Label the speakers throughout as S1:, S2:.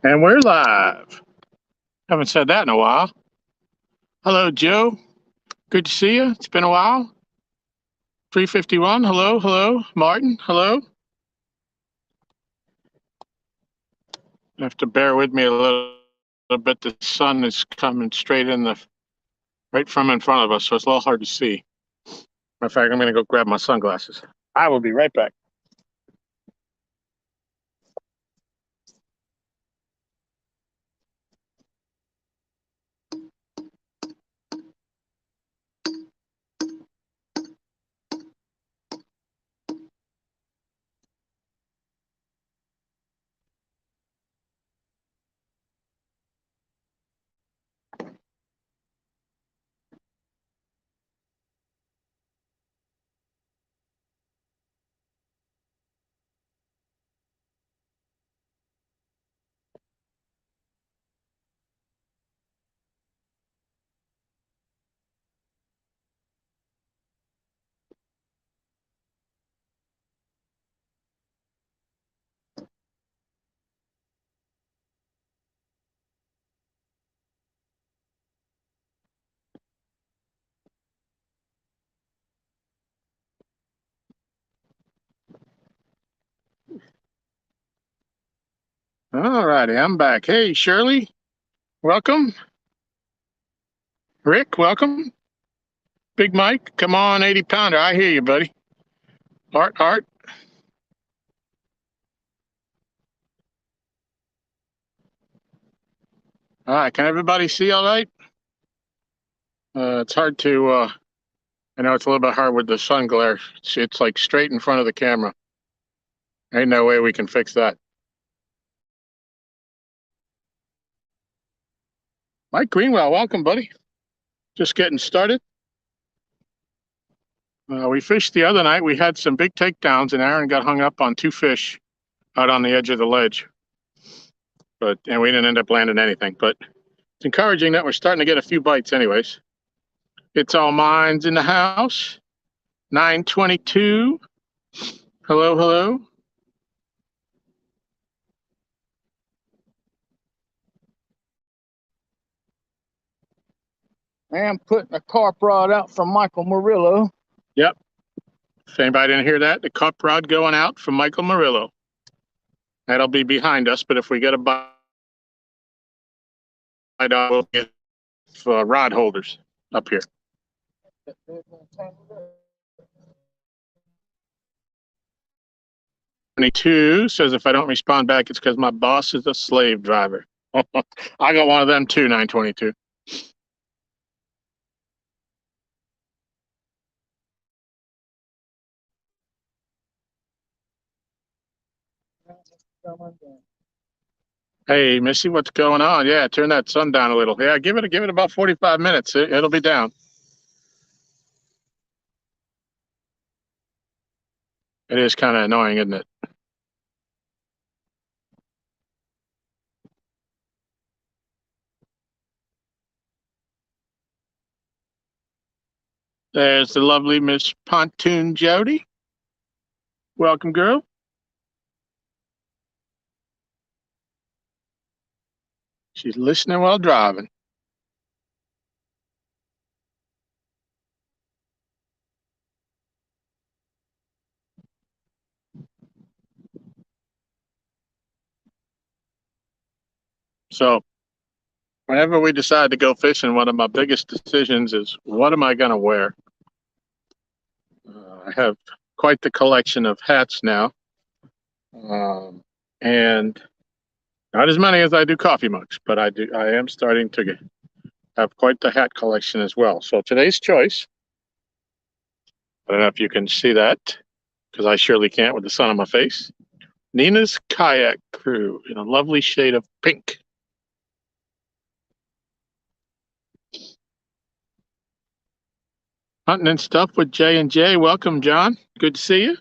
S1: And we're live. Haven't said that in a while. Hello, Joe. Good to see you. It's been a while. 351. Hello, hello. Martin, hello. You have to bear with me a little bit. The sun is coming straight right from in front of us, so it's a little hard to see. Matter of fact, I'm going to go grab my sunglasses. I will be right back. All righty, I'm back. Hey, Shirley, welcome. Rick, welcome. Big Mike, come on, 80 pounder. I hear you, buddy. Art. All right, can everybody see all right? It's hard to, I know it's a little bit hard with the sun glare. It's like straight in front of the camera. Ain't no way we can fix that. Mike Greenwell, welcome, buddy. Just getting started. We fished the other night. We had some big takedowns, and Aaron got hung up on 2 fish out on the edge of the ledge. And we didn't end up landing anything. But it's encouraging that we're starting to get a few bites anyways. It's All Mines in the house. 922. Hello, hello.
S2: I'm putting a carp rod out from Michael Murillo.
S1: Yep. If anybody didn't hear that, the carp rod going out from Michael Murillo. That'll be behind us, but if we get a bite, we'll get rod holders up here. 22 says if I don't respond back, it's because my boss is a slave driver. I got one of them too, 922. Hey, Missy, what's going on? Yeah, turn that sun down a little. Yeah, give it about 45 minutes. It'll be down. It is kind of annoying, isn't it? There's the lovely Miss Pontoon Jody. Welcome, girl. She's listening while driving. So whenever we decide to go fishing, one of my biggest decisions is what am I going to wear? I have quite the collection of hats now, and not as many as I do coffee mugs, but I am starting to have quite the hat collection as well. So today's choice, I don't know if you can see that because I surely can't with the sun on my face. Nina's Kayak Crew in a lovely shade of pink. Hunting and Stuff with J&J. Welcome, John. Good to see you.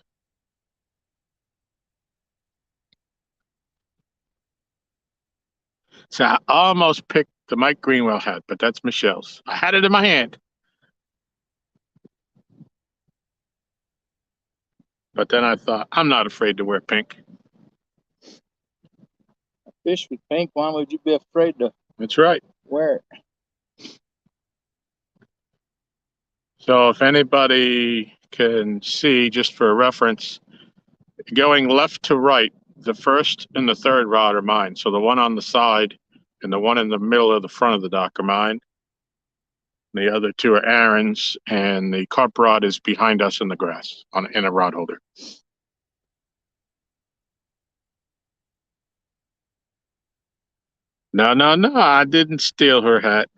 S1: So I almost picked the Mike Greenwell hat, but that's Michelle's. I had it in my hand. But then I thought, I'm not afraid to wear pink.
S2: Fish was pink. Why would you be afraid to
S1: That's right.
S2: wear it?
S1: So if anybody can see, just for reference, going left to right, the first and the third rod are mine. So the one on the side and the one in the middle of the front of the dock are mine. The other two are Aaron's, and the carp rod is behind us in the grass in a rod holder. No, no, no, I didn't steal her hat.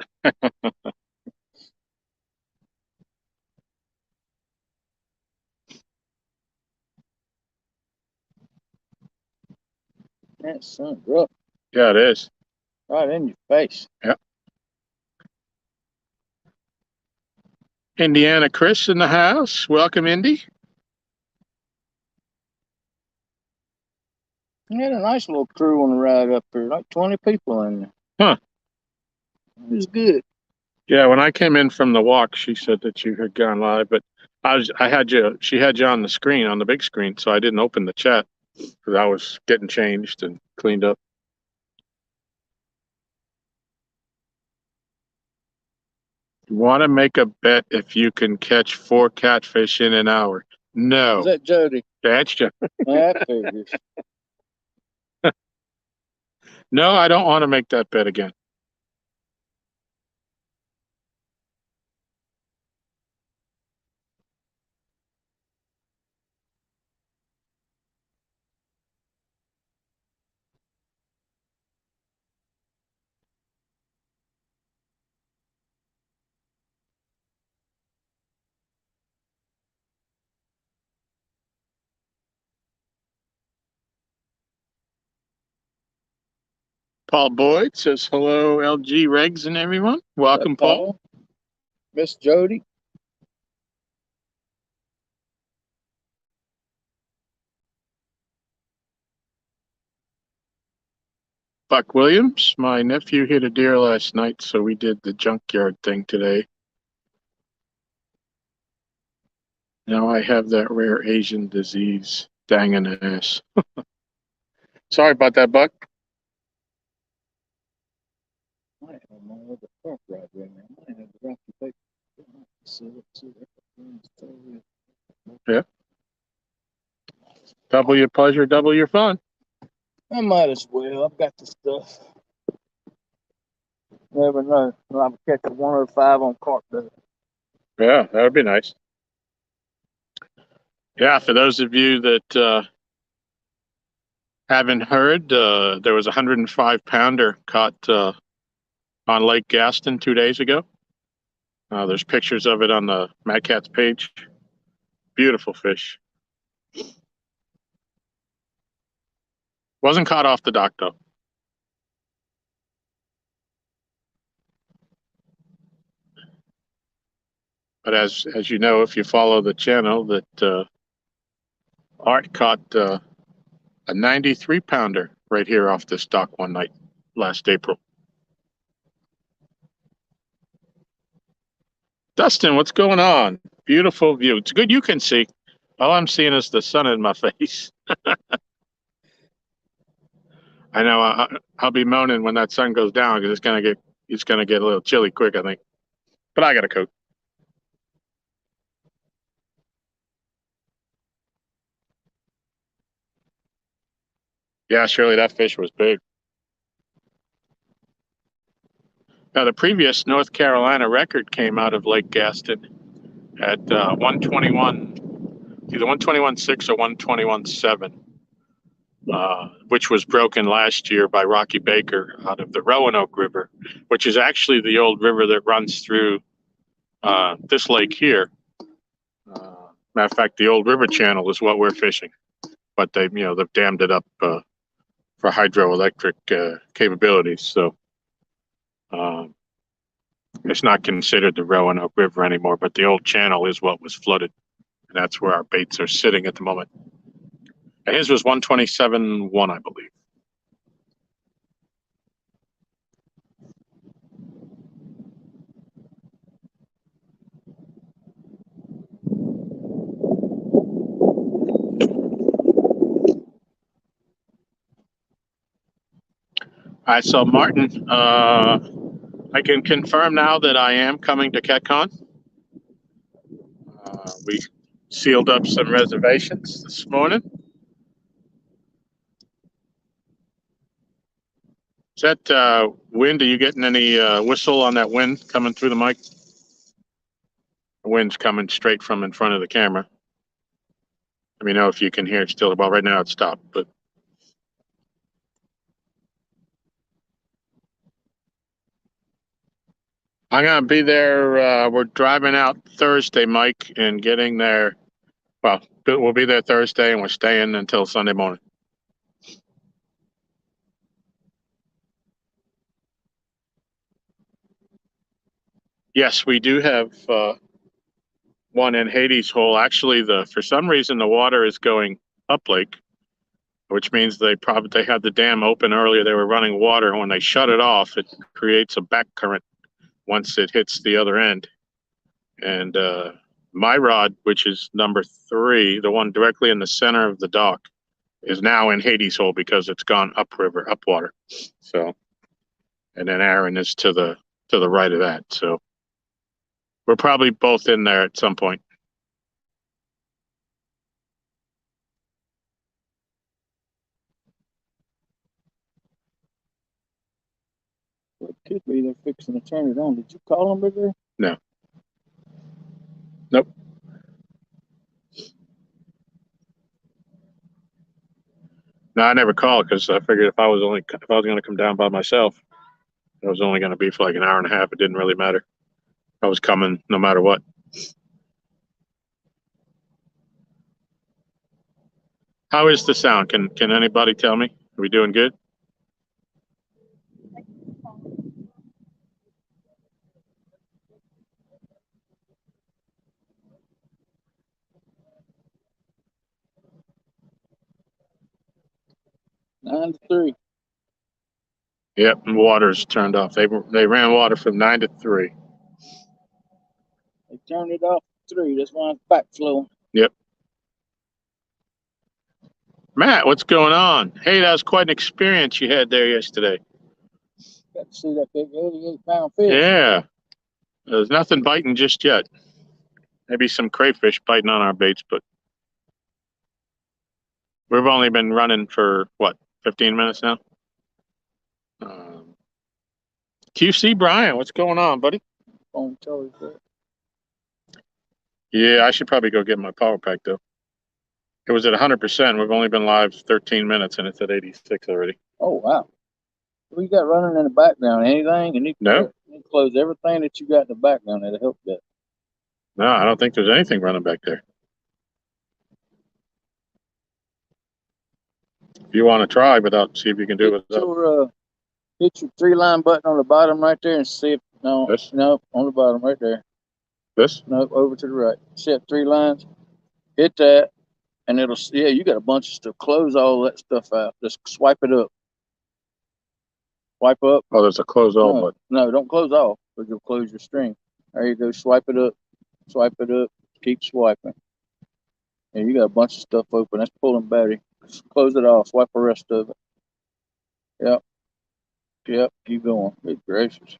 S2: That sun's rough.
S1: Yeah, it is.
S2: Right in your face.
S1: Yep. Indiana Chris in the house. Welcome, Indy.
S2: We had a nice little crew on the ride up here, like 20 people in there.
S1: Huh.
S2: It was good.
S1: Yeah, when I came in from the walk, she said that you had gone live, but she had you on the screen, on the big screen, so I didn't open the chat because I was getting changed and cleaned up. You want to make a bet if you can catch 4 catfish in an hour? No.
S2: Is that Jody?
S1: That's just,
S2: That figures.
S1: no, I don't want to make that bet again. Paul Boyd says hello, LG Regs and everyone. Welcome, Paul.
S2: Miss Jody.
S1: Buck Williams, my nephew hit a deer last night, so we did the junkyard thing today. Now I have that rare Asian disease. Dang an ass. Sorry about that, Buck.
S2: I have my other carp rod right now. I have the rocky paper.
S1: Yeah. Double your pleasure, double your fun.
S2: I might as well. I've got the stuff. Never know. I'll catch a 105 on carp though.
S1: Yeah, that would be nice. Yeah, for those of you that haven't heard, there was a 105-pounder caught on Lake Gaston 2 days ago. There's pictures of it on the Mad Catz page. Beautiful fish. Wasn't caught off the dock though. But as you know, if you follow the channel, that Art caught a 93-pounder right here off this dock one night last April. Dustin, what's going on? Beautiful view. It's good you can see. All I'm seeing is the sun in my face. I know I'll be moaning when that sun goes down because it's gonna get a little chilly quick, I think. But I got a coat. Yeah, surely that fish was big. Now the previous North Carolina record came out of Lake Gaston at 121, either 121.6 or 121.7. Which was broken last year by Rocky Baker out of the Roanoke River, which is actually the old river that runs through this lake here. Matter of fact, the old river channel is what we're fishing, but they've dammed it up for hydroelectric capabilities. So it's not considered the Roanoke River anymore, but the old channel is what was flooded, and that's where our baits are sitting at the moment. And his was 127.1, I believe. I saw Martin. I can confirm now that I am coming to CatCon. We sealed up some reservations this morning. Is that wind? Are you getting any whistle on that wind coming through the mic? The wind's coming straight from in front of the camera. Let me know if you can hear it still. Well, right now it's stopped, but I'm gonna be there. We're driving out Thursday, Mike, and getting there. Well, we'll be there Thursday, and we're staying until Sunday morning. Yes, we do have one in Hades Hole. Actually, for some reason the water is going up lake, which means they had the dam open earlier. They were running water, and when they shut it off, it creates a back current once it hits the other end. And my rod, which is number 3, the one directly in the center of the dock, is now in Hades Hole because it's gone upriver, up water. So, and then Aaron is to the right of that. So we're probably both in there at some point.
S2: Well, it could be they're fixing to turn it on. Did you call them over there?
S1: No. Nope. No, I never called because I figured if I was going to come down by myself, it was only going to be for like an hour and a half. It didn't really matter. I was coming no matter what. How is the sound? Can anybody tell me? Are we doing good?
S2: Nine to 3.
S1: Yep, and water's turned off. They ran water from 9 to 3.
S2: They turned it off at 3. That's why it's backflowing.
S1: Yep. Matt, what's going on? Hey, that was quite an experience you had there yesterday.
S2: Got to see that big 88-pound fish.
S1: Yeah. There's nothing biting just yet. Maybe some crayfish biting on our baits, but we've only been running for, what, 15 minutes now? QC Brian, what's going on, buddy?
S2: On Charlie's there.
S1: Yeah, I should probably go get my power pack, though. It was at 100%. We've only been live 13 minutes, and it's at 86 already.
S2: Oh, wow. What you got running in the background? Anything? You need to close everything that you got in the background. That'll help that.
S1: No, I don't think there's anything running back there. If you want to try see if you can do it without.
S2: Hit your 3-line button on the bottom right there and see if, no, on the bottom right there.
S1: This?
S2: No, over to the right. Set 3 lines. Hit that, and it'll, yeah, you got a bunch of stuff. Close all that stuff out. Just swipe it up. Swipe up.
S1: Oh, there's a close all button.
S2: No, don't close off, because you'll close your string. There you go. Swipe it up. Swipe it up. Keep swiping. And you got a bunch of stuff open. That's pulling battery. Just close it off. Swipe the rest of it. Yep. Yep. Keep going. Good gracious.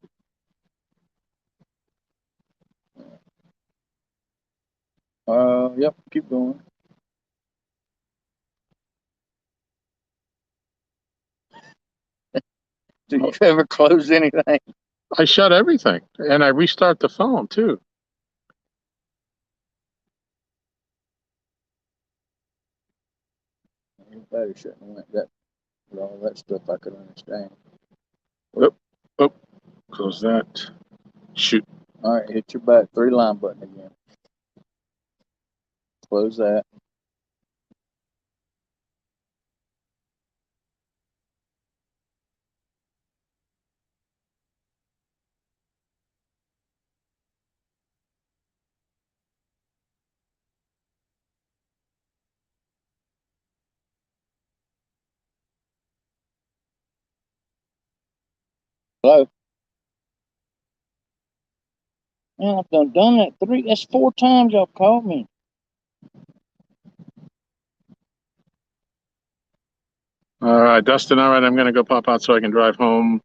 S2: Yep. Keep going. Do you ever close anything?
S1: I shut everything, and I restart the phone, too.
S2: Battery shouldn't have went that. With all that stuff, I could understand.
S1: Oh, close that. Shoot.
S2: All right, hit your back 3-line button again. Close that. Hello? Man, I've done that 3. That's 4 times y'all called me.
S1: All right, Dustin. All right, I'm gonna go pop out so I can drive home.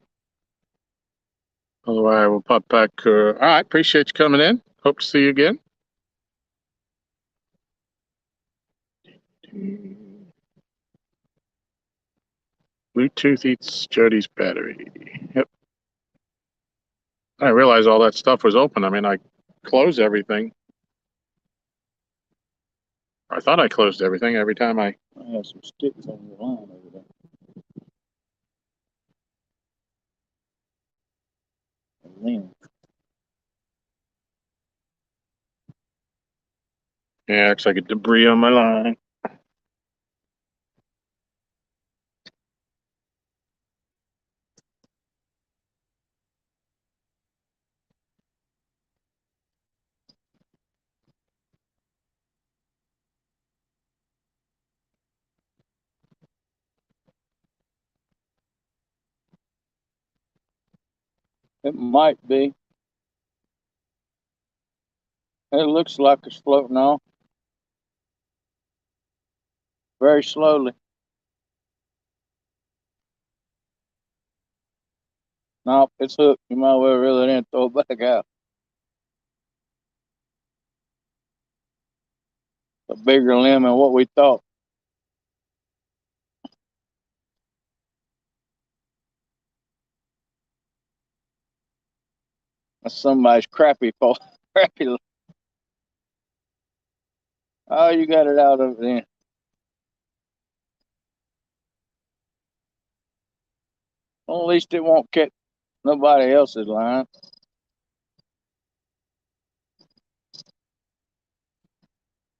S1: Otherwise, I will pop back. All right, appreciate you coming in. Hope to see you again. Bluetooth eats Jody's battery. Yep. I didn't realize all that stuff was open. I mean, I closed everything. I thought I closed everything every time I.
S2: I have some sticks on your line over there. And then,
S1: Yeah, looks like a debris on my line.
S2: it might be. It looks like it's floating off very slowly. No, it's hooked. You might well reel it in and throw it back out. A bigger limb than what we thought. That's somebody's crappy fault. Crappy. Oh, you got it out of it then. Well, at least it won't catch nobody else's line.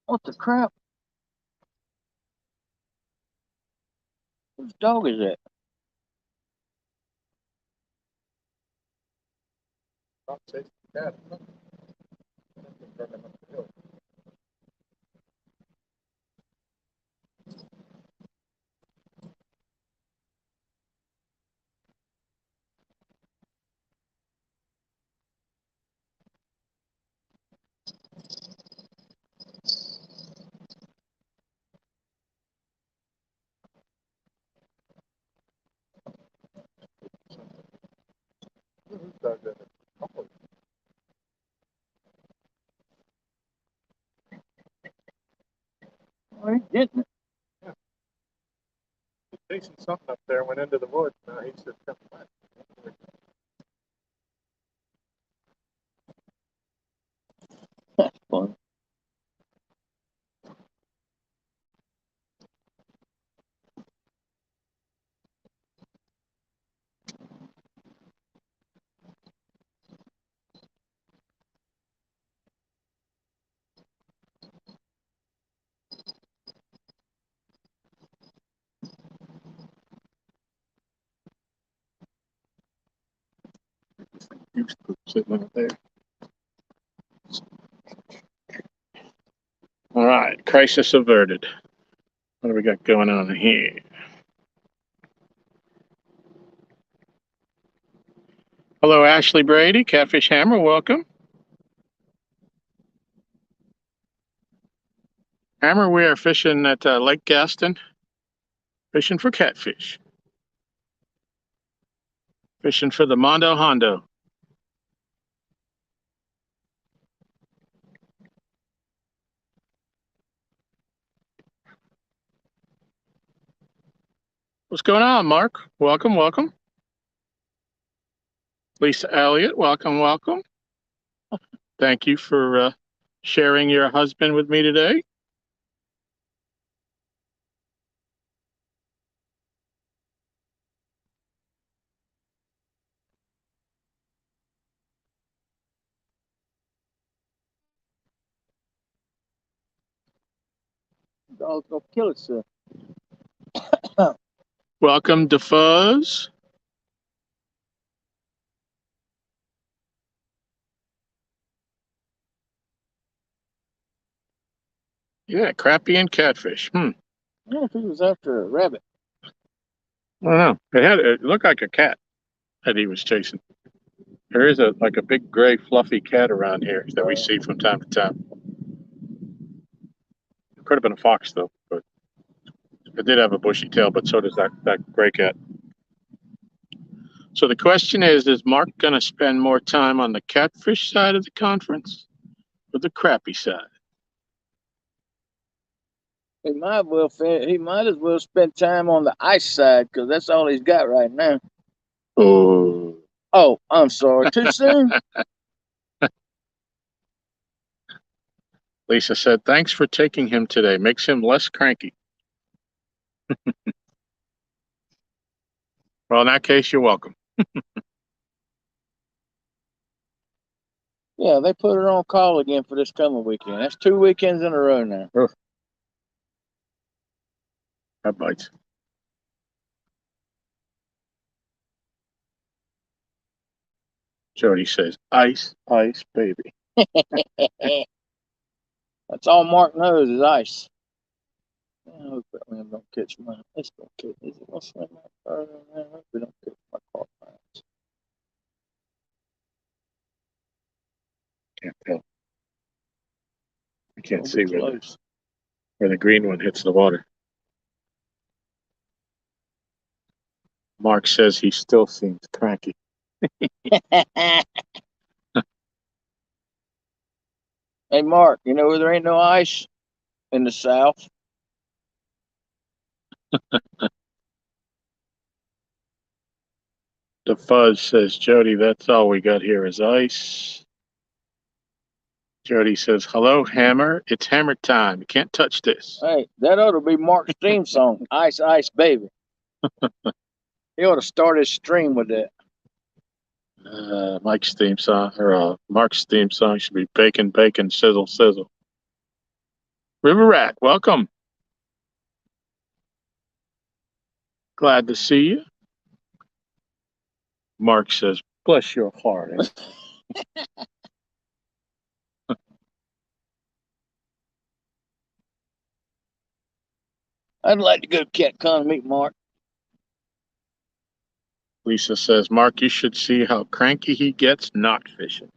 S2: What the crap? Whose dog is that? Oh, he's getting it.
S1: Chasing something up there, went into the woods. Now he's just coming back.
S2: That's funny.
S1: Goose poop sitting up there. All right, crisis averted. What do we got going on here? Hello, Ashley Brady, Catfish Hammer, welcome. Hammer, we are fishing at Lake Gaston, fishing for catfish. Fishing for the Mondo Hondo. What's going on, Mark? Welcome, welcome. Lisa Elliott, welcome, welcome. Thank you for sharing your husband with me today.
S2: The dog's gonna kill itself.
S1: Welcome to Fuzz. Yeah, crappie and catfish.
S2: I don't know if he was after a rabbit.
S1: I don't know. It looked like a cat that he was chasing. There is a big gray fluffy cat around here that we see from time to time. It could have been a fox though, but It did have a bushy tail, but so does that gray cat. So the question is Mark going to spend more time on the catfish side of the conference or the crappie side?
S2: He might as well spend time on the ice side because that's all he's got right now.
S1: Oh.
S2: Oh, I'm sorry. Too soon?
S1: Lisa said, thanks for taking him today. Makes him less cranky. Well, in that case, you're welcome.
S2: Yeah, they put her on call again for this coming weekend. That's 2 weekends in a row now.
S1: That bites. Jody says, ice, ice, baby.
S2: That's all Mark knows is ice. I hope that man don't catch my. It's gonna catch. Is it gonna swim that further? Man, I hope we don't catch my car lines.
S1: Can't tell. I can't
S2: Gonna
S1: see
S2: be close.
S1: where the green one hits the water. Mark says he still seems cranky.
S2: Hey, Mark, you know where there ain't no ice? In the South.
S1: The fuzz says, Jody, that's all we got here is ice. Jody says, hello, Hammer. It's hammer time. You can't touch this.
S2: Hey, that ought to be Mark's theme song, Ice, Ice, Baby. He ought to start his stream with that.
S1: Mike's theme song, or Mark's theme song should be bacon, bacon, sizzle, sizzle. River Rat, welcome. Glad to see you. Mark says, bless your heart.
S2: I'd like to go to CatCon and meet Mark.
S1: Lisa says, Mark, you should see how cranky he gets not fishing.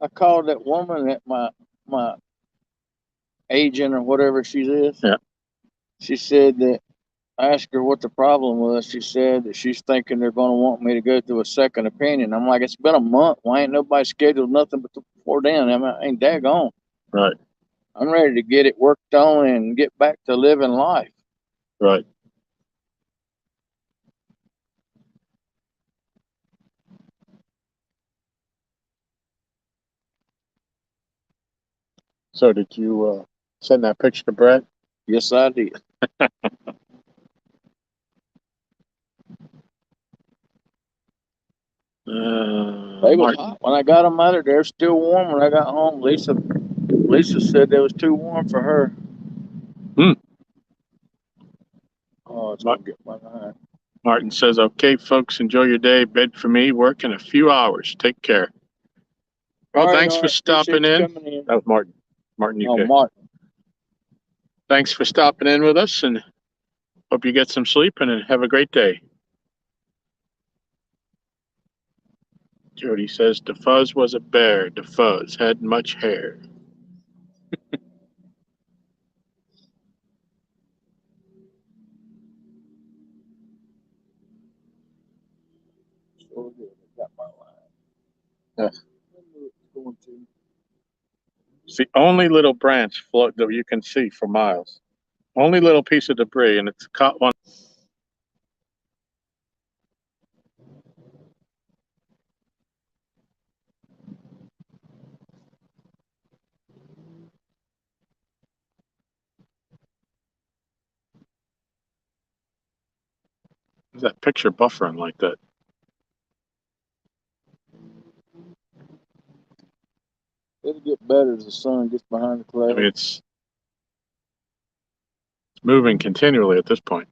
S2: I called that woman at my agent or whatever she is.
S1: Yeah.
S2: She said that I asked her what the problem was. She said that she's thinking they're going to want me to go through a second opinion. I'm like, it's been a month. Why ain't nobody scheduled nothing but before then? I mean, ain't daggone.
S1: Right.
S2: I'm ready to get it worked on and get back to living life.
S1: Right. So did you send that picture to Brett?
S2: Yes, I did. They was hot when I got them out of there. They're still warm when I got home. Lisa said they was too warm for her. Oh, it's gonna get my mind.
S1: Martin says, okay, folks, enjoy your day. Bed for me. Work in a few hours. Take care. Well, thanks for stopping in. That was Martin. Martin, UK.
S2: Oh, Martin.
S1: Thanks for stopping in with us, and hope you get some sleep and have a great day. Jody says, the fuzz was a bear. The fuzz had much hair. Yeah. It's the only little branch float that you can see for miles. Only little piece of debris, and it's caught one. Is that picture buffering like that?
S2: It'll get better as the sun gets behind the clouds.
S1: I mean, it's moving continually at this point.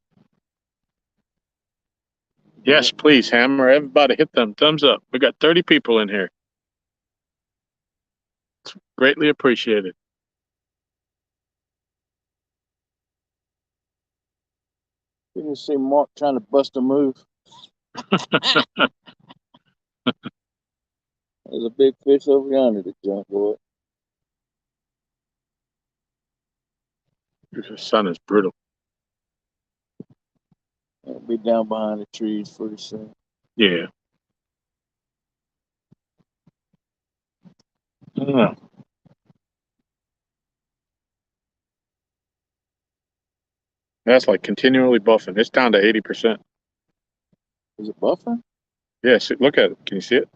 S1: Yes, please, Hammer. Everybody hit them thumbs up. We got 30 people in here. It's greatly appreciated.
S2: You can see Mark trying to bust a move. There's a big fish over yonder to jump for it.
S1: The sun is brutal.
S2: It'll be down behind the trees pretty soon.
S1: Yeah. I don't know. That's like continually buffing. It's down to 80%.
S2: Is it buffering?
S1: Yes, look at it. Can you see it?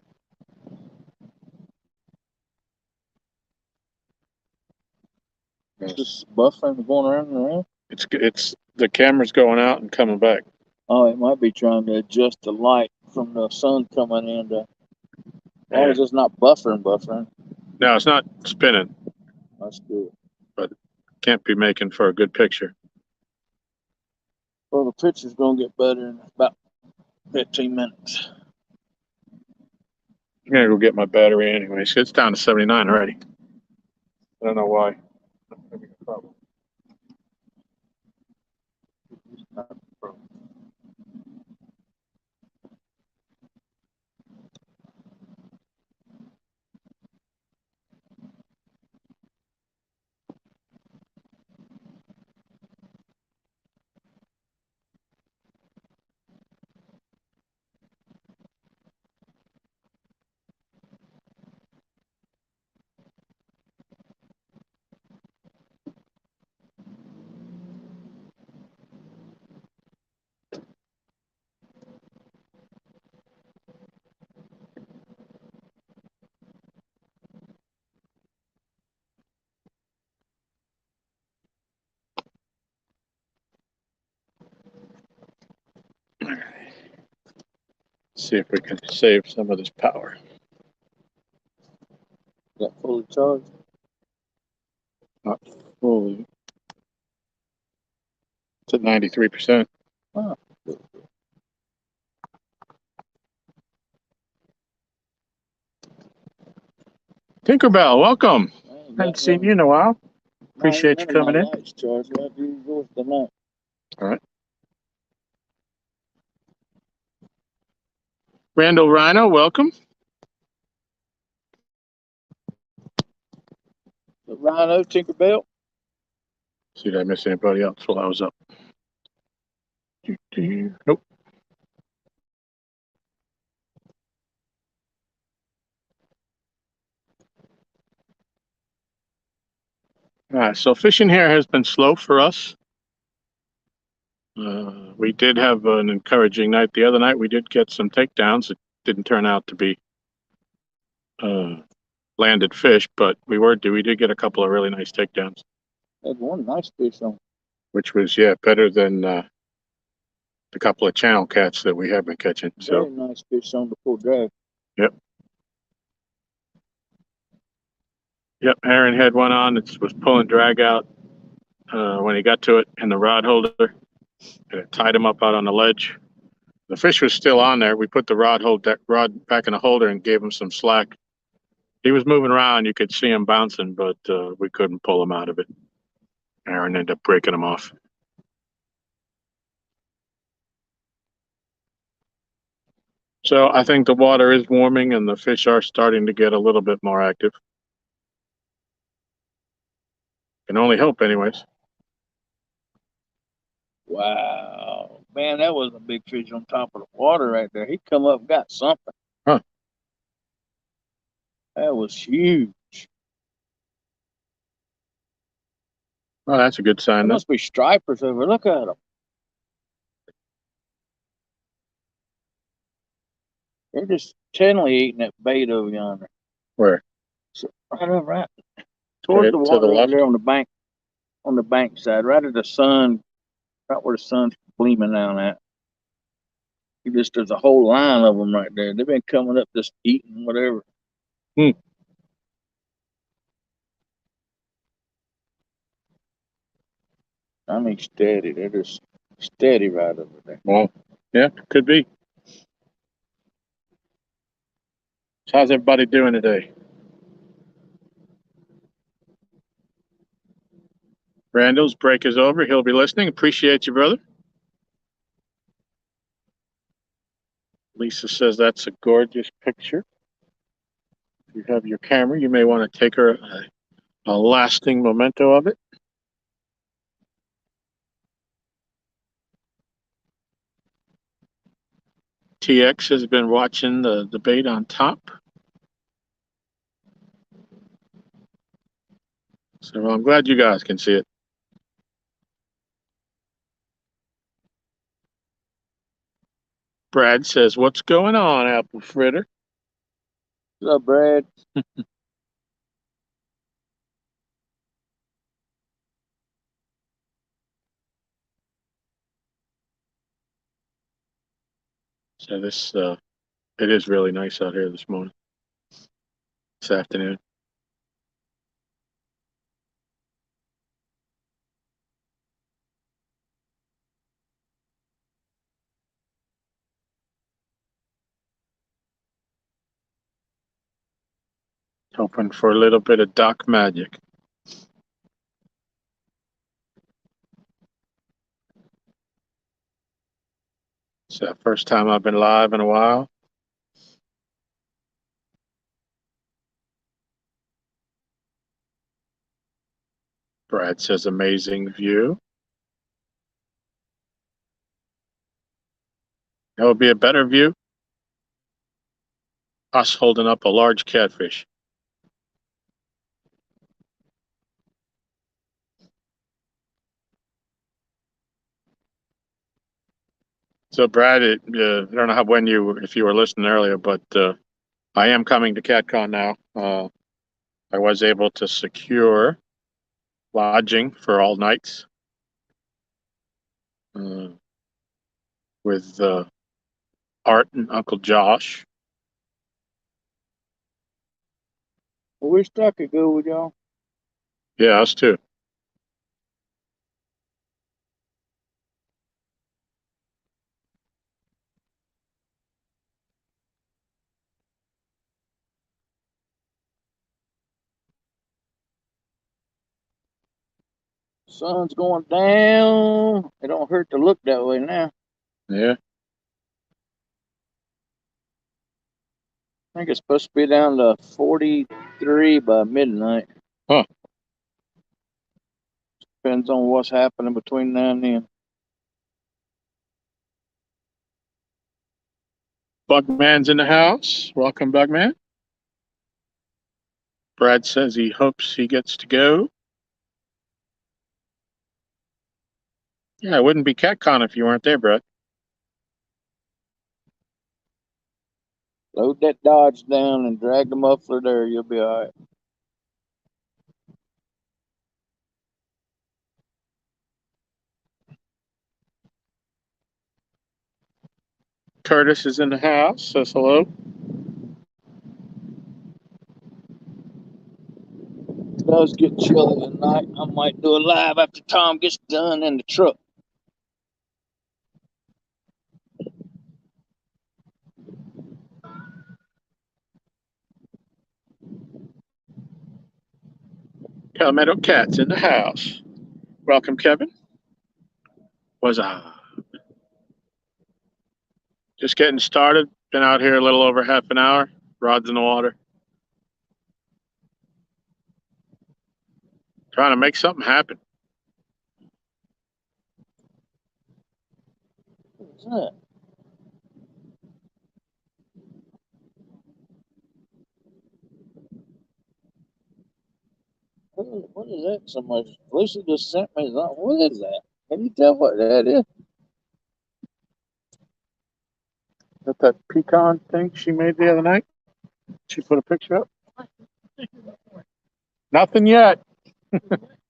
S2: It's just buffering, going around and around.
S1: It's the camera's going out and coming back.
S2: Oh, it might be trying to adjust the light from the sun coming in. As long as it's not buffering.
S1: No, it's not spinning,
S2: That's good.
S1: but can't be making for a good picture.
S2: Well, the picture's gonna get better in about 15 minutes.
S1: I'm gonna go get my battery anyway. It's down to 79 already. I don't know why. Having a problem. See if we can save some of this power.
S2: Got fully charged.
S1: Not fully. It's at 93%.
S2: Huh.
S1: Tinkerbell, welcome. Haven't seen you in a while. Appreciate you coming in.
S2: Lights charged. I'll do yours tonight.
S1: All right. Randall Rhino, welcome.
S2: The Rhino, Tinkerbell.
S1: See, did I miss anybody else while I was up? Nope. All right, so fishing here has been slow for us. We did have an encouraging night. The other night we did get some takedowns. It didn't turn out to be landed fish, but we did get a couple of really nice takedowns.
S2: Had one nice fish on.
S1: Which was, yeah, better than the couple of channel cats that we have been catching. So
S2: Very nice fish on the full drag.
S1: Yep. Yep, Aaron had one on. It was pulling drag out when he got to it in the rod holder. And it tied him up out on the ledge. The fish was still on there. We put the rod back in the holder and gave him some slack. He was moving around. You could see him bouncing, but we couldn't pull him out of it. Aaron ended up breaking him off. So I think the water is warming and the fish are starting to get a little bit more active. Can only hope, anyways.
S2: Wow. Man, that was a big fish on top of the water right there. He come up and got something.
S1: Huh.
S2: That was huge.
S1: Well, that's a good sign.
S2: There must be stripers over. Look at them. They're just tenderly eating that bait over yonder.
S1: Where?
S2: So, right towards the water
S1: to the left?
S2: there on the bank side, right at the sun, right where the sun's gleaming down at. There's a whole line of them right there. They've been coming up just eating whatever. I mean, steady. They're just steady right over there.
S1: Well, yeah, could be. So how's everybody doing today? Randall's break is over. He'll be listening. Appreciate you, brother. Lisa says that's a gorgeous picture. If you have your camera, you may want to take her a lasting memento of it. TX has been watching the debate on top. So I'm glad you guys can see it. Brad says, "What's going on, Apple Fritter?"
S2: What's up, Brad?
S1: So this it is really nice out here this morning, this afternoon. Hoping for a little bit of Doc magic. It's the first time I've been live in a while. Brad says, "Amazing view." That would be a better view. Us holding up a large catfish. So Brad, I don't know if you were listening earlier, but I am coming to CatCon now. I was able to secure lodging for all nights with Art and Uncle Josh.
S2: Well, we're stuck to go with y'all.
S1: Yeah, us too.
S2: Sun's going down. It don't hurt to look that way now.
S1: Yeah.
S2: I think it's supposed to be down to 43 by midnight.
S1: Huh.
S2: Depends on what's happening between now and then.
S1: Bugman's in the house. Welcome, Bugman. Brad says he hopes he gets to go. Yeah, it wouldn't be CatCon if you weren't there, Brad.
S2: Load that Dodge down and drag the muffler there. You'll be all right.
S1: Curtis is in the house. Says hello.
S2: It does get chilly tonight. I might do a live after Tom gets done in the truck.
S1: Palmetto Cat's in the house. Welcome, Kevin. Just getting started. Been out here a little over half an hour. Rods in the water. Trying to make something happen.
S2: What's that? What is that? Somebody Lucy just sent me. What is that? Can you tell what that is?
S1: That pecan thing she made the other night? She put a picture up? Nothing yet.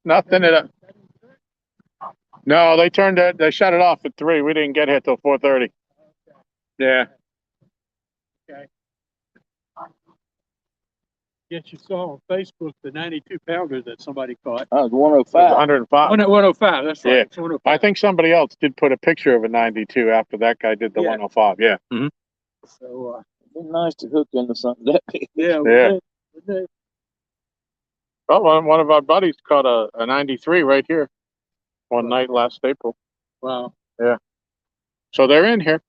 S1: Nothing at all. No, they shut it off at 3. We didn't get here till 4:30. Yeah.
S3: Okay. Yes, you saw on Facebook the 92-pounder that somebody caught.
S2: That was
S1: It
S2: 105.
S1: 105.
S3: 105, that's right.
S1: Yeah.
S3: It's 105.
S1: I think somebody else did put a picture of a 92 after that guy did the
S3: Yeah.
S1: 105. Yeah. Mm-hmm.
S3: So,
S2: It'd be nice to hook into something that big.
S3: yeah.
S1: Yeah.
S3: Wouldn't it?
S1: Well, one of our buddies caught a 93 right here one night last April.
S3: Wow.
S1: So they're in here.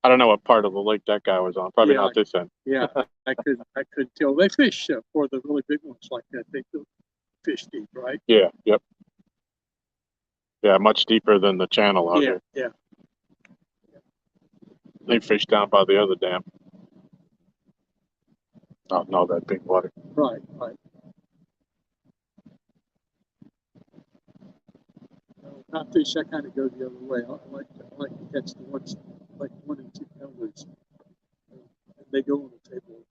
S1: I don't know what part of the lake that guy was on. Probably
S3: Yeah.
S1: not this end.
S3: Yeah, I could tell. They fish for the really big ones like that. They do fish deep, right?
S1: Yeah. Yep. Yeah, much deeper than the channel out
S3: Yeah,
S1: here.
S3: yeah.
S1: They fish down by the other dam. Not all that big water.
S3: Right, right. Codfish, I kind of go the other way. I like to catch the ones like 1 and 2 pounders. And they go on the table.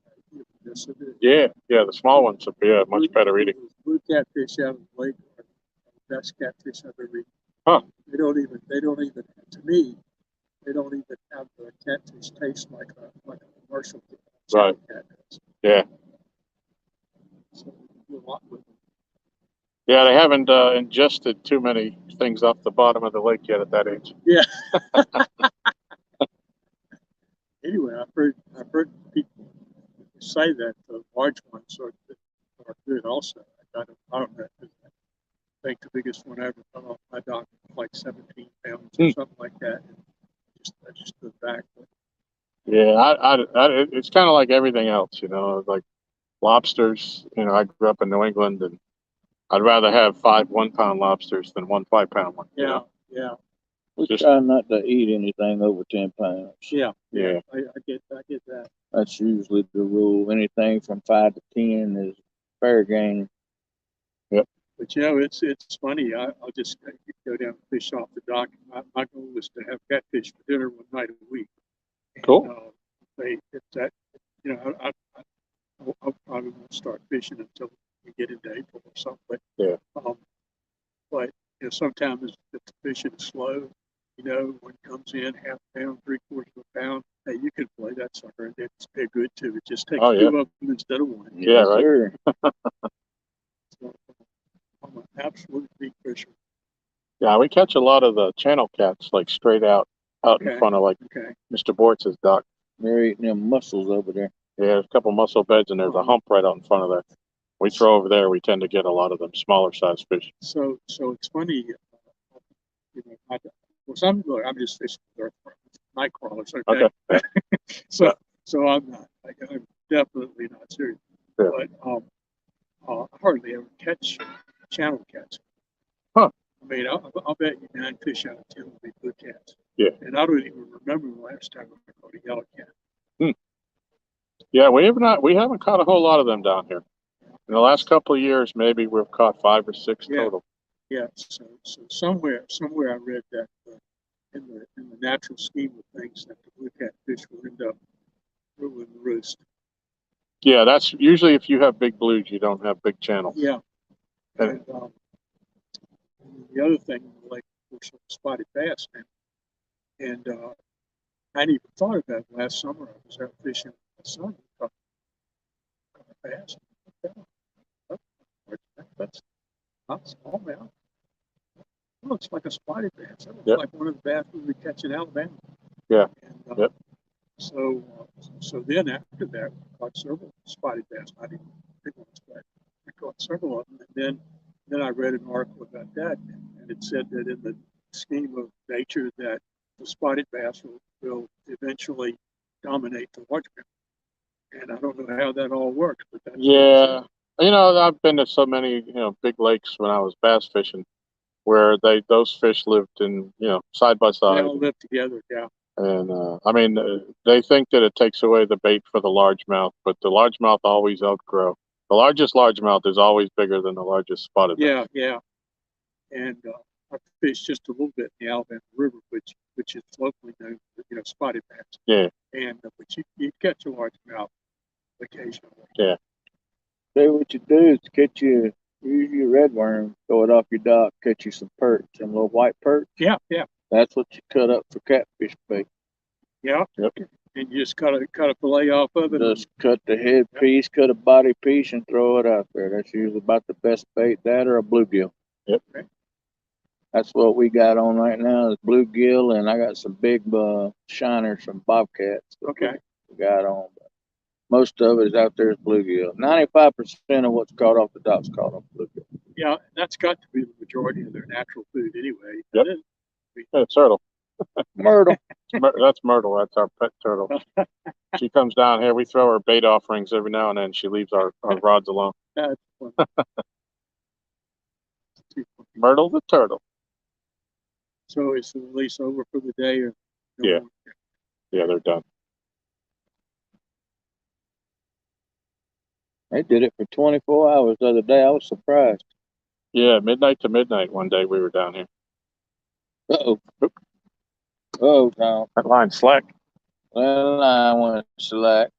S3: They're so good.
S1: Yeah, the small ones are much better eating.
S3: Blue catfish out of the lake are the best catfish I've ever eaten.
S1: Huh.
S3: They don't even, to me, they don't even have the catfish taste like a commercial
S1: Right.
S3: catfish.
S1: Yeah.
S3: So you do a lot with them.
S1: Yeah, they haven't ingested too many things off the bottom of the lake yet at that age.
S3: Yeah. Anyway, I've heard people say that the large ones are good also. I don't know. I think the biggest one I ever fell off my dock was like 17 pounds or something like that. And I just stood back.
S1: Yeah, it's kind of like everything else, like lobsters. I grew up in New England, and I'd rather have 5 1-pound lobsters than 1 5-pound one.
S3: Yeah, yeah.
S2: We try not to eat anything over 10 pounds.
S3: Yeah.
S1: Yeah.
S3: I get that.
S2: That's usually the rule. Anything from 5 to 10 is fair game.
S1: Yep.
S3: But it's funny. I'll just go down and fish off the dock. My goal is to have catfish for dinner 1 night a week. And,
S1: Cool.
S3: I probably won't start fishing until we get into April or something. But
S1: Yeah.
S3: But sometimes if the fishing is slow, when it comes in 1/2 pound, 3/4 of a pound, hey, you can play that sucker, and it's pay good too. It just takes 2 of them instead of 1.
S1: Yeah, right.
S2: Sure.
S3: So, I'm an absolute big fisher.
S1: Yeah, we catch a lot of the channel cats like straight out in front of Mr. Bortz's dock.
S2: They're eating them mussels over there.
S1: Yeah, there's a couple mussel beds, and there's a hump right out in front of there. We throw over there. We tend to get a lot of them smaller size fish.
S3: So it's funny. I'm just fishing with night crawlers. Okay. So I'm not. I'm definitely not serious.
S1: Yeah.
S3: But I hardly ever catch channel cats.
S1: Huh.
S3: I mean, I'll bet you 9 fish out of 10 will be blue cats.
S1: Yeah.
S3: And I don't even remember the last time I caught a yellow cat.
S1: Yeah, we haven't caught a whole lot of them down here. In the last couple of years, maybe we've caught 5 or 6 total.
S3: Yeah. So somewhere I read that in the natural scheme of things, that the blue catfish will end up ruling the roost.
S1: Yeah, that's usually if you have big blues, you don't have big channels.
S3: Yeah. And the other thing, like we're spotted bass now, and I hadn't even thought of that last summer. I was out fishing with my son, caught a bass. That's not small, man. It looks like a spotted bass. It looks like one of the bass we catch in Alabama.
S1: Yeah.
S3: And, So then after that, we caught several spotted bass. Not even big ones, but we caught several of them. And then I read an article about that, and it said that in the scheme of nature, that the spotted bass will eventually dominate the largemouth. And I don't know how that all works, but that's
S1: I've been to so many big lakes when I was bass fishing, where those fish lived in side by side.
S3: They all live together, yeah.
S1: And they think that it takes away the bait for the largemouth, but the largemouth always outgrow. The largest largemouth is always bigger than the largest spotted bass.
S3: Yeah. And I fished just a little bit in the Alabama River, which is locally known for spotted bass.
S1: Yeah.
S3: And but you catch a largemouth occasionally.
S1: Yeah.
S2: So what you do is use your red worm, throw it off your dock, catch you some perch, some little white perch.
S3: Yeah.
S2: That's what you cut up for catfish bait.
S3: Yeah.
S1: Yep.
S3: And you just cut a fillet off of it.
S2: Just cut the head piece, cut a body piece, and throw it out there. That's usually about the best bait. That or a bluegill.
S1: Yep.
S3: Okay.
S2: That's what we got on right now is bluegill, and I got some big shiners from bobcats.
S3: Okay.
S2: We got on. But most of it is out there is bluegill. 95% of what's caught off the dock's caught off bluegill.
S3: Yeah, that's got to be the majority of their natural food anyway.
S1: Yep. It's turtle.
S2: Myrtle.
S1: That's Myrtle. That's our pet turtle. She comes down here. We throw her bait offerings every now and then. She leaves our rods alone.
S3: That's funny.
S1: Myrtle the turtle.
S3: So is the release over for the day? Or
S1: Yeah. Yeah, they're done.
S2: They did it for 24 hours the other day. I was surprised.
S1: Yeah, midnight to midnight one day we were down here.
S2: Uh-oh. Oh, Tom.
S1: That line's slack.
S2: Well, I went slack.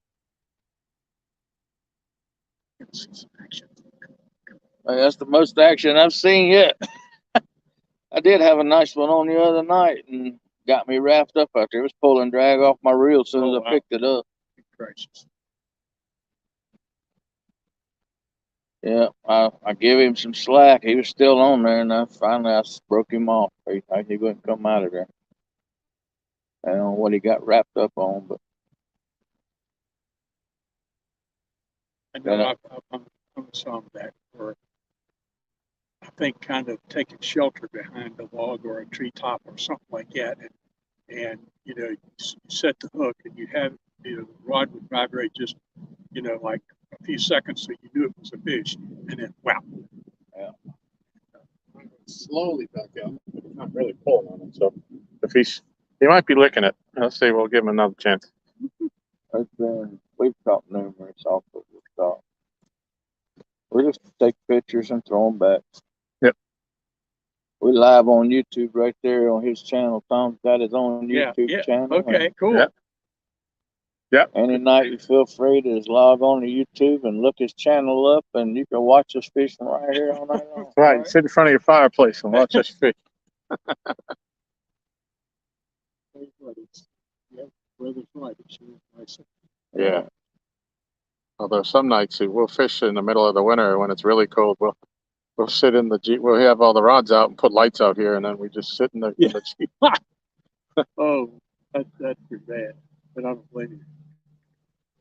S3: Let's see some action.
S2: That's the most action I've seen yet. I did have a nice one on the other night and got me wrapped up out there. It was pulling drag off my reel as soon as
S3: Oh,
S2: I
S3: wow.
S2: picked it up.
S3: Good gracious.
S2: Yeah, I gave him some slack. He was still on there, and finally I broke him off. He wouldn't come out of there. I don't know what he got wrapped up on, but
S3: I
S2: Yeah.
S3: know I'm some that were, I think, kind of taking shelter behind a log or a treetop or something like that, and you set the hook and you have the rod would vibrate just like a few seconds so you knew it was a fish, and then wow.
S1: Slowly back out, but it's not really pulling on it. So if he might be licking it. Let's see. We'll give him another chance.
S2: we've caught numerous off of the stock. We just take pictures and throw them back.
S1: Yep.
S2: We live on YouTube right there on his channel. Tom's got his own YouTube channel.
S3: Okay, cool.
S1: Yeah. Yep.
S2: Any night you feel free to just log on to YouTube and look his channel up, and you can watch us fishing right here all night long.
S1: Right. Sit in front of your fireplace and watch us fish.
S3: Weather's right. It's nice.
S1: Yeah. Although some nights we'll fish in the middle of the winter when it's really cold. We'll sit in the Jeep. We'll have all the rods out and put lights out here, and then we just sit in the Jeep.
S3: Oh, that's pretty bad. But I don't blame you.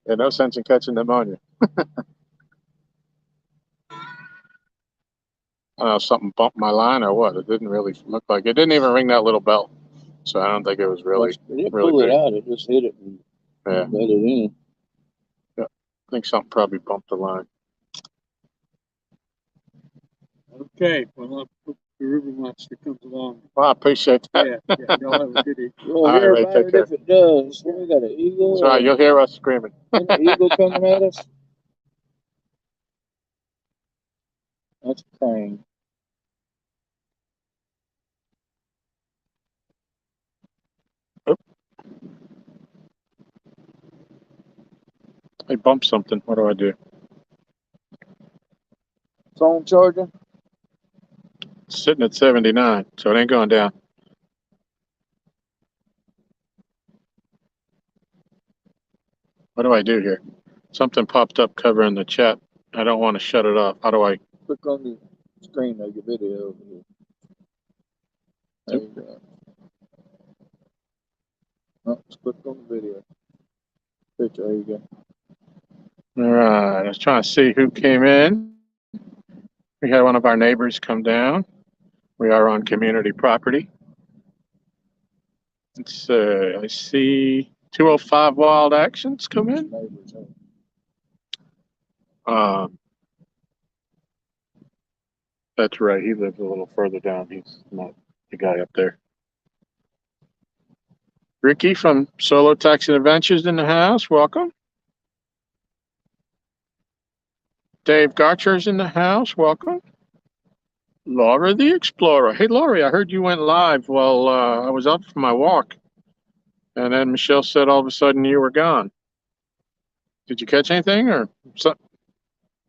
S1: Yeah, no sense in catching pneumonia. I don't know if something bumped my line or what. It didn't really look like it. Didn't even ring that little bell, so I don't think it was really.
S2: It didn't
S1: really
S2: pull it
S1: big.
S2: out. It just hit it and
S1: Yeah,
S2: let it in.
S1: I think something probably bumped the line.
S3: Okay, well, I hope the river monster comes along.
S1: Well, I appreciate that.
S3: Yeah, y'all have a good evening.
S2: You'll
S1: All
S2: hear
S1: right,
S2: about
S1: take
S2: it
S1: care.
S2: if it does. We got an eagle.
S1: That's right. You'll hear us screaming.
S2: An eagle coming at us. That's a crane.
S1: I bumped something. What do I do?
S2: Phone charging.
S1: It's sitting at 79, so it ain't going down. What do I do here? Something popped up covering the chat. I don't want to shut it off. How do I?
S2: Click on the screen of your video over here. There you go. Oh, just click on the video. Picture. There you go.
S1: All right. I was trying to see who came in. We had one of our neighbors come down. We are on community property. I see 205 Wild Actions come in.
S2: Neighbors, huh?
S1: That's right. He lives a little further down. He's not the guy up there. Ricky from Solo Taxi Adventures in the house. Welcome. Dave Garcher's in the house. Welcome. Laura the Explorer. Hey, Laurie, I heard you went live while I was up for my walk. And then Michelle said all of a sudden you were gone. Did you catch anything or something?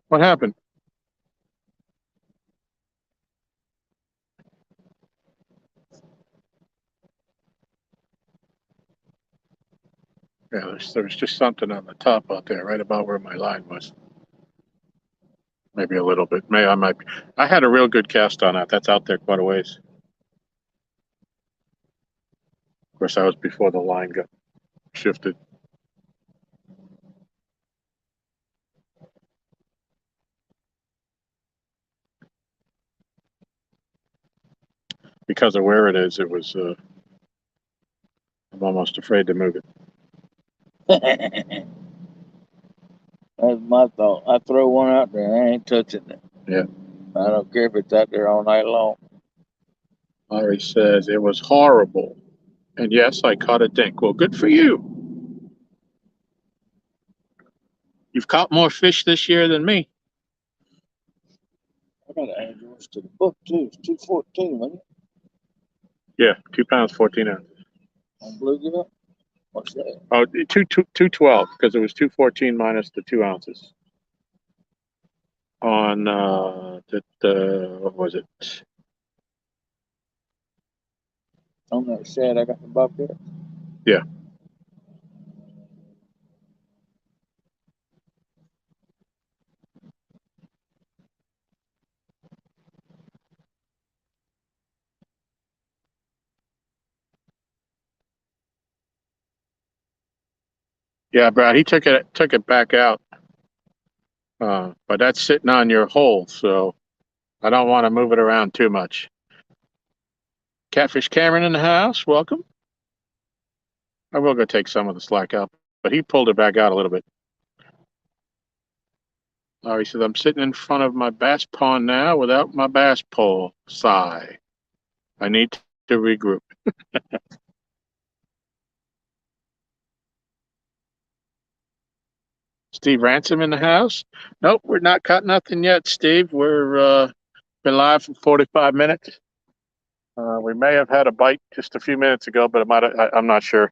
S1: What happened? Yeah, there was just something on the top out there, right about where my line was. Maybe a little bit. I had a real good cast on that. That's out there quite a ways. Of course, that was before the line got shifted. Because of where it is, I'm almost afraid to move it.
S2: That's my thought. I throw one out there. I ain't touching it.
S1: Yeah.
S2: I don't care if it's out there all night long.
S1: Laurie says it was horrible. And yes, I caught a dink. Well, good for you. You've caught more fish this year than me.
S2: I gotta add yours to the book too. It's 214, wasn't it?
S1: Yeah, 2 pounds, 14 ounces.
S2: On bluegill? What's that?
S1: Oh, 212 because it was 214 minus the 2 ounces. On what was it?
S2: On that shad I got the bobcat.
S1: Yeah. Yeah, Brad, he took it back out. But that's sitting on your hole, so I don't want to move it around too much. Catfish Cameron in the house, welcome. I will go take some of the slack out, but he pulled it back out a little bit. Oh, he says, I'm sitting in front of my bass pond now without my bass pole. Sigh. I need to regroup. Steve Ransom in the house? Nope, we're not caught nothing yet, Steve. We're been live for 45 minutes. We may have had a bite just a few minutes ago, but I'm not sure.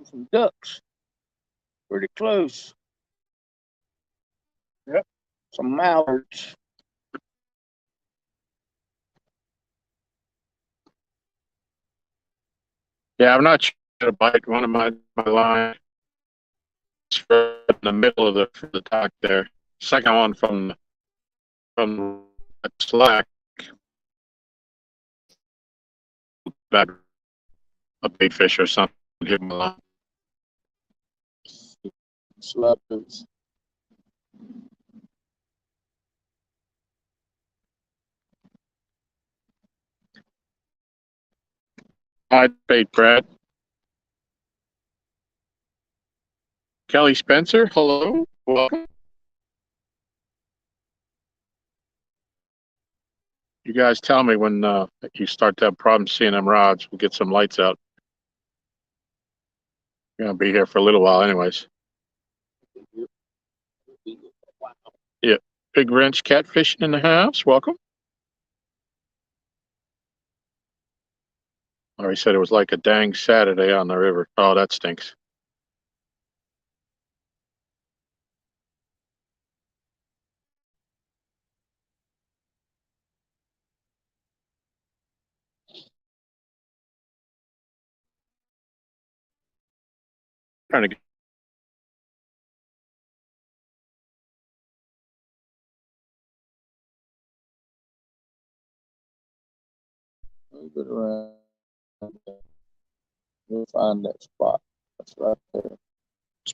S2: Some ducks. Pretty close.
S1: Yep.
S2: Some mallards.
S1: Yeah, I'm not sure to bite one of my lines in the middle of the dock there. Second one from the slack. That a big fish or something hit my line.
S2: Slappers.
S1: Hi, bait, Brad. Kelly Spencer, hello, welcome. You guys tell me when you start to have problems seeing them rods. We'll get some lights out. We're gonna be here for a little while, anyways. Yeah, Big Wrench catfishing in the house. Welcome. Or he said it was like a dang Saturday on the river. Oh, that stinks. Trying to get
S2: Move it around. You'll find that spot. That's right there.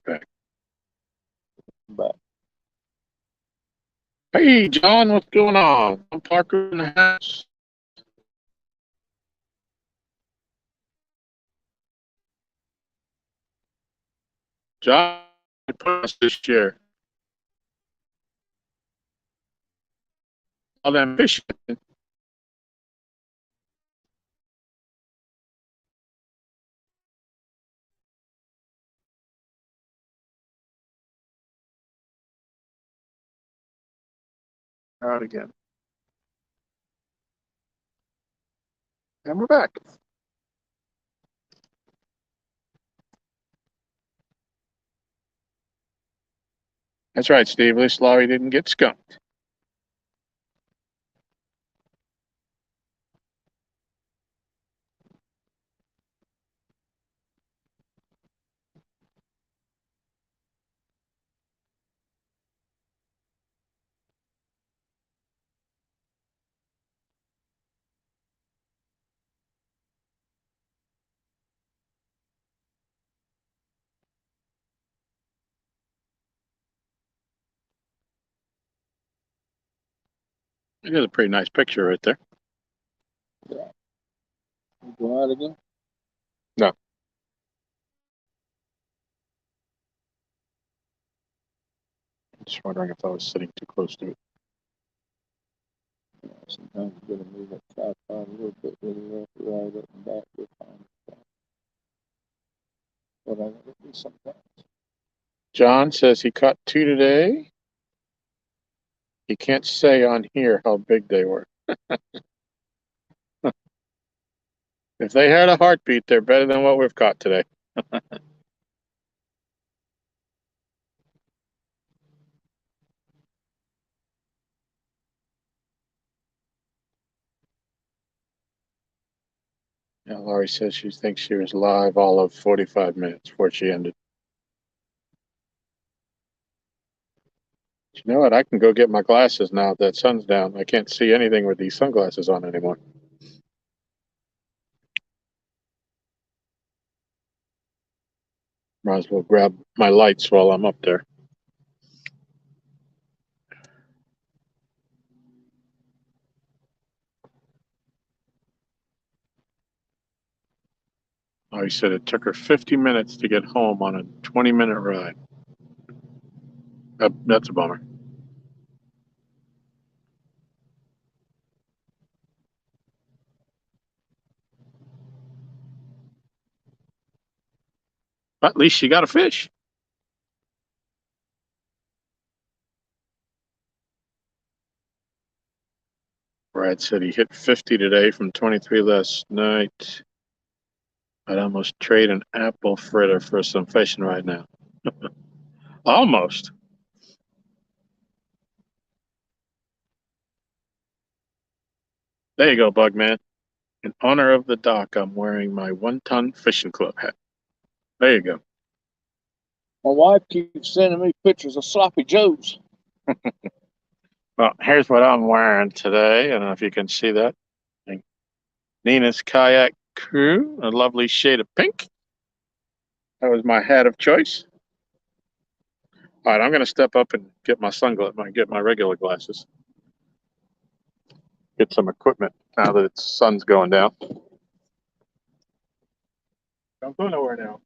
S1: back.
S2: Back.
S1: Hey, John, what's going on? I'm Parker in the house. John, put us this year. All them fishing. Out again. And we're back. That's right, Steve. At least Laurie didn't get skunked. It is a pretty nice picture right there.
S2: You go out again?
S1: No. Just wondering if I was sitting too close to it.
S2: Sometimes you gotta move that tripod a little bit to the left, right, up and back. You'll find it. But I let it be sometimes.
S1: John says he caught 2 today. He can't say on here how big they were. If they had a heartbeat, they're better than what we've caught today. Yeah, Laurie says she thinks she was live all of 45 minutes before she ended. You know what? I can go get my glasses now that sun's down. I can't see anything with these sunglasses on anymore. Might as well grab my lights while I'm up there. Oh, he said it took her 50 minutes to get home on a 20-minute ride. That's a bummer. But at least she got a fish. Brad said he hit 50 today from 23 last night. I'd almost trade an apple fritter for some fishing right now. Almost. There you go, Bugman. In honor of the dock, I'm wearing my 1-ton fishing club hat. There you go.
S2: My wife keeps sending me pictures of sloppy joes.
S1: Well, here's what I'm wearing today. I don't know if you can see that. Nina's Kayak Crew, a lovely shade of pink. That was my hat of choice. All right, I'm going to step up and get my get my regular glasses. Get some equipment now that the sun's going down. Don't go nowhere now.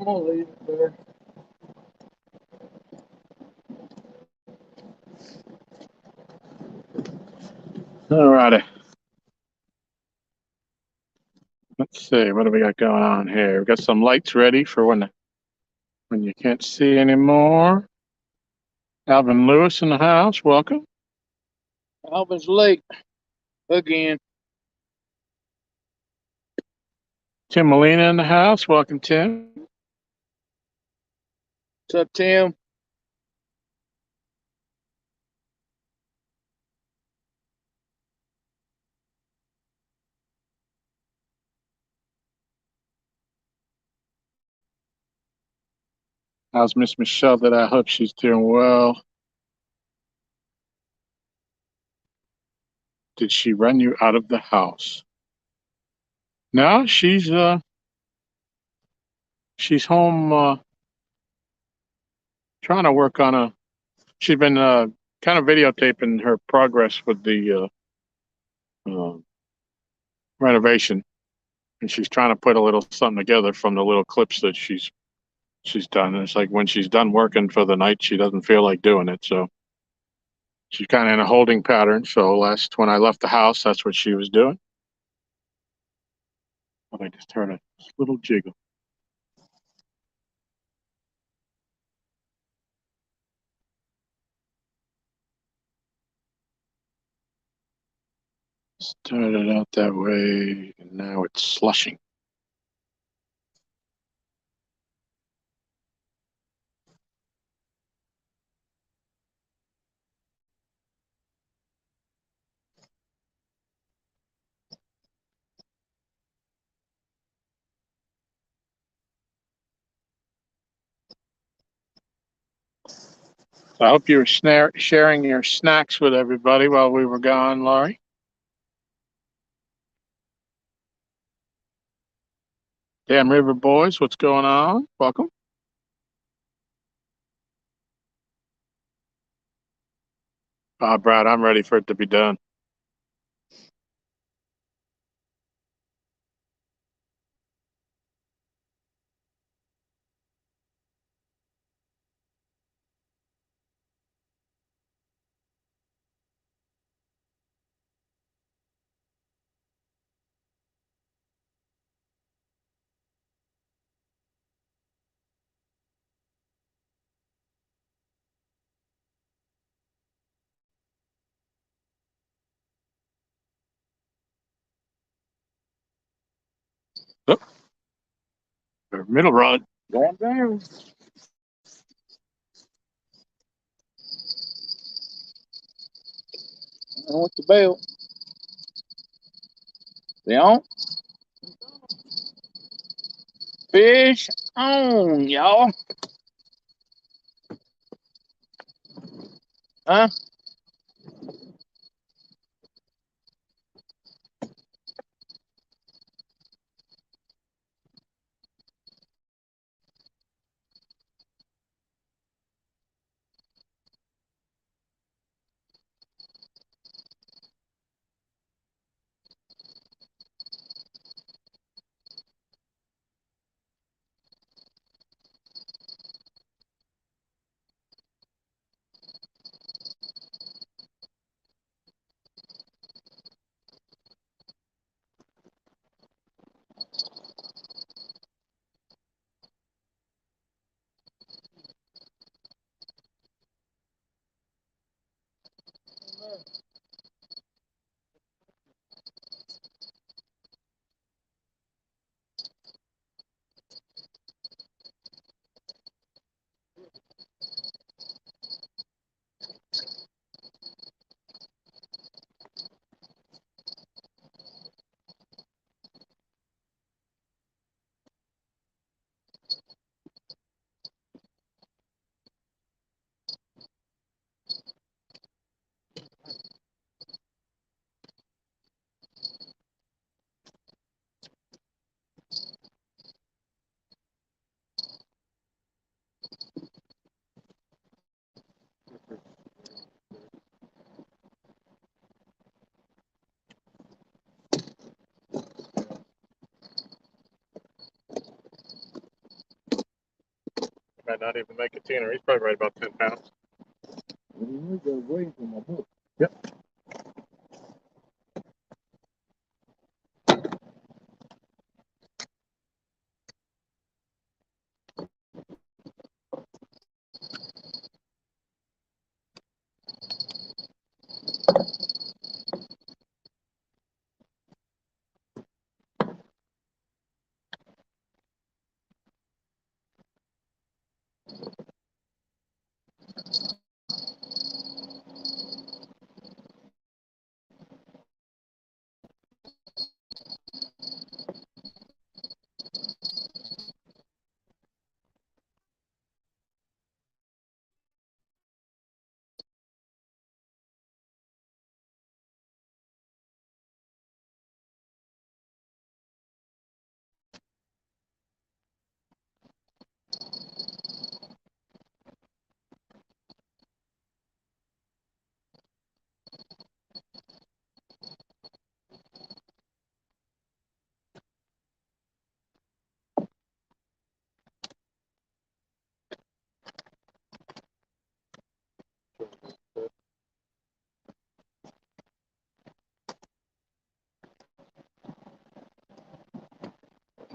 S2: gonna leave it there.
S1: All righty. Let's see, what do we got going on here? We got some lights ready for when you can't see anymore. Alvin Lewis in the house, welcome.
S2: Alvin's late again.
S1: Tim Molina in the house, welcome Tim.
S2: What's up, Tim?
S1: How's Miss Michelle today? I hope she's doing well. Did she run you out of the house? No, she's home trying to work on she's been kind of videotaping her progress with the renovation, and she's trying to put a little something together from the little clips that she's done. And it's like when she's done working for the night, she doesn't feel like doing it, so she's kind of in a holding pattern. So when I left the house, that's what she was doing. But I just heard a little jiggle. Started out that way, and now it's slushing. I hope you were sharing your snacks with everybody while we were gone, Laurie. Damn River Boys, what's going on? Welcome. Brad, I'm ready for it to be done. Oh, middle rod.
S2: Going down. I want the bell. They on? Fish on, y'all. Huh?
S1: Might not even make a teener. He's probably right about 10 pounds.
S2: We got weight in my book.
S1: Yep.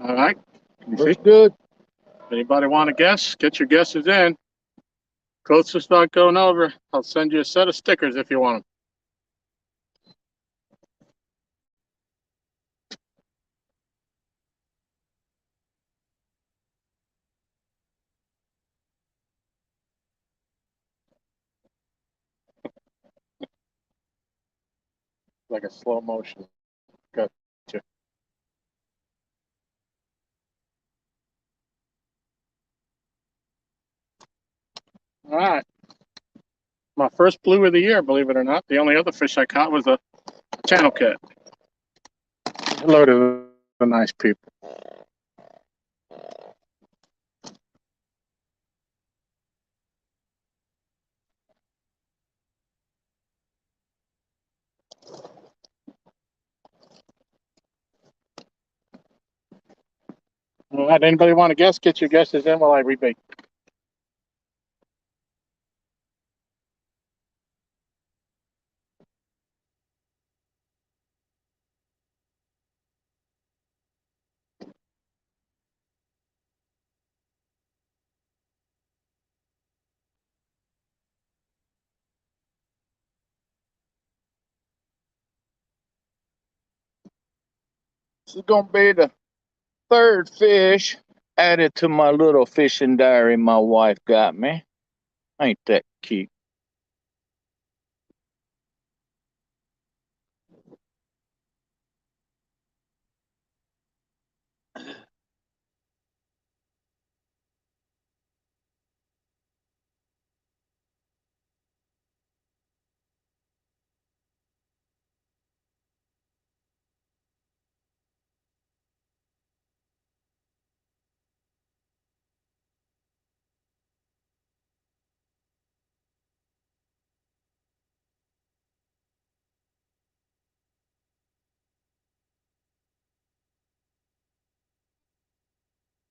S1: All right. You see?
S2: Looks good.
S1: Anybody want to guess? Get your guesses in. Closest not going over. I'll send you a set of stickers if you want them. Like a slow motion. Gotcha. All right. My first blue of the year, believe it or not. The only other fish I caught was a channel cat. Hello to the nice people. All right. Anybody want to guess? Get your guesses in while I rebait.
S2: This is gonna be the third fish added to my little fishing diary my wife got me. Ain't that cute?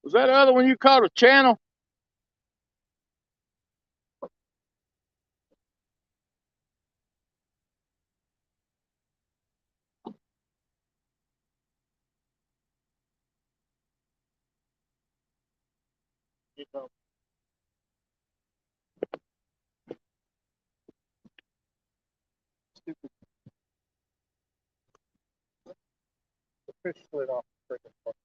S2: Was that the other one you caught a channel?
S1: The fish slid off the freaking hook.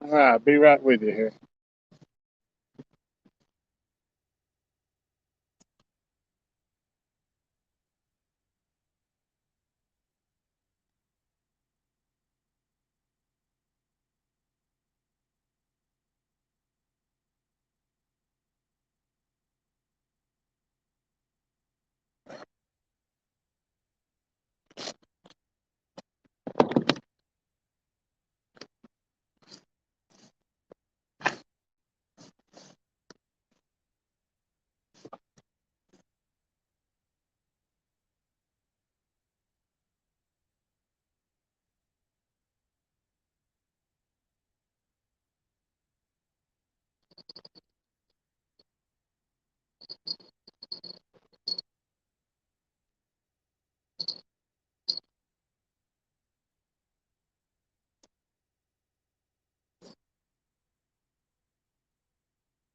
S1: All right, be right with you here.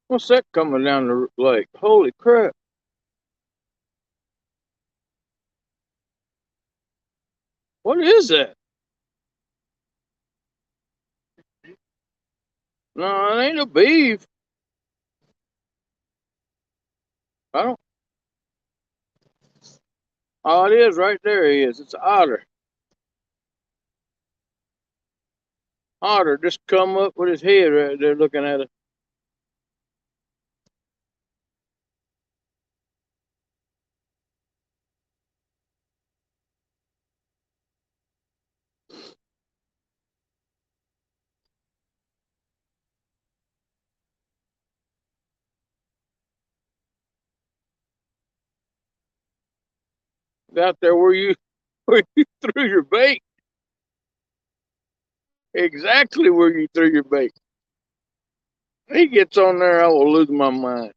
S2: What's that coming down the lake? Holy crap. What is that? No, it ain't a beef. I don't. Oh, it is right there. He is. It's an otter. Otter just come up with his head right there looking at it. Out there where you threw your bait. Exactly where you threw your bait. He gets on there, I will lose my mind.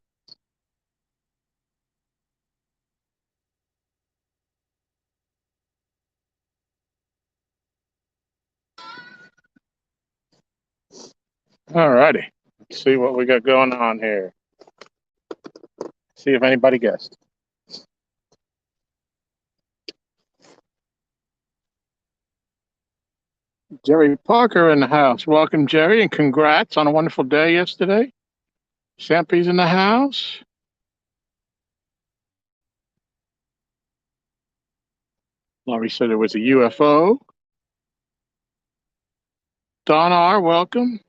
S1: All righty. Let's see what we got going on here. See if anybody guessed. Jerry Parker in the house. Welcome, Jerry, and congrats on a wonderful day yesterday. Champy's in the house. Laurie said it was a UFO. Don R., welcome.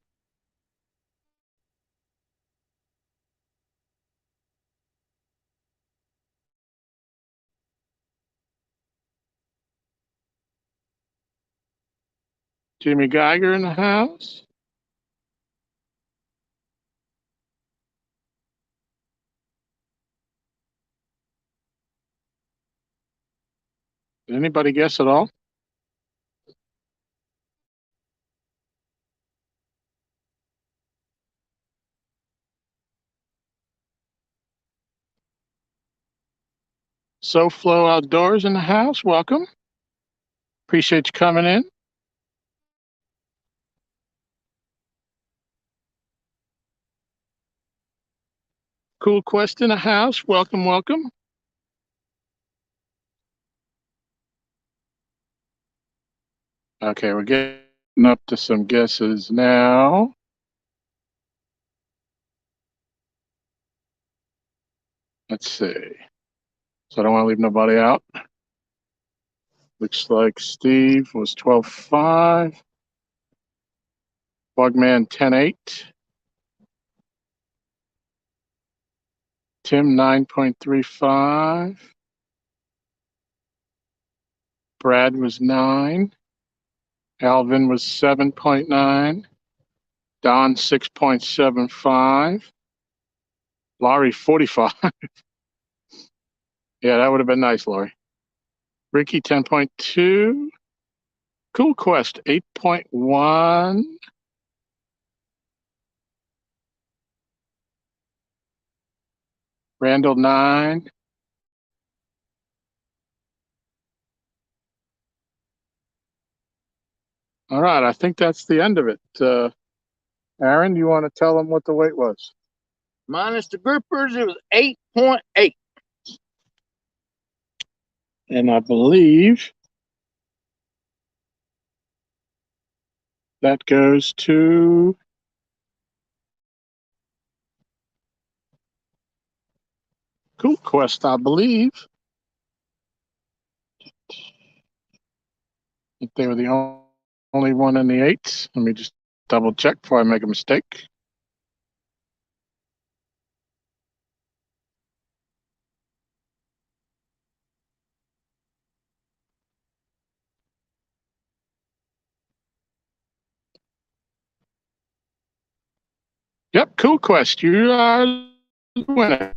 S1: Jimmy Geiger in the house. Did anybody guess at all? SoFlo Outdoors in the house. Welcome. Appreciate you coming in. Cool Quest in the house. Welcome, welcome. Okay, we're getting up to some guesses now. Let's see. So I don't want to leave nobody out. Looks like Steve was 12.5. Bugman 10.8. Tim 9.35. Brad was 9. Alvin was 7.9. Don 6.75. Laurie 45. Yeah, that would have been nice, Laurie. Ricky 10.2. Cool Quest 8.1. Randall 9. All right, I think that's the end of it. Aaron, you want to tell them what the weight was?
S2: Minus the grippers, it was 8.8.
S1: And I believe that goes to Cool Quest, I believe. If they were the only one in the eights. Let me just double check before I make a mistake. Yep, Cool Quest, you are the winner.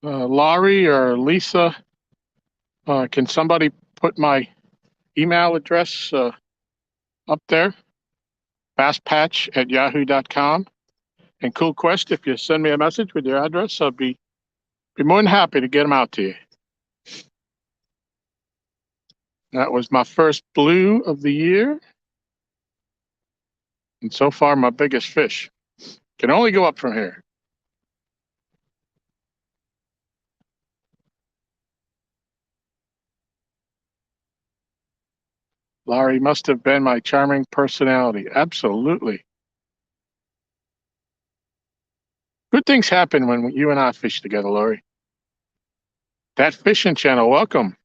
S1: Laurie or Lisa, can somebody put my email address up there? Fastpatch@yahoo.com. And Cool Quest, if you send me a message with your address, I'll be more than happy to get them out to you. That was my first blue of the year. And so far, my biggest fish. Can only go up from here. Laurie must have been my charming personality. Absolutely. Good things happen when you and I fish together, Laurie. That fishing channel, welcome.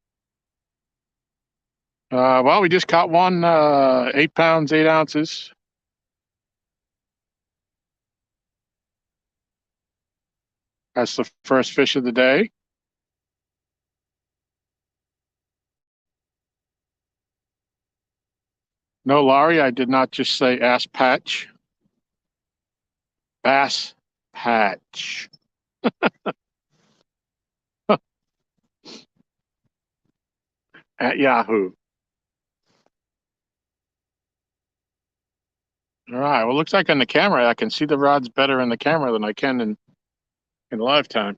S1: Well, we just caught one, 8 pounds, 8 ounces. That's the first fish of the day. No, Laurie, I did not just say ass patch. Bass patch. At Yahoo. All right. Well, it looks like on the camera, I can see the rods better in the camera than I can in live time.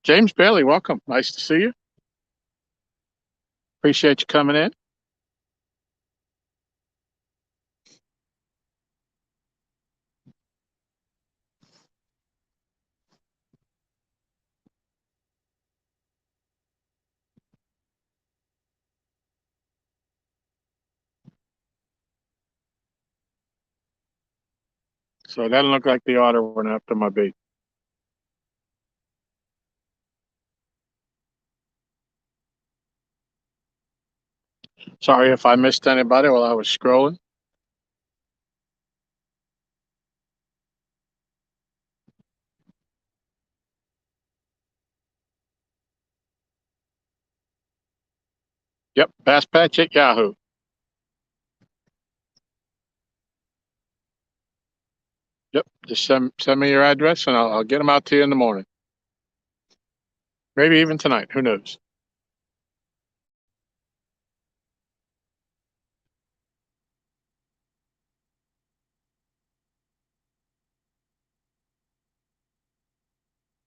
S1: James Bailey, welcome. Nice to see you. Appreciate you coming in. So it doesn't look like the otter went after my bait. Sorry if I missed anybody while I was scrolling. Yep, Bass Patch at Yahoo. Yep, just send me your address and I'll get them out to you in the morning. Maybe even tonight. Who knows?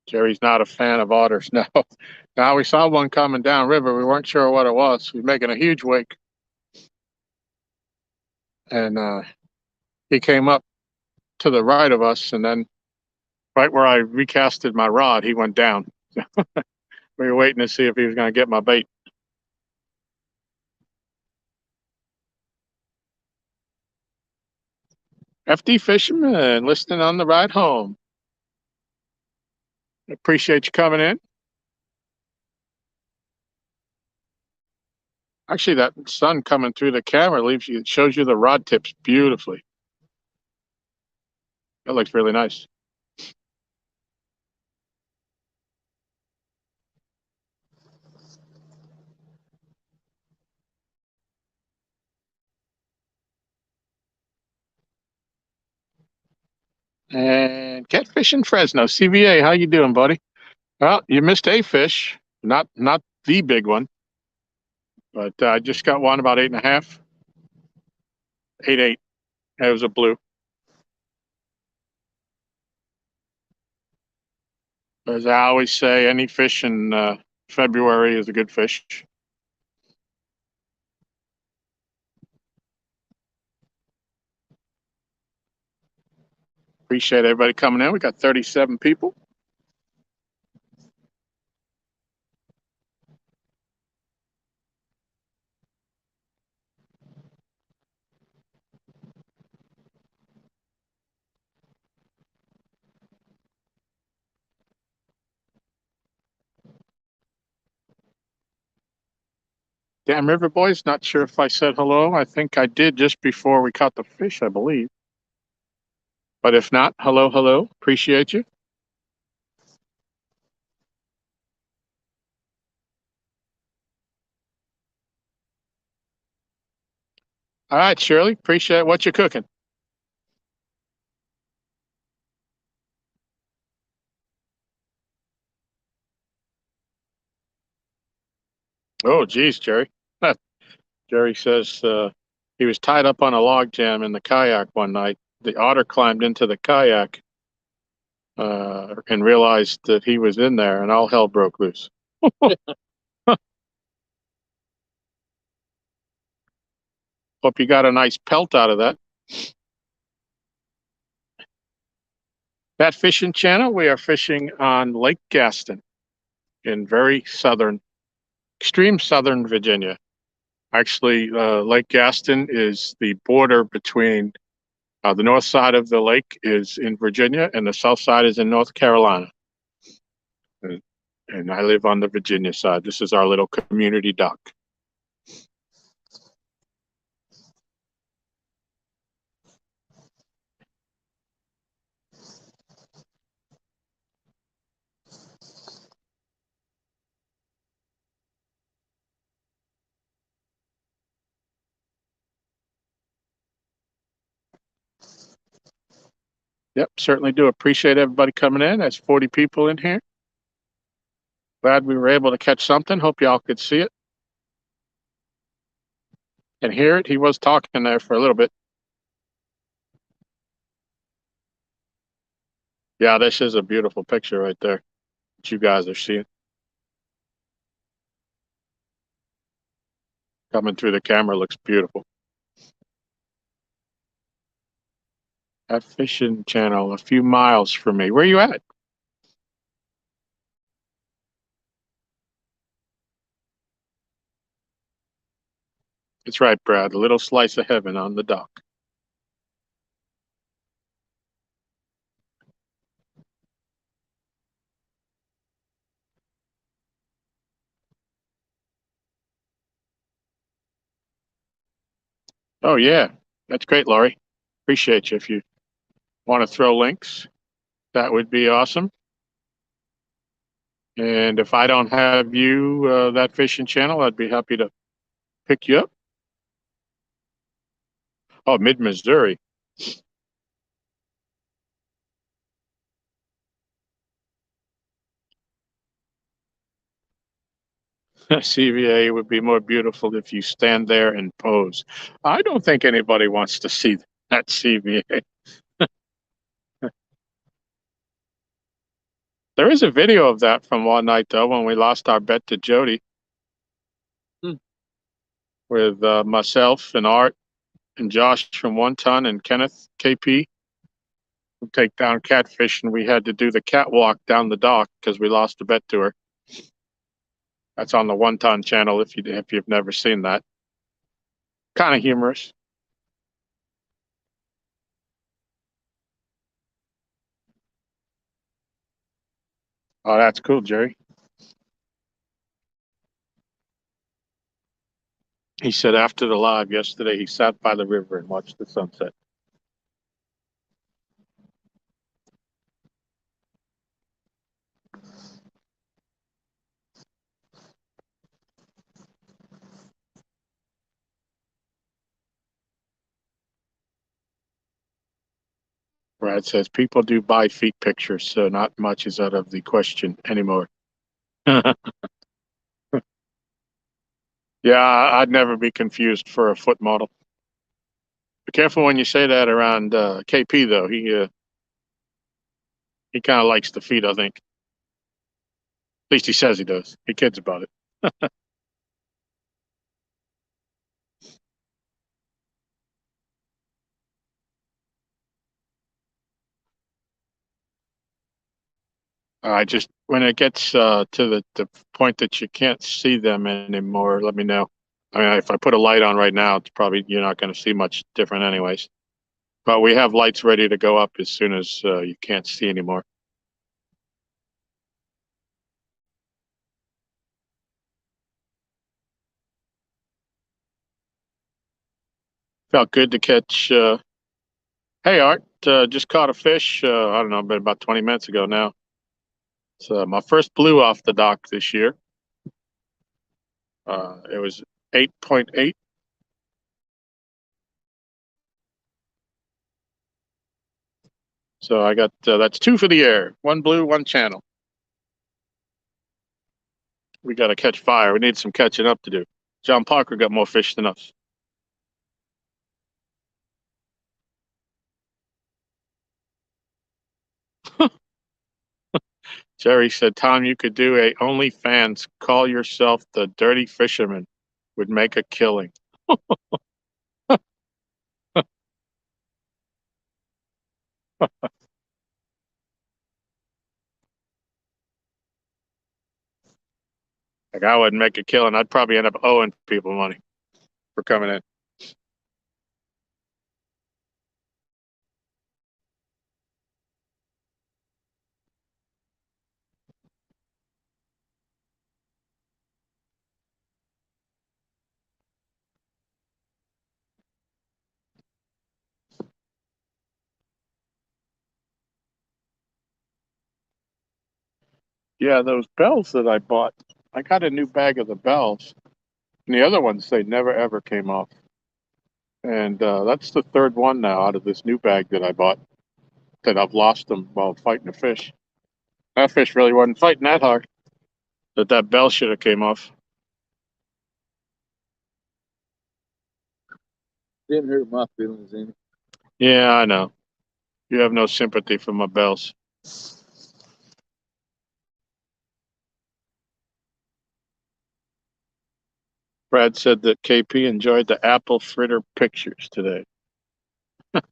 S1: Jerry's not a fan of otters. No. Now we saw one coming down river. We weren't sure what it was. He was making a huge wake. And he came up to the right of us, and then right where I recasted my rod, he went down. We were waiting to see if he was going to get my bait. FD Fisherman, listening on the ride home. Appreciate you coming in. Actually, that sun coming through the camera it shows you the rod tips beautifully. That looks really nice. And Catfish in Fresno, CVA, how you doing, buddy? Well, you missed a fish, not the big one, but I just got one about 8.5, 8.8. It was a blue. As I always say, any fish in February is a good fish. Appreciate everybody coming in. We got 37 people. Damn River Boys. Not sure if I said hello. I think I did just before we caught the fish, I believe. But if not, hello, hello. Appreciate you. All right, Shirley. Appreciate what you're cooking. Oh, geez, Jerry. Jerry says he was tied up on a log jam in the kayak one night. The otter climbed into the kayak and realized that he was in there, and all hell broke loose. Hope you got a nice pelt out of that. That fishing channel, we are fishing on Lake Gaston in very southern, extreme southern Virginia. Actually, Lake Gaston is the border between the north side of the lake is in Virginia and the south side is in North Carolina. And I live on the Virginia side. This is our little community dock. Yep, certainly do appreciate everybody coming in. There's 40 people in here. Glad we were able to catch something. Hope y'all could see it and hear it. He was talking there for a little bit. Yeah, this is a beautiful picture right there that you guys are seeing. Coming through the camera looks beautiful. That fishing channel a few miles from me. Where are you at? It's right, Brad. A little slice of heaven on the dock. Oh, yeah. That's great, Laurie. Appreciate you. If you want to throw links, that would be awesome. And if I don't have you, that fishing channel, I'd be happy to pick you up. Oh, mid-Missouri. CVA would be more beautiful if you stand there and pose. I don't think anybody wants to see that CVA. There is a video of that from one night, though, when we lost our bet to Jody with myself and Art and Josh from One Ton and Kenneth KP. We take down catfish, and we had to do the catwalk down the dock because we lost a bet to her. That's on the One Ton channel if you've never seen that. Kind of humorous. Oh, that's cool, Jerry. He said after the live yesterday, he sat by the river and watched the sunset. Brad says people do buy feet pictures, so not much is out of the question anymore. Yeah, I'd never be confused for a foot model. Be careful when you say that around KP, though. He kind of likes the feet, I think. At least he says he does. He kids about it. I just when it gets to the point that you can't see them anymore, let me know. I mean, if I put a light on right now, it's probably you're not going to see much different, anyways. But we have lights ready to go up as soon as you can't see anymore. Felt good to catch. Hey, Art, just caught a fish. I don't know, been about 20 minutes ago now. It's my first blue off the dock this year. It was 8.8. So I got that's two for the air. One blue, one channel. We got to catch fire. We need some catching up to do. John Parker got more fish than us. Jerry said, Tom, you could do a OnlyFans. Call yourself the Dirty Fisherman. Would make a killing. Like I wouldn't make a killing. I'd probably end up owing people money for coming in. Yeah, those bells that I bought, I got a new bag of the bells. And the other ones, they never ever came off. And that's the third one now out of this new bag that I bought that I've lost them while fighting a fish. That fish really wasn't fighting that hard. That bell should have came off.
S2: Didn't hurt my feelings any.
S1: Yeah, I know. You have no sympathy for my bells. Brad said that KP enjoyed the apple fritter pictures today.
S2: As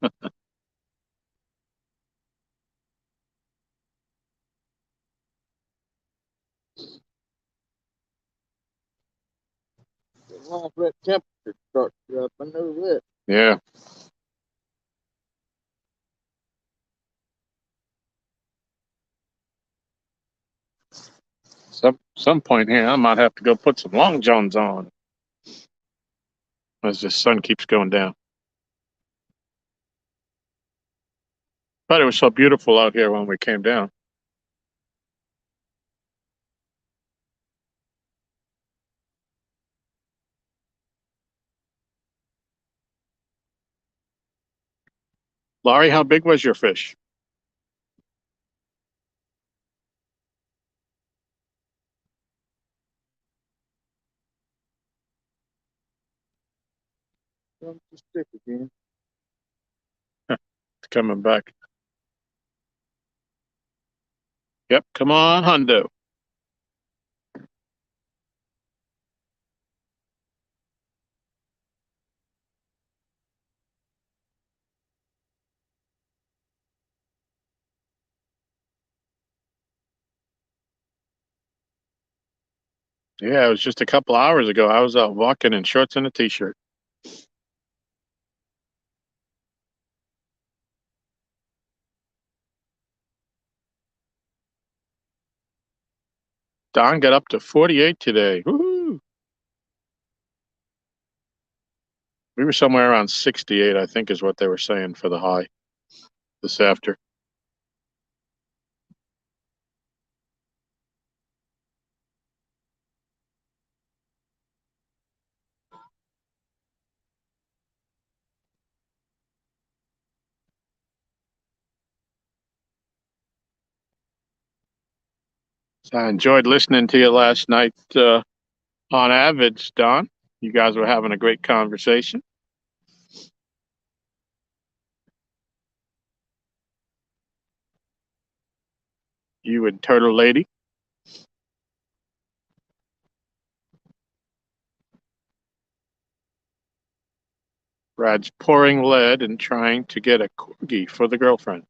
S2: long as that temperature starts up, I know that.
S1: Yeah. Some point here, I might have to go put some long johns on as the sun keeps going down. But it was so beautiful out here when we came down. Laurie, how big was your fish?
S2: Come to stick again.
S1: It's coming back. Yep, come on, Hundo. Yeah, it was just a couple hours ago. I was out walking in shorts and a t-shirt. Don got up to 48 today. Woo-hoo. We were somewhere around 68, I think is what they were saying for the high this after. So I enjoyed listening to you last night on Avids, Don. You guys were having a great conversation. You and Turtle Lady. Brad's pouring lead and trying to get a corgi for the girlfriend.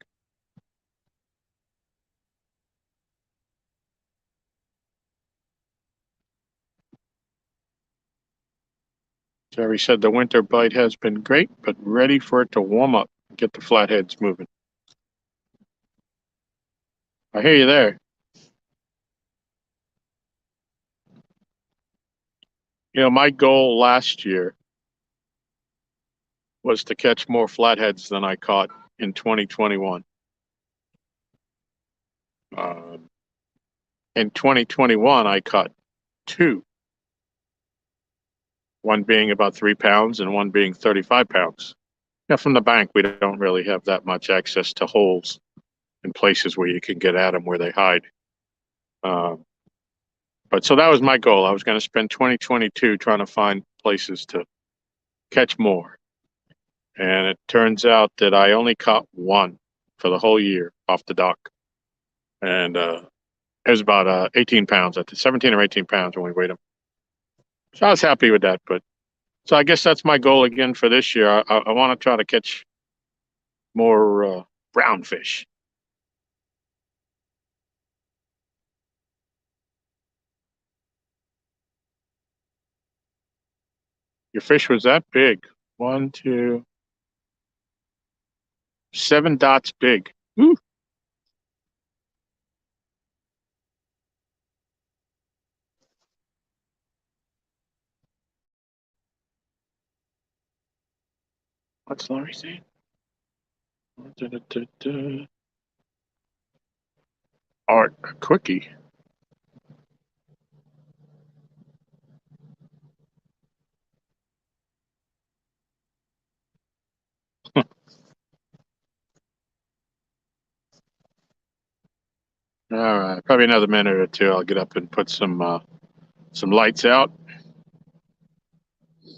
S1: Jerry said the winter bite has been great, but ready for it to warm up. Get the flatheads moving. I hear you there. You know, my goal last year was to catch more flatheads than I caught in 2021. In 2021, I caught 2, one being about 3 pounds and one being 35 pounds. Now, from the bank, we don't really have that much access to holes and places where you can get at them where they hide. But so that was my goal. I was going to spend 2022 trying to find places to catch more. And it turns out that I only caught 1 for the whole year off the dock. And it was about 18 pounds, 17 or 18 pounds when we weighed them. So I was happy with that. But so I guess that's my goal again for this year. I want to try to catch more brown fish. Your fish was that big? 1, 2, 7 dots big. Woo. What's Laurie saying? Art, a quickie. All right, probably another minute or two. I'll get up and put some lights out.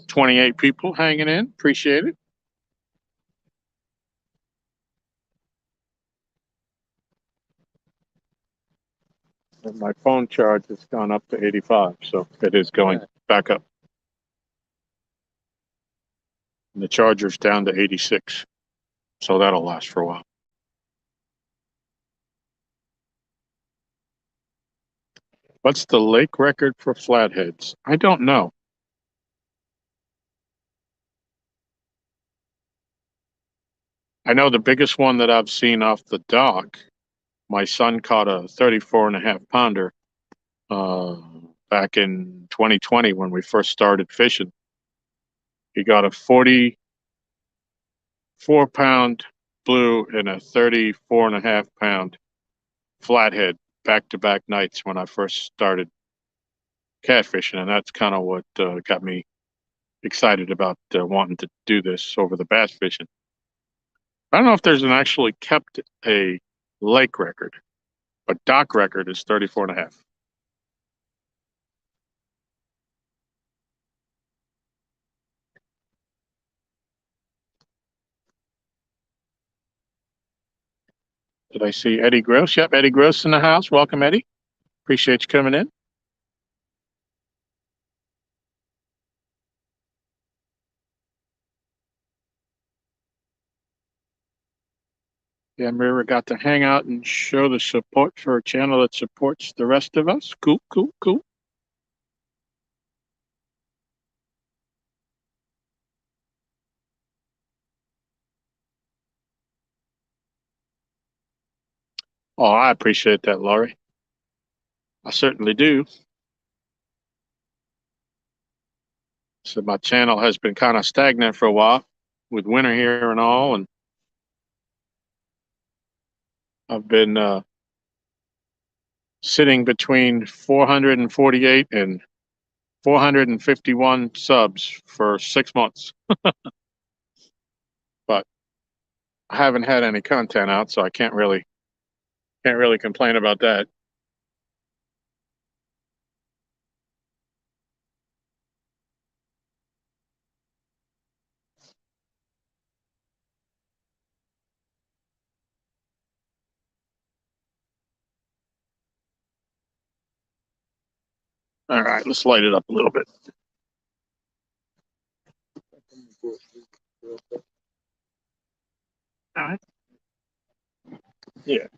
S1: 28 people hanging in. Appreciate it. And my phone charge has gone up to 85, so it is going back up. And the charger's down to 86, so that'll last for a while. What's the lake record for flatheads? I don't know. I know the biggest one that I've seen off the dock, my son caught a 34.5 pounder back in 2020 when we first started fishing. He got a 44-pound blue and a 34.5 pound flathead back-to-back nights when I first started catfishing, and that's kind of what got me excited about wanting to do this over the bass fishing. I don't know if there's an actually kept a lake record, but dock record is 34.5. Did I see Eddie Gross? Yep, Eddie Gross in the house. Welcome, Eddie. Appreciate you coming in. Yeah, Mira got to hang out and show the support for a channel that supports the rest of us. Cool, cool, cool. Oh, I appreciate that, Laurie. I certainly do. So my channel has been kind of stagnant for a while with winter here and all, and I've been sitting between 448 and 451 subs for 6 months. But I haven't had any content out, so I can't really complain about that. All right, let's light it up a little bit. All right. Yeah.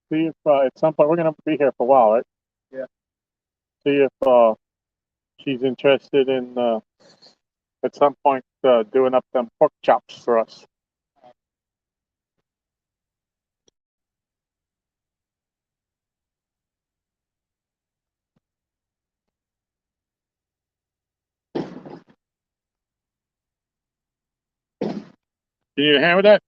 S1: See if at some point we're gonna be here for a while, right?
S2: Yeah.
S1: See if she's interested in at some point doing up them pork chops for us. You need a hand with that?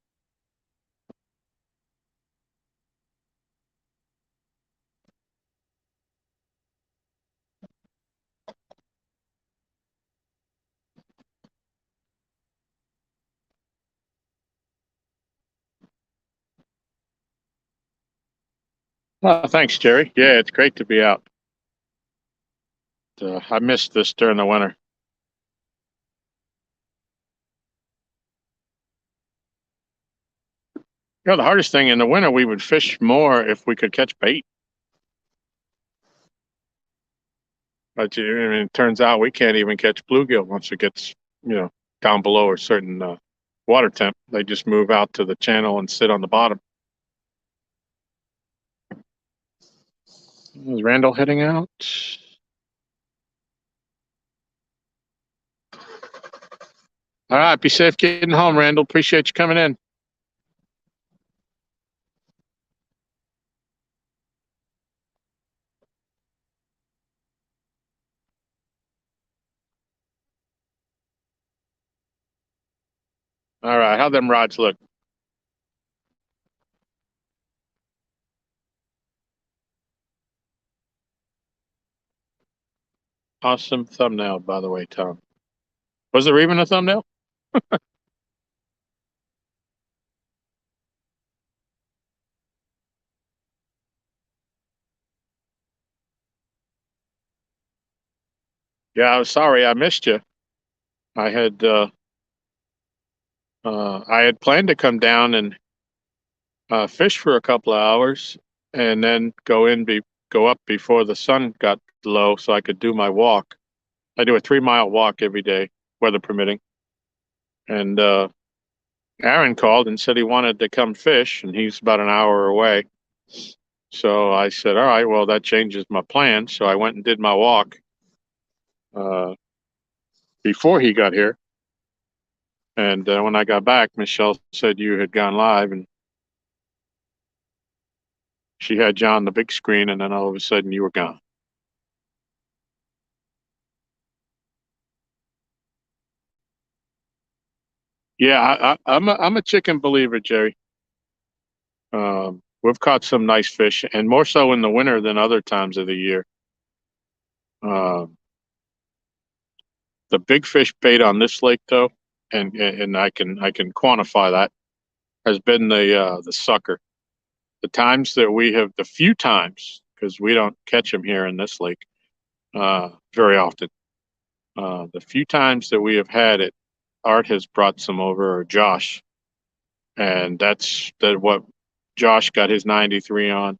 S1: Oh, thanks, Jerry. Yeah, it's great to be out. I missed this during the winter. You know, the hardest thing in the winter, we would fish more if we could catch bait. But I mean, it turns out we can't even catch bluegill once it gets, down below a certain water temp. They just move out to the channel and sit on the bottom. Is Randall heading out? All right, be safe getting home, Randall. Appreciate you coming in. All right, how them rods look? Awesome thumbnail, by the way, Tom. Was there even a thumbnail? Yeah, I was sorry I missed you. I had planned to come down and fish for a couple of hours, and then go up before the sun got low, so I could do my walk. I do a 3-mile walk every day, weather permitting. And Aaron called and said he wanted to come fish, and he's about an hour away. So I said, all right, well, that changes my plan. So I went and did my walk before he got here. And when I got back, Michelle said you had gone live, and she had you on the big screen, and then all of a sudden you were gone. Yeah, I'm a chicken believer, Jerry. We've caught some nice fish, and more so in the winter than other times of the year. Um, the big fish bait on this lake, though, and I can quantify that, has been the sucker. The few times, because we don't catch them here in this lake very often. The few times that we have had it, Art has brought some over, or Josh, and that's what Josh got his 93 on.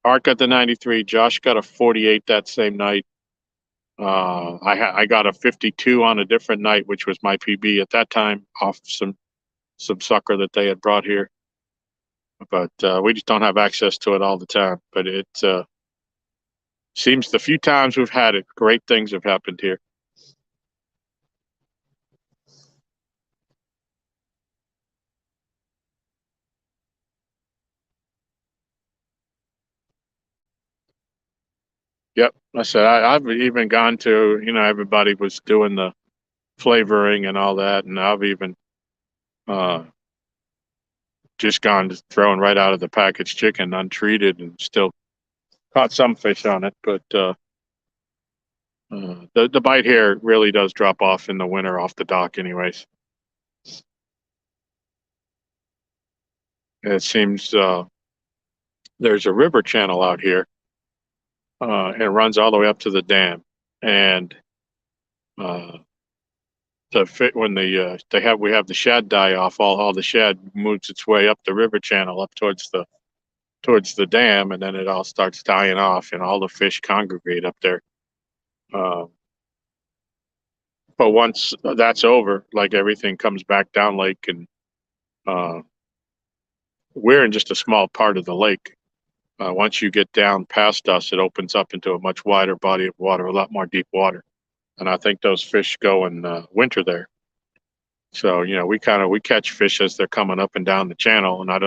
S1: Art got the 93. Josh got a 48 that same night. I got a 52 on a different night, which was my PB at that time, off some sucker that they had brought here. But we just don't have access to it all the time. But it seems the few times we've had it, great things have happened here. Yep. I said I've even gone to, everybody was doing the flavoring and all that, and I've even just gone to throwing right out of the packaged chicken untreated, and still caught some fish on it. But the bite here really does drop off in the winter off the dock anyways. It seems there's a river channel out here. And it runs all the way up to the dam. And when we have the shad die off, all the shad moves its way up the river channel up towards the dam, and then it all starts dying off, and all the fish congregate up there. But once that's over, like, everything comes back down lake, and we're in just a small part of the lake. Once you get down past us, it opens up into a much wider body of water, a lot more deep water. And I think those fish go in winter there. So, we catch fish as they're coming up and down the channel, and I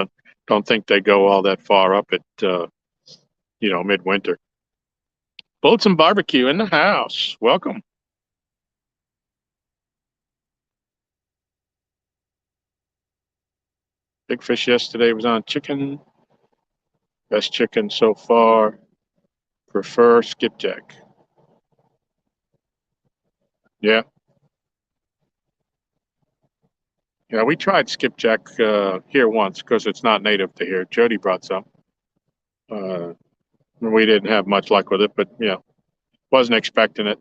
S1: don't think they go all that far up at midwinter. Boats and Barbecue in the house. Welcome. Big fish yesterday was on chicken. Best chicken so far. Prefer skipjack. Yeah. Yeah, we tried skipjack here once because it's not native to here. Jody brought some. We didn't have much luck with it, but wasn't expecting it.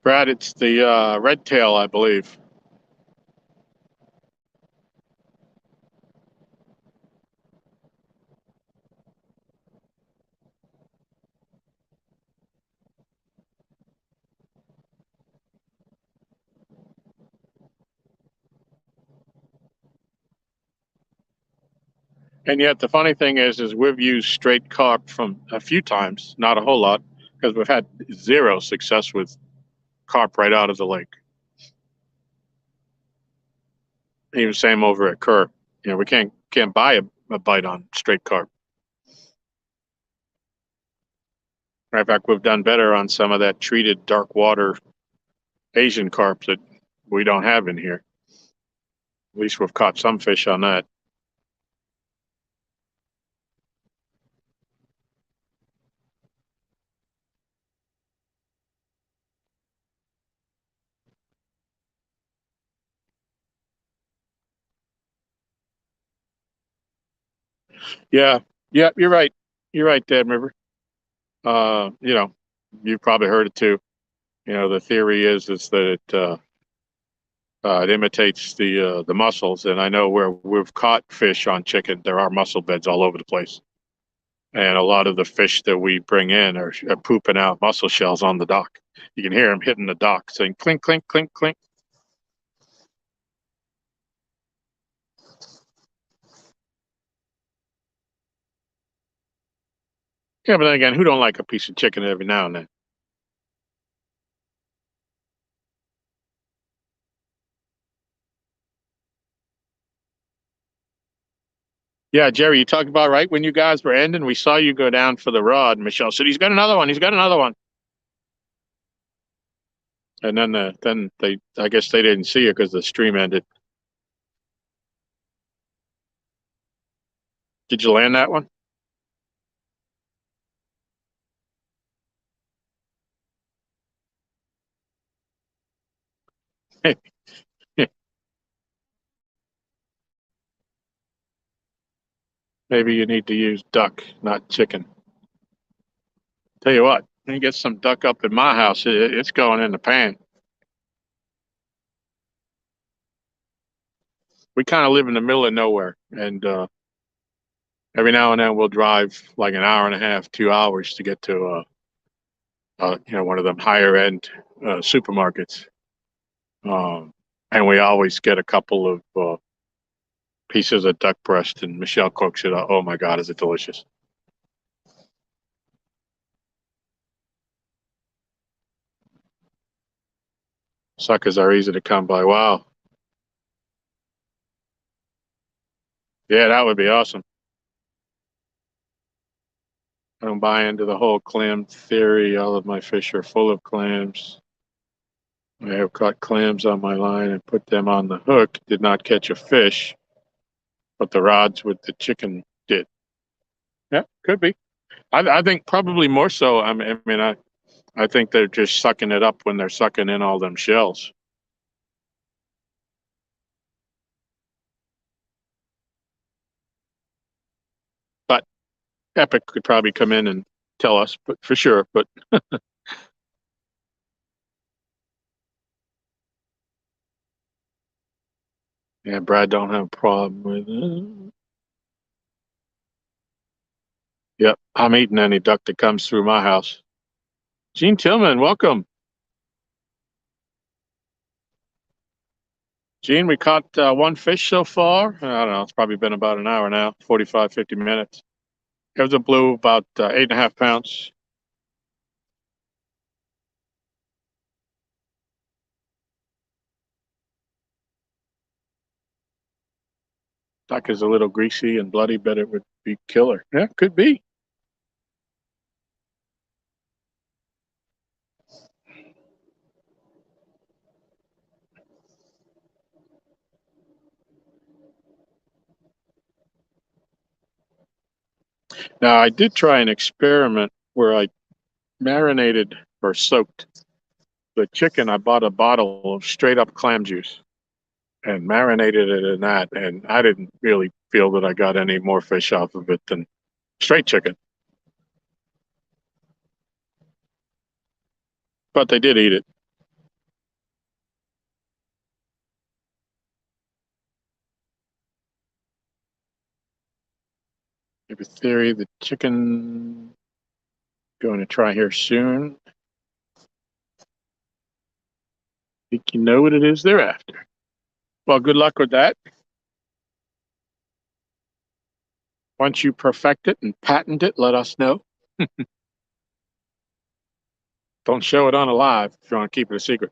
S1: Brad, it's the red tail, I believe. And yet the funny thing is we've used straight carp from a few times, not a whole lot, because we've had zero success with carp right out of the lake. Even same over at Kerr. We can't buy a bite on straight carp. Matter of fact, we've done better on some of that treated dark water Asian carp that we don't have in here. At least we've caught some fish on that. Yeah, you're right. You're right, Dad River. You've probably heard it too. The theory is that it imitates the mussels, and I know where we've caught fish on chicken, there are mussel beds all over the place, and a lot of the fish that we bring in are pooping out mussel shells on the dock. You can hear them hitting the dock, saying clink, clink, clink, clink. Yeah, but then again, who don't like a piece of chicken every now and then? Yeah, Jerry, you talked about right when you guys were ending, we saw you go down for the rod. And Michelle said, "He's got another one. He's got another one." And then I guess they didn't see it because the stream ended. Did you land that one? Maybe you need to use duck, not chicken. Tell you what, you get some duck up in my house, it's going in the pan. We kind of live in the middle of nowhere, and every now and then we'll drive like an hour and a half, 2 hours to get to one of them higher end supermarkets. And we always get a couple of pieces of duck breast, and Michelle cooks it. Oh my God, is it delicious! Suckers are easy to come by. Wow. Yeah, that would be awesome. I don't buy into the whole clam theory. All of my fish are full of clams. I have caught clams on my line and put them on the hook. Did not catch a fish, but the rods with the chicken did. Yeah, could be. I think probably more so. I think they're just sucking it up when they're sucking in all them shells. But Epic could probably come in and tell us, but for sure. But yeah, Brad don't have a problem with it. Yep, I'm eating any duck that comes through my house. Gene Tillman, welcome. Gene, we caught one fish so far. I don't know, it's probably been about an hour now, 45, 50 minutes. It was a blue, about 8.5 pounds. Duck is a little greasy and bloody, but it would be killer. Yeah, could be. Now, I did try an experiment where I marinated or soaked the chicken. I bought a bottle of straight up clam juice and marinated it in that. And I didn't really feel that I got any more fish off of it than straight chicken. But they did eat it. I have a theory the chicken going to try here soon. Think you know what it is they're after. Well, good luck with that. Once you perfect it and patent it, let us know. Don't show it on a live if you want to keep it a secret.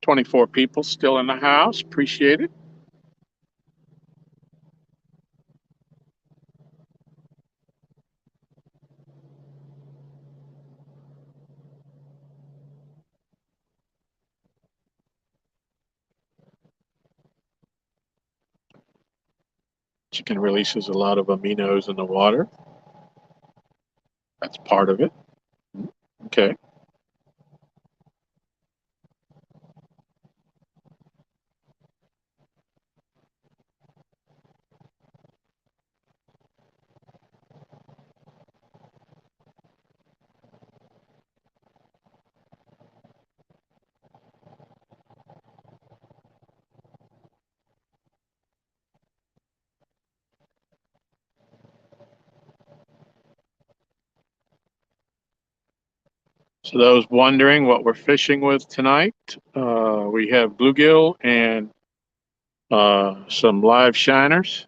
S1: "24 people still in the house. Appreciate it. Chicken releases a lot of aminos in the water. That's part of it. Okay. So those wondering what we're fishing with tonight, we have bluegill and some live shiners.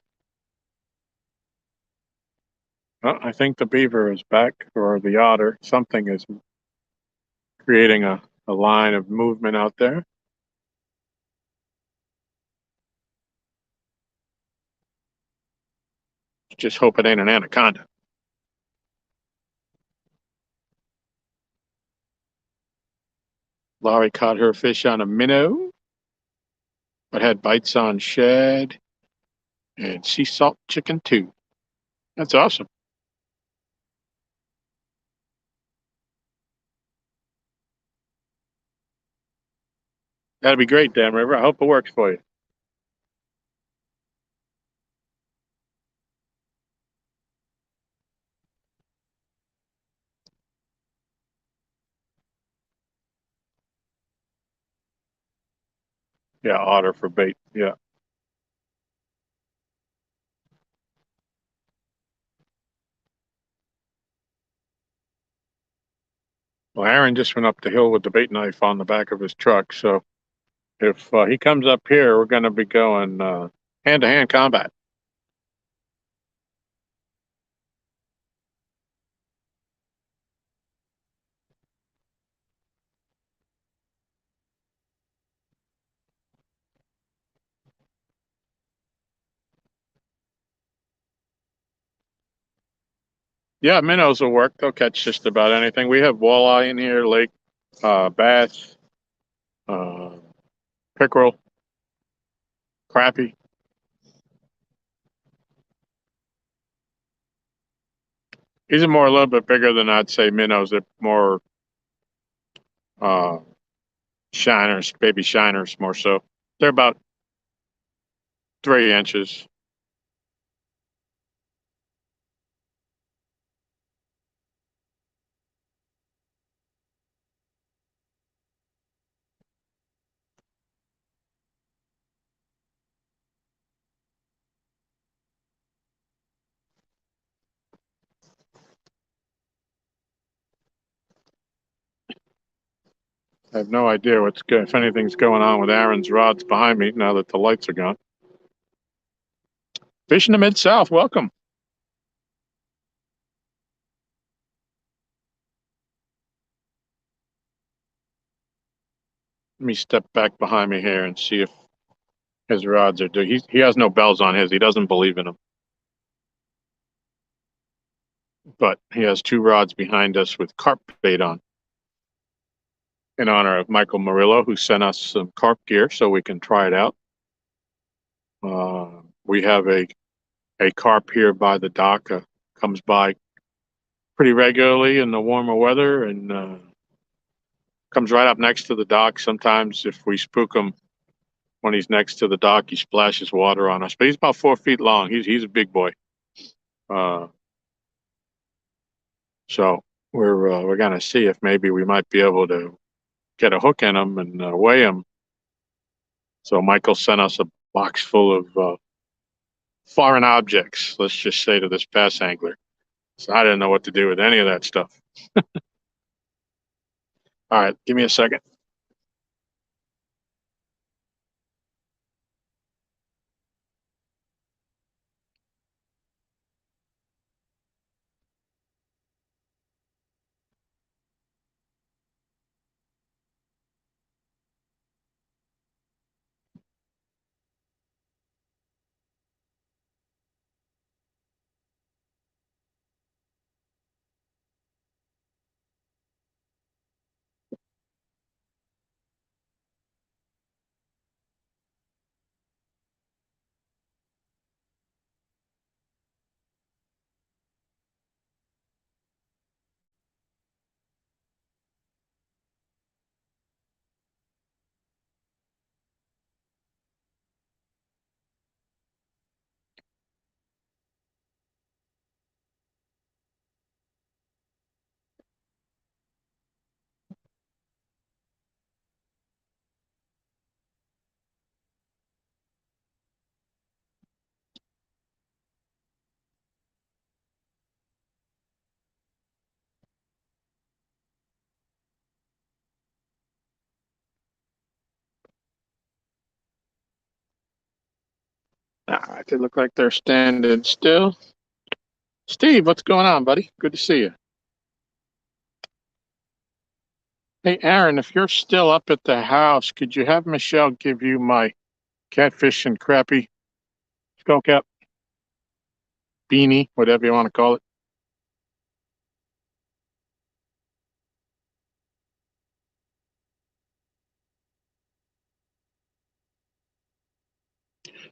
S1: I think the beaver is back, or the otter. Something is creating a line of movement out there. Just hope it ain't an anaconda. Laurie caught her fish on a minnow, but had bites on shad and sea salt chicken too. That's awesome. That'd be great, Dan River. I hope it works for you. Yeah, otter for bait. Yeah. Well, Aaron just went up the hill with the bait knife on the back of his truck. So if he comes up here, we're going to be going hand-to-hand combat. Yeah, minnows will work. They'll catch just about anything. We have walleye in here, lake, bass, uh, pickerel, crappie. These are more a little bit bigger than I'd say minnows. They're more uh, shiners, baby shiners, more so. They're about 3 inches. I have no idea if anything's going on with Aaron's rods behind me now that the lights are gone. Fish in the Mid-South, welcome. Let me step back behind me here and see if his rods are doing. He has no bells on his. He doesn't believe in them. But he has 2 rods behind us with carp bait on, in honor of Michael Murillo, who sent us some carp gear so we can try it out. We have a carp here by the dock, comes by pretty regularly in the warmer weather, and comes right up next to the dock. Sometimes if we spook him when he's next to the dock, he splashes water on us. But he's about 4 feet long. He's a big boy. So we're gonna see if maybe we might be able to get a hook in him and weigh him. So Michael sent us a box full of foreign objects, let's just say, to this bass angler. So I didn't know what to do with any of that stuff. All right, give me a second. All right, they look like they're standing still. Steve, what's going on, buddy? Good to see you. Hey, Aaron, if you're still up at the house, could you have Michelle give you my catfish and crappie skull cap beanie, whatever you want to call it?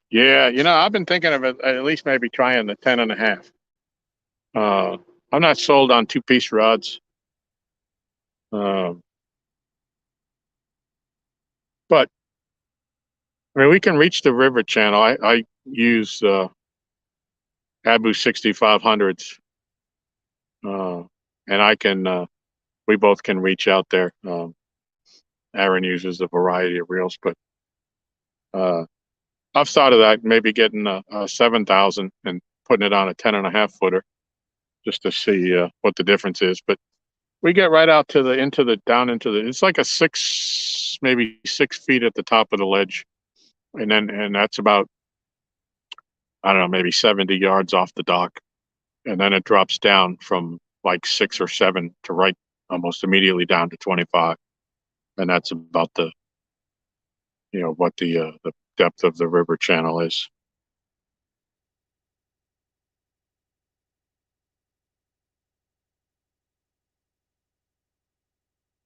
S1: Yeah, I've been thinking of it, at least maybe trying the 10.5. I'm not sold on 2-piece rods. But I mean, we can reach the river channel. I use Abu 6500s, and I can. We both can reach out there. Aaron uses a variety of reels, but I've thought of that, maybe getting a 7,000 and putting it on a 10.5 footer just to see what the difference is. But we get right out to down into the. It's like maybe 6 feet at the top of the ledge, and that's about, I don't know, maybe 70 yards off the dock. And then it drops down from like 6 or 7 to right almost immediately down to 25. And that's about what the depth of the river channel is.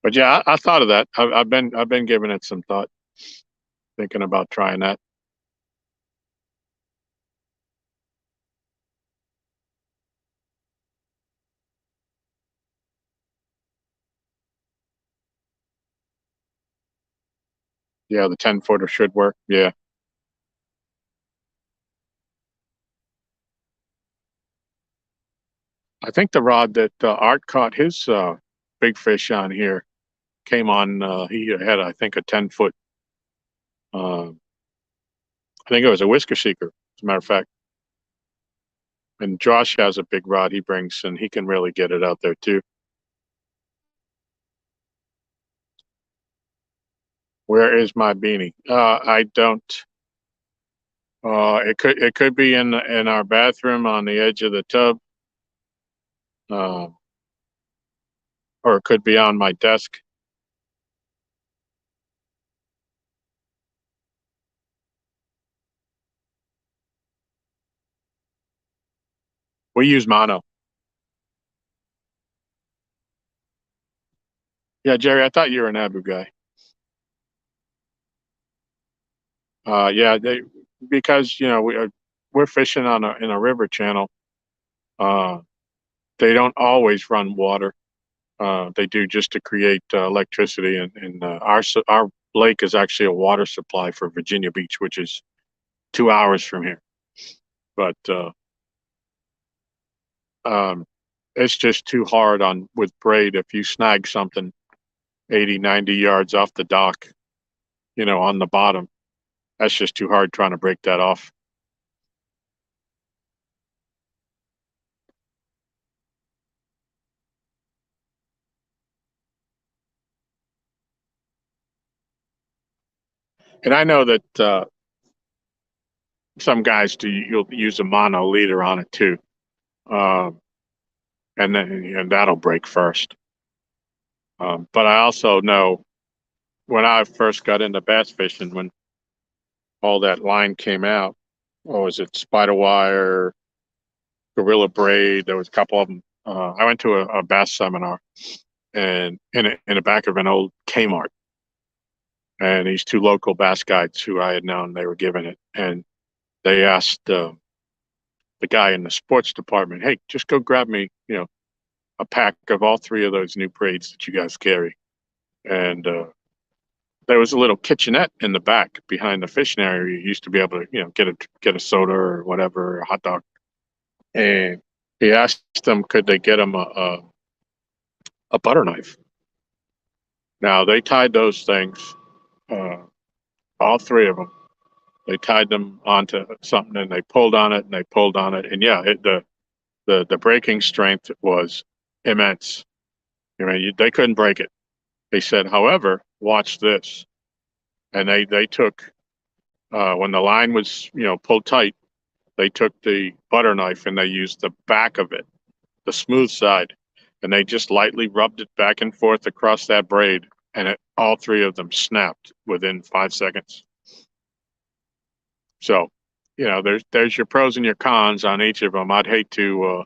S1: But yeah, I thought of that. I've been giving it some thought, thinking about trying that. Yeah, the 10 footer should work. Yeah. I think the rod that Art caught his big fish on here came on. He had, I think, a 10-foot. I think it was a whisker seeker, as a matter of fact. And Josh has a big rod he brings, and he can really get it out there too. Where is my beanie? I don't. It could be in our bathroom on the edge of the tub, uh, or it could be on my desk. We use mono. Yeah, Jerry, I thought you were an Abu guy. Yeah, because we're fishing in a river channel. Uh, they don't always run water. They do just to create electricity, and our lake is actually a water supply for Virginia Beach, which is 2 hours from here. But um, it's just too hard on with braid. If you snag something 80, 90 yards off the dock, on the bottom, that's just too hard trying to break that off. And I know that some guys you'll use a mono leader on it too, um, and that'll break first. But I also know when I first got into bass fishing, when all that line came out, what was it, spider wire, gorilla braid? There was a couple of them. I went to a bass seminar, and in the back of an old Kmart, and these two local bass guides who I had known, they were giving it, and they asked the guy in the sports department, "Hey, just go grab me, a pack of all three of those new braids that you guys carry." And there was a little kitchenette in the back behind the fishing area. You used to be able to, get a soda or whatever, or a hot dog. And he asked them, could they get him a butter knife? Now they tied those things, uh, all three of them. They tied them onto something, and they pulled on it, and they pulled on it, and yeah, the breaking strength was immense. They couldn't break it. They said, however, watch this, and they took when the line was pulled tight, they took the butter knife and they used the back of it, the smooth side, and they just lightly rubbed it back and forth across that braid, and all three of them snapped within 5 seconds. So, there's your pros and your cons on each of them. I'd hate to,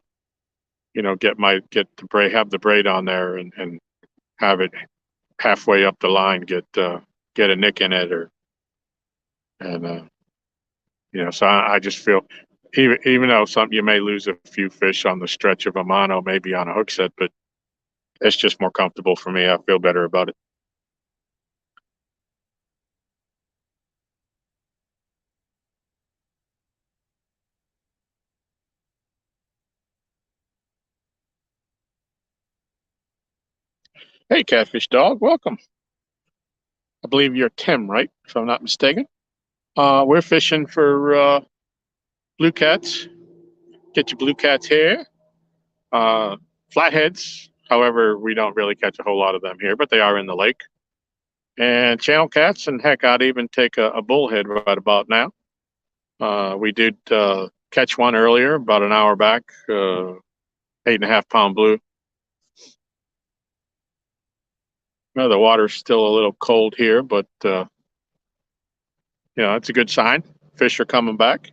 S1: have the braid on there and have it halfway up the line get a nick in it, and so I just feel, even though something you may lose a few fish on the stretch of a mono, maybe on a hook set, but it's just more comfortable for me. I feel better about it. Hey, Catfish Dog, welcome. I believe you're Tim, right? If I'm not mistaken. We're fishing for blue cats. Get your blue cats here. Uh, Flatheads. However, we don't really catch a whole lot of them here, but they are in the lake. And channel cats, and heck, I'd even take a bullhead right about now. We did catch one earlier, about an hour back, 8.5 pound blue. Well, the water's still a little cold here, but it's a good sign. Fish are coming back.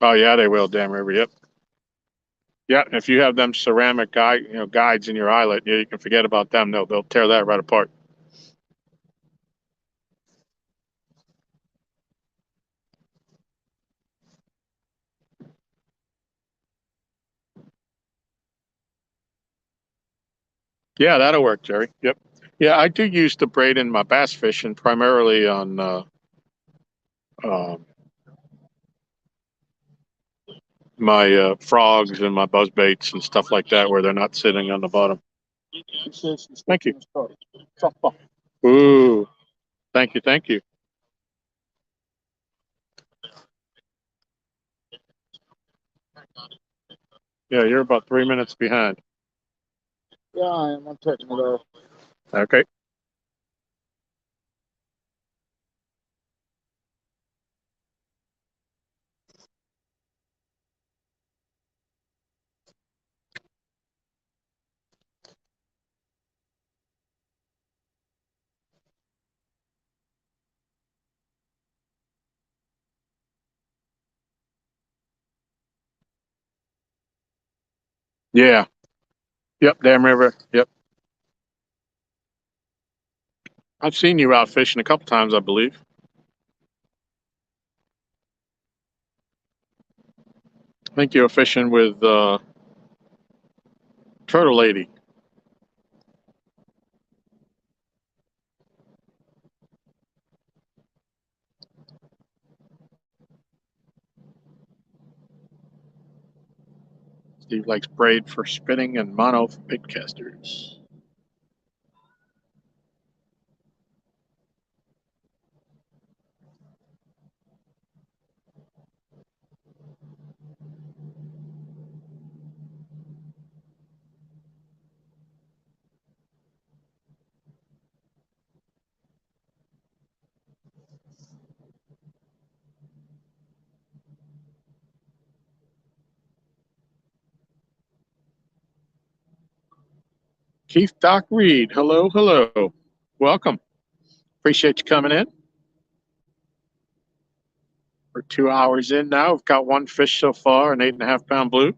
S1: Oh yeah, they will, Dam River. Yep. Yeah, if you have them ceramic guides in your eyelet, yeah, you can forget about them. They'll tear that right apart. Yeah, that'll work, Jerry. Yep. Yeah, I do use the braid in my bass fishing, primarily on um, my frogs and my buzz baits and stuff like that, where they're not sitting on the bottom. Thank you. Ooh, thank you, thank you. Yeah, you're about 3 minutes behind.
S2: Yeah, I am. I'm taking it off.
S1: Okay. Yeah. Yep. Dam River. Yep. I've seen you out fishing a couple times, I believe. I think you were fishing with Turtle Lady. Steve likes braid for spinning and mono bait casters. Keith Doc Reed. Hello, hello. Welcome. Appreciate you coming in. We're 2 hours in now. We've got one fish so far, an 8.5-pound blue.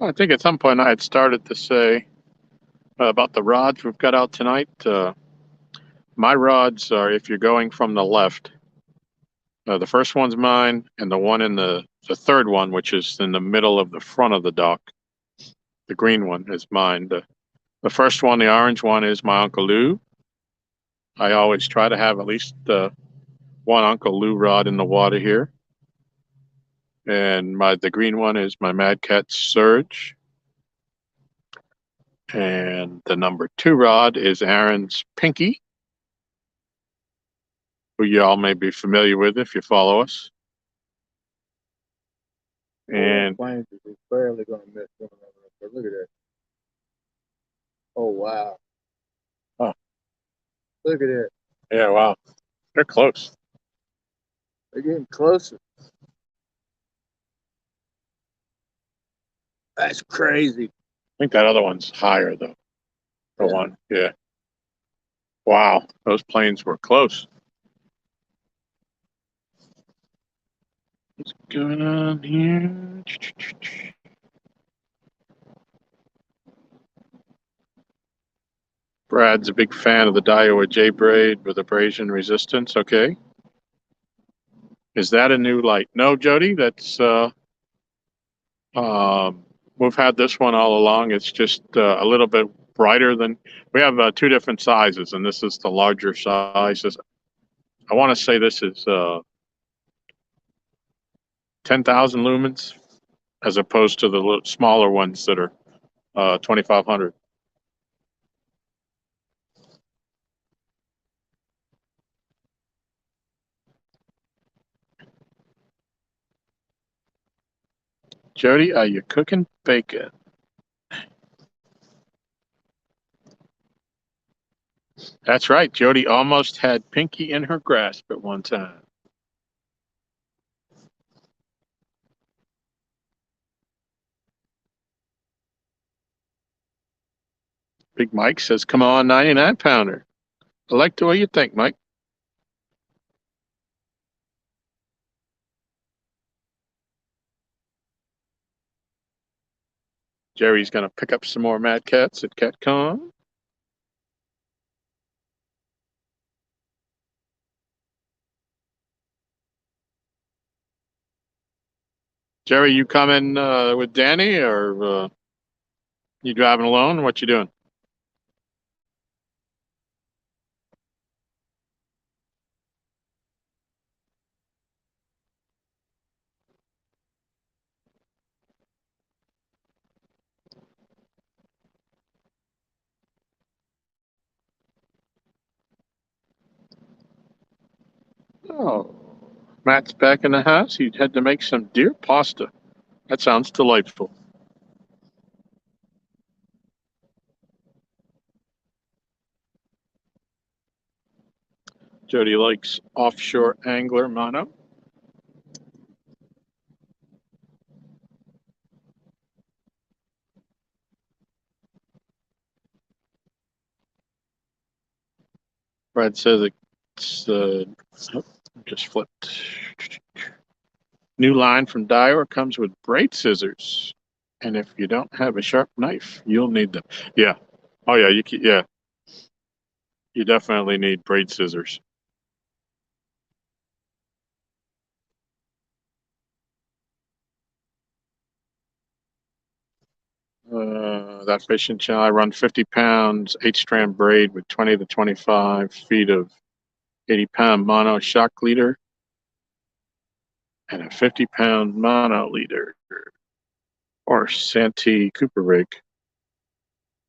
S1: I think at some point I had started to say about the rods we've got out tonight. My rods are, if you're going from the left, the first one's mine, and the one in the third one, which is in the middle of the front of the dock, the green one is mine. The first one, the orange one, is my Uncle Lou. I always try to have at least one Uncle Lou rod in the water here. And the green one is my Mad Cat Surge. And the number 2 rod is Aaron's Pinky, who you all may be familiar with if you follow us. And
S2: Planes is barely going to miss one another. But look at that. Oh, wow.
S1: Oh.
S2: Look at that.
S1: yeah, wow, they're close.
S2: They're getting closer. That's crazy.
S1: I think that other one's higher though. The
S2: Yeah.
S1: one, yeah. Wow, those planes were close. What's going on here? Brad's a big fan of the Daiwa J braid with abrasion resistance. Okay. Is that a new light? No, Jody, that's we've had this one all along. It's just a little bit brighter than we have 2 different sizes, and this is the larger size. I want to say this is 10,000 lumens, as opposed to the smaller ones that are 2,500. Jody, are you cooking bacon? That's right. Jody almost had Pinky in her grasp at one time. Big Mike says, come on, 99-pounder. I like the way you think, Mike. Jerry's going to pick up some more Mad Cats at CatCon. Jerry, you coming with Danny, or you driving alone? What you doing? Oh, Matt's back in the house. He had to make some deer pasta. That sounds delightful. Jody likes offshore angler mono. Brad says it's oh, just flipped. New line from Daiwa comes with braid scissors, and if you don't have a sharp knife, you'll need them. Yeah. Oh yeah. Yeah. You definitely need braid scissors. That fishing channel, I run 50 pounds, 8-strand braid with 20 to 25 feet of 80-pound mono shock leader and a 50-pound mono leader or Santee Cooper rig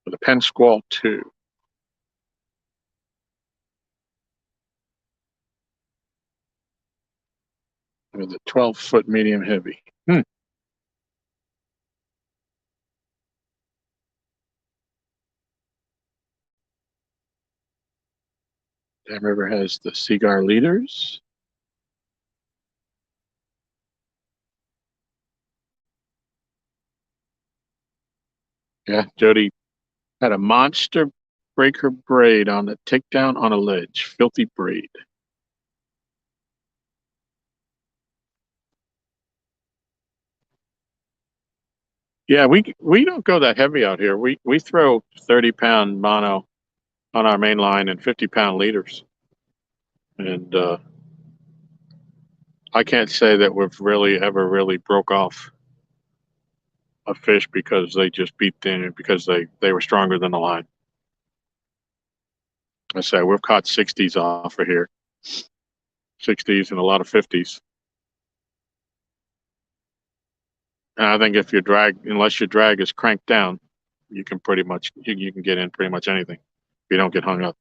S1: with a Penn Squall 2 with a 12-foot medium heavy. Dam River has the Seagar leaders. Yeah, Jody had a monster breaker braid on the takedown on a ledge. Filthy braid. Yeah, we don't go that heavy out here. We throw 30-pound mono on our main line and 50-pound leaders. And I can't say that we've really ever really broke off a fish because they just beat them because they were stronger than the line. I say we've caught 60s off of here, 60s and a lot of 50s. And I think if your drag, unless your drag is cranked down, you can pretty much you can get in pretty much anything if you don't get hung up.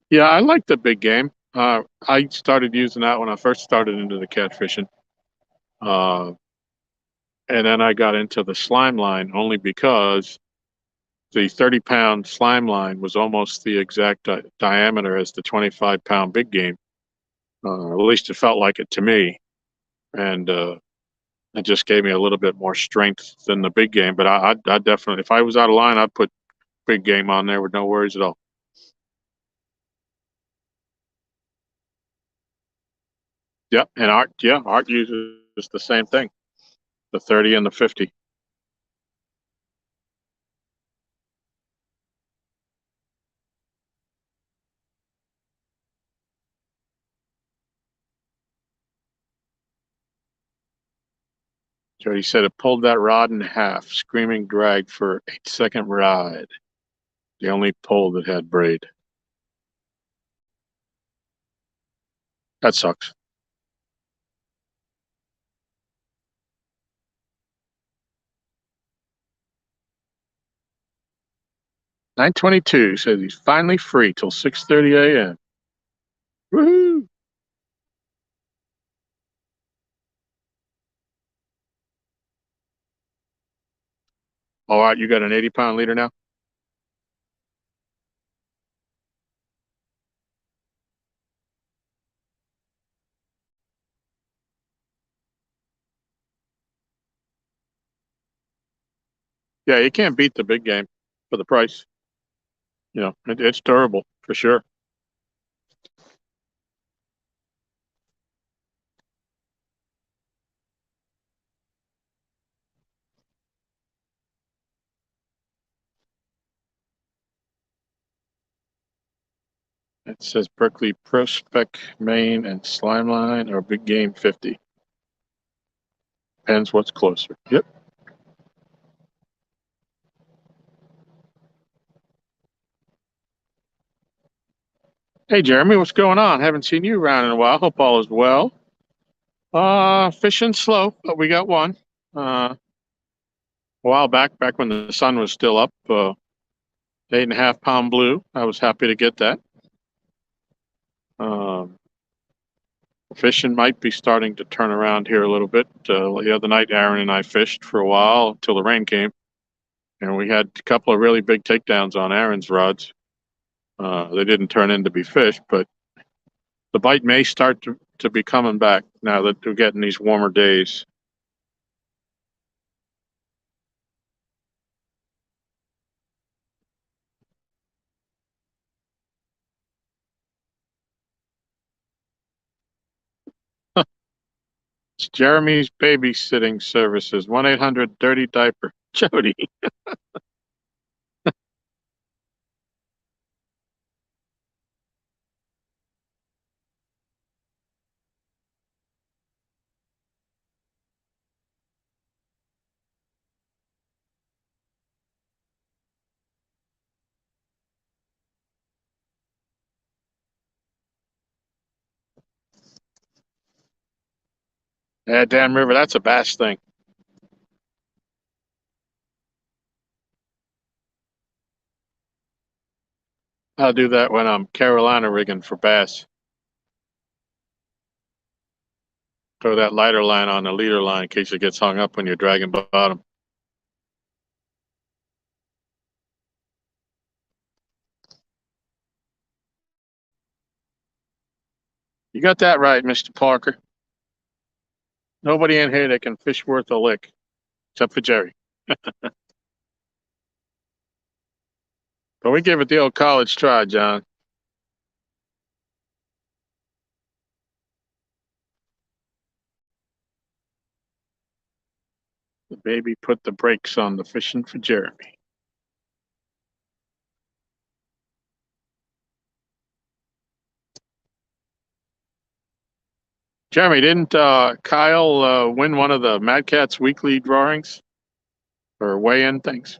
S1: Yeah, I like the big game. I started using that when I first started into the catfishing. Uh, and then I got into the slime line only because the 30-pound slime line was almost the exact diameter as the 25-pound big game. At least it felt like it to me. And it just gave me a little bit more strength than the big game. But I definitely, if I was out of line, I'd put big game on there with no worries at all. Yep. And Art uses the same thing, the 30 and the 50. Jody said it pulled that rod in half, screaming drag for 8-second ride. The only pull that had braid. That sucks. 922 says he's finally free till 6:30 a.m. Woohoo! All right, you got an 80-pound leader now? Yeah, you can't beat the big game for the price. It's durable for sure. It says Berkeley Prospect, Maine, and Slimeline or Big Game 50. Depends what's closer. Yep. Hey, Jeremy, what's going on? Haven't seen you around in a while. Hope all is well. Fishing slow, but we got one. A while back when the sun was still up, 8.5 pound blue. I was happy to get that. Fishing might be starting to turn around here a little bit. The other night, Aaron and I fished for a while until the rain came, and we had a couple of really big takedowns on Aaron's rods. They didn't turn into be fish, but the bite may start to be coming back now that we're getting these warmer days. It's Jeremy's babysitting services, 1-800-Dirty Diaper. Jody. Yeah, Dan River, that's a bass thing. I'll do that when I'm Carolina rigging for bass. Throw that lighter line on the leader line in case it gets hung up when you're dragging bottom. You got that right, Mr. Parker. Nobody in here that can fish worth a lick, except for Jerry. But we give it the old college try, John. The baby put the brakes on the fishing for Jeremy. Jeremy, didn't Kyle win one of the Mad Cats weekly drawings or weigh-in things?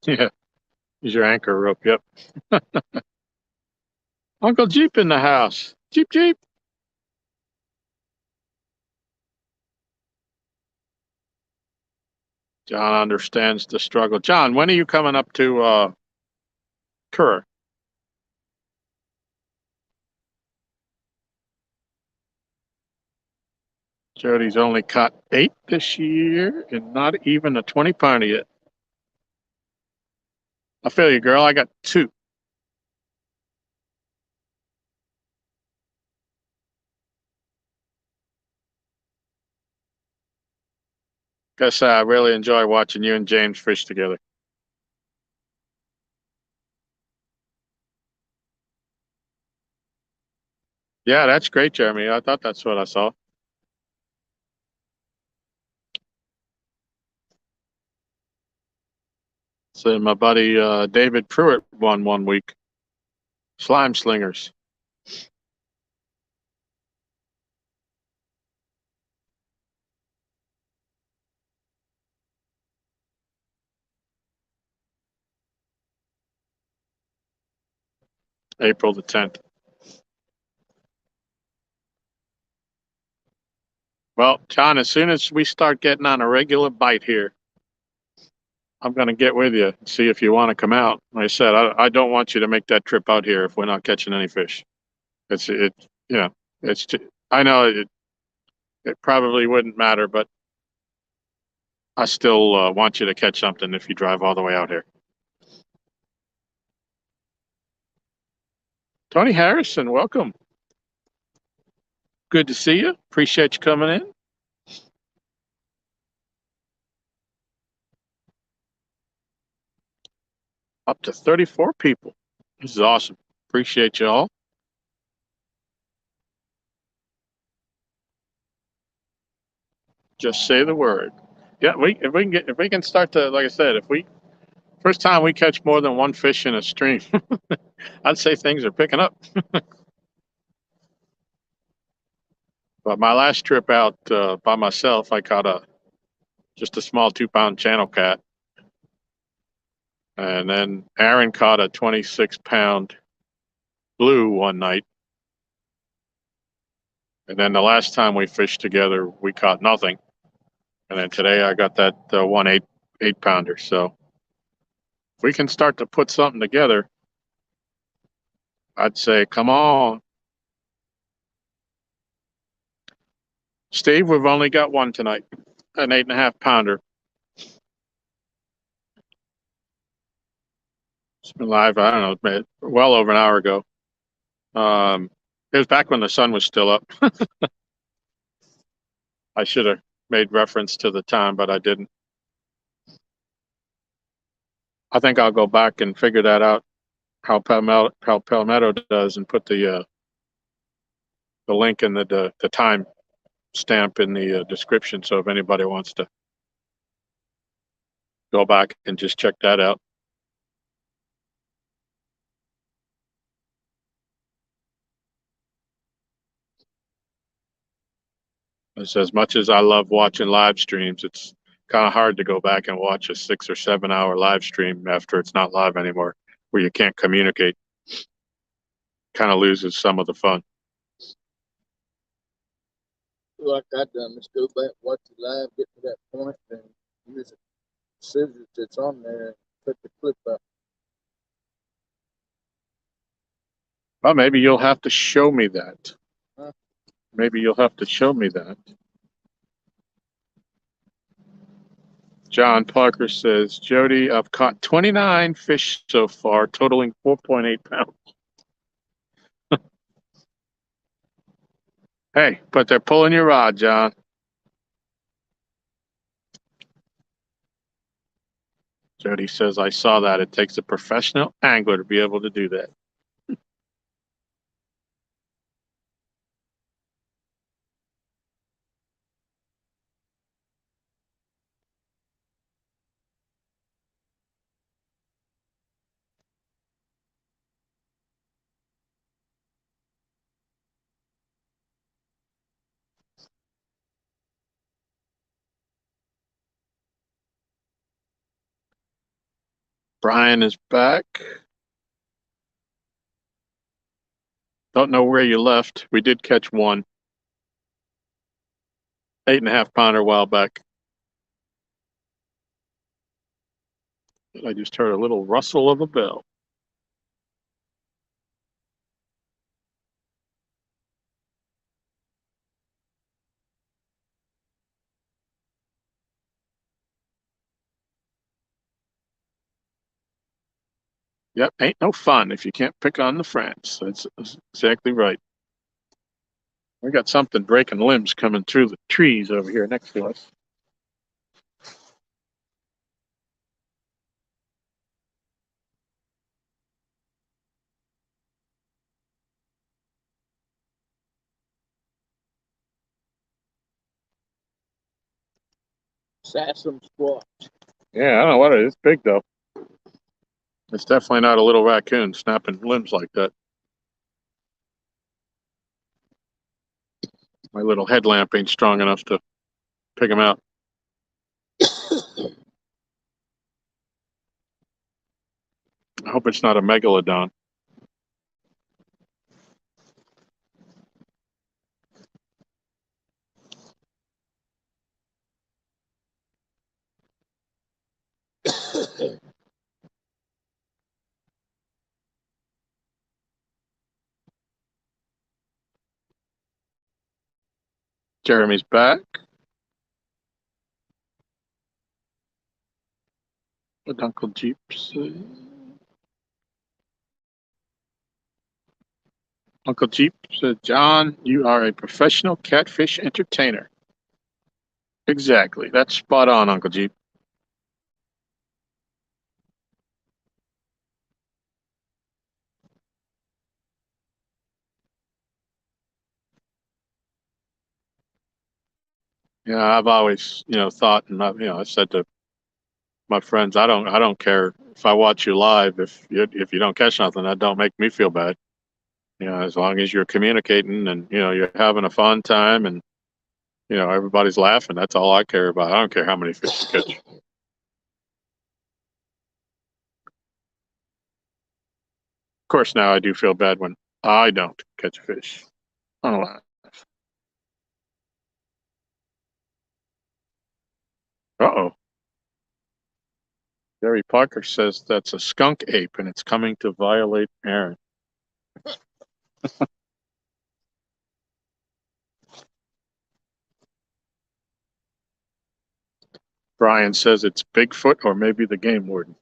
S1: Yeah, use your anchor rope. Yep. Uncle Jeep in the house. Jeep, Jeep. John understands the struggle. John, when are you coming up to Kerr? Jody's only caught 8 this year and not even a 20-pounder yet. I feel you, girl. I got 2. Guess I really enjoy watching you and James fish together. Yeah, that's great, Jeremy. I thought that's what I saw. So my buddy David Pruitt won one week. Slime Slingers. April the 10th. Well, John, as soon as we start getting on a regular bite here, I'm going to get with you and see if you want to come out. Like I said, I don't want you to make that trip out here if we're not catching any fish. You know, I know it probably wouldn't matter, but I still want you to catch something if you drive all the way out here. Tony Harrison, welcome. Good to see you. Appreciate you coming in. Up to 34 people. This is awesome. Appreciate you all. Just say the word. Yeah, if we can start to, like I said, if we first time we catch more than one fish in a stream, I'd say things are picking up. But my last trip out by myself, I caught just a small 2-pound channel cat, and then Aaron caught a 26-pound blue one night, and then the last time we fished together, we caught nothing, and then today I got that 1 8 pounder. So if we can start to put something together, I'd say, come on. Steve, we've only got one tonight, an 8.5 pounder. It's been live, I don't know, well over an hour ago. It was back when the sun was still up. I should have made reference to the time, but I didn't. I think I'll go back and figure that out, how Palmetto does, and put the link and the time stamp in the description. So if anybody wants to go back and just check that out. As much as I love watching live streams, it's kind of hard to go back and watch a 6 or 7 hour live stream after it's not live anymore, where you can't communicate. Kind of loses some of the fun.
S2: Like I done, let's go back, watch it live, get to that point, and use the scissors that's on there and cut the clip out.
S1: Well, maybe you'll have to show me that.
S2: Huh?
S1: Maybe you'll have to show me that. John Parker says, Jody, I've caught 29 fish so far, totaling 4.8 pounds. Hey, but they're pulling your rod, John. Jody says, I saw that. It takes a professional angler to be able to do that. Brian is back. Don't know where you left. We did catch one 8.5 pounder a while back. I just heard a little rustle of a bell. Yep, ain't no fun if you can't pick on the friends. That's exactly right. We got something breaking limbs coming through the trees over here next to us.
S2: Sassum squat.
S1: Yeah, I don't know what it is. It's big though. It's definitely not a little raccoon snapping limbs like that. My little headlamp ain't strong enough to pick him out. I hope it's not a megalodon. Jeremy's back. What Uncle Jeep say? Uncle Jeep said, John, you are a professional catfish entertainer. Exactly. That's spot on, Uncle Jeep. I've always, thought, and I said to my friends, I don't care if I watch you live. If you don't catch nothing, that don't make me feel bad. As long as you're communicating and you're having a fun time and everybody's laughing, that's all I care about. I don't care how many fish you catch. Of course, now I do feel bad when I don't catch fish. Oh, uh-oh. Gary Parker says that's a skunk ape and it's coming to violate Aaron. Brian says it's Bigfoot or maybe the game warden.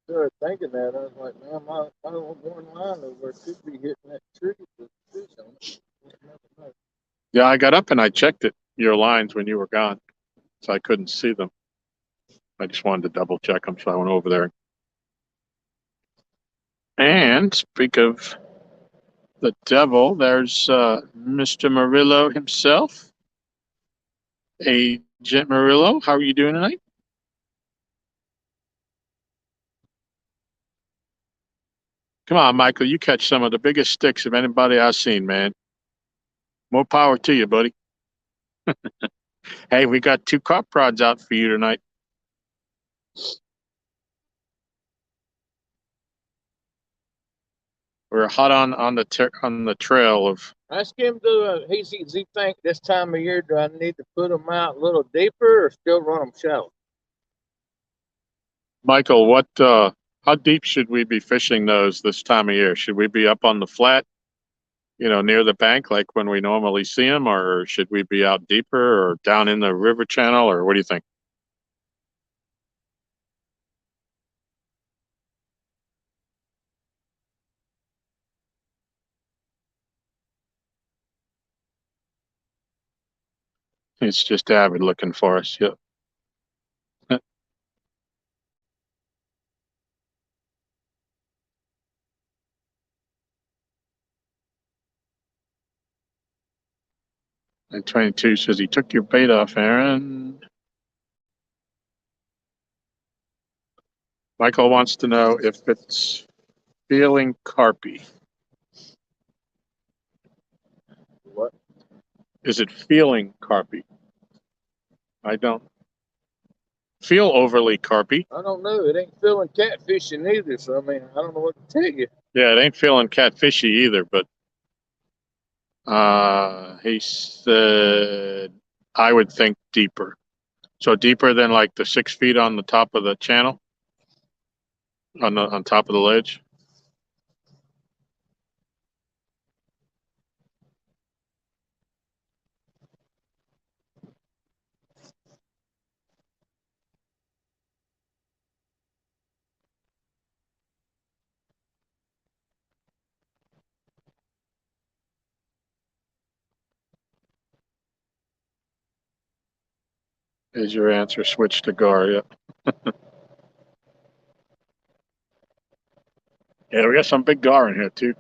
S2: Started thinking that. I was like, man, I don't want one line over. It could be hitting that tree with fish on it.
S1: Yeah, I got up and I checked your lines when you were gone, so I couldn't see them. I just wanted to double check them, so I went over there. And speak of the devil, there's Mr. Murillo himself. Agent Murillo, how are you doing tonight? Come on, Michael, you catch some of the biggest sticks of anybody I've seen, man. More power to you, buddy. Hey, we got 2 carp rods out for you tonight. We're hot on the trail of.
S2: Ask him, does he think this time of year, do I need to put them out a little deeper or still run them shallow?
S1: Michael, how deep should we be fishing those this time of year? Should we be up on the flat, near the bank like when we normally see them, or should we be out deeper or down in the river channel, or what do you think? It's just Avid looking for us. Yep. And 22 says he took your bait off, Aaron. Michael wants to know if it's feeling carpy.
S2: What?
S1: Is it feeling carpy? I don't feel overly carpy.
S2: I don't know. It ain't feeling catfishing either. So, I mean, I don't know what to tell you.
S1: Yeah, it ain't feeling catfishy either, but he said I would think deeper. So deeper than like the 6 feet on the top of the channel, on top of the ledge. Is your answer switch to gar? Yeah. Yeah, we got some big gar in here too.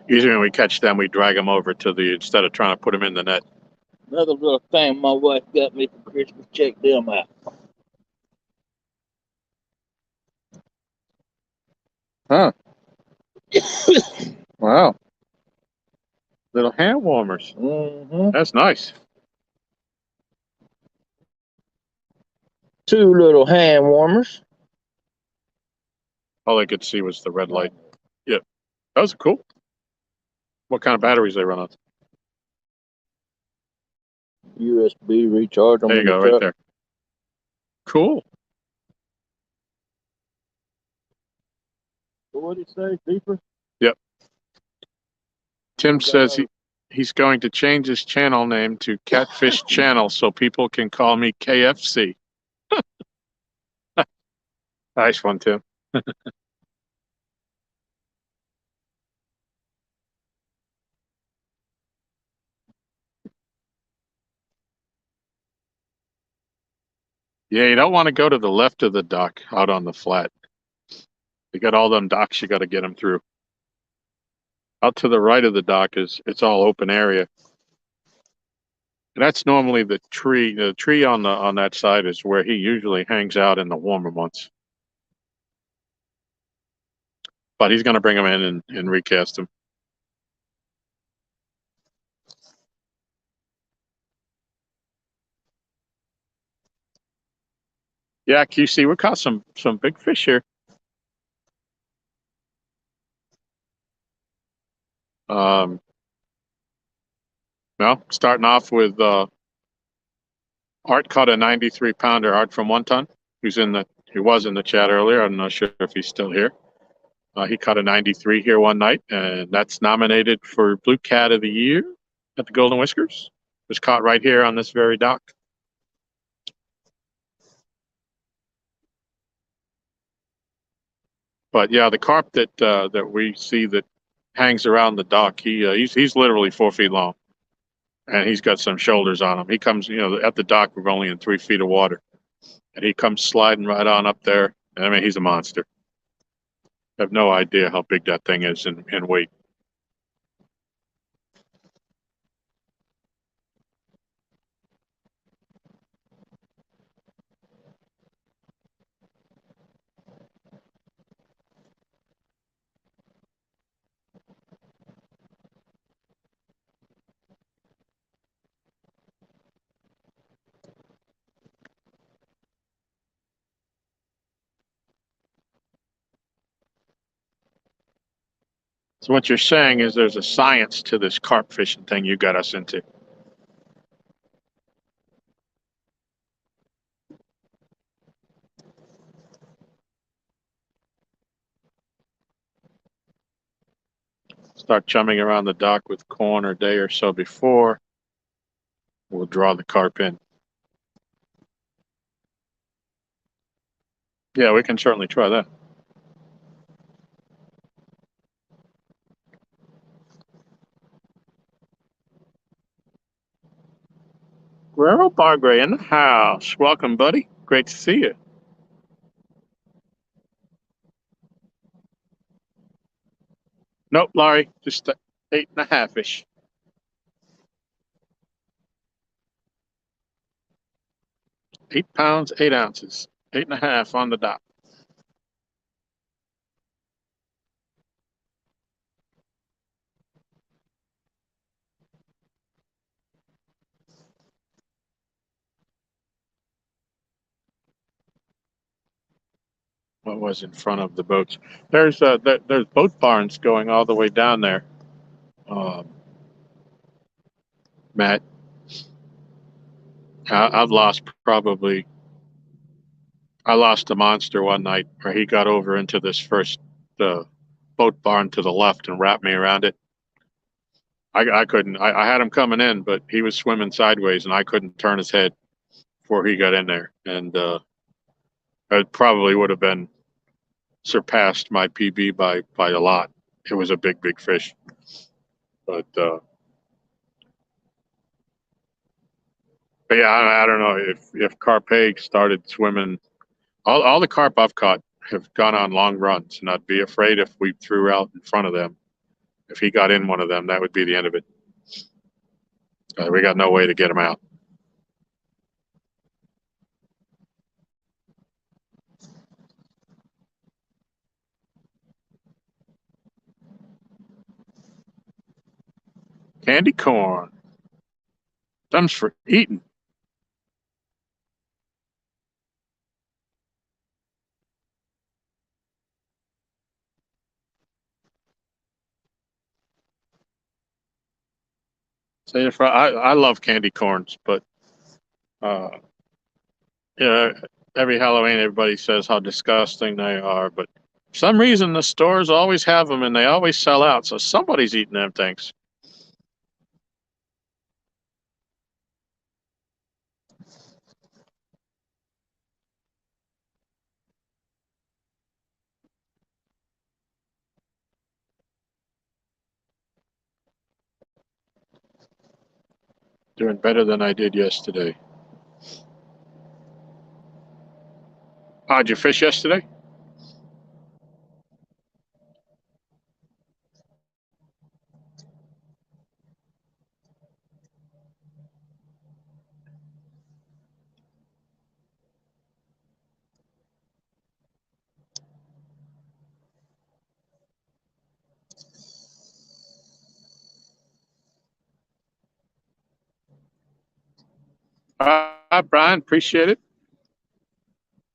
S1: Usually when we catch them, we drag them over instead of trying to put them in the net.
S2: Another little thing my wife got me for Christmas. Check them out.
S1: Huh. Wow. Little hand warmers.
S2: Mm-hmm.
S1: That's nice.
S2: 2 little hand warmers.
S1: All I could see was the red light. Yep. That was cool. What kind of batteries they run on?
S2: USB recharge on
S1: There you
S2: the
S1: go,
S2: truck.
S1: right there. Cool.
S2: What did it say? Deeper?
S1: Yep. Tim says he's going to change his channel name to Catfish Channel so people can call me KFC. Nice one, Tim. Yeah, you don't want to go to the left of the dock out on the flat. You got all them docks you got to get them through. Out to the right of the dock it's all open area. And that's normally the tree. The tree on that side is where he usually hangs out in the warmer months. But he's going to bring them in and recast them. Yeah, QC, we caught some big fish here. Um, well, starting off with Art caught a 93 pounder. Art from 1 Ton. He was in the chat earlier. I'm not sure if he's still here. He caught a 93 here one night, and that's nominated for Blue Cat of the Year at the Golden Whiskers. It was caught right here on this very dock. But yeah, the carp that we see that hangs around the dock, he's literally 4 feet long, and he's got some shoulders on him. He comes, at the dock we're only in 3 feet of water, and he comes sliding right on up there. I mean, he's a monster. I have no idea how big that thing is in weight. So what you're saying is there's a science to this carp fishing thing you got us into. Start chumming around the dock with corn a day or so before. We'll draw the carp in. Yeah, we can certainly try that. Guerrero Bargray in the house. Welcome, buddy. Great to see you. Nope, Laurie, just 8.5-ish. 8 pounds, 8 ounces. 8.5 on the dot. What was in front of the boats? There's boat barns going all the way down there. Matt, I've lost probably. I lost a monster one night where he got over into this first boat barn to the left and wrapped me around it. I couldn't. I had him coming in, but he was swimming sideways, and I couldn't turn his head before he got in there, and it probably would have been surpassed my PB by a lot. It was a big fish, but yeah, I don't know if carp started swimming. All the carp I've caught have gone on long runs, and I'd be afraid if we threw out in front of them. If he got in one of them, that would be the end of it. We got no way to get him out. Candy corn. Thumbs for eating. Say if I love candy corns, but uh, yeah, every Halloween everybody says how disgusting they are, but for some reason the stores always have them and they always sell out. So somebody's eating them things. Doing better than I did yesterday. Did you fish yesterday? Brian, appreciate it.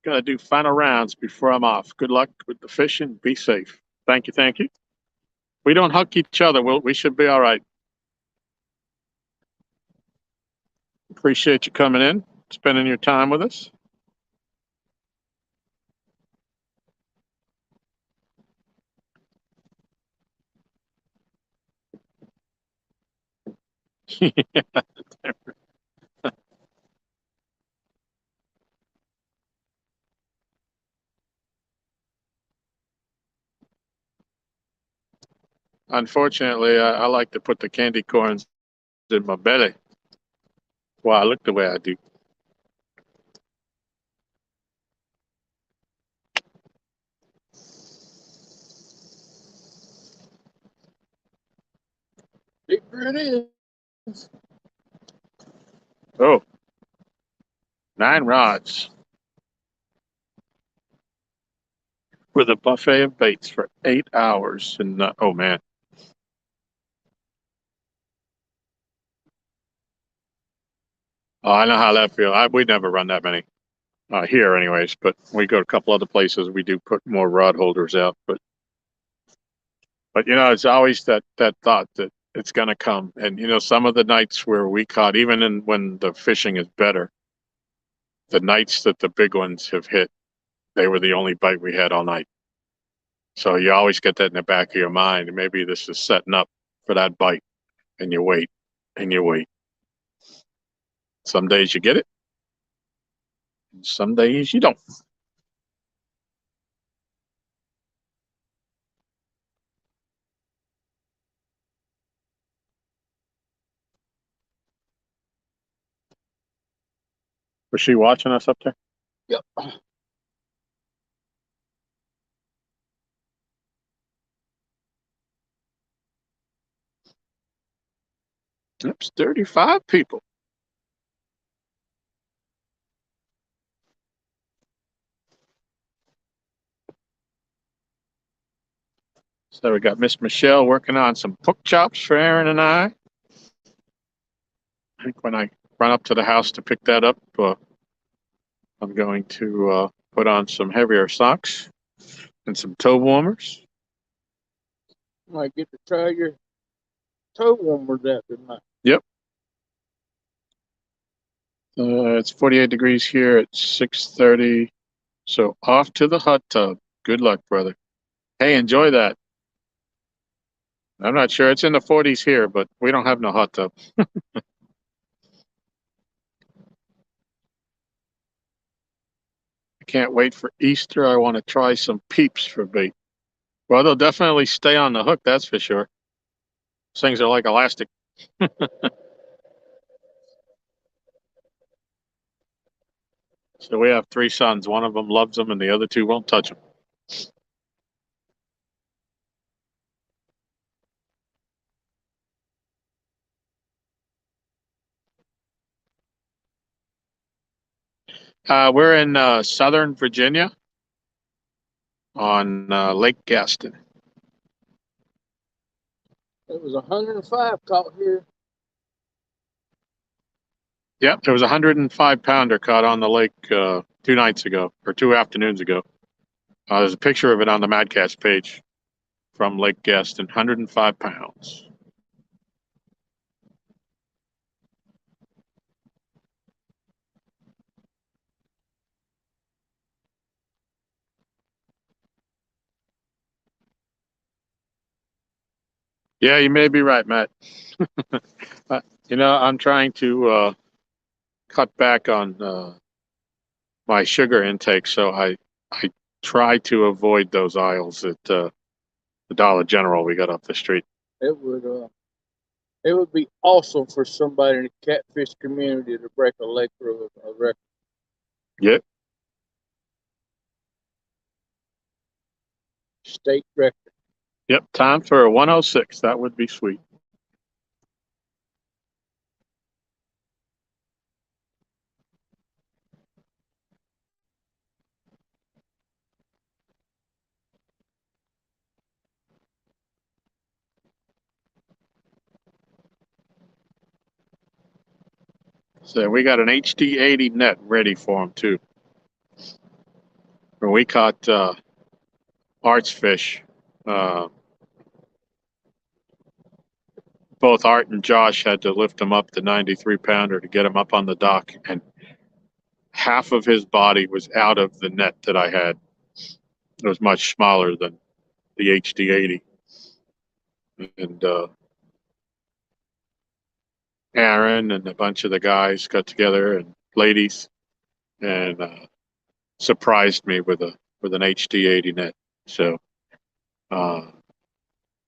S1: Gotta do final rounds before I'm off. Good luck with the fishing. Be safe. Thank you. Thank you. We don't huck each other. We should be all right. Appreciate you coming in, spending your time with us. Unfortunately, I like to put the candy corns in my belly. Why I look the way I do.
S2: Deeper it is.
S1: Oh, 9 rods with a buffet of baits for 8 hours. And oh man, oh, I know how that feels. We never run that many here, anyways. But we go to a couple other places. We do put more rod holders out. But it's always that thought that it's going to come. And some of the nights where we caught, when the fishing is better, the nights that the big ones have hit, they were the only bite we had all night. So you always get that in the back of your mind. And maybe this is setting up for that bite, and you wait and you wait. Some days you get it, and some days you don't. Was she watching us up there?
S2: Yep.
S1: That's 35 people. So we got Miss Michelle working on some pork chops for Aaron and I. I think when I run up to the house to pick that up, I'm going to put on some heavier socks and some toe warmers.
S2: Might get to try your toe warmers out tonight.
S1: Yep. It's 48 degrees here at 6:30. So off to the hot tub. Good luck, brother. Hey, enjoy that. I'm not sure. It's in the 40s here, but we don't have no hot tub. I can't wait for Easter. I want to try some peeps for bait. Well, they'll definitely stay on the hook, that's for sure. These things are like elastic. So we have 3 sons. One of them loves them, and the other 2 won't touch them. We're in Southern Virginia on Lake Gaston.
S2: It was 105 caught here.
S1: Yep, there was a 105-pounder caught on the lake 2 nights ago, or 2 afternoons ago. There's a picture of it on the Mad Cats page from Lake Gaston, 105 pounds. Yeah, you may be right, Matt. I'm trying to cut back on my sugar intake, so I try to avoid those aisles at the Dollar General we got up the street.
S2: It would be awesome for somebody in the catfish community to break a leg for a record.
S1: Yep.
S2: State record.
S1: Yep, time for a 106. That would be sweet. So we got an HD80 net ready for him too. When we caught Art's fish, uh, both Art and Josh had to lift him up the 93 pounder to get him up on the dock, and half of his body was out of the net that I had. It was much smaller than the HD80. And Aaron and a bunch of the guys got together and ladies and surprised me with an HD80 net. So uh,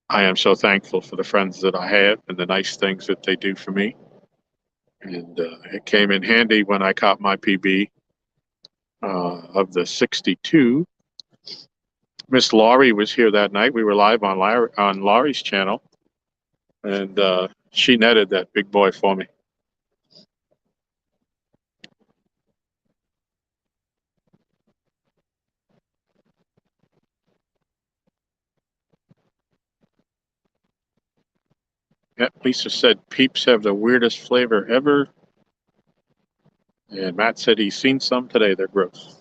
S1: I am so thankful for the friends that I have and the nice things that they do for me. And it came in handy when I caught my PB of the 62. Miss Laurie was here that night. We were live on Laurie's channel, and she netted that big boy for me. Yep, Lisa said peeps have the weirdest flavor ever. And Matt said he's seen some today. They're gross.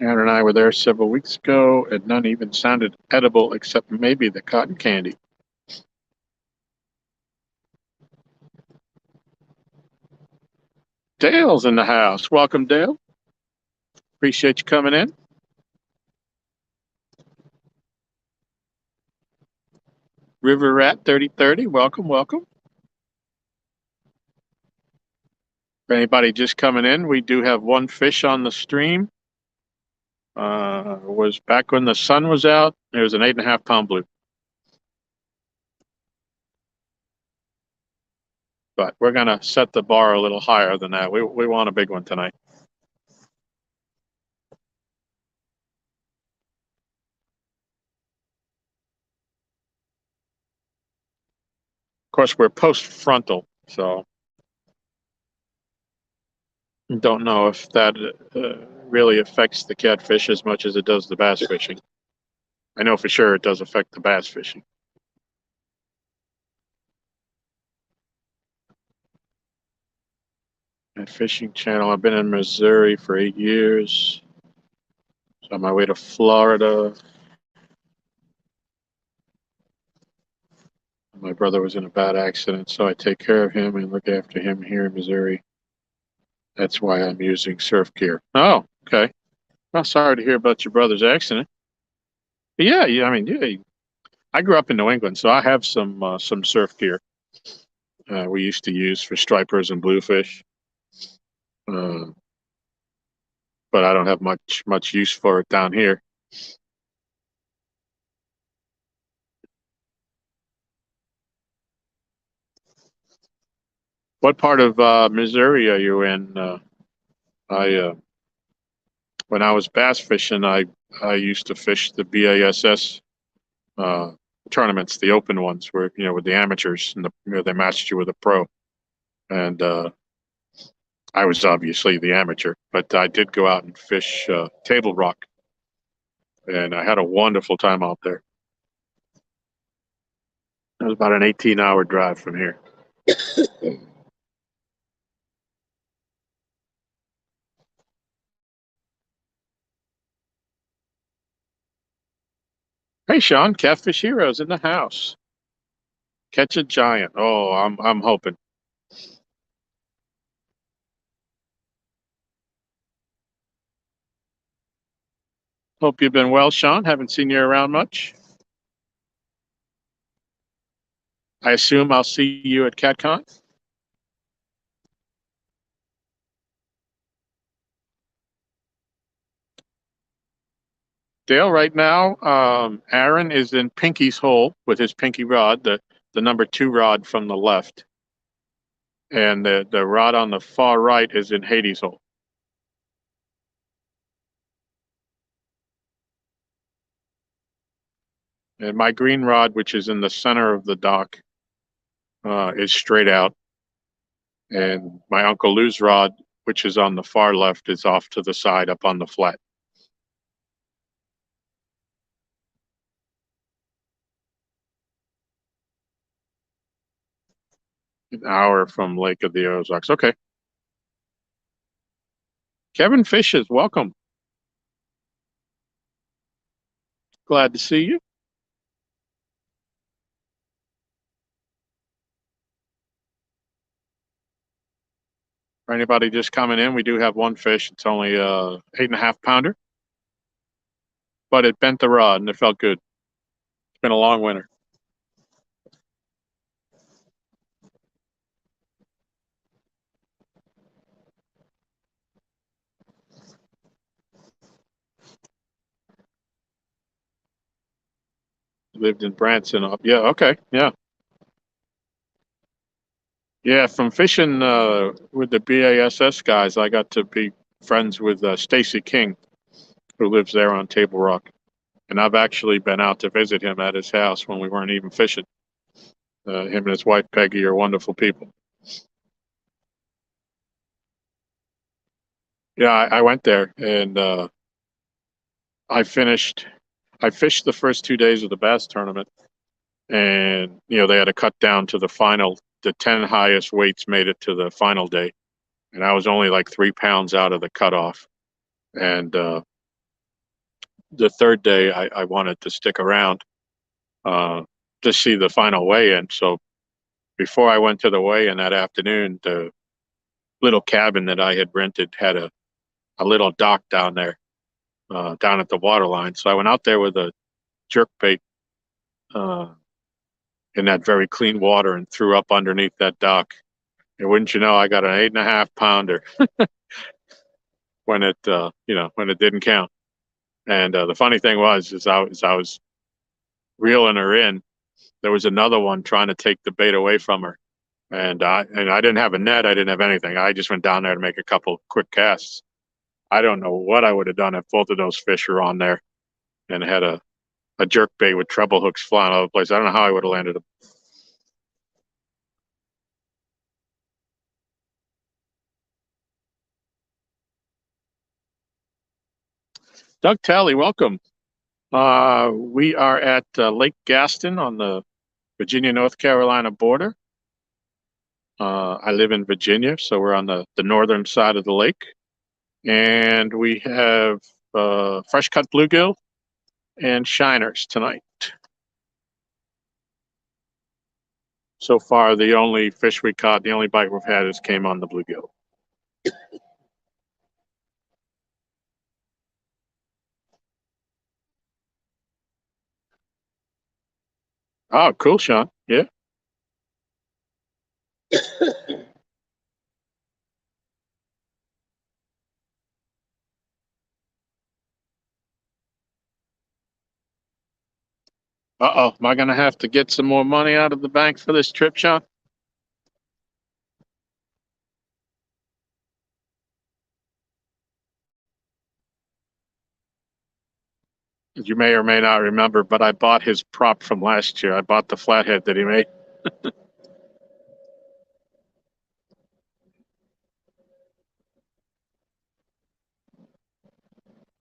S1: Aaron and I were there several weeks ago, and none even sounded edible except maybe the cotton candy. Dale's in the house. Welcome, Dale. Appreciate you coming in. River Rat 3030, welcome, welcome. For anybody just coming in, we do have one fish on the stream. Was back when the sun was out. It was an 8.5 pound blue. But we're going to set the bar a little higher than that. We want a big one tonight. Of course, we're post frontal, so don't know if that really affects the catfish as much as it does the bass fishing. I know for sure it does affect the bass fishing. At Fishing Channel, I've been in Missouri for 8 years. So on my way to Florida. My brother was in a bad accident, so I take care of him and look after him here in Missouri. That's why I'm using surf gear. Oh, okay. Well, sorry to hear about your brother's accident. But yeah, I mean, yeah, I grew up in New England, so I have some surf gear. We used to use for stripers and bluefish, but I don't have much use for it down here. What part of Missouri are you in? When I was bass fishing, I used to fish the BASS tournaments, the open ones, where with the amateurs, and they matched you with a pro. And I was obviously the amateur, but I did go out and fish Table Rock, and I had a wonderful time out there. It was about an 18-hour drive from here. Hey, Sean, Catfish Heroes in the house. Catch a giant. Oh, I'm hoping. Hope you've been well, Sean. Haven't seen you around much. I assume I'll see you at CatCon. Dale, right now, Aaron is in Pinky's hole with his pinky rod, the number 2 rod from the left. And the rod on the far right is in Hades' hole. And my green rod, which is in the center of the dock, is straight out. And my Uncle Lou's rod, which is on the far left, is off to the side up on the flat. An hour from Lake of the Ozarks. Okay. Kevin Fishes, welcome. Glad to see you. For anybody just coming in, we do have one fish. It's only a 8.5 pounder, but it bent the rod and it felt good. It's been a long winter. Lived in Branson up. Yeah, okay. Yeah. Yeah, from fishing with the BASS guys, I got to be friends with Stacy King, who lives there on Table Rock. And I've actually been out to visit him at his house when we weren't even fishing. Him and his wife, Peggy, are wonderful people. Yeah, I went there and I fished the first 2 days of the bass tournament. And, they had to cut down to the final. The 10 highest weights made it to the final day. And I was only like 3 pounds out of the cutoff. And the third day, I wanted to stick around to see the final weigh-in. So before I went to the weigh-in that afternoon, the little cabin that I had rented had a little dock down there, down at the water line. So I went out there with a jerk bait in that very clean water and threw up underneath that dock. And wouldn't you know, I got an 8.5 pounder when it didn't count. And the funny thing was, as I was reeling her in, there was another one trying to take the bait away from her. And I didn't have a net. I didn't have anything. I just went down there to make a couple quick casts. I don't know what I would have done if both of those fish were on there and had a jerk bait with treble hooks flying all over the place. I don't know how I would have landed them. Doug Talley, welcome. We are at Lake Gaston on the Virginia-North Carolina border. I live in Virginia, so we're on the northern side of the lake. And we have fresh cut bluegill and shiners tonight. So far, the only fish we caught, the only bite we've had came on the bluegill. Oh, cool, Sean. Yeah. Uh-oh, am I going to have to get some more money out of the bank for this trip, Sean? You may or may not remember, but I bought his prop from last year. I bought the flathead that he made.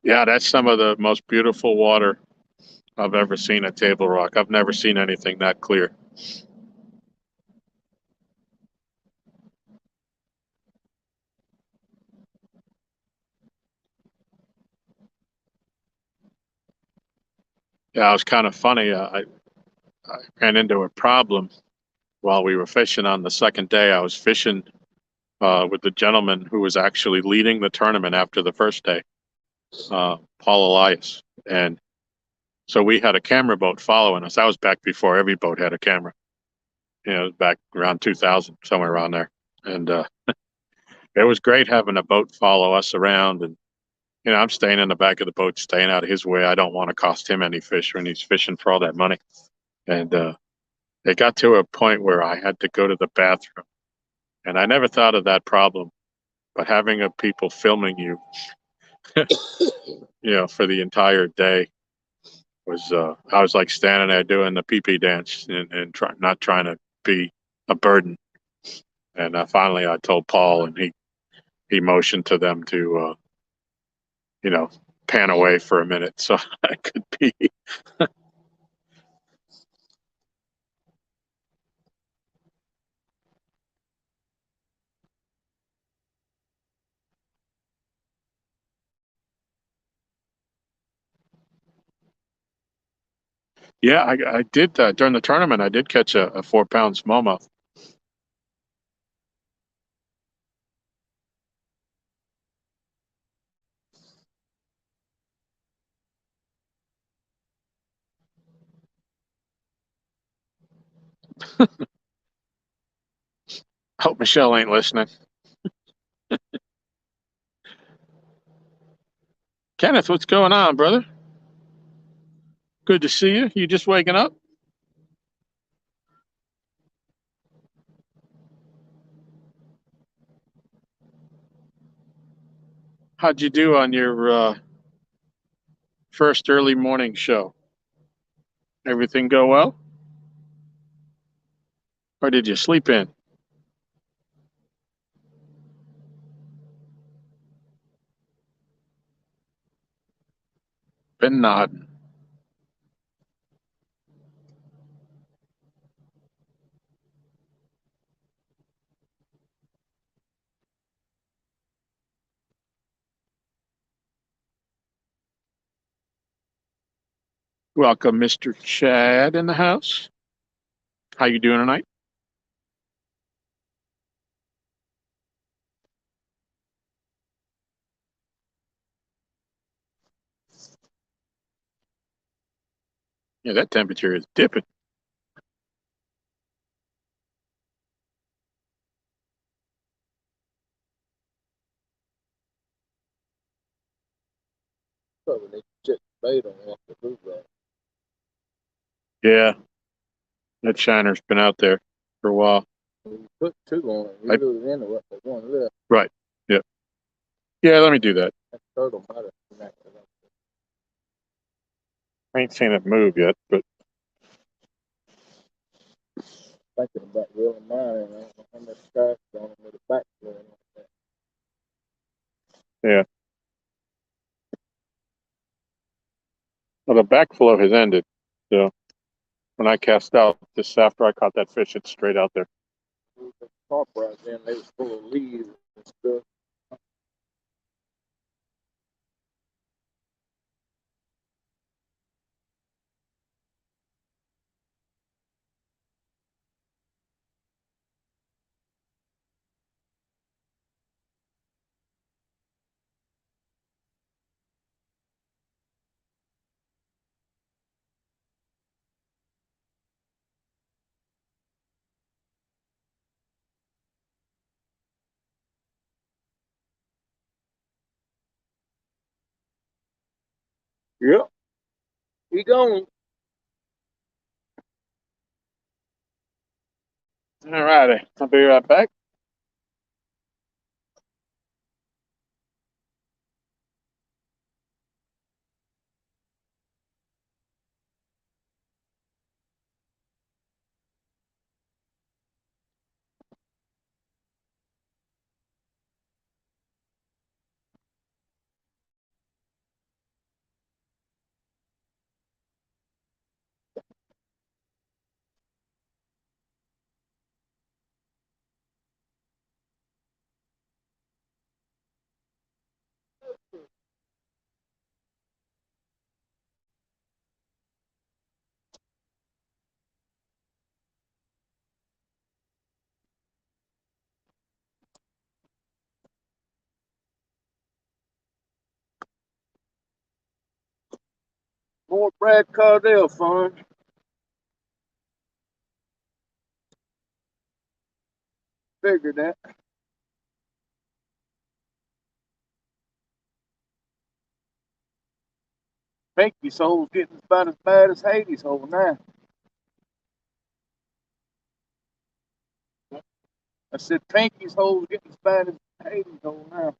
S1: Yeah, that's some of the most beautiful water I've ever seen at Table Rock. I've never seen anything that clear. Yeah, it was kind of funny. I ran into a problem while we were fishing on the second day. I was fishing with the gentleman who was actually leading the tournament after the first day, Paul Elias. And so we had a camera boat following us. That was back before every boat had a camera. It was back around 2000, somewhere around there. And it was great having a boat follow us around. And I'm staying in the back of the boat, staying out of his way. I don't want to cost him any fish when he's fishing for all that money. And it got to a point where I had to go to the bathroom, and I never thought of that problem. But having a people filming you, for the entire day was I was like standing there doing the pee pee dance and not trying to be a burden. And finally, I told Paul, and he motioned to them to pan away for a minute so I could pee. Yeah, I did during the tournament. I did catch a 4-pound smallmouth. Hope Michelle ain't listening. Kenneth, what's going on, brother? Good to see you. You just waking up? How'd you do on your first early morning show? Everything go well? Or did you sleep in? Been nodding. Welcome, Mr. Chad in the house. How you doing tonight? Yeah, that temperature is dipping.
S2: Probably need to check the bait on after the blue.
S1: Yeah, that shiner's been out there for a while.
S2: You put 2 on it. You lose into what they want left.
S1: Right. Yeah. Yeah, let me do that.
S2: That turtle might have connected up.
S1: I ain't seen it move yet, but
S2: Thinking about reeling mine in. I don't know how much cast on them with a back flowing like that.
S1: yeah. Well, the backflow has ended. So when I cast out just after I caught that fish, it's straight out there.
S2: The top right then, they was full of leaves and stuff. Yep. He gone.
S1: All righty. I'll be right back.
S2: More Brad Cardell fun. Figured that. Pinky's hole's getting about as bad as Hades' hole now. I said Pinky's hole's getting as bad as Hades' hole now.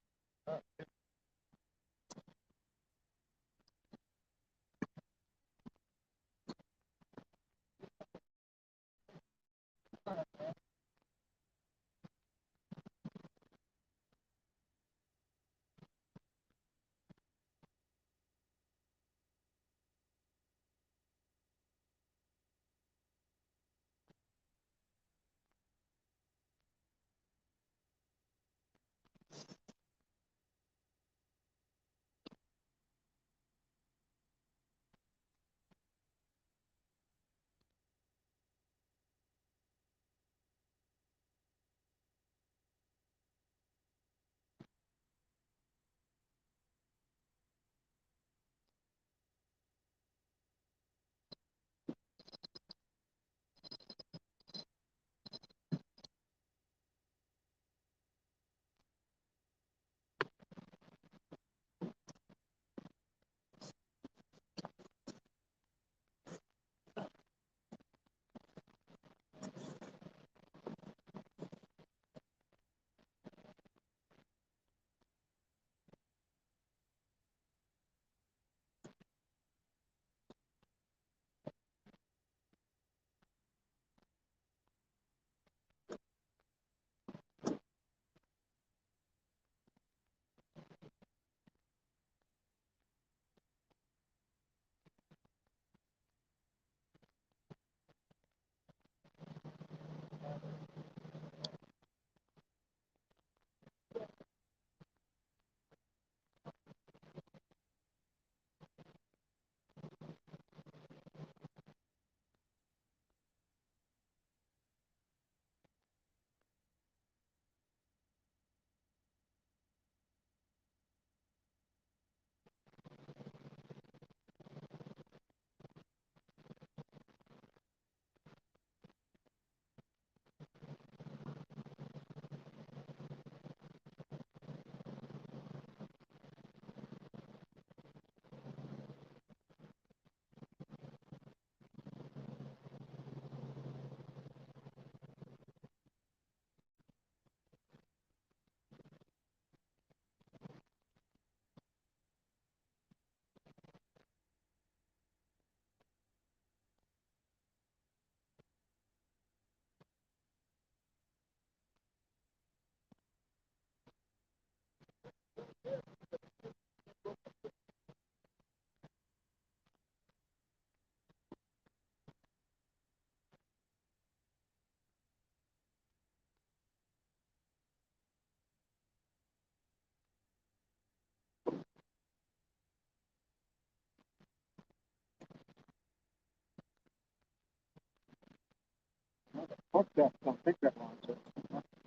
S3: Fuck that, don't take that long. So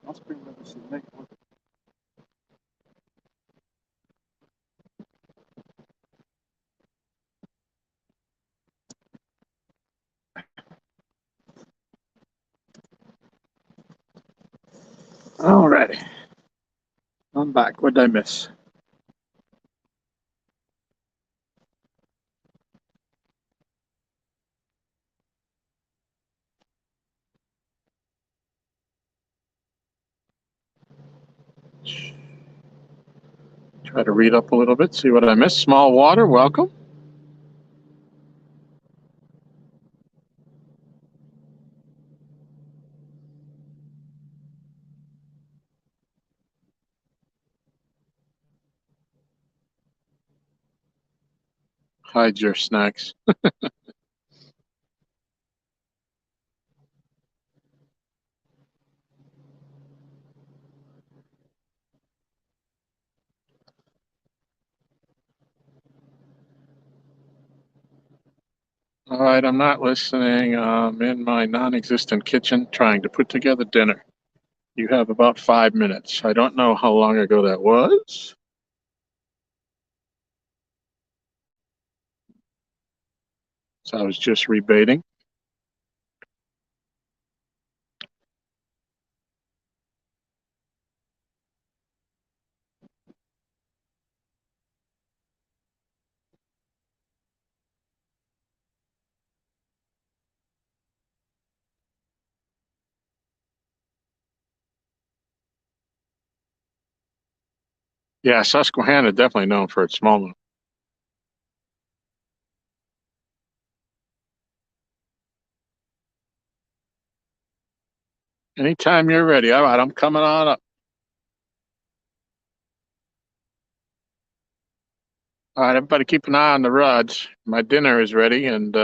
S3: I'll scream with this and make it work. Alrighty. I'm back. What did I miss? Try to read up a little bit, see what I missed. Small water, welcome. Hide your snacks. All right, I'm not listening. I'm in my non-existent kitchen trying to put together dinner. You have about 5 minutes. I don't know how long ago that was. So I was just rebaiting.
S1: Yeah, Susquehanna definitely known for its smallmouth. Anytime you're ready. All right, I'm coming on up. All right, everybody keep an eye on the rods. My dinner is ready, and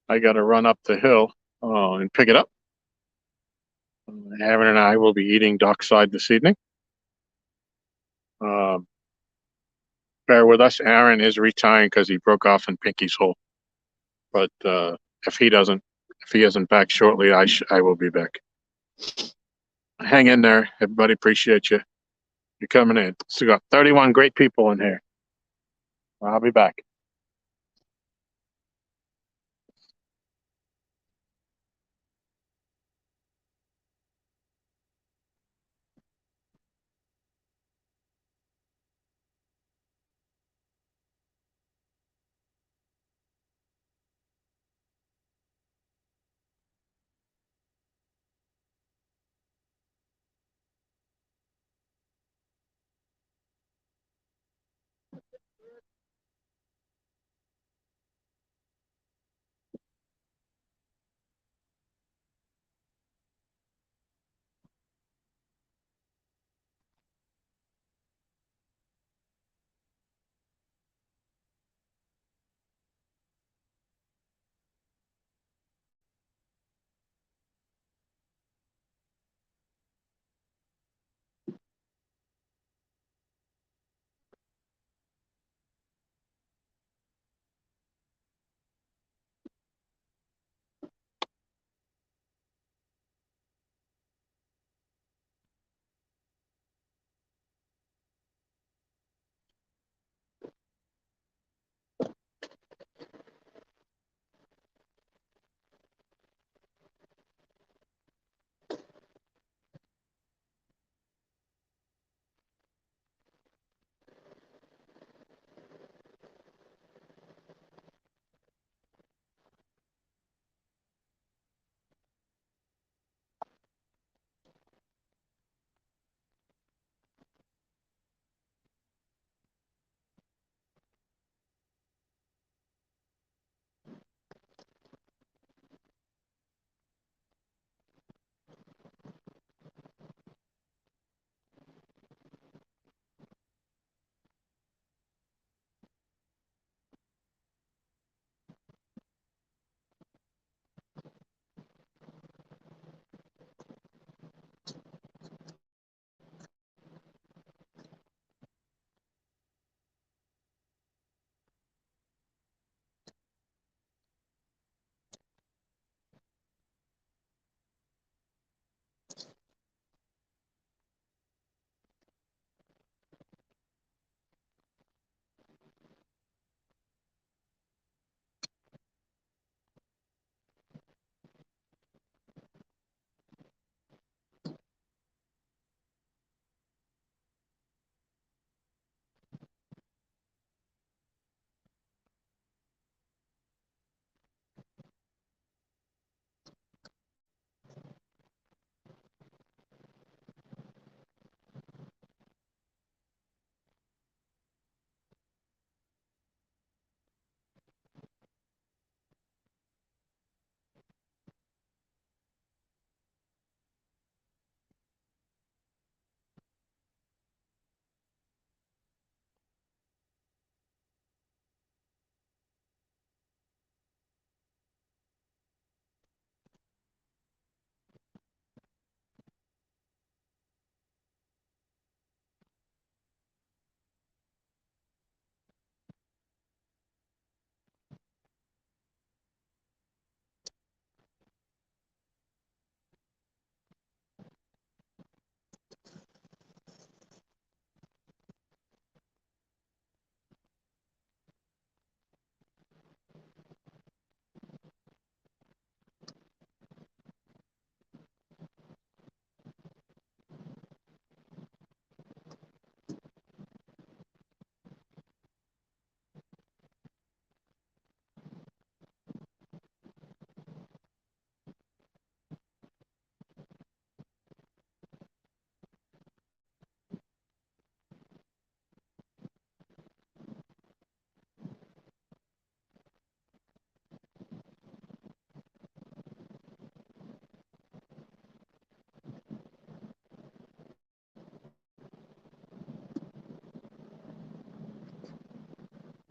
S1: I got to run up the hill and pick it up. Aaron and I will be eating dockside this evening. Um, bear with us. Aaron is retiring because he broke off in Pinky's hole. But if he isn't back shortly, I will be back. Hang in there, everybody. Appreciate you. You're coming in. So we got 31 great people in here. I'll be back.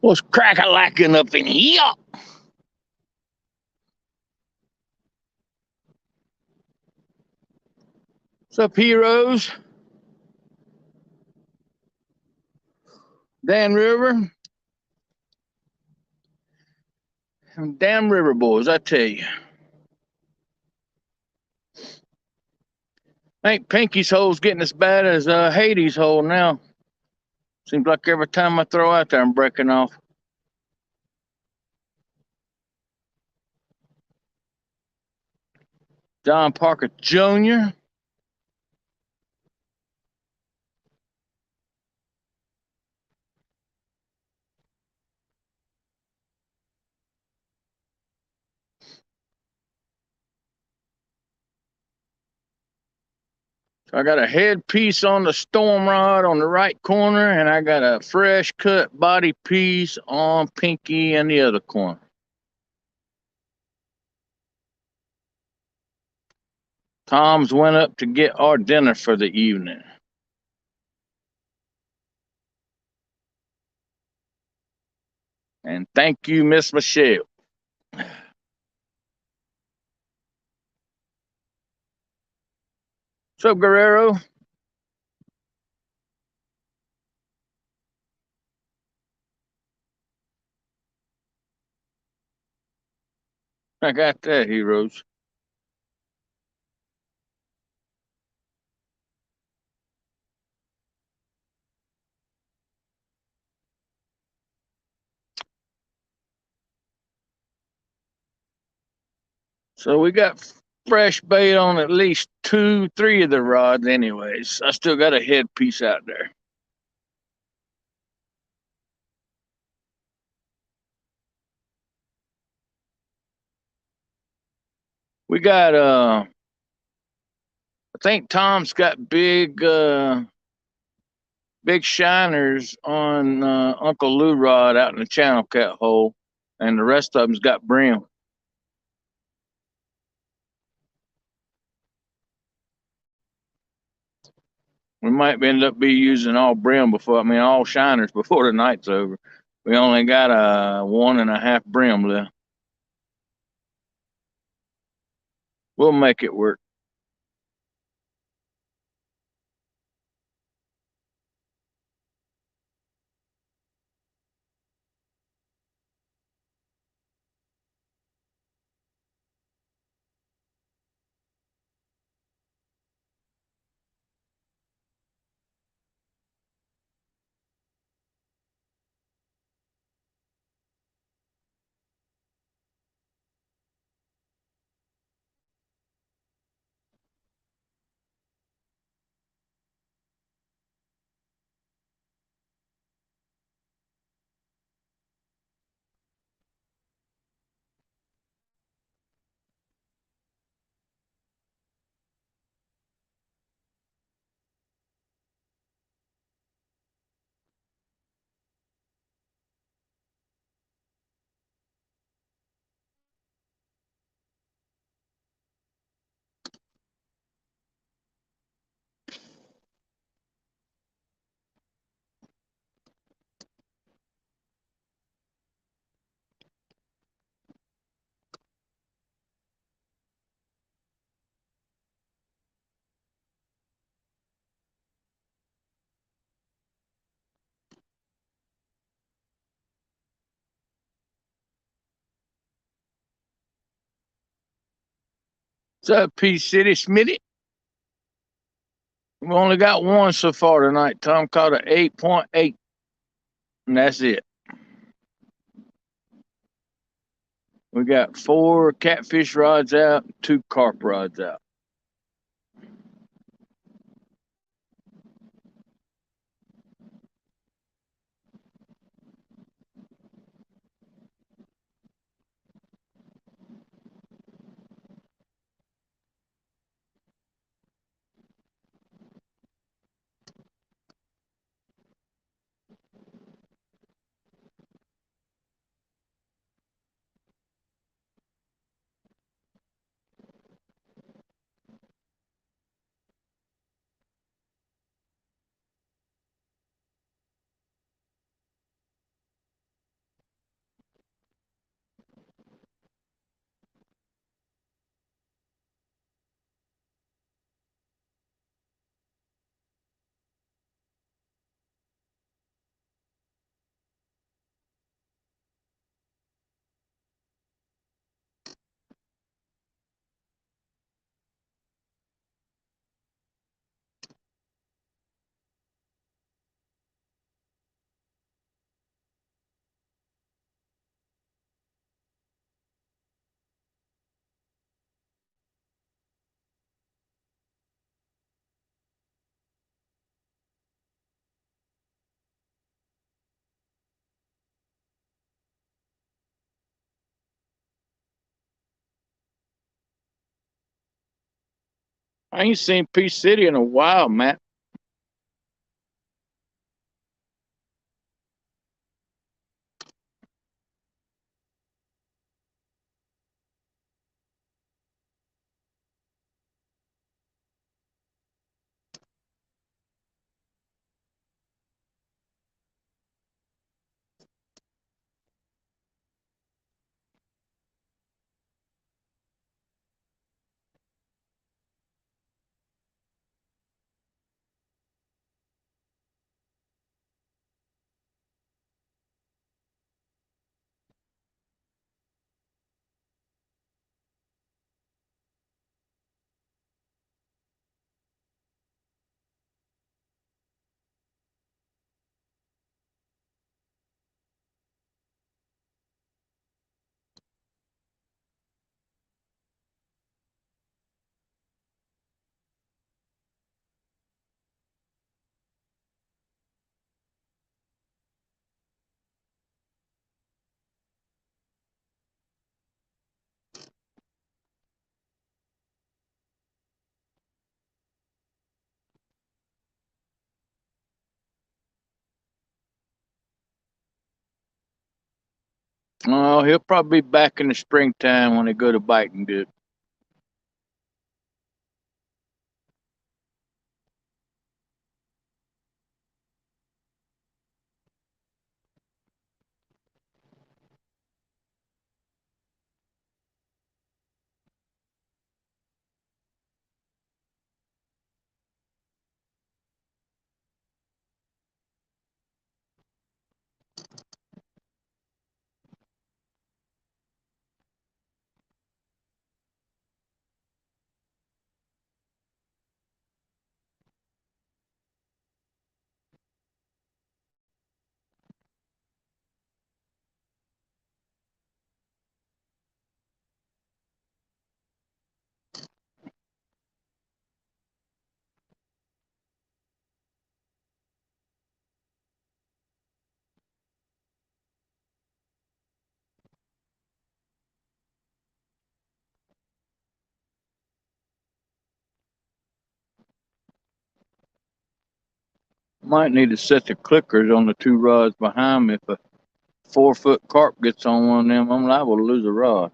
S2: What's crack-a-lacking up in here? What's up, heroes? Dan River. Damn river boys, I tell you. I think Pinky's hole's getting as bad as Hades' hole now. Seems like every time I throw out there, I'm breaking off. John Parker Jr. So I got a headpiece on the storm rod on the right corner, and I got a fresh cut body piece on Pinky in the other corner. Tom's went up to get our dinner for the evening. And thank you, Miss Michelle. What's up, Guerrero? I got that, heroes. So we got fresh bait on at least 2, 3 of the rods anyways. I still got a headpiece out there. We got I think Tom's got big shiners on Uncle Lou rod out in the channel cat hole, and the rest of them's got brim. We might end up be using all brim all shiners before the night's over. We only got a 1.5 brim left. We'll make it work. What's up, Peace City Smitty? We only got one so far tonight. Tom caught an 8.8, and that's it. We got 4 catfish rods out, 2 carp rods out. I ain't seen Peace City in a while, Matt. Oh, he'll probably be back in the springtime when they go to biting good. Might need to set the clickers on the two rods behind me. If a 4-foot carp gets on one of them, I'm liable to lose a rod.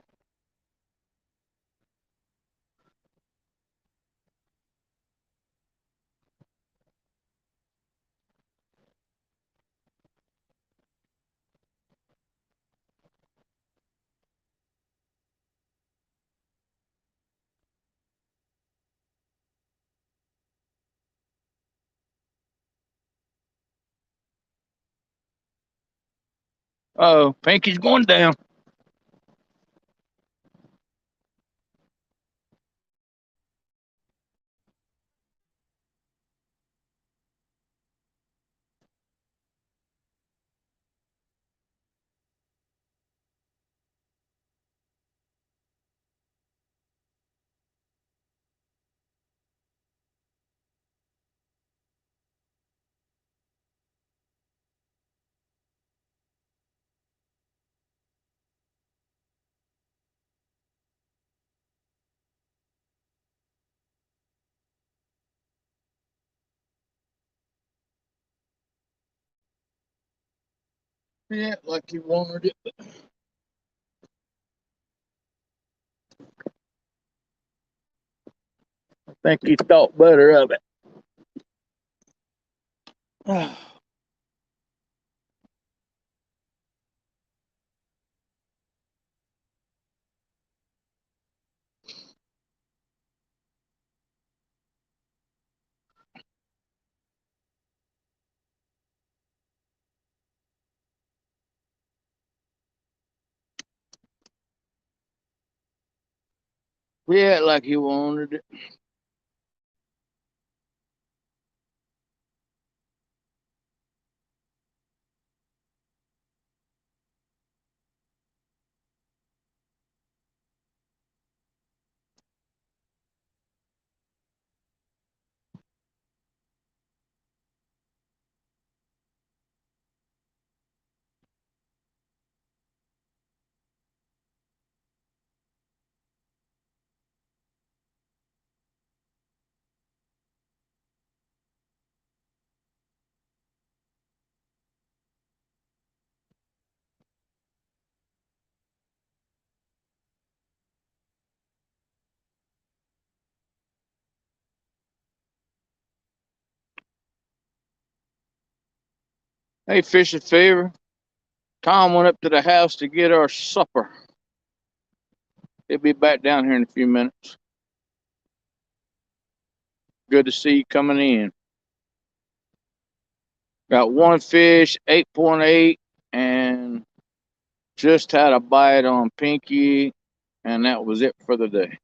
S2: Oh, Pinky's going down. Yeah, like he wanted it. I think he thought better of it. Yeah, like he wanted it. Hey, Fisher Fever. Tom went up to the house to get our supper. He'll be back down here in a few minutes. Good to see you coming in. Got one fish, 8.8, and just had a bite on Pinky, and that was it for the day.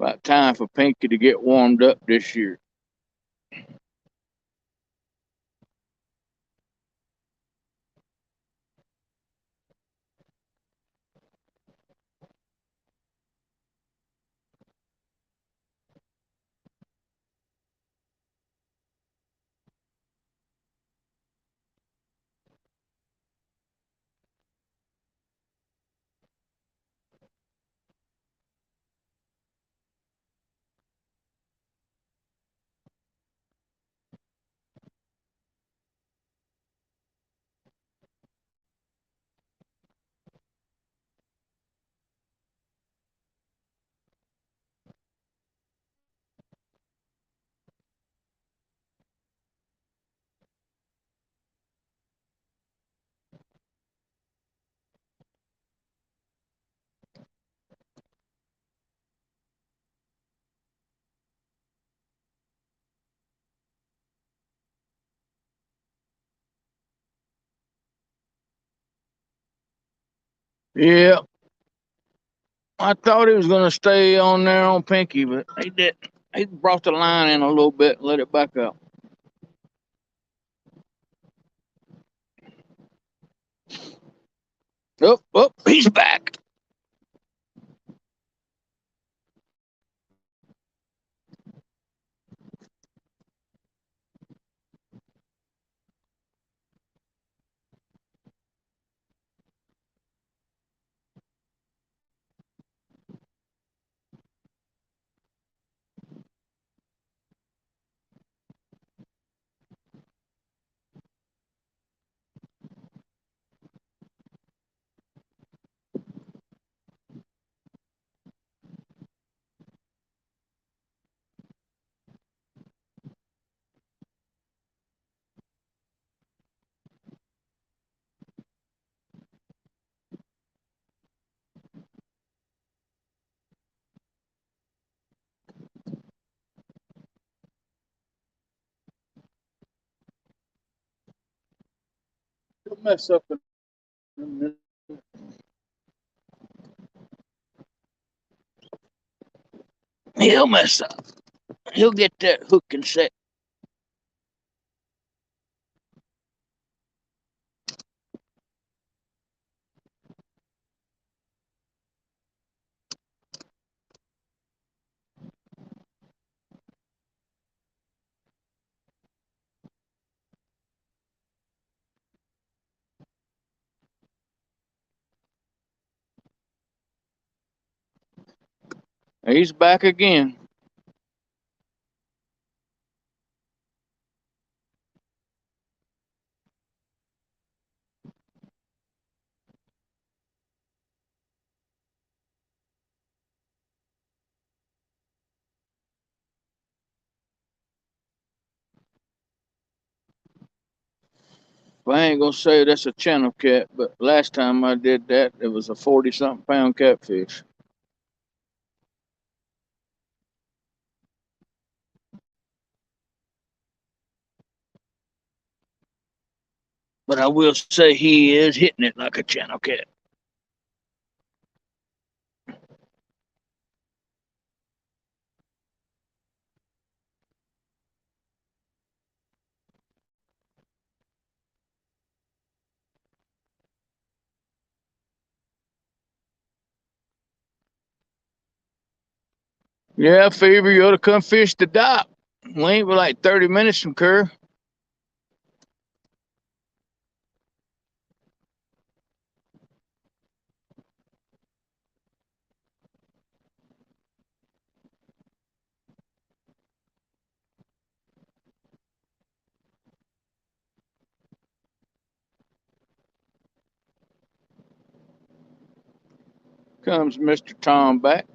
S2: About time for Pinky to get warmed up this year. Yeah, I thought he was going to stay on there on Pinky, but he didn't. He brought the line in a little bit, let it back up. Oh, he's back. He'll mess up in a minute. He'll mess up. He'll get that hook and set. He's back again. I ain't gonna say that's a channel cat, but last time I did that, it was a 40-something pound catfish. But I will say he is hitting it like a channel cat. Yeah, Fever, you ought to come fish the dock. We ain't but like 30 minutes from Kerr. comes Mr. Tom back.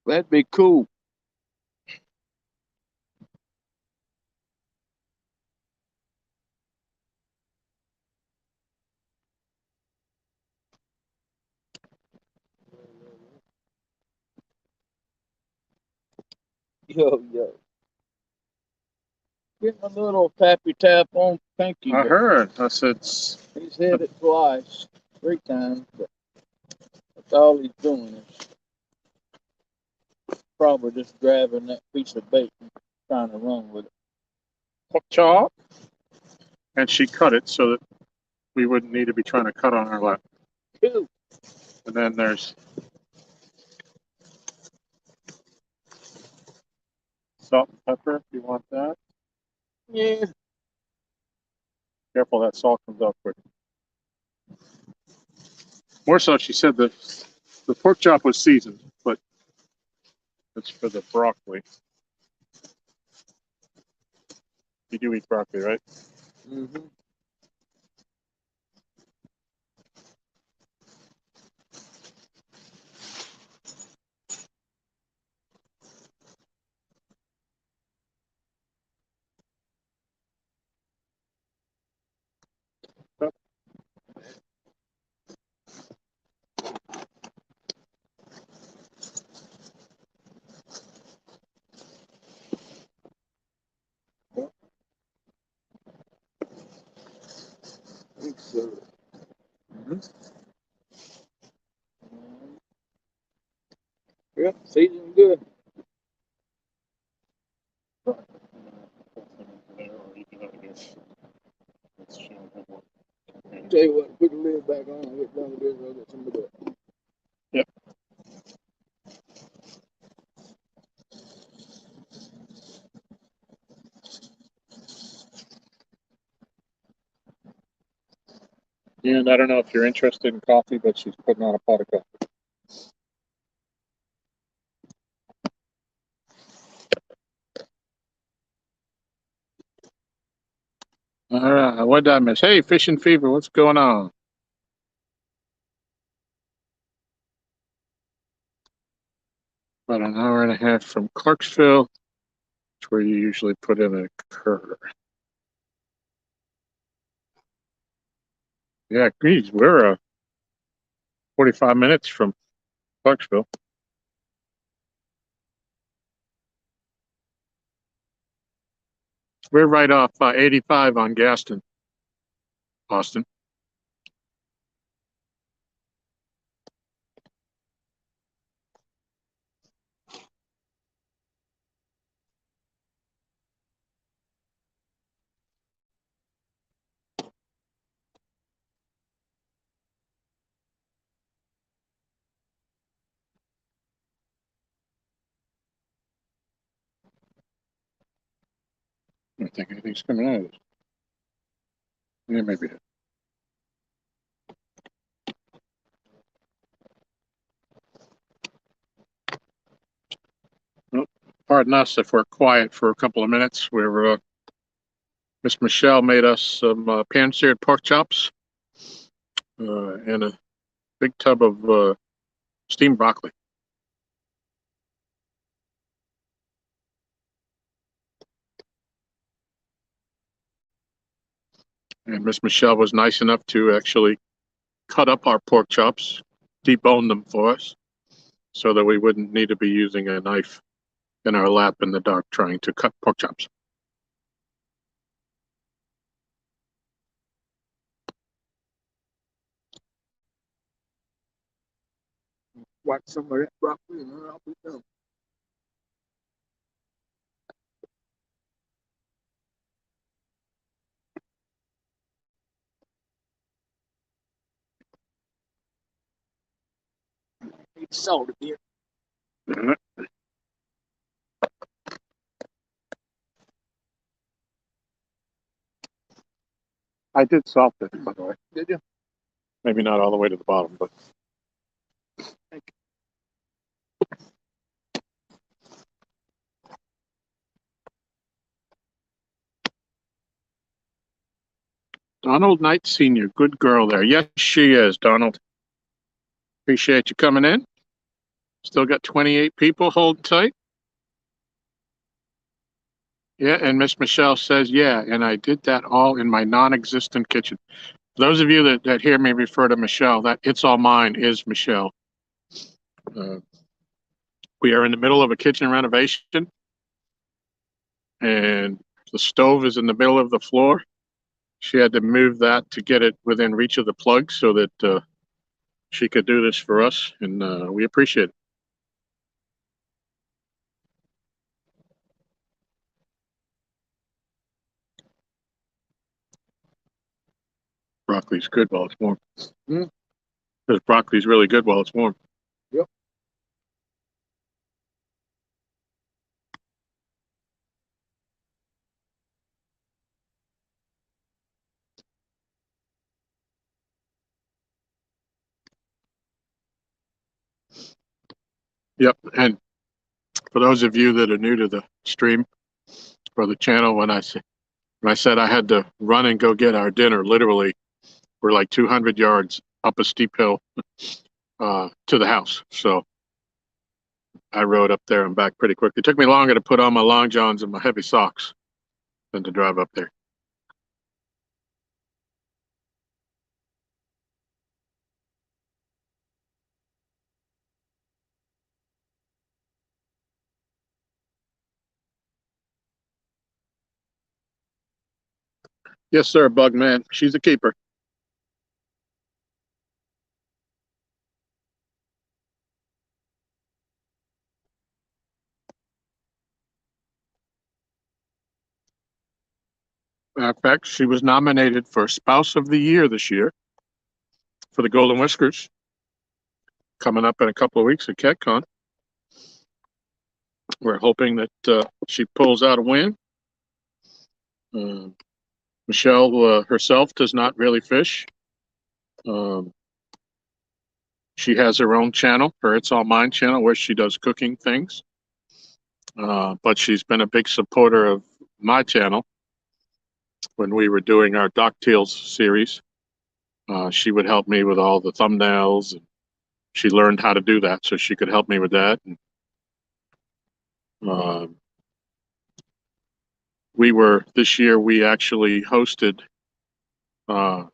S2: That'd be cool. Yo, yo. Getting a little tappy tap on Pinky.
S1: I
S2: but
S1: heard. I said,
S2: He's hit it twice, 3 times, but that's all he's doing is probably just grabbing that piece of bait and trying to run with it.
S1: pork chop. And she cut it so that we wouldn't need to be trying to cut on our lap.
S2: Cool.
S1: And then there's salt and pepper if you want that.
S2: Yeah.
S1: Careful, that salt comes out quick. More so, she said the pork chop was seasoned, but it's for the broccoli. You do eat broccoli, right?
S2: Mm-hmm. I think so. Yep, seasoned good. Tell you what, put the lid back on and get done with this, I'll get some of that.
S1: Yep. And I don't know if you're interested in coffee, but she's putting on a pot of coffee. All right, what did I miss? Hey, Fishing Fever, what's going on? About an hour and a half from Clarksville, it's where you usually put in a cur. Yeah, geez, we're 45 minutes from Clarksville. We're right off 85 on Gaston, Austin. I don't think anything's coming out of it. Yeah, maybe it. Well, pardon us if we're quiet for a couple of minutes. We're Miss Michelle made us some pan-seared pork chops and a big tub of steamed broccoli. And Miss Michelle was nice enough to actually cut up our pork chops, debone them for us, so that we wouldn't need to be using a knife in our lap in the dark trying to cut pork chops. Watch some of that broccoli and I'll be done. Need salt again. I did salt it, by the way. Did you? Maybe not all the way to the bottom, but. Thank you. Donald Knight Sr., good girl there. Yes, she is, Donald. Appreciate you coming in. Still got 28 people holding tight. Yeah, and Miss Michelle says, yeah, and I did that all in my non-existent kitchen. For those of you that hear me refer to Michelle, that It's All Mine is Michelle. We are in the middle of a kitchen renovation, and the stove is in the middle of the floor. She had to move that to get it within reach of the plug so that she could do this for us, and we appreciate it. Broccoli's good while it's warm. Because broccoli's really good while it's warm. Yep. Yep. And for those of you that are new to the stream or the channel, when I said I had to run and go get our dinner, literally, we're like 200 yards up a steep hill to the house. So I rode up there and back pretty quickly. It took me longer to put on my long johns and my heavy socks than to drive up there. Yes, sir, Bug Man. She's a keeper. Matter of fact, she was nominated for Spouse of the Year this year for the Golden Whiskers, coming up in a couple of weeks at CatCon. We're hoping that she pulls out a win. Michelle herself does not really fish. She has her own channel, her It's All Mine channel, where she does cooking things. But she's been a big supporter of my channel. When we were doing our DuckTales series, she would help me with all the thumbnails. And she learned how to do that, so she could help me with that. And, this year, we actually hosted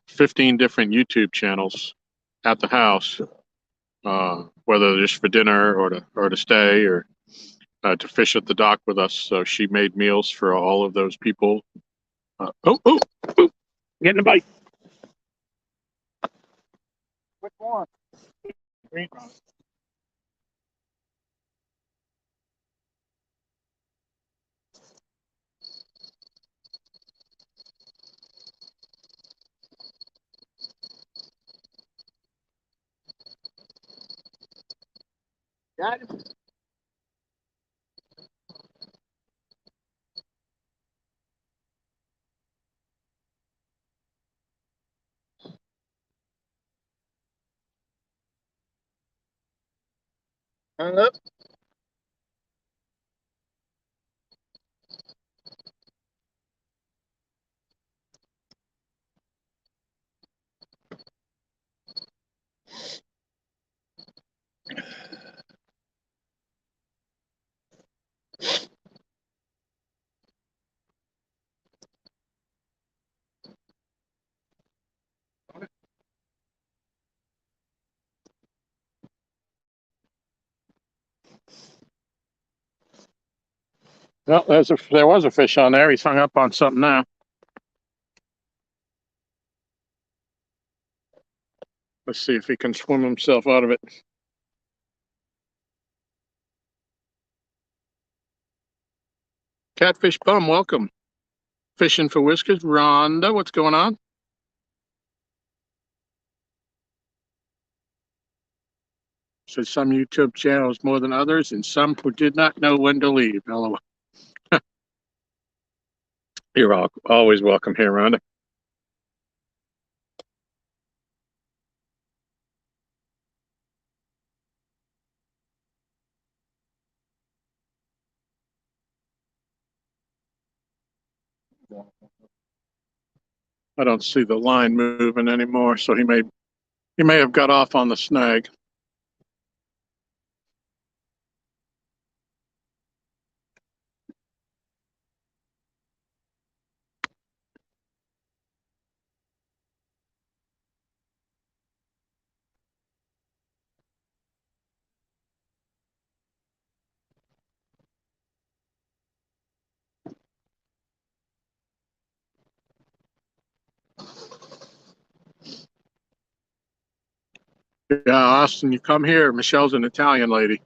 S1: 15 different YouTube channels at the house, whether just for dinner or to stay or to fish at the dock with us. So she made meals for all of those people. Getting a bite. Which one? Green one. Got it. Hung up. Well, there was a fish on there. He's hung up on something now. Let's see if he can swim himself out of it. Catfish Bum, welcome. Fishing for Whiskers. Rhonda, what's going on? Said some YouTube channels more than others, and some who did not know when to leave. LOL. You're always welcome here, Rhonda. I don't see the line moving anymore, so he may have got off on the snag. Yeah, Austin, you come here. Michelle's an Italian lady.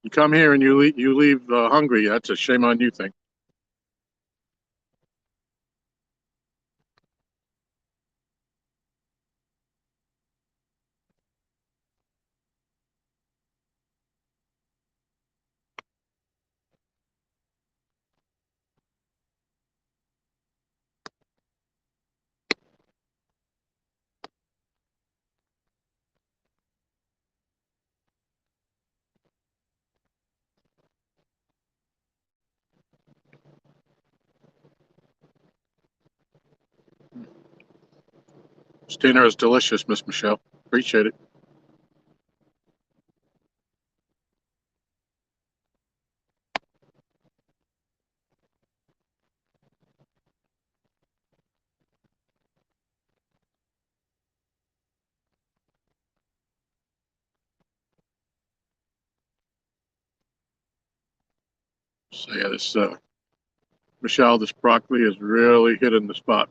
S1: You come here and you leave hungry. That's a shame on you thing. This dinner is delicious, Miss Michelle. Appreciate it. So yeah, this Michelle, this broccoli is really hitting the spot.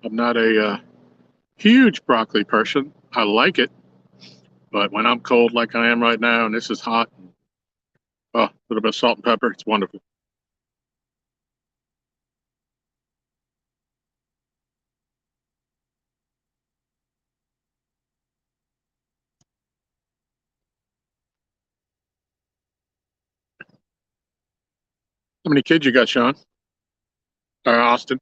S1: I'm not a huge broccoli person. I like it, but when I'm cold like I am right now, and this is hot, oh, a little bit of salt and pepper, it's wonderful. How many kids you got, Sean? Or Austin?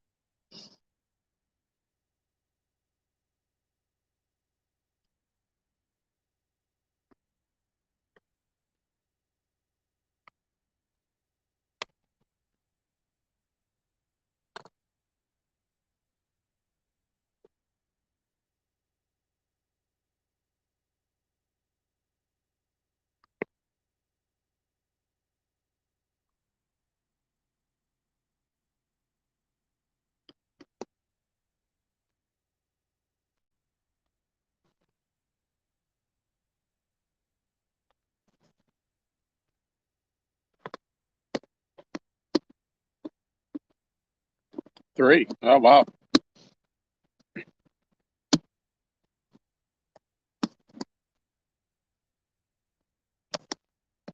S1: Three. Oh wow.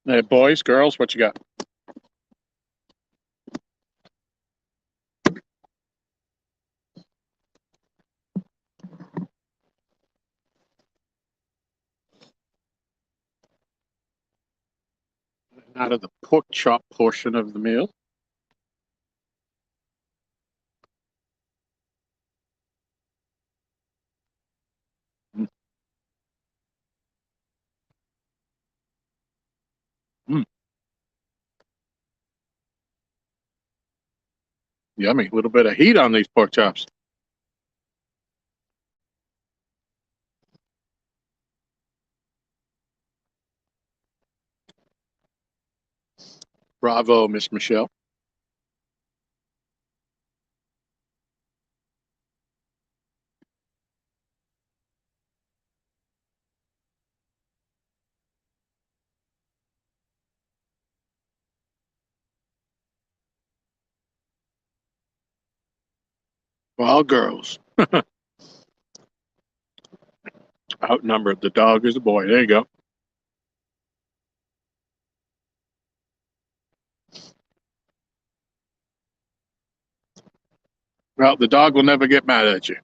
S1: Hey, boys, girls, what you got? Out of the pork chop portion of the meal. Mm, yummy. A little bit of heat on these pork chops. Bravo, Miss Michelle. All girls. Outnumbered. The dog is the boy. There you go. Well, the dog will never get mad at you.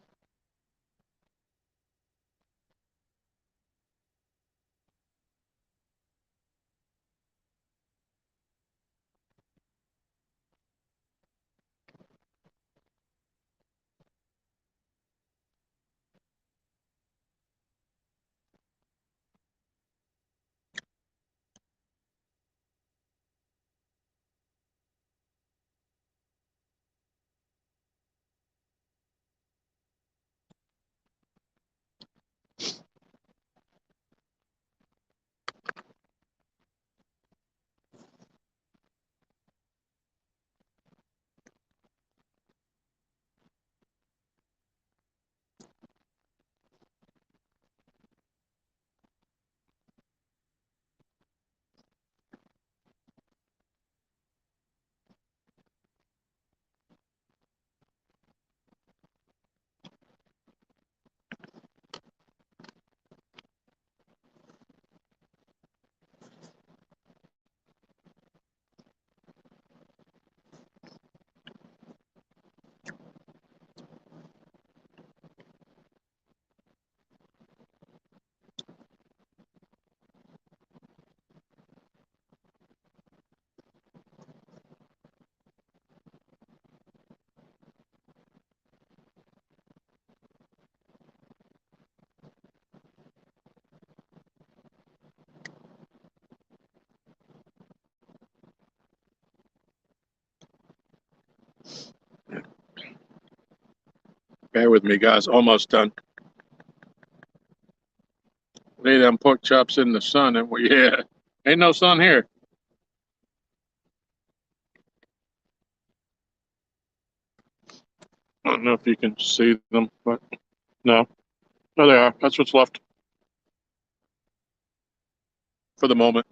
S1: Bear with me, guys. Almost done. Lay them pork chops in the sun, and yeah, ain't no sun here. I don't know if you can see them, but no. There they are. That's what's left for the moment.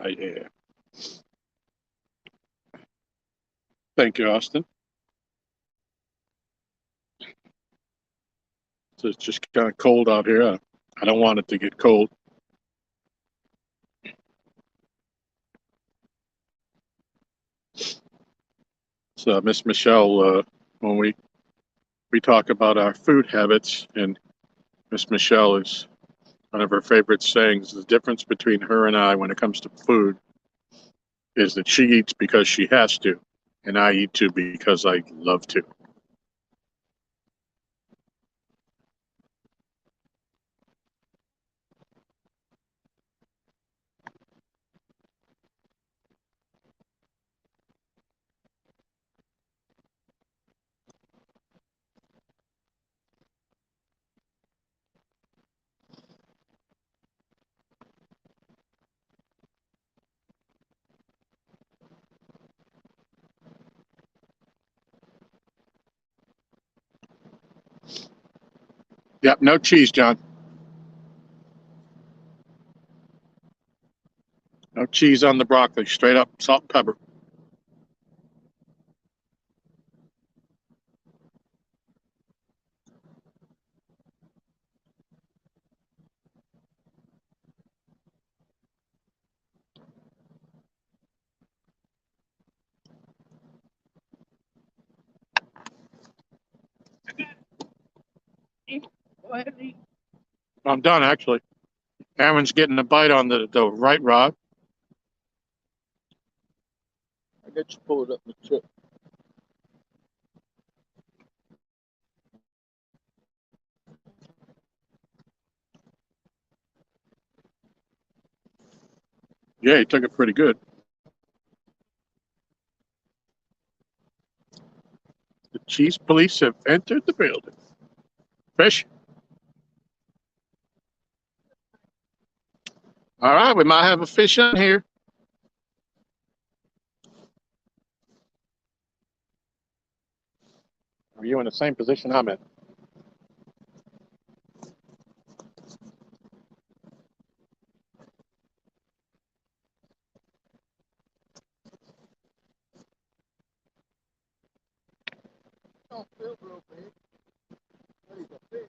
S1: Yeah. Thank you, Austin. So it's just kind of cold out here. I don't want it to get cold. So Miss Michelle, when we talk about our food habits, and Miss Michelle is one of her favorite sayings. The difference between her and I when it comes to food is that she eats because she has to, and I eat too because I love to. Yep, no cheese, John. No cheese on the broccoli. Straight up salt and pepper. I'm done, actually. Aaron's getting a bite on the right rod.
S2: I got you pulled up the truck.
S1: Yeah, he took it pretty good. The cheese police have entered the building. Fish. All right, we might have a fish on here. you in the same position I'm in.
S2: Don't feel real big. But he's a fish.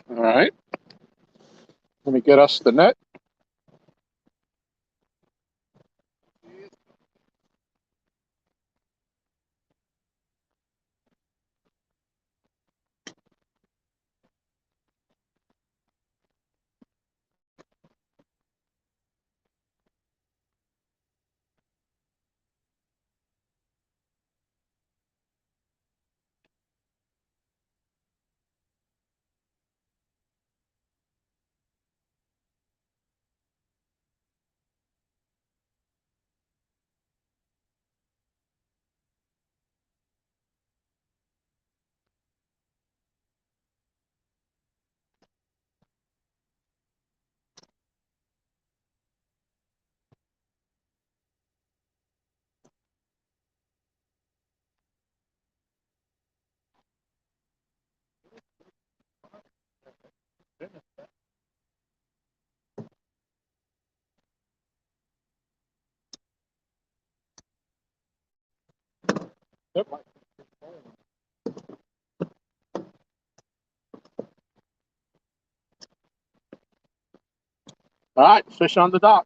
S1: All right. Let me get us the net. Yep. All right, fish on the dock.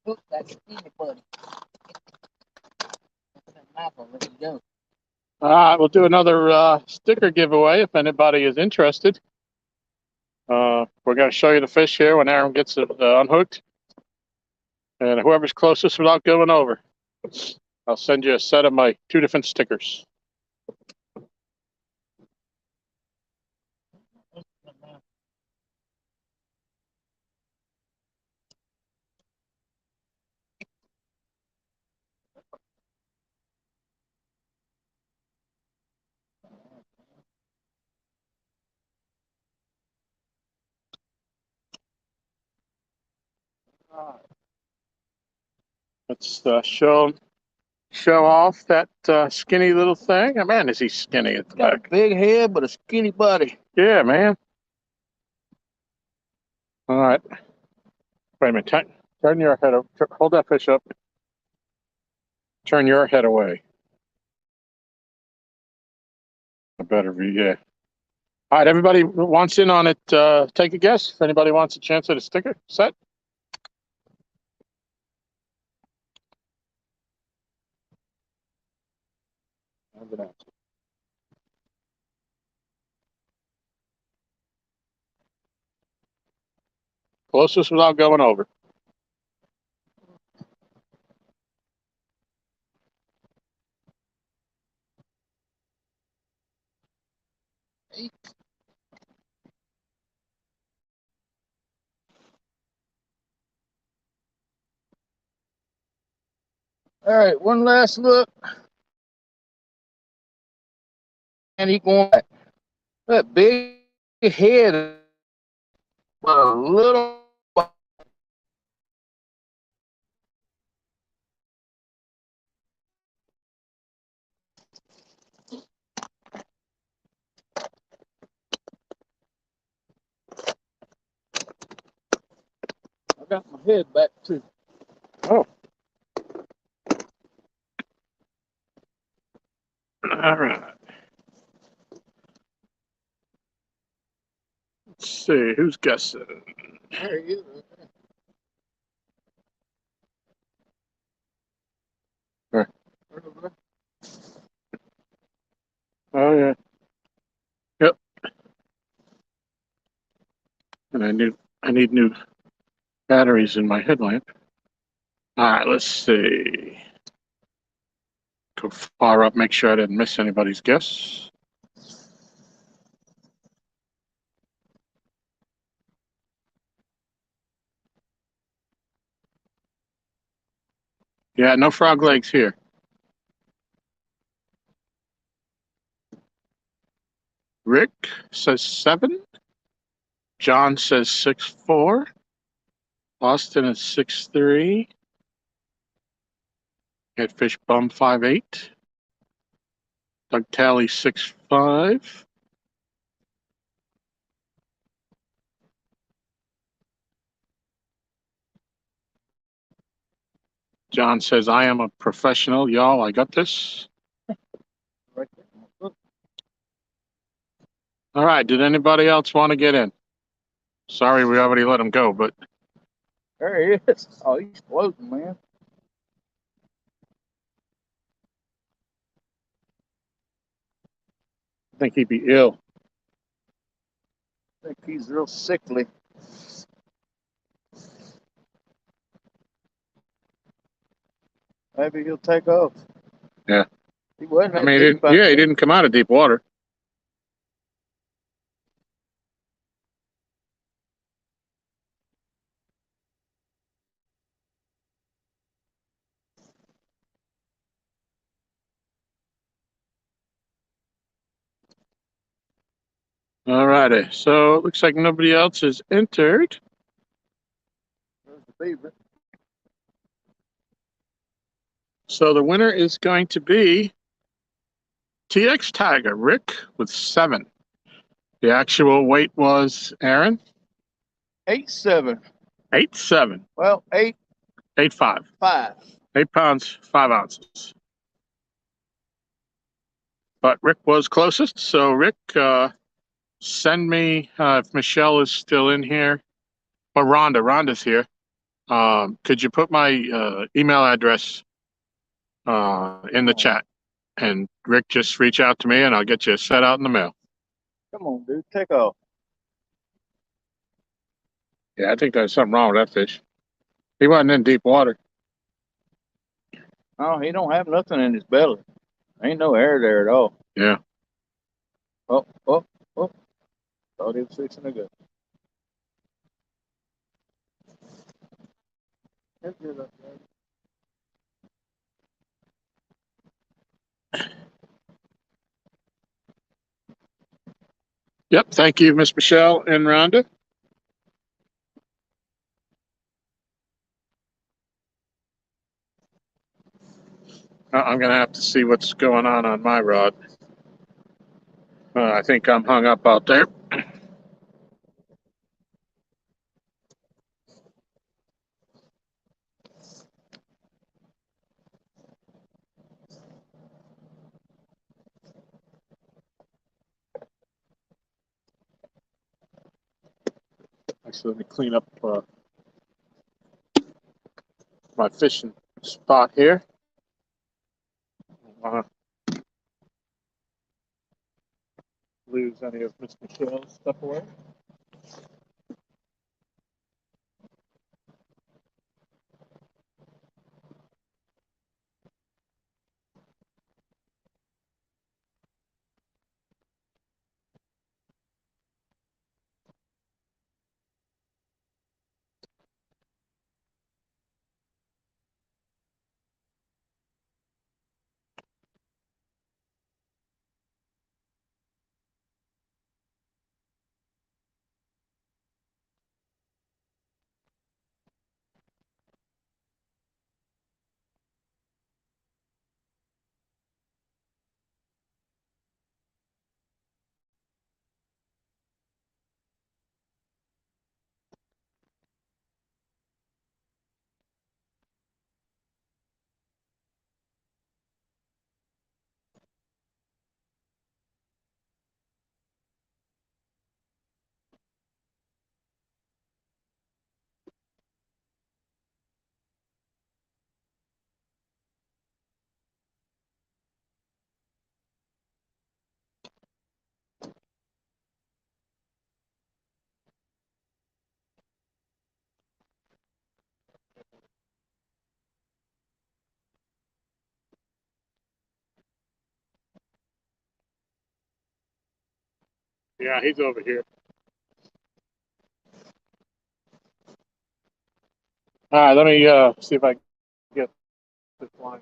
S2: Look, that's skinny buddy. That's a knife. I'll let you go.
S1: All right, we'll do another sticker giveaway if anybody is interested. We're going to show you the fish here when Aaron gets it unhooked. And whoever's closest without going over, I'll send you a set of my 2 different stickers. Let's show off that skinny little thing. Oh, man, is he skinny at the
S2: Got a
S1: back?
S2: big head, but a skinny body.
S1: Yeah, man. All right. Wait a minute. Turn your head up. Hold that fish up. Turn your head away. A better view, yeah. All right, everybody who wants in on it, take a guess. If anybody wants a chance at a sticker set. Closest without going over.
S2: All right, one last look. And he going back. That big head, but a little. I got my head back too.
S1: Oh. All right. Let's see, who's guessing?
S2: There he is.
S1: Right. Oh, yeah. Yep. And I need new batteries in my headlamp. All right, let's see. Go far up, make sure I didn't miss anybody's guess. Yeah, no frog legs here. Rick says 7. John says 6'4". Austin is 6'3". Headfish Bum 5'8". Doug Talley 6'5". John says, I am a professional, y'all. I got this.
S2: Right there. Look,
S1: All right. Did anybody else want to get in? Sorry, we already let him go, but
S2: there he is. Oh, he's floating, man.
S1: I think he'd be ill.
S2: I think he's real sickly. Maybe he'll take off.
S1: Yeah.
S2: He wasn't
S1: I
S2: that
S1: mean,
S2: deep.
S1: he didn't come out of deep water. All righty. So it looks like nobody else has entered.
S2: There's the beaver.
S1: So the winner is going to be TX Tiger, Rick, with 7. The actual weight was, Aaron?
S2: 8'7".
S1: 8'7".
S2: Well,
S1: 8'5".
S2: 8'5".
S1: 8 pounds, 5 ounces. But Rick was closest. So Rick, send me, if Michelle is still in here, or Rhonda's here. Could you put my email address in the chat? And Rick, just reach out to me and I'll get you set out in the mail.
S2: Come on, dude, take off.
S1: Yeah, I think there's something wrong with that fish. He wasn't in deep water.
S2: Oh, he don't have nothing in his belly. Ain't no air there at all.
S1: Yeah.
S2: Oh. Thought he was fixing to go.
S1: Yep. Thank you, Miss Michelle and Rhonda. I'm going to have to see what's going on my rod. I think I'm hung up out there. Actually, let me clean up my fishing spot here. Lose any of Miss Michelle's stuff away. Yeah, he's over here. All right, let me see if I can get this line.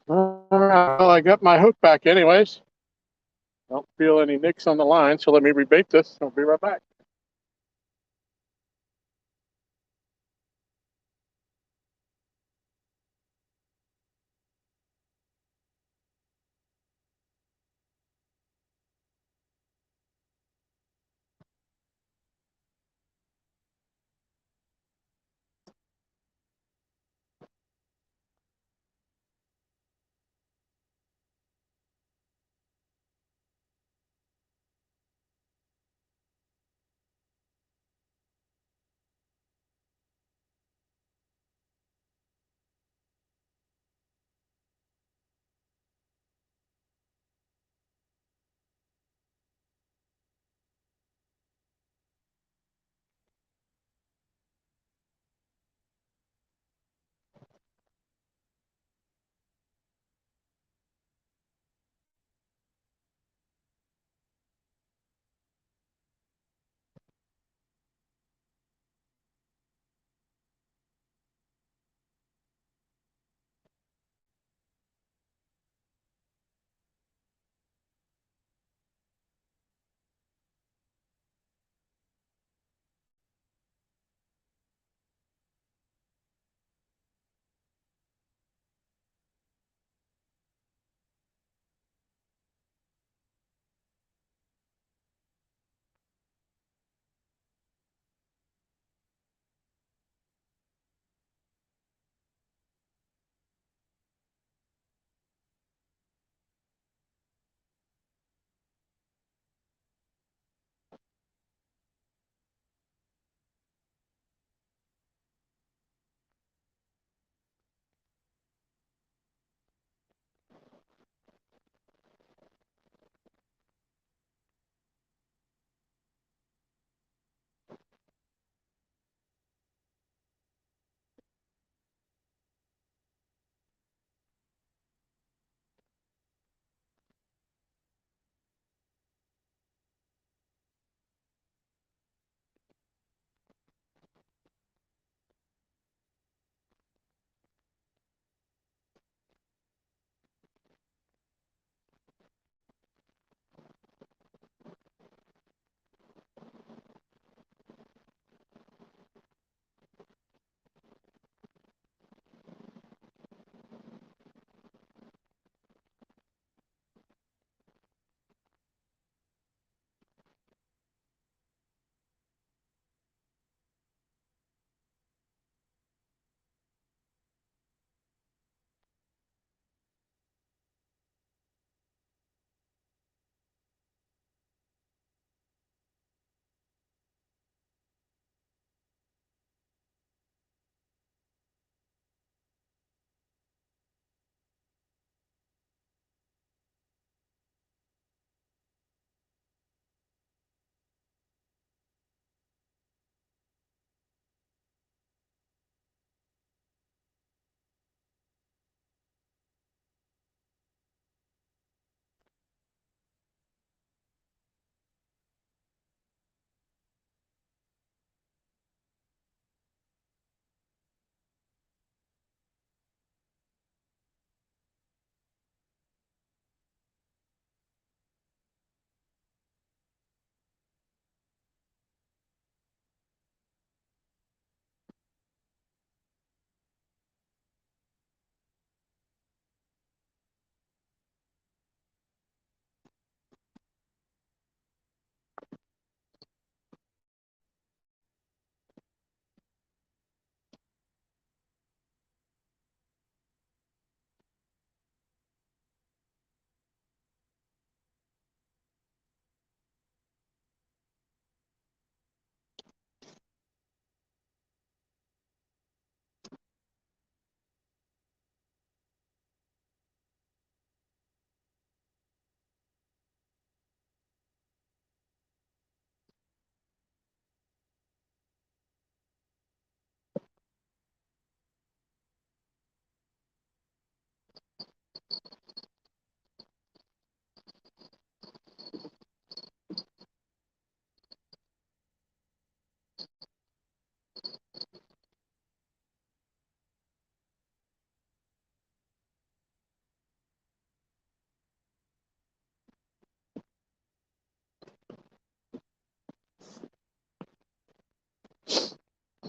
S1: All right, well, I got my hook back anyways. Don't feel any nicks on the line, so let me rebait this. I'll be right back.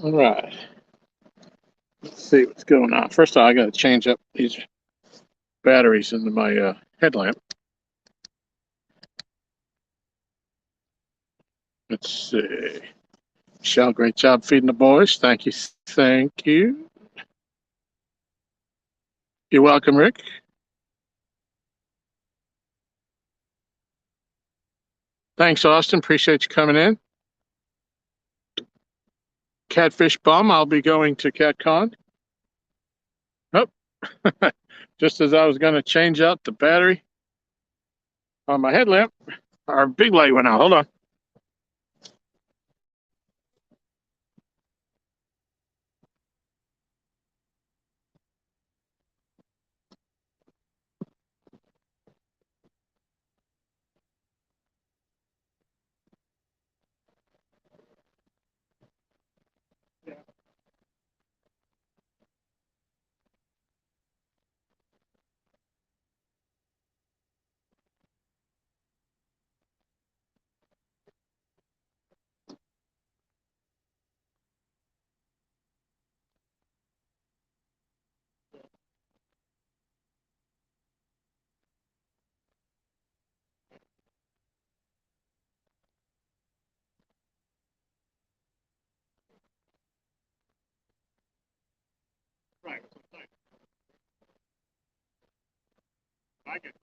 S1: All right. Let's see what's going on. First of all, I got to change up these batteries into my headlamp. Let's see. Michelle, great job feeding the boys. Thank you. Thank you. You're welcome, Rick. Thanks, Austin. Appreciate you coming in. Catfish Bum, I'll be going to CatCon. Nope. Just as I was going to change out the battery on my headlamp, our big light went out. Hold on. Right. I get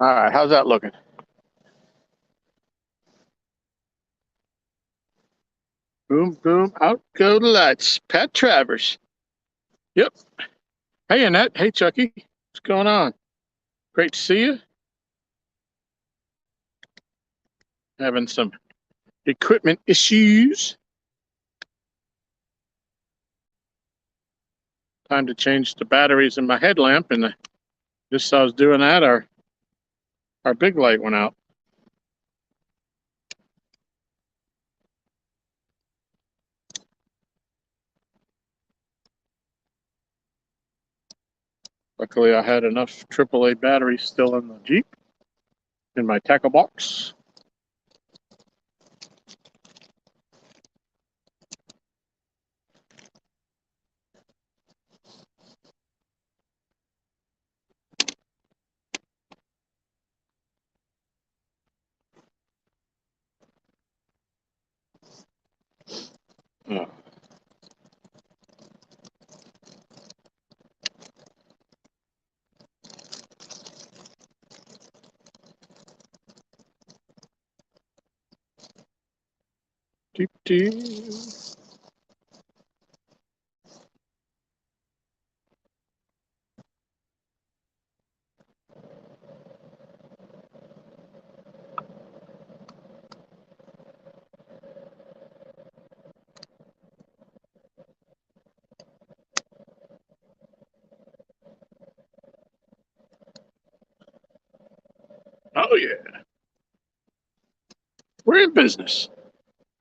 S1: All right, how's that looking? Boom, boom, out go the lights. Pat Travers. Yep. Hey, Annette. Hey, Chucky. What's going on? Great to see you. Having some equipment issues. Time to change the batteries in my headlamp, and just as I was doing that, our big light went out. Luckily, I had enough AAA batteries still in the Jeep, in my tackle box. Oh. Deep, deep. Oh, yeah. We're in business.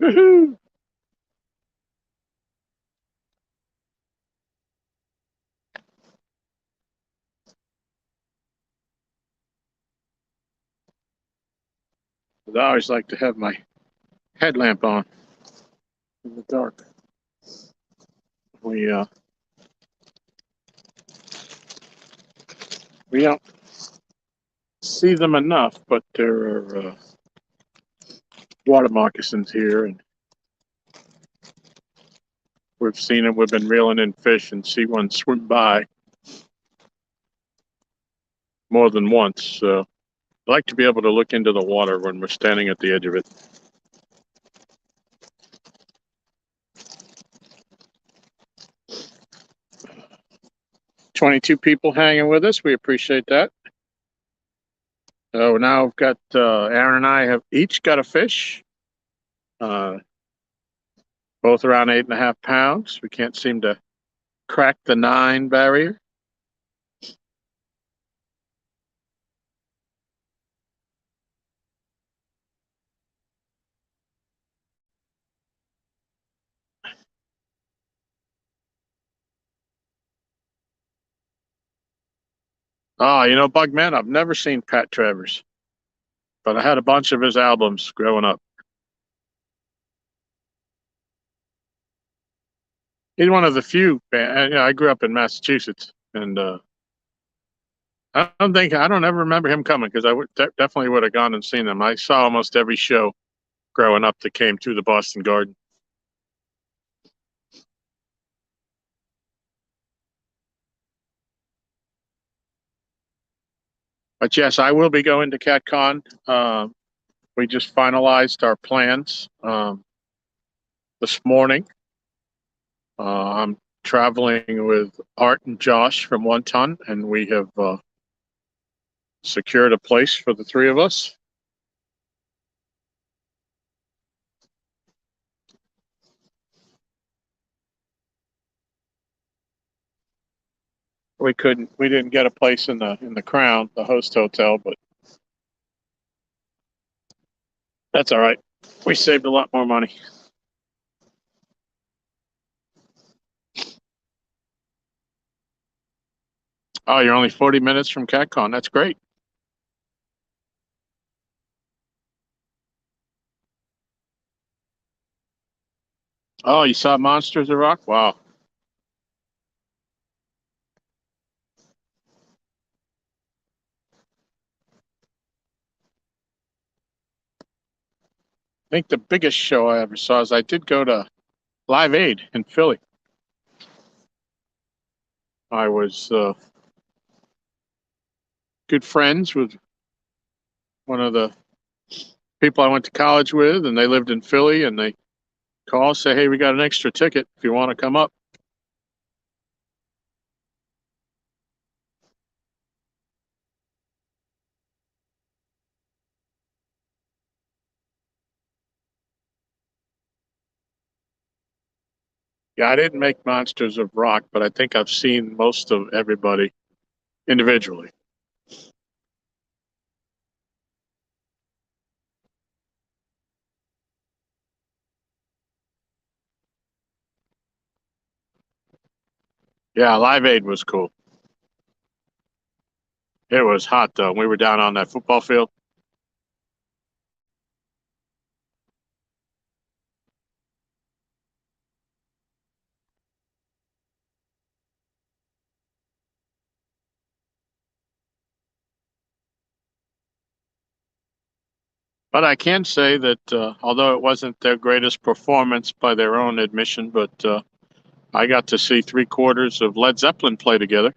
S1: Woohoo. I always like to have my headlamp on in the dark. We don't see them enough, but there are water moccasins here, and we've seen them. We've been reeling in fish and see one swim by more than once. So I like to be able to look into the water when we're standing at the edge of it. 22 people hanging with us. We appreciate that. So now we've got Aaron and I have each got a fish, uh, both around 8.5 pounds. We can't seem to crack the 9 barrier. Oh, Bugman, I've never seen Pat Travers, but I had a bunch of his albums growing up. He's one of the few. I grew up in Massachusetts, and I don't ever remember him coming because definitely would have gone and seen him. I saw almost every show growing up that came through the Boston Garden. But yes, I will be going to CatCon. We just finalized our plans this morning. I'm traveling with Art and Josh from One Ton, and we have secured a place for the three of us. We didn't get a place in the Crown, the host hotel, but that's all right. We saved a lot more money. Oh, you're only 40 minutes from CatCon. That's great. Oh, you saw Monsters of Rock? Wow. I think the biggest show I ever saw is I did go to Live Aid in Philly. I was good friends with one of the people I went to college with, and they lived in Philly, and they call, say, hey, we got an extra ticket if you want to come up. Yeah, I didn't make Monsters of Rock, but I think I've seen most of everybody individually. Yeah, Live Aid was cool. It was hot, though. We were down on that football field. But I can say that although it wasn't their greatest performance by their own admission, but I got to see 3/4 of Led Zeppelin play together.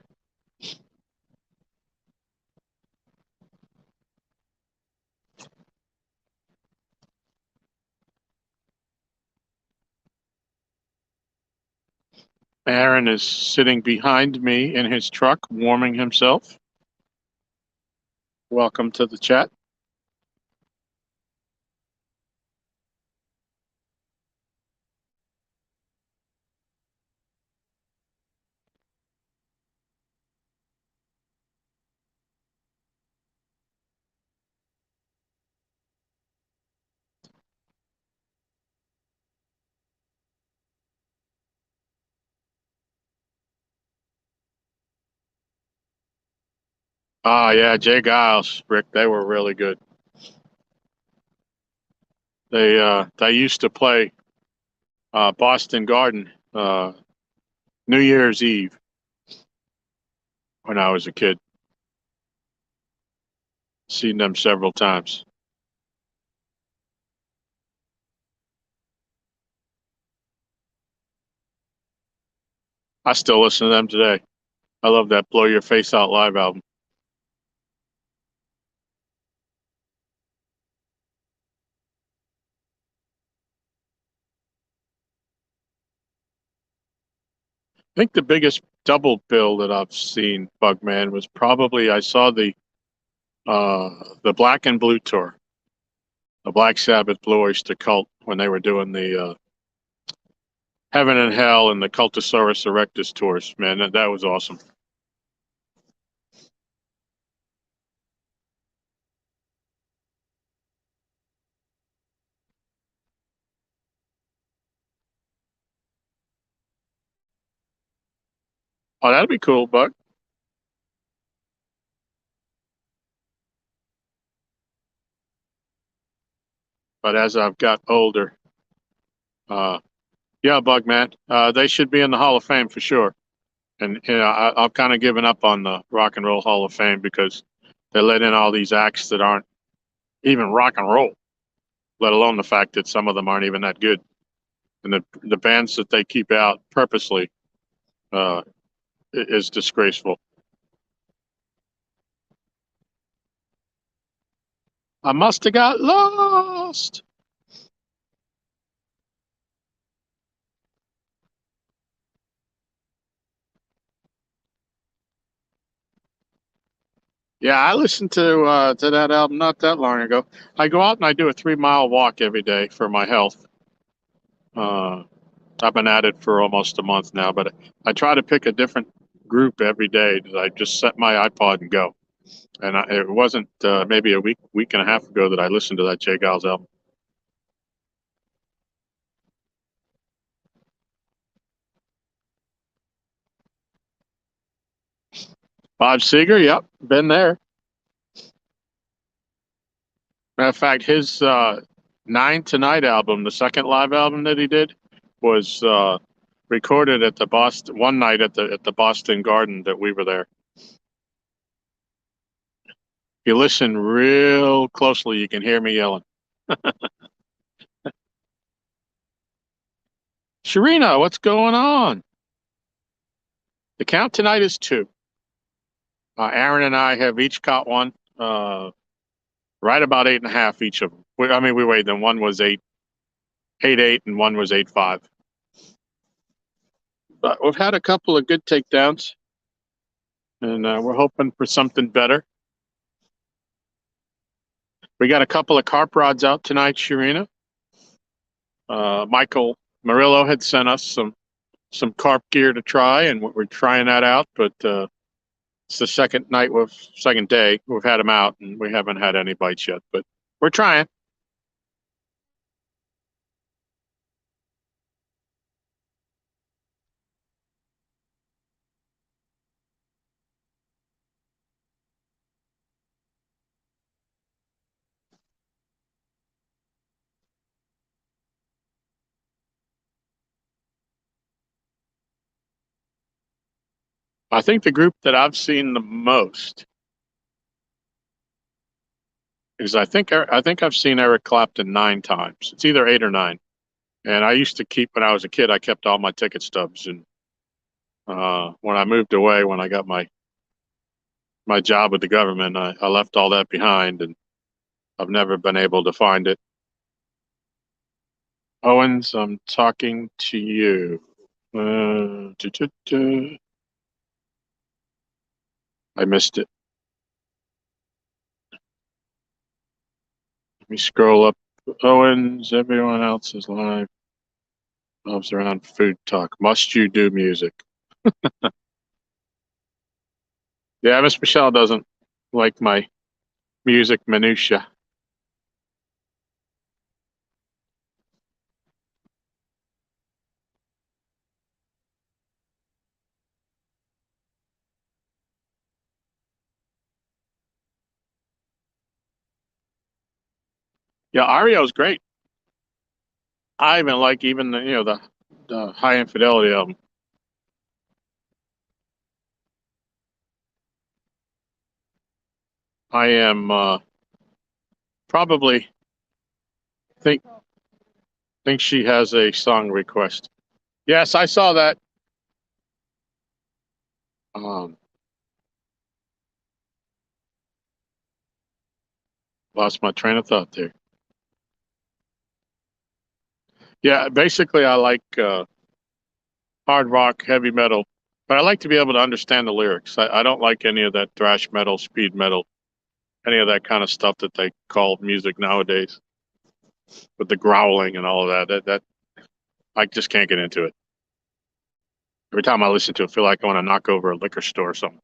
S1: Aaron is sitting behind me in his truck, warming himself. Welcome to the chat. Ah, yeah, Jay Giles, Rick, they were really good. They used to play Boston Garden New Year's Eve when I was a kid. Seen them several times. I still listen to them today. I love that Blow Your Face Out live album. I think the biggest double bill that I've seen, Bugman, was probably I saw the the Black and Blue tour, the Black Sabbath Blue Oyster Cult, when they were doing the Heaven and Hell and the Cultosaurus Erectus tours. Man, that was awesome. Oh, that'd be cool, Buck. But as I've got older, yeah, Bug man, they should be in the Hall of Fame for sure. And I've kind of given up on the Rock and Roll Hall of Fame because they let in all these acts that aren't even rock and roll, let alone the fact that some of them aren't even that good. And the bands that they keep out purposely uh, is disgraceful. I must have got lost. Yeah, I listened to that album not that long ago. I go out and I do a 3 mile walk every day for my health. Uh, I've been at it for almost a month now, but I try to pick a different group every day. I just set my iPod and go. And it wasn't maybe a week and a half ago that I listened to that Jay Giles album. Bob Seger, yep, been there. Matter of fact, his Nine Tonight album, the second live album that he did, was recorded at the Boston one night at the Boston Garden that we were there. If you listen real closely, you can hear me yelling. Sharina, what's going on? The count tonight is 2. Aaron and I have each caught one, right about 8.5 each of them. We weighed them. One was 8.8, and one was 8.5. But we've had a couple of good takedowns, and we're hoping for something better. We got a couple of carp rods out tonight, Sharina. Michael Murillo had sent us some carp gear to try, and we're trying that out. But it's the second day we've had them out, and we haven't had any bites yet. But we're trying. I think the group that I've seen the most is I think I've seen Eric Clapton 9 times. It's either 8 or 9. And I used to keep when I was a kid. I kept all my ticket stubs, and when I moved away, when I got my job with the government, I left all that behind, and I've never been able to find it. Owens, I'm talking to you. I missed it. Let me scroll up. Owens, everyone else is live. Loves around food talk. Must you do music? Yeah, Miss Michelle doesn't like my music minutia. Yeah, Ario's great. I even like the High Infidelity album. I am probably think she has a song request. Yes, I saw that. Lost my train of thought there. Yeah, basically I like hard rock, heavy metal, but I like to be able to understand the lyrics. I don't like any of that thrash metal, speed metal. any of that kind of stuff that they call music nowadays, with the growling and all of that. I just can't get into it. Every time I listen to it, I feel like I want to knock over a liquor store or something.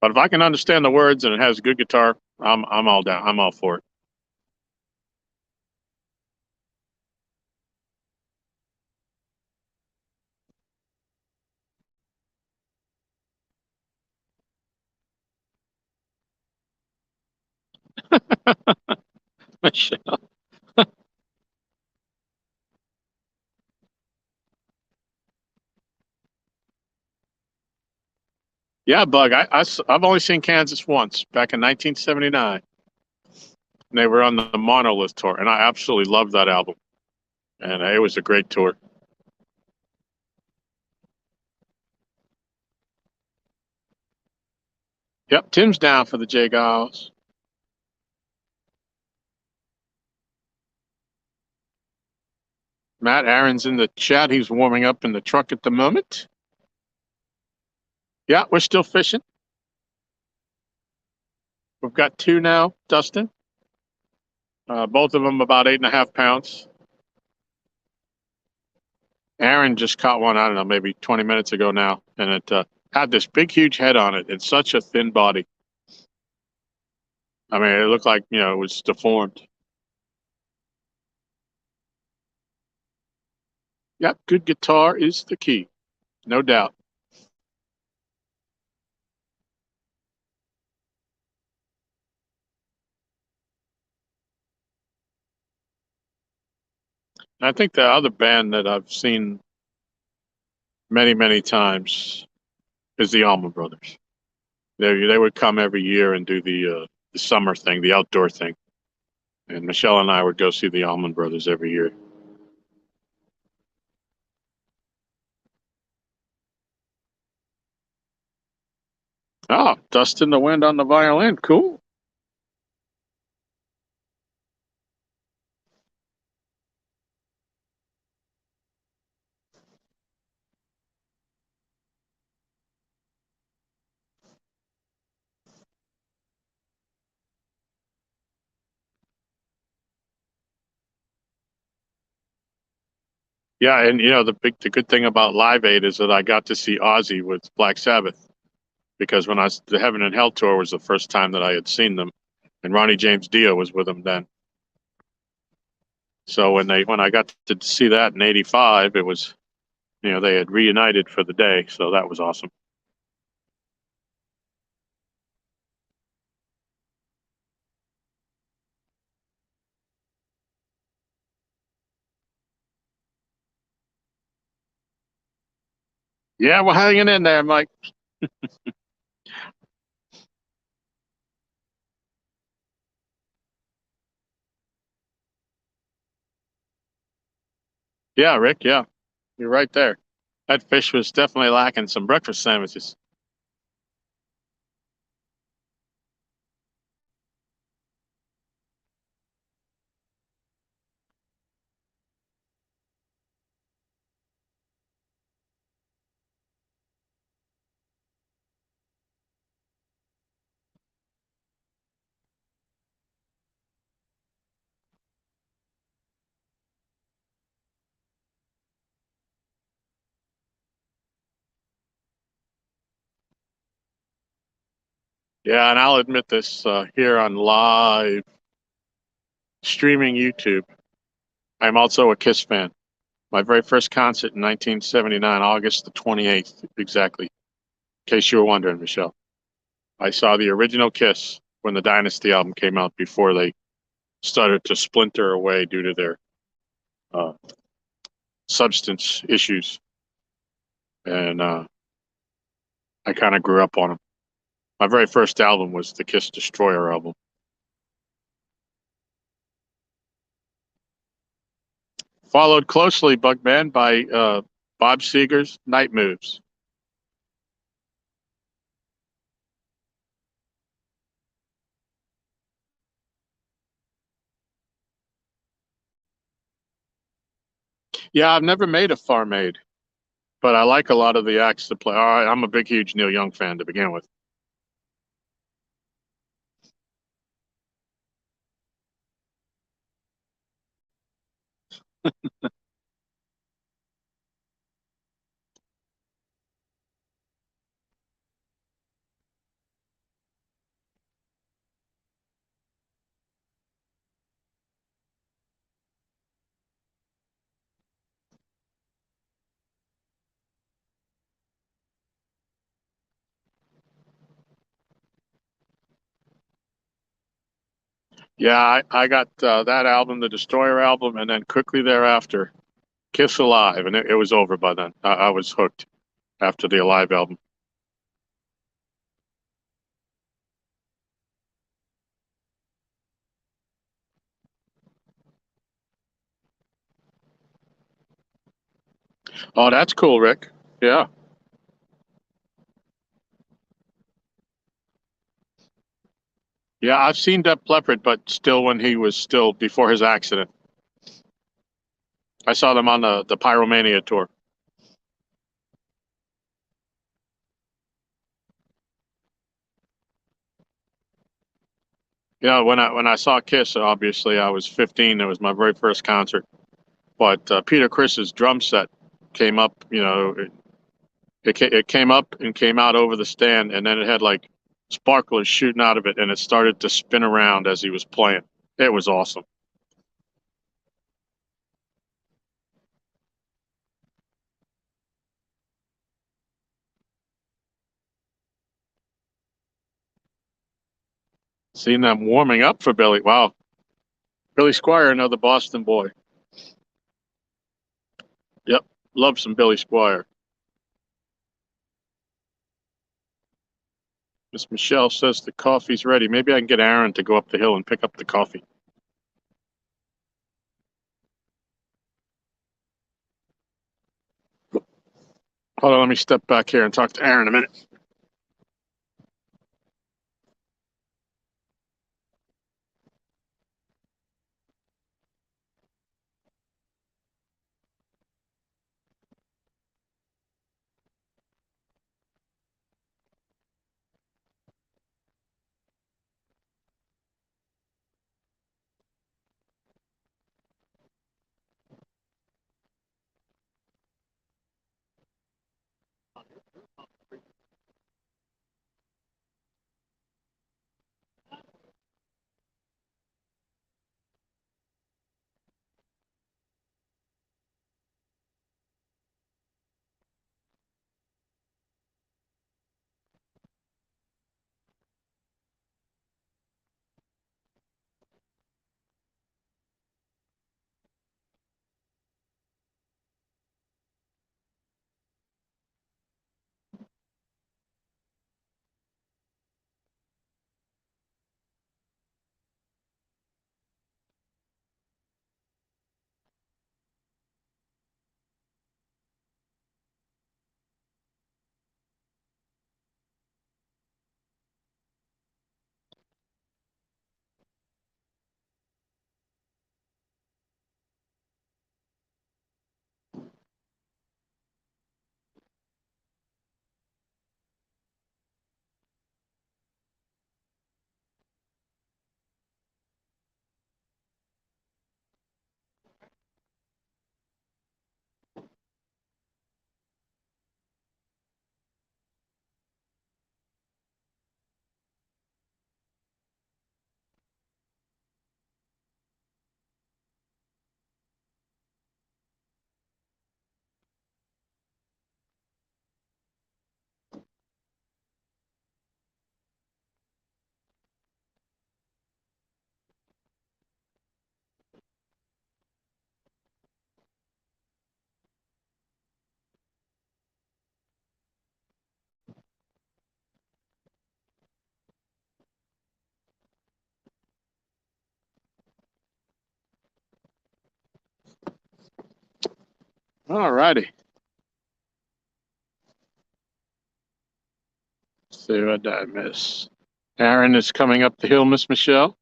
S1: But if I can understand the words and it has a good guitar, I'm all down. I'm all for it. Yeah, Bug. I've only seen Kansas once, back in 1979. And they were on the Monolith tour, and I absolutely loved that album. And it was a great tour. Yep, Tim's down for the J Giles. Matt Aaron's in the chat. He's warming up in the truck at the moment. Yeah, we're still fishing. We've got two now, Dustin. Both of them about 8.5 pounds. Aaron just caught one, I don't know, maybe 20 minutes ago now. And it had this big, huge head on it and such a thin body. I mean, it looked like, it was deformed. Yep, good guitar is the key. No doubt. I think the other band that I've seen many, many times is the Allman Brothers. They would come every year and do the summer thing, the outdoor thing. And Michelle and I would go see the Allman Brothers every year. Oh, Dust in the Wind on the violin. Cool. Yeah, and the good thing about Live Aid is that I got to see Ozzy with Black Sabbath, because the Heaven and Hell tour was the first time that I had seen them, and Ronnie James Dio was with them then. So when I got to see that in '85, it was, they had reunited for the day, so that was awesome. Yeah, we're hanging in there, Mike. Yeah, Rick. Yeah, you're right there. That fish was definitely lacking some breakfast sandwiches. Yeah, and I'll admit this here on live streaming YouTube. I'm also a Kiss fan. My very first concert in 1979, August the 28th, exactly. In case you were wondering, Michelle, I saw the original Kiss when the Dynasty album came out, before they started to splinter away due to their uh, substance issues, and I kind of grew up on them. My very first album was the Kiss Destroyer album. Followed closely, Bugman, by Bob Seger's Night Moves. Yeah, I've never made a Farm Aid, but I like a lot of the acts that play. I'm a big, huge Neil Young fan to begin with. Yeah, I got that album, the Destroyer album, and then quickly thereafter, Kiss Alive, and it was over by then. I was hooked after the Alive album. Oh, that's cool, Rick. Yeah. Yeah, I've seen Def Leppard, but still when he was still before his accident. I saw them on the Pyromania tour. Yeah, when I saw Kiss, obviously I was 15. It was my very first concert. But Peter Chris's drum set came up. It came up and came out over the stand, and then it had like sparklers shooting out of it, and it started to spin around as he was playing. It was awesome. Seeing them warming up for Billy. Wow, Billy Squire, another Boston boy. Yep, love some Billy Squire. Miss Michelle says the coffee's ready. Maybe I can get Aaron to go up the hill and pick up the coffee. Hold on, let me step back here and talk to Aaron a minute. All righty. See what I miss. Aaron is coming up the hill, Miss Michelle.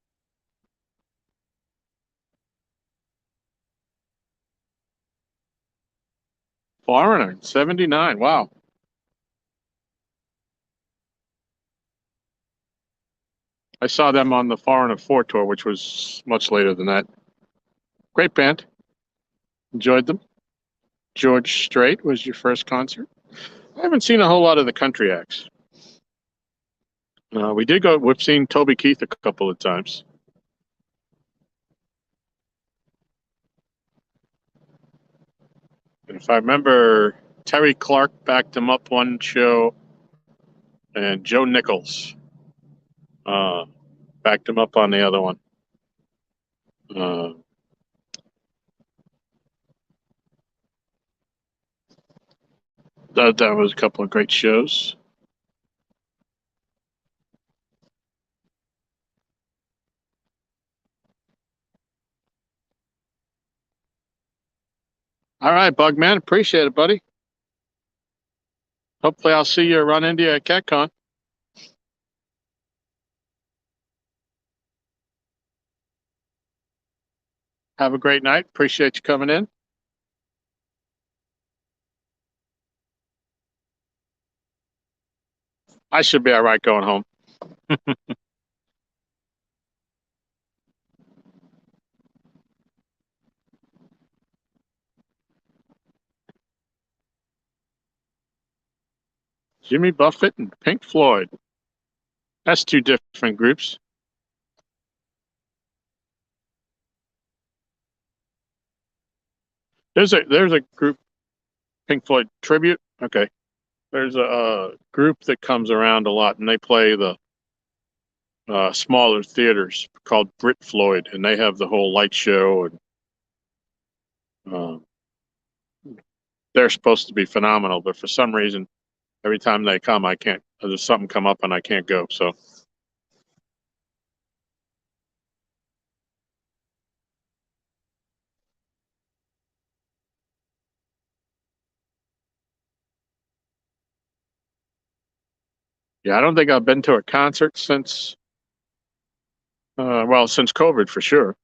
S1: Foreigner, 79. Wow. I saw them on the Foreigner 4 tour, which was much later than that. Great band. Enjoyed them. George Strait was your first concert. I haven't seen a whole lot of the country acts. We've seen Toby Keith a couple of times. And if I remember, Terry Clark backed him up one show, and Joe Nichols backed him up on the other one. That was a couple of great shows. All right, Bugman. Appreciate it, buddy. Hopefully I'll see you run into you at CatCon. Have a great night. Appreciate you coming in. I should be all right going home. Jimmy Buffett and Pink Floyd. That's two different groups. There's a group, Pink Floyd tribute. Okay. There's a group that comes around a lot, and they play the smaller theaters called Brit Floyd, and they have the whole light show, and they're supposed to be phenomenal. But for some reason, every time they come, I can't. There's something come up, and I can't go. So. Yeah, I don't think I've been to a concert since since COVID for sure.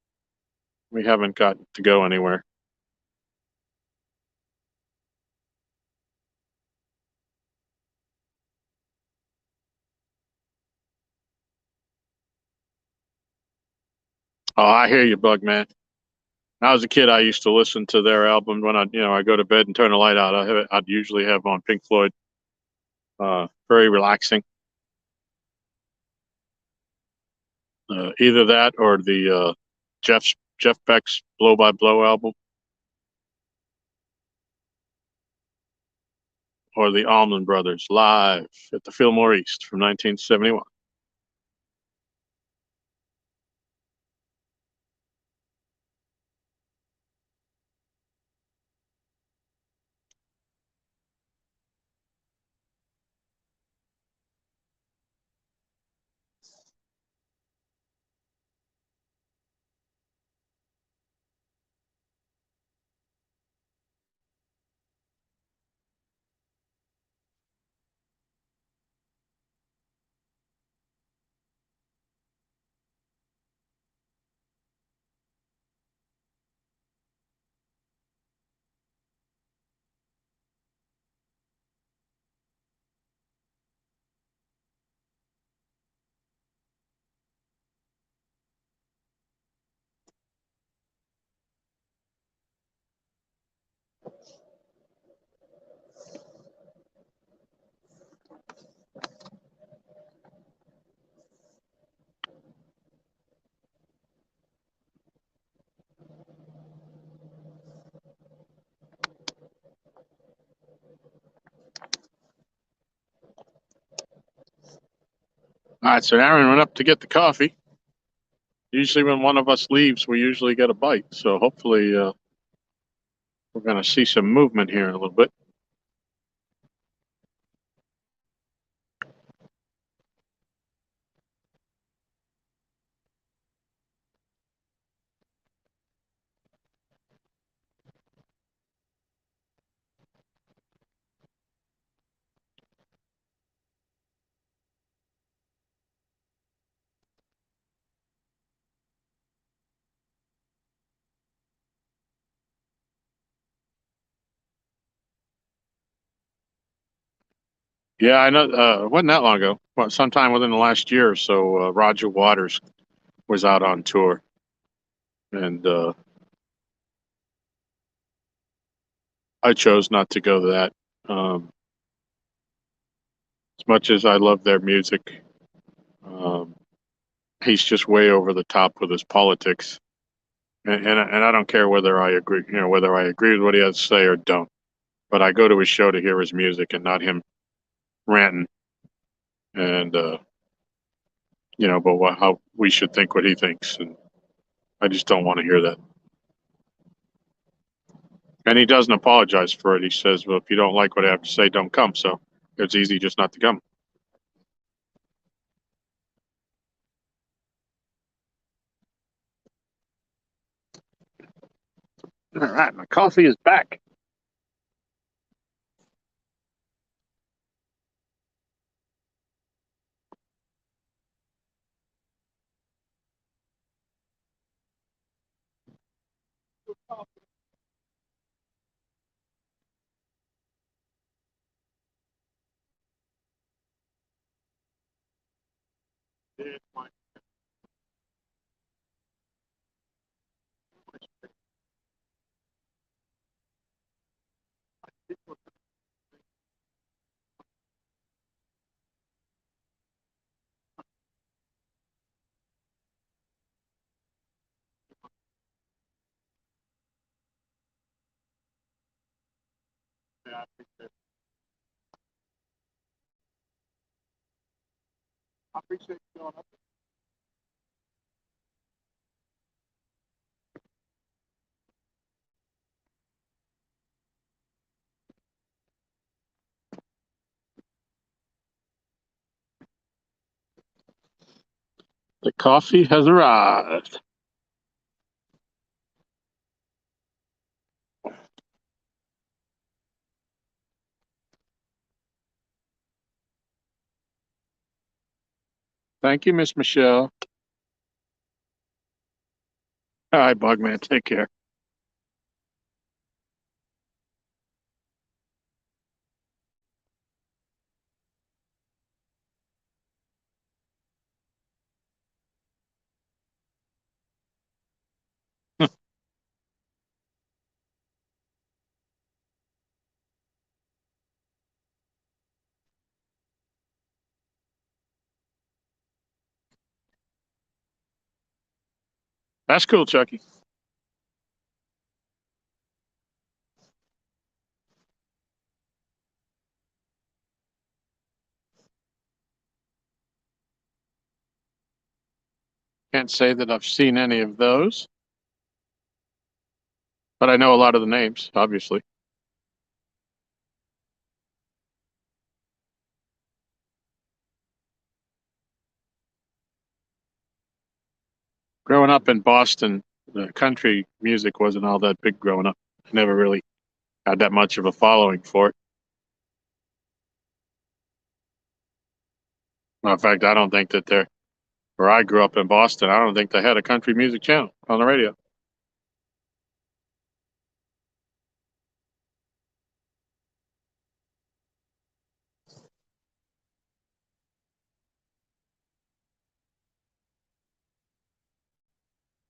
S1: We haven't got to go anywhere. Oh, I hear you, Bug Man. When I was a kid, I used to listen to their album when I go to bed and turn the light out. I'd usually have on Pink Floyd. Very relaxing. Either that or the Jeff Beck's Blow by Blow album, or the Allman Brothers live at the Fillmore East from 1971. All right, so Aaron went up to get the coffee. Usually when one of us leaves, we usually get a bite. So hopefully we're going to see some movement here in a little bit. Yeah, I know. It wasn't that long ago. Well, sometime within the last year or so, Roger Waters was out on tour, and I chose not to go to that. As much as I love their music, um, he's just way over the top with his politics, and I don't care whether I agree, whether I agree with what he has to say or don't. But I go to his show to hear his music and not him ranting and but how we should think what he thinks, and I just don't want to hear that. And he doesn't apologize for it. He says, "Well, if you don't like what I have to say, don't come." So it's easy just not to come. All right, my coffee is back. I appreciate you going up. The coffee has arrived. Thank you, Miss Michelle. All right, Bugman, take care. That's cool, Chucky. Can't say that I've seen any of those, but I know a lot of the names, obviously. Growing up in Boston, the country music wasn't all that big growing up. I never really had that much of a following for it. In fact, I don't think that where I grew up in Boston, I don't think they had a country music channel on the radio.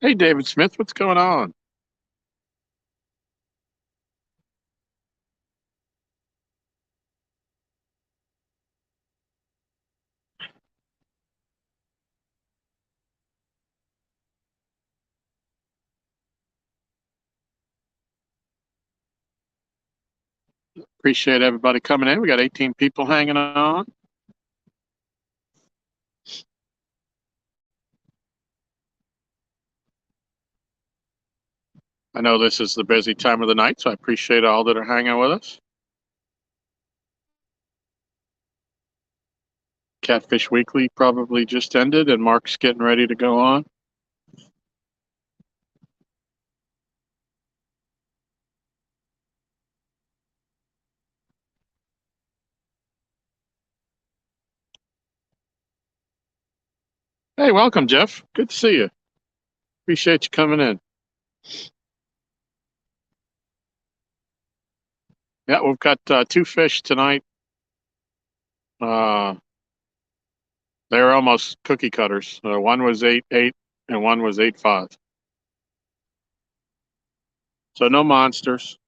S1: Hey, David Smith, what's going on? Appreciate everybody coming in. We got 18 people hanging on. I know this is the busy time of the night, so I appreciate all that are hanging with us. Catfish Weekly probably just ended, and Mark's getting ready to go on. Hey, welcome, Jeff. Good to see you. Appreciate you coming in. Yeah, we've got two fish tonight. They're almost cookie cutters. One was 8.8 and one was 8.5. So no monsters.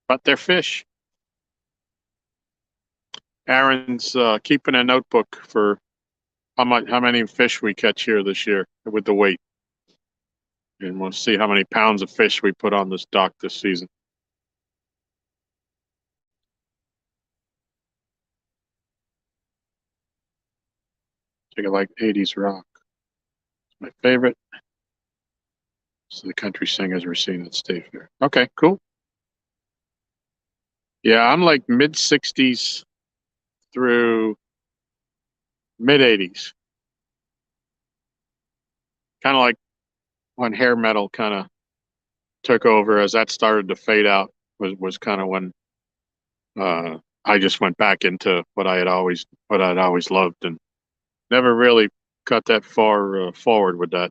S1: but they're fish. Aaron's keeping a notebook for how many fish we catch here this year with the weight, and we'll see how many pounds of fish we put on this dock this season. Take it like 80s rock. It's my favorite. So the country singers we're seeing at State Fair. Okay, cool. Yeah, I'm like mid 60s through mid 80s. Kind of like when hair metal kind of took over as that started to fade out was kind of when I just went back into what I'd always loved, and never really got that far forward with that.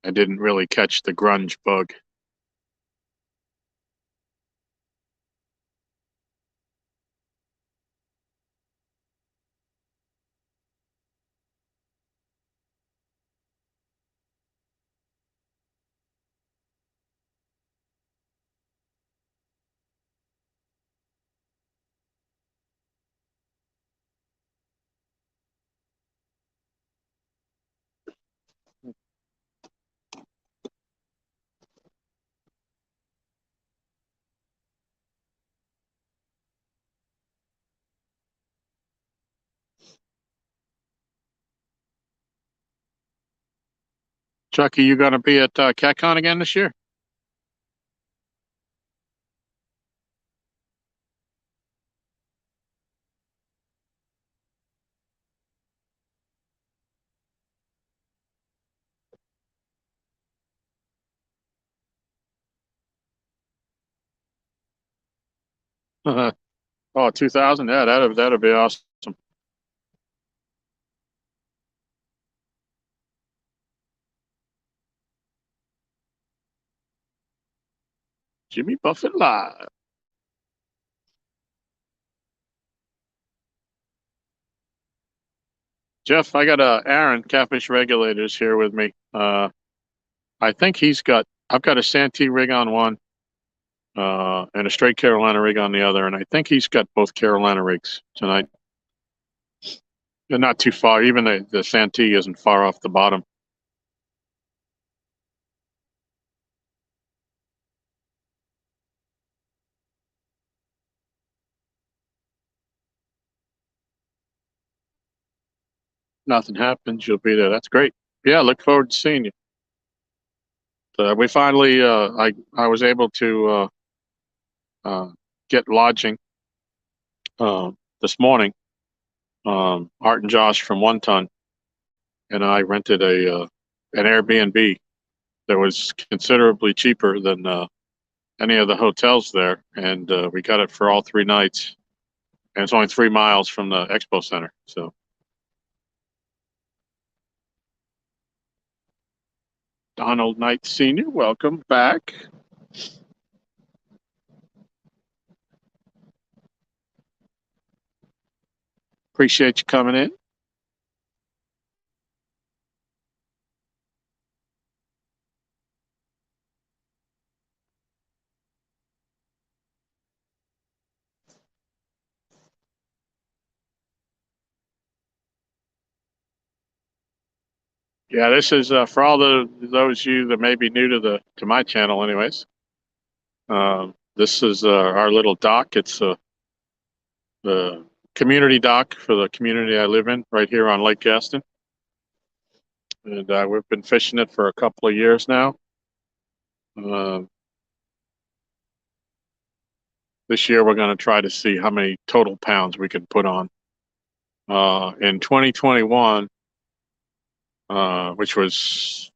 S1: I didn't really catch the grunge bug. Chucky, you gonna be at CatCon again this year? Oh, 2000? Yeah, that'd be awesome. Jimmy Buffett live. Jeff, I got Aaron Catfish Regulators here with me. I think I've got a Santee rig on one, and a straight Carolina rig on the other, and I think he's got both Carolina rigs tonight. They're not too far. Even the Santee isn't far off the bottom. Nothing happens, you'll be there. That's great. Yeah, look forward to seeing you. We finally, I was able to get lodging this morning. Art and Josh from One Ton and I rented an Airbnb that was considerably cheaper than any of the hotels there, and we got it for all 3 nights. And it's only 3 miles from the expo center. So, Donald Knight Sr., welcome back. Appreciate you coming in. Yeah, this is for all those of you that may be new to my channel, anyways. This is our little dock. It's the community dock for the community I live in, right here on Lake Gaston, and we've been fishing it for a couple of years now. This year, we're going to try to see how many total pounds we can put on. In 2021, which was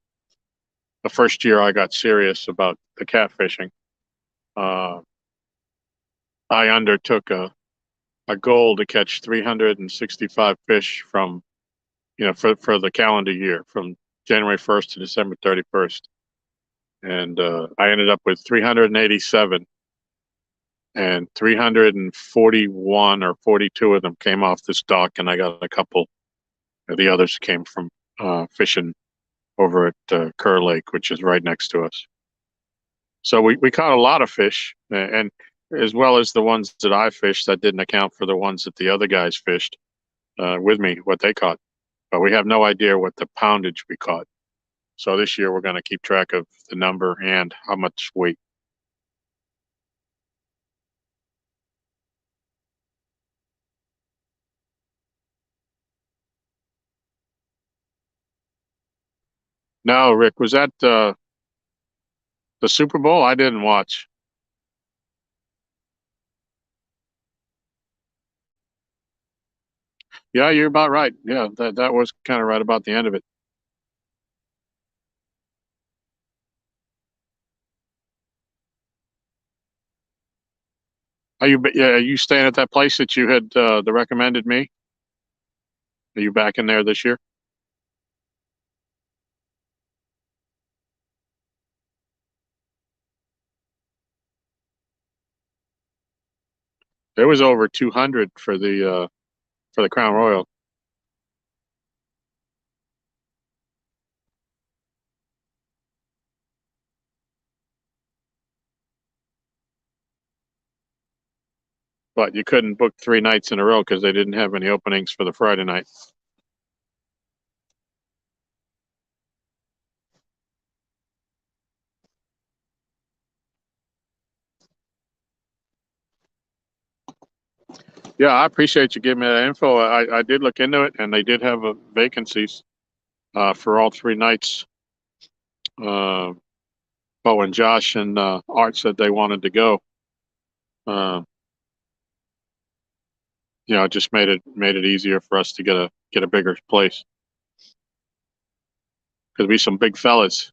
S1: the first year I got serious about the catfishing, I undertook a goal to catch 365 fish from, for the calendar year, from January 1st to December 31st. And I ended up with 387, and 341 or 42 of them came off this dock, and I got a couple of the others came from fishing over at Kerr Lake, which is right next to us. So we caught a lot of fish, and as well as the ones that I fished, that didn't account for the ones that the other guys fished with me, what they caught. But we have no idea what the poundage we caught. So this year we're going to keep track of the number and how much weight. No, Rick, was that the Super Bowl? I didn't watch. Yeah, you're about right. Yeah, that was kind of right about the end of it. Are you staying at that place that you had the recommended me? Are you back in there this year? It was over 200 for the Crown Royal. But you couldn't book 3 nights in a row because they didn't have any openings for the Friday night. Yeah, I appreciate you giving me that info. I did look into it, and they did have vacancies for all 3 nights. Uh, but when Josh and Art said they wanted to go, uh, it just made it easier for us to get a bigger place because we some big fellas.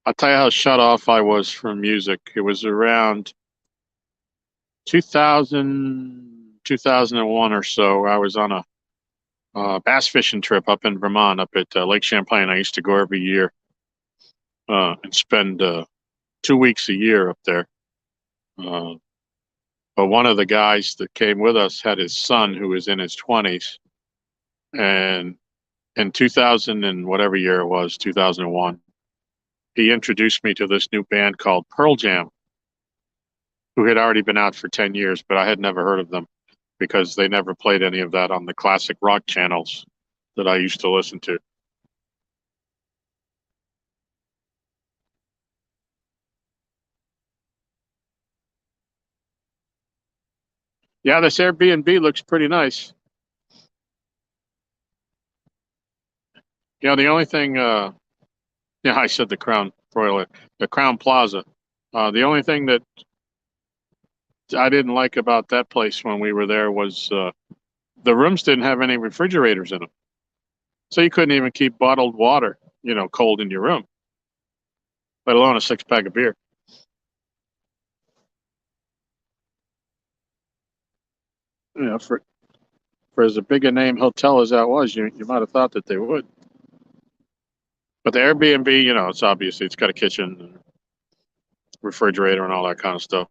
S1: I'll tell you how shut off I was from music. It was around 2000, 2001 or so. I was on a bass fishing trip up in Vermont, up at Lake Champlain. I used to go every year and spend 2 weeks a year up there. Uh, but one of the guys that came with us had his son who was in his 20s. And in 2000 and whatever year it was, 2001, he introduced me to this new band called Pearl Jam, who had already been out for 10 years, but I had never heard of them because they never played any of that on the classic rock channels that I used to listen to. Yeah, this Airbnb looks pretty nice. The only thing, yeah, I said the Crown Royal, the Crown Plaza. The only thing that I didn't like about that place when we were there was the rooms didn't have any refrigerators in them. So you couldn't even keep bottled water, cold in your room, let alone a 6-pack of beer. For as big a name hotel as that was, you might have thought that they would. But the Airbnb, it's got a kitchen, and refrigerator, and all that kind of stuff.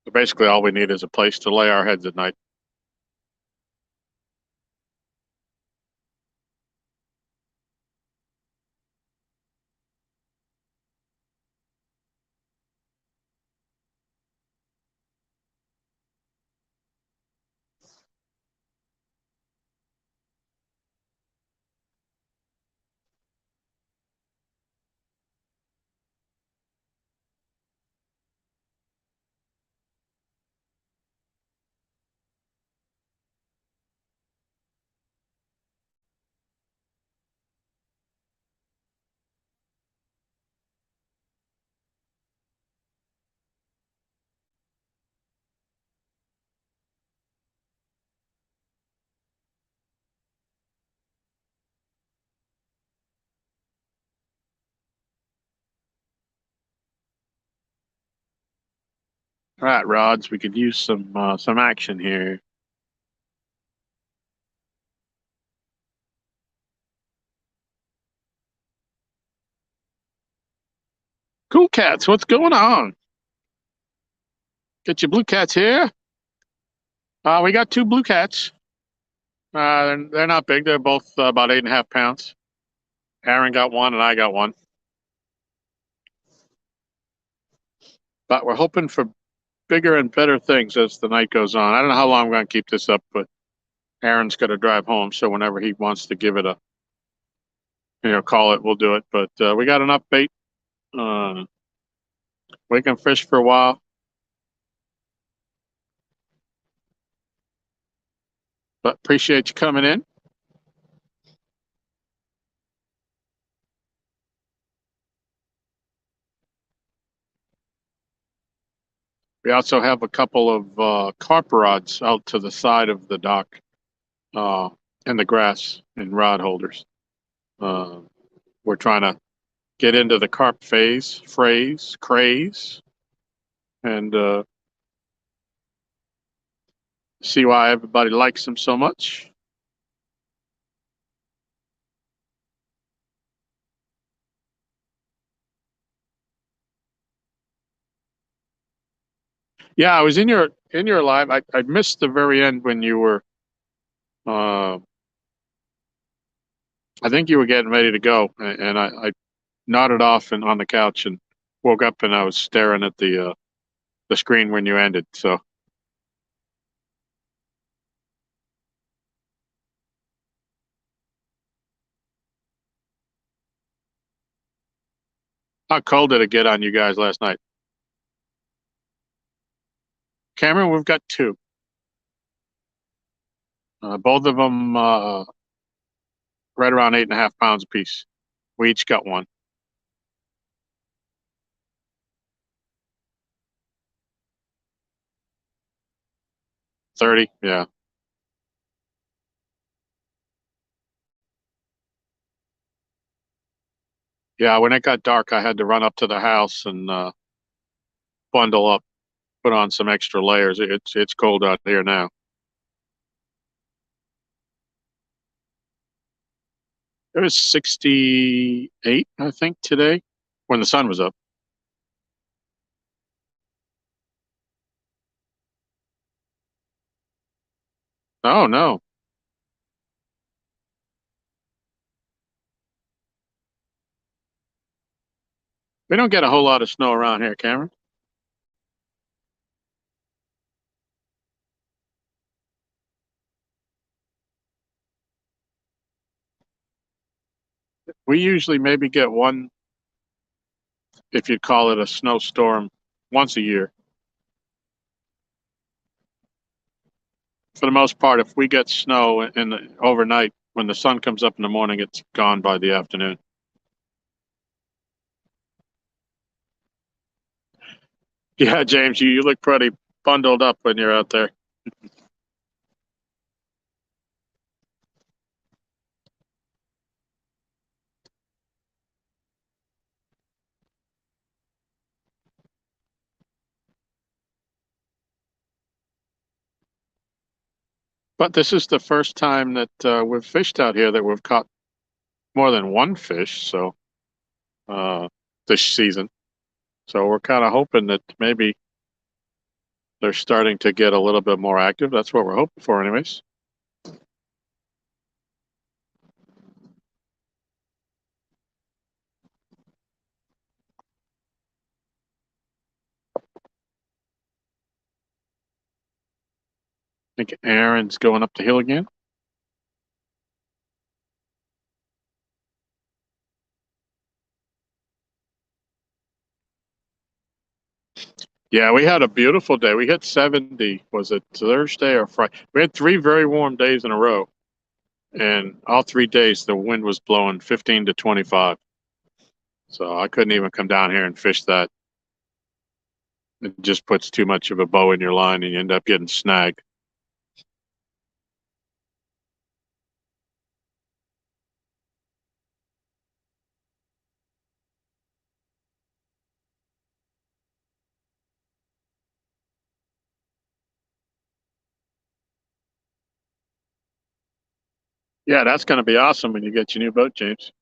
S1: But basically, all we need is a place to lay our heads at night. All right, Rods, we could use some action here. Cool cats, what's going on? Get your blue cats here. We got two blue cats. They're not big. They're both about 8.5 pounds. Aaron got one and I got one. But we're hoping for bigger and better things as the night goes on. I don't know how long we're going to keep this up, but Aaron's got to drive home. So whenever he wants to give it call it, we'll do it. But we got enough bait. We can fish for a while. But appreciate you coming in. We also have a couple of carp rods out to the side of the dock in the grass in rod holders. We're trying to get into the carp craze, and see why everybody likes them so much. Yeah, I was in your live. I missed the very end when you were. I think you were getting ready to go, and I nodded off and on the couch and woke up and I was staring at the screen when you ended. So how cold did it get on you guys last night? Cameron, we've got two. Both of them right around 8.5 pounds apiece. We each got one. 30, yeah. Yeah, when it got dark, I had to run up to the house and bundle up, put on some extra layers. It's cold out here now. It was 68, I think, today when the sun was up. Oh, no. We don't get a whole lot of snow around here, Cameron. We usually maybe get one, if you'd call it a snowstorm, once a year. For the most part, if we get snow overnight, when the sun comes up in the morning, it's gone by the afternoon. Yeah, James, you look pretty bundled up when you're out there. But this is the first time that we've fished out here that we've caught more than one fish. So uh, this season, so we're kind of hoping that maybe they're starting to get a little bit more active. That's what we're hoping for, anyways. I think Aaron's going up the hill again. Yeah, we had a beautiful day. We hit 70. Was it Thursday or Friday? We had 3 very warm days in a row, and all 3 days the wind was blowing 15 to 25. So I couldn't even come down here and fish that. It just puts too much of a bow in your line, and you end up getting snagged. Yeah, that's going to be awesome when you get your new boat, James.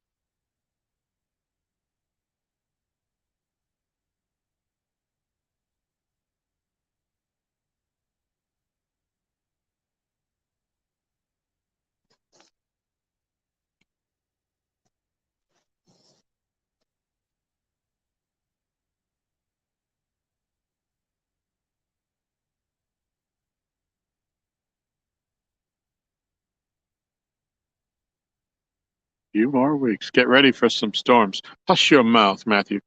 S1: Few more weeks. Get ready for some storms. Hush your mouth, Matthew.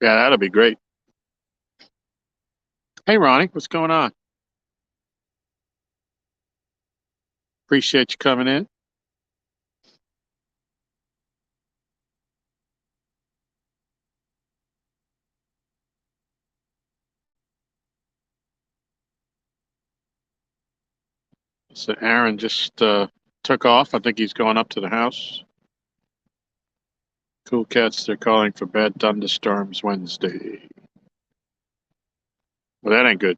S1: Yeah, that'll be great. Hey, Ronnie, what's going on? Appreciate you coming in. So Aaron just took off. I think he's going up to the house. Cool cats, they're calling for bad thunderstorms Wednesday. Well, that ain't good.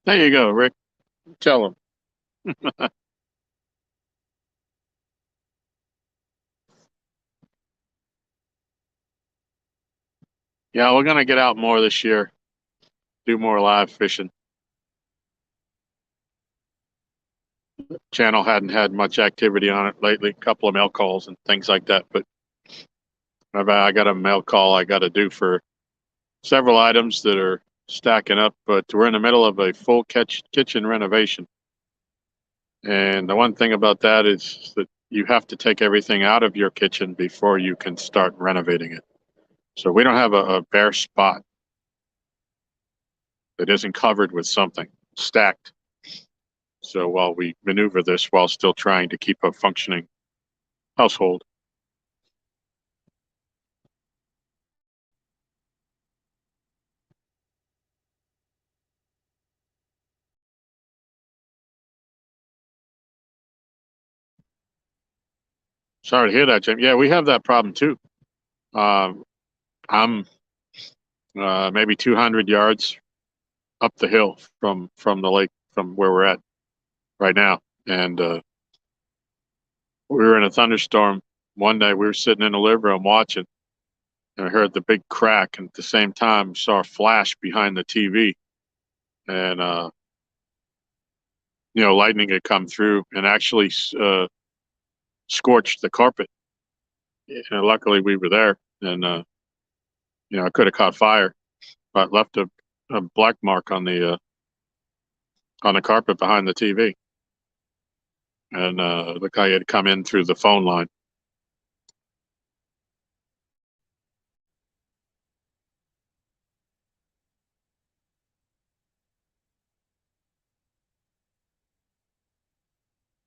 S1: There you go, Rick. Tell him. Yeah, we're going to get out more this year, do more live fishing. Channel hadn't had much activity on it lately, a couple of mail calls and things like that. But I got a mail call I got to do for several items that are stacking up. But we're in the middle of a full kitchen renovation. And the one thing about that is that you have to take everything out of your kitchen before you can start renovating it. So we don't have a bare spot that isn't covered with something stacked. So while we maneuver this while still trying to keep a functioning household. Sorry to hear that, Jim. Yeah, we have that problem too. I'm maybe 200 yards up the hill from the lake, from where we're at right now, and we were in a thunderstorm one day. We were sitting in the living room watching, and I heard the big crack, and at the same time saw a flash behind the TV, and lightning had come through and actually scorched the carpet. And luckily we were there, and I could have caught fire, but left a black mark on the carpet behind the TV. And the guy had come in through the phone line.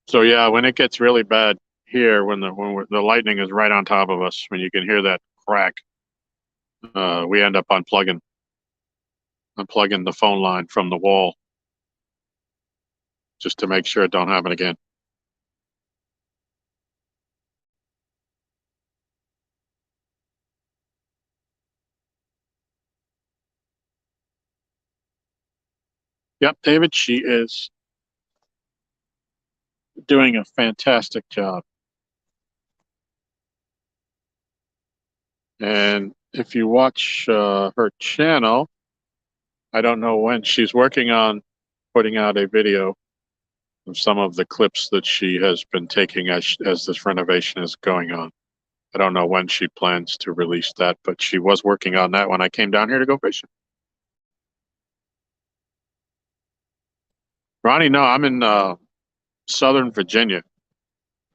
S1: So yeah, when it gets really bad here, when the lightning is right on top of us, when you can hear that crack, we end up unplugging the phone line from the wall just to make sure it don't happen again. Yep, David, she is doing a fantastic job. And if you watch her channel, I don't know when, she's working on putting out a video of some of the clips that she has been taking as this renovation is going on. I don't know when she plans to release that, but she was working on that when I came down here to go fishing. Ronnie, no, I'm in Southern Virginia,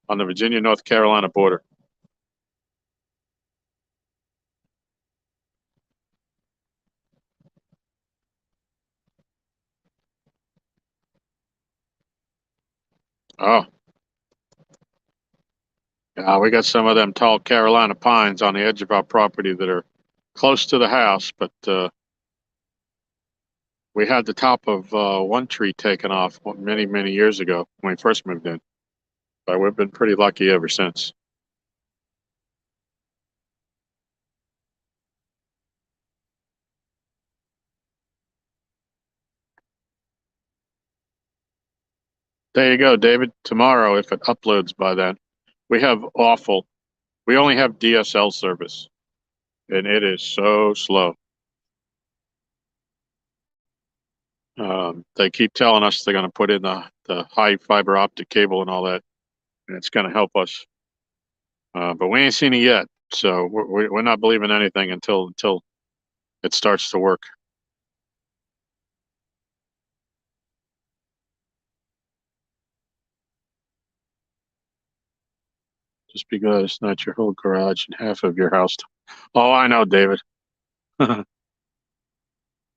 S1: on the Virginia-North Carolina border. Oh, yeah, we got some of them tall Carolina pines on the edge of our property that are close to the house, but we had the top of one tree taken off many, many years ago when we first moved in. But we've been pretty lucky ever since. There you go, David. Tomorrow, if it uploads by then. We have awful. We only have DSL service, and it is so slow. They keep telling us they're going to put in the high fiber optic cable and all that, and it's going to help us. But we ain't seen it yet, so we're not believing anything until it starts to work. Just because it's not your whole garage and half of your house. Oh, I know, David.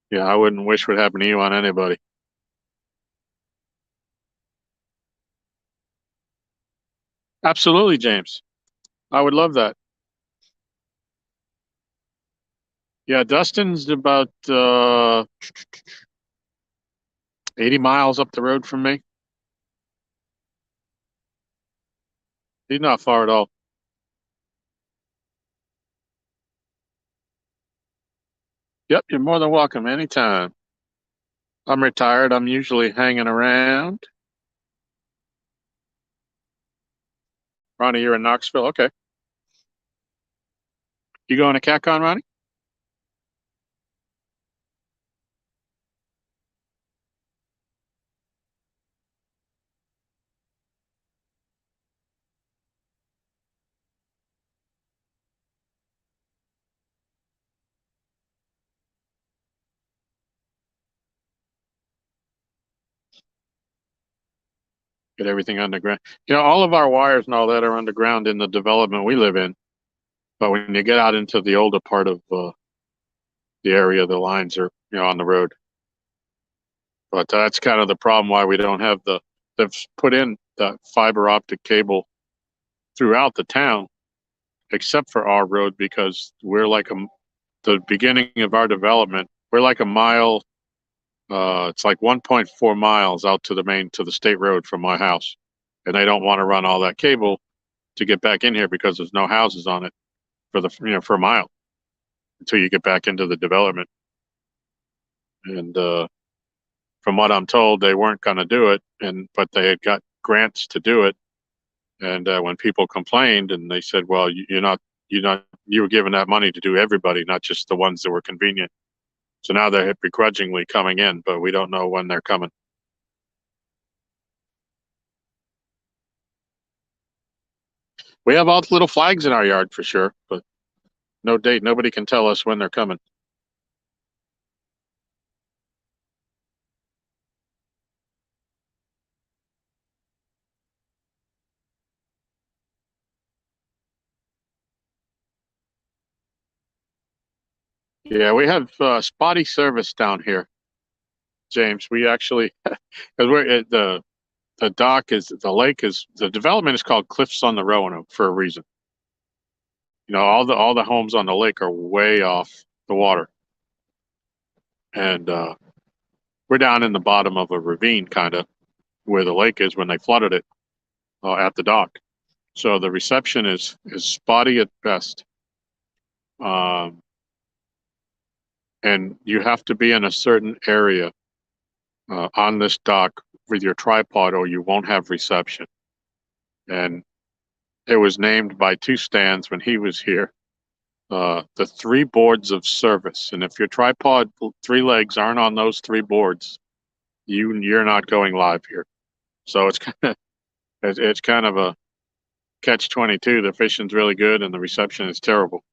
S1: Yeah, I wouldn't wish what happened to you on anybody. Absolutely, James. I would love that. Yeah, Dustin's about 80 miles up the road from me. He's not far at all. Yep, you're more than welcome anytime. I'm retired. I'm usually hanging around. Ronnie, you're in Knoxville. Okay. You going to CatCon, Ronnie? Get everything underground. All of our wires and all that are underground in the development we live in. But when you get out into the older part of the area, the lines are on the road. But that's kind of the problem why we don't have they've put in the fiber optic cable throughout the town, except for our road, because we're like the beginning of our development. We're like a mile. It's like 1.4 miles out to the state road from my house, and they don't want to run all that cable to get back in here because there's no houses on it for a mile until you get back into the development. And from what I'm told, they weren't going to do it, but they had got grants to do it. And when people complained, and they said, "Well, you were given that money to do everybody, not just the ones that were convenient." So now they're begrudgingly coming in, but we don't know when they're coming. We have all the little flags in our yard for sure, but no date. Nobody can tell us when they're coming. Yeah, we have spotty service down here, James. We actually, because we're at the dock is the lake is the development is called Cliffs on the Roanoke for a reason. All the homes on the lake are way off the water, and we're down in the bottom of a ravine, kind of where the lake is when they flooded it at the dock. So the reception is spotty at best, um, and you have to be in a certain area on this dock with your tripod, or you won't have reception. And it was named by two stands when he was here. The three boards of service, and if your tripod three legs aren't on those three boards, you're not going live here. So it's kind of a catch-22. The fishing's really good, and the reception is terrible.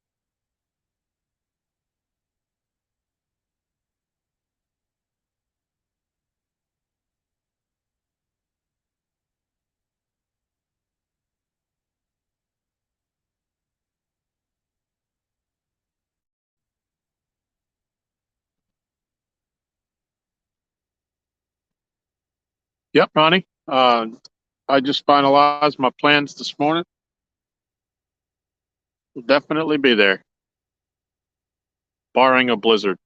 S1: Yep, Ronnie. I just finalized my plans this morning. We'll definitely be there, barring a blizzard.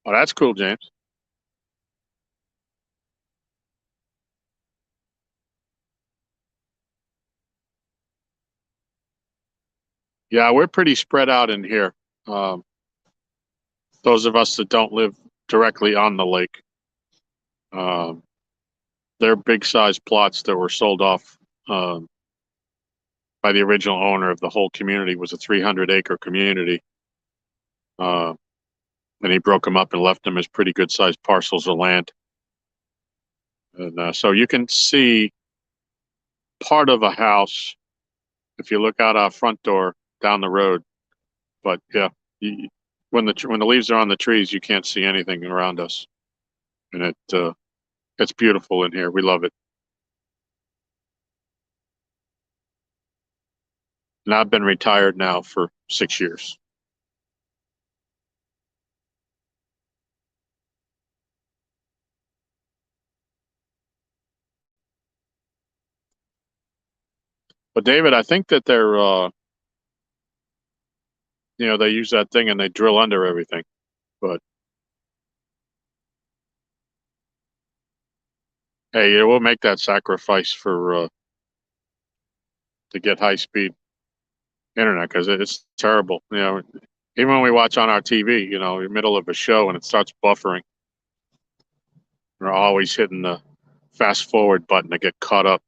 S1: Oh, that's cool, James. Yeah, we're pretty spread out in here. Um, those of us that don't live directly on the lake. Um, they're big size plots that were sold off um, by the original owner of the whole community. It was a 300-acre community. Uh, and he broke them up and left them as pretty good sized parcels of land. And so you can see part of a house if you look out our front door down the road. But yeah, you, when the leaves are on the trees, you can't see anything around us, and it's beautiful in here. We love it. And I've been retired now for 6 years. But David, I think that they're they use that thing and they drill under everything. But hey, we'll make that sacrifice for to get high speed internet because it's terrible. Even when we watch on our TV, in the middle of a show and it starts buffering, we're always hitting the fast forward button to get caught up.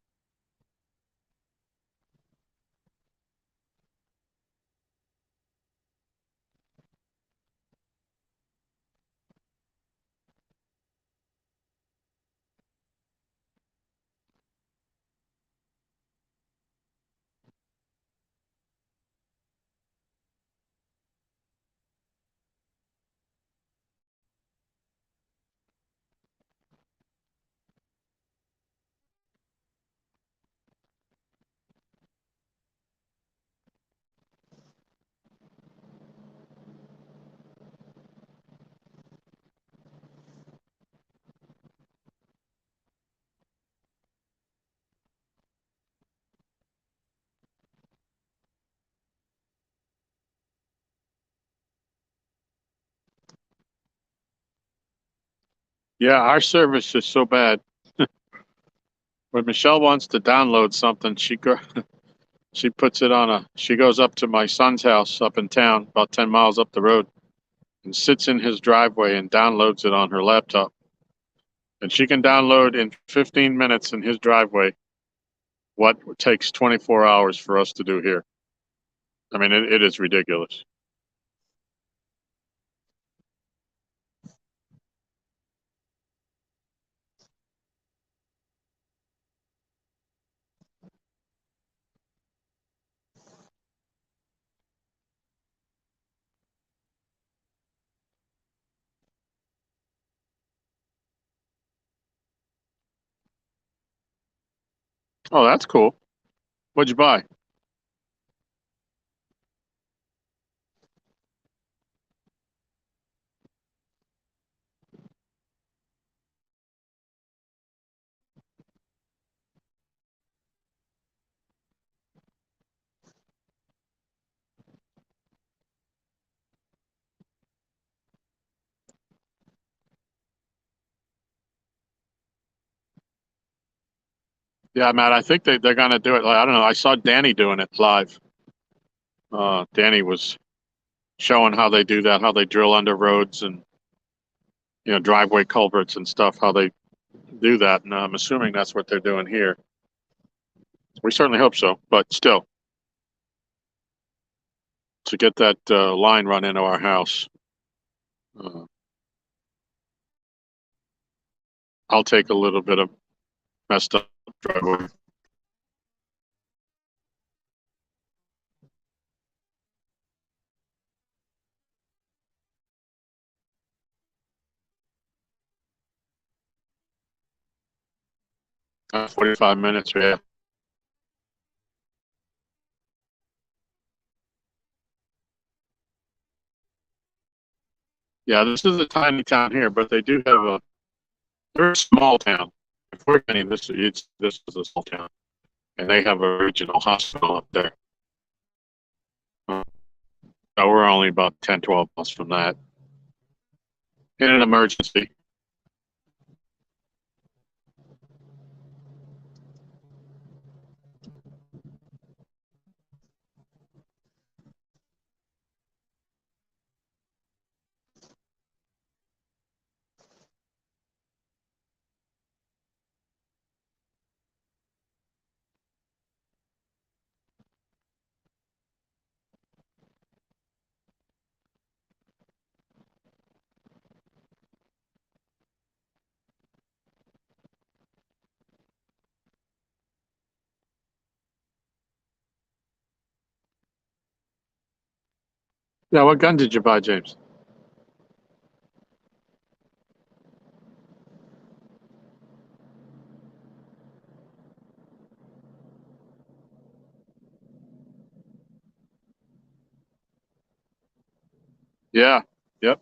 S1: Yeah, our service is so bad. When Michelle wants to download something, she puts it on she goes up to my son's house up in town, about 10 miles up the road, and sits in his driveway and downloads it on her laptop. And she can download in 15 minutes in his driveway what takes 24 hours for us to do here. I mean, it is ridiculous. Oh, that's cool. What'd you buy? Yeah, Matt, I think they're going to do it. I don't know. I saw Danny doing it live. Danny was showing how they do that, how they drill under roads and, driveway culverts and stuff, how they do that. And I'm assuming that's what they're doing here. We certainly hope so, but still, to get that line run into our house, uh, I'll take a little bit of messed up driveway. Uh, 45 minutes, yeah. Yeah, this is a tiny town here, but they do have they're a small town. If we're getting this is a small town, and they have a regional hospital up there. Uh, so we're only about 10, 12 miles from that. In an emergency. Yeah, what gun did you buy, James? Yeah. Yep.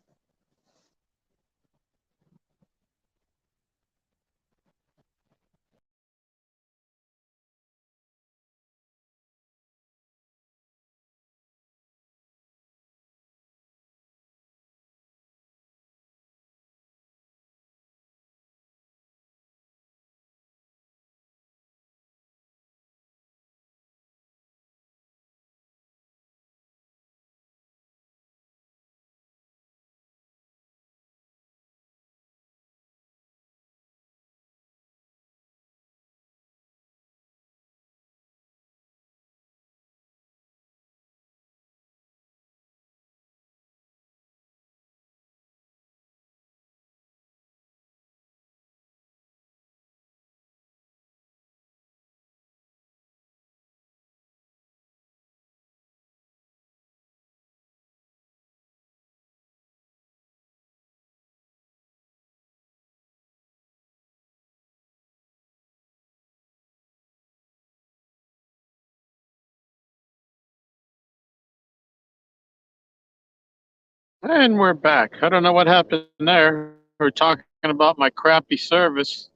S1: And we're back. I don't know what happened there. We're talking about my crappy service,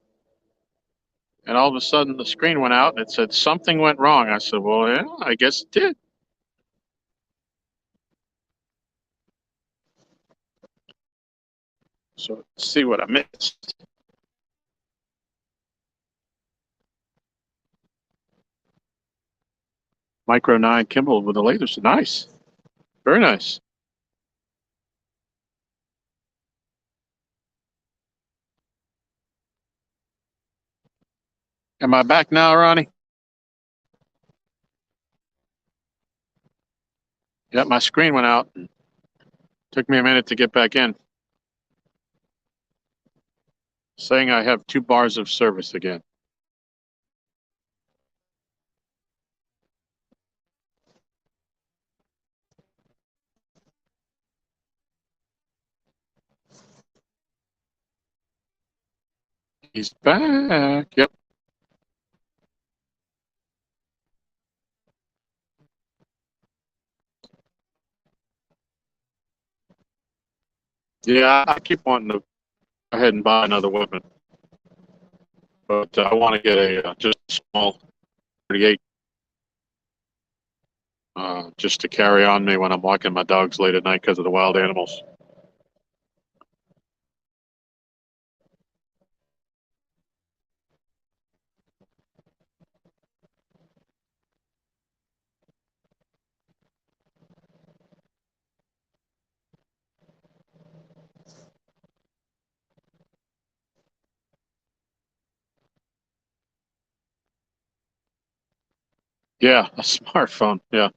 S1: and all of a sudden the screen went out and it said something went wrong. I said, well, yeah, I guess it did. So let's see what I missed. Micro 9 Kimball with the lasers. Nice. Very nice. Am I back now, Ronnie? Yeah, my screen went out. Took me a minute to get back in. Saying I have 2 bars of service again. He's back. Yep. Yeah, I keep wanting to go ahead and buy another weapon, but I want to get a just a small 38 just to carry on me when I'm walking my dogs late at night because of the wild animals. Yeah, a smartphone. Yeah.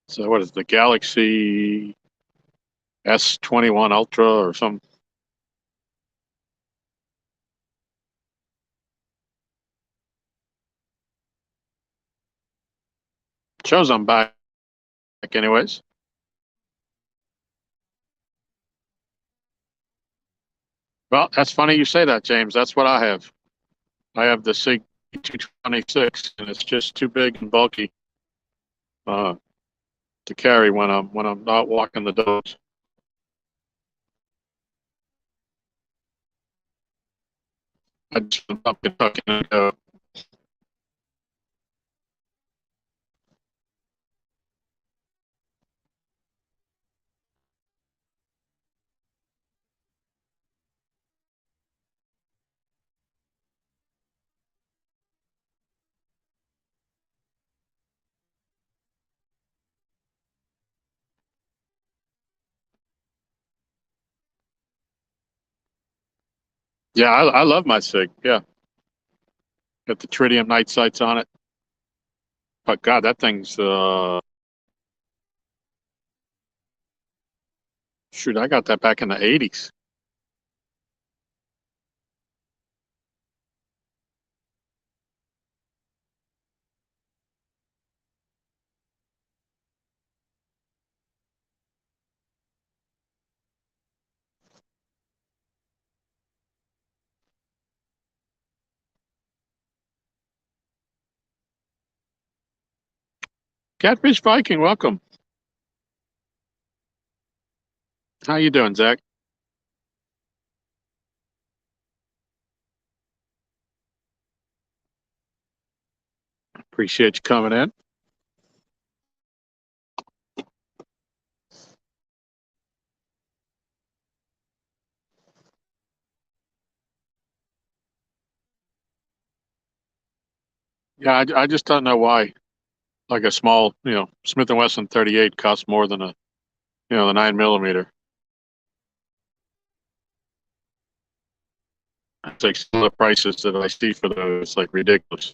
S1: So what is the Galaxy S21 Ultra or some? Shows I'm back anyways. Well, that's funny you say that, James. That's what I have. I have the SIG 226, and it's just too big and bulky uh, to carry when I'm not walking the dogs. I just up Kentucky and go. Yeah, I love my SIG. Yeah, got the tritium night sights on it. But God, that thing's shoot. I got that back in the '80s. Catfish Viking, welcome. How you doing, Zach? Appreciate you coming in. Yeah, I just don't know why, like a small, Smith & Wesson 38 costs more than the 9mm. It's like some of the prices that I see for those, it's like ridiculous.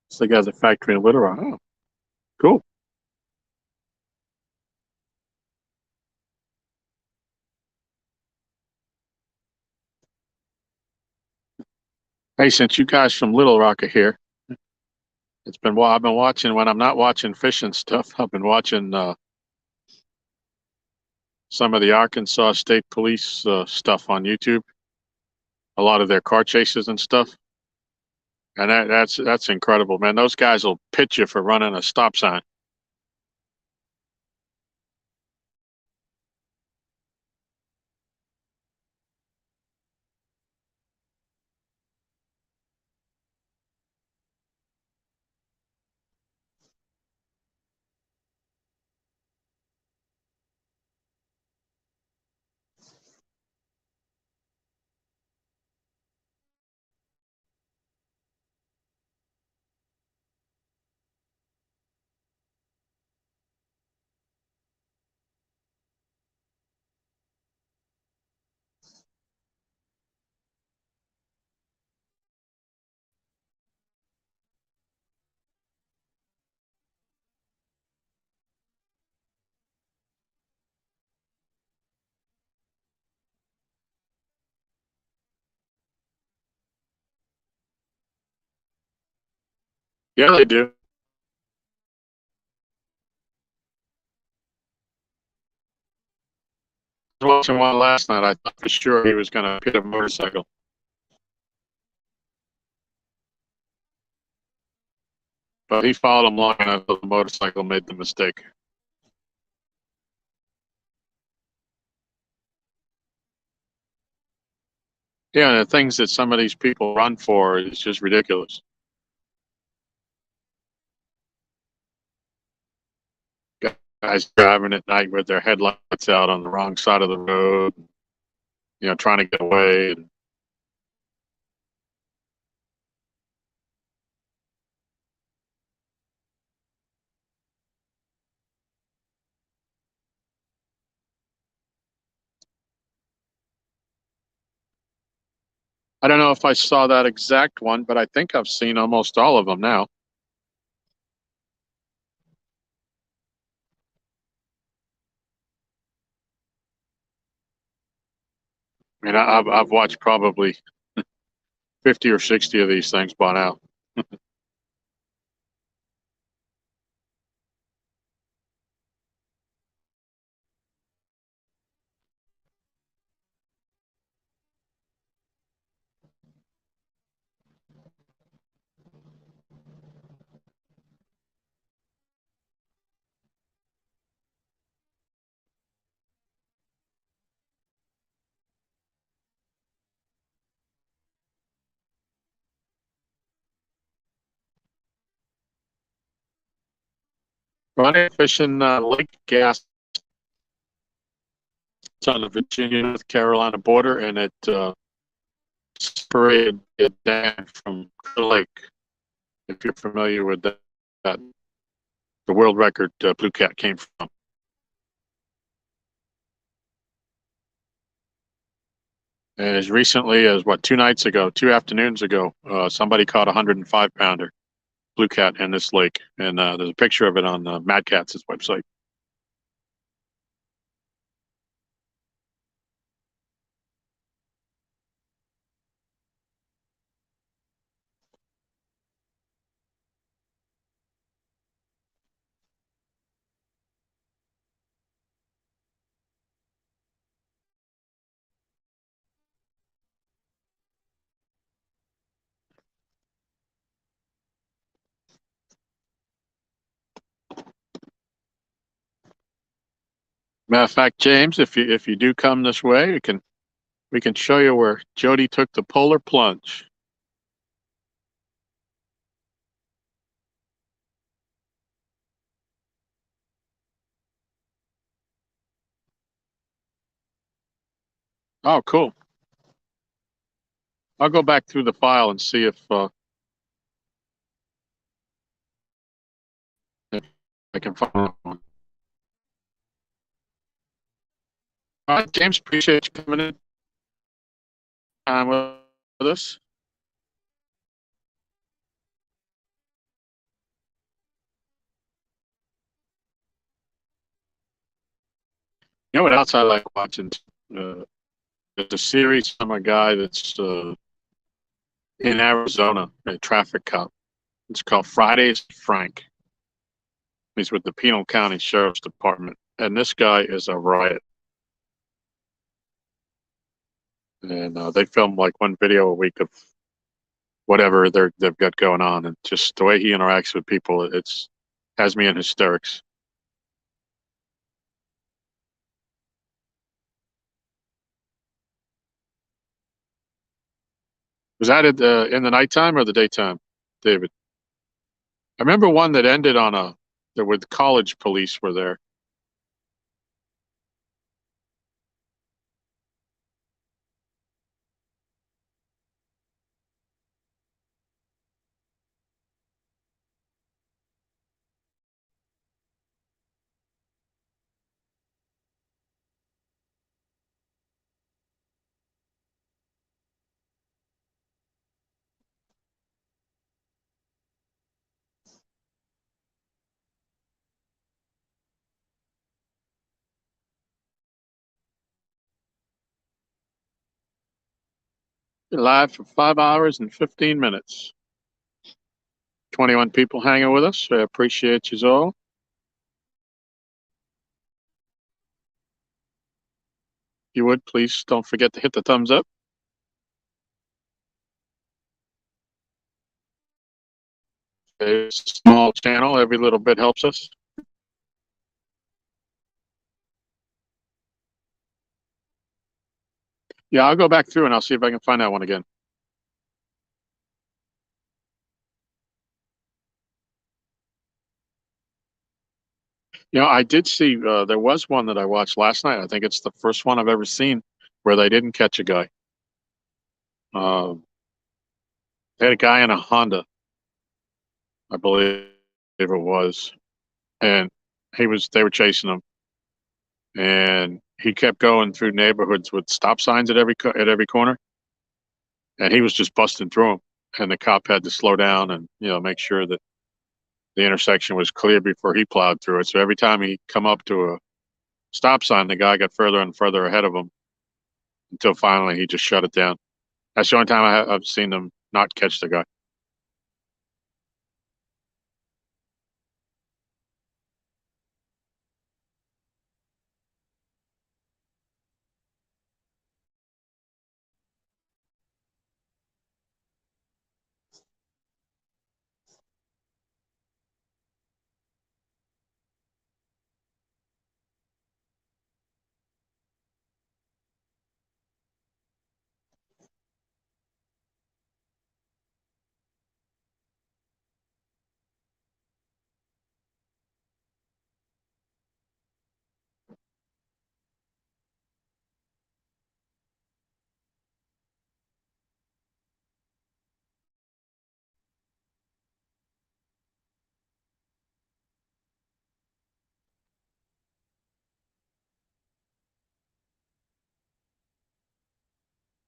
S1: It's like has a factory in Little Rock. Oh, cool. Hey, since you guys from Little Rock are here, I've been watching when I'm not watching fishing stuff. I've been watching some of the Arkansas State Police stuff on YouTube. A lot of their car chases and stuff, and that's incredible, man. Those guys will pitch you for running a stop sign. Yeah, they do. I was watching one last night. I thought for sure he was going to hit a motorcycle, but he followed him long enough that the motorcycle made the mistake. Yeah, and the things that some of these people run for is just ridiculous. Guys driving at night with their headlights out on the wrong side of the road, trying to get away. And I don't know if I saw that exact one, but I think I've seen almost all of them now. I mean, I've watched probably 50 or 60 of these things by now. Running fishing Lake Gas. It's on the Virginia North Carolina border, and it separated it down from the lake. If you're familiar with that the world record blue cat came from. And as recently as 2 nights ago, 2 afternoons ago, somebody caught a 105-pounder blue cat in this lake, and there's a picture of it on Mad Cat's website. Matter of fact, James, if you do come this way, we can show you where Jody took the polar plunge. Oh, cool. I'll go back through the file and see if I can find one. All right, James, appreciate you coming in with us. You know what else I like watching? Uh, there's a series from a guy that's in Arizona, a traffic cop. It's called Fridays with Frank. He's with the Pinal County Sheriff's Department, and this guy is a riot. And they film like one video a week of whatever they've got going on, and just the way he interacts with people, it's has me in hysterics. Was that in the nighttime or the daytime, David? I remember one that ended on with college police were there. Live for 5 hours and 15 minutes. 21 people hanging with us. I appreciate you all. If you would, please don't forget to hit the thumbs up. It's a small channel. Every little bit helps us. Yeah, I'll go back through and I'll see if I can find that one again. You know, I did see there was one that I watched last night. I think it's the first one I've ever seen where they didn't catch a guy. They had a guy in a Honda, I believe it was, and they were chasing him, and he kept going through neighborhoods with stop signs at every corner, and he was just busting through them, and the cop had to slow down and make sure that the intersection was clear before he plowed through it. So every time he come up to a stop sign, the guy got further and further ahead of him until finally he just shut it down. That's the only time I've seen them not catch the guy.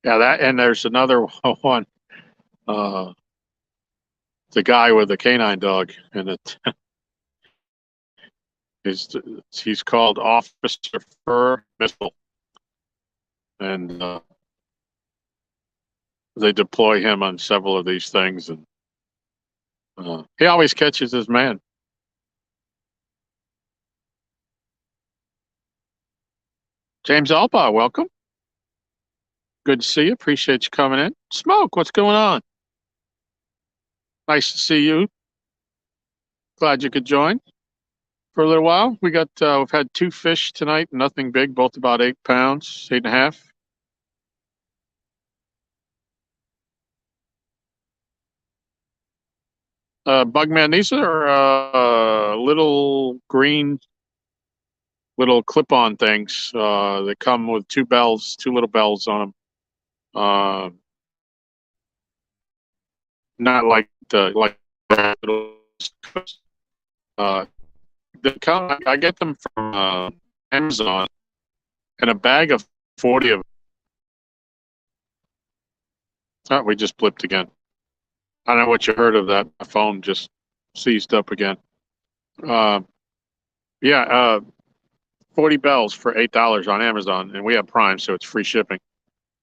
S1: Yeah, that and there's another one. Uh, the guy with the canine dog, and he's called Officer Fur Missile, and they deploy him on several of these things, and he always catches his man. James Alba, welcome. Good to see you. Appreciate you coming in. Smoke, what's going on? Nice to see you. Glad you could join. for a little while. We've had 2 fish tonight, nothing big, both about 8 pounds, 8.5. Bugman, these are little green, little clip-on things that come with 2 bells, 2 little bells on them. Not like they come. I get them from Amazon, and a bag of 40 of. Oh, we just blipped again. I don't know what you heard of that. My phone just seized up again. Uh, yeah, 40 bells for $8 on Amazon, and we have Prime, so it's free shipping.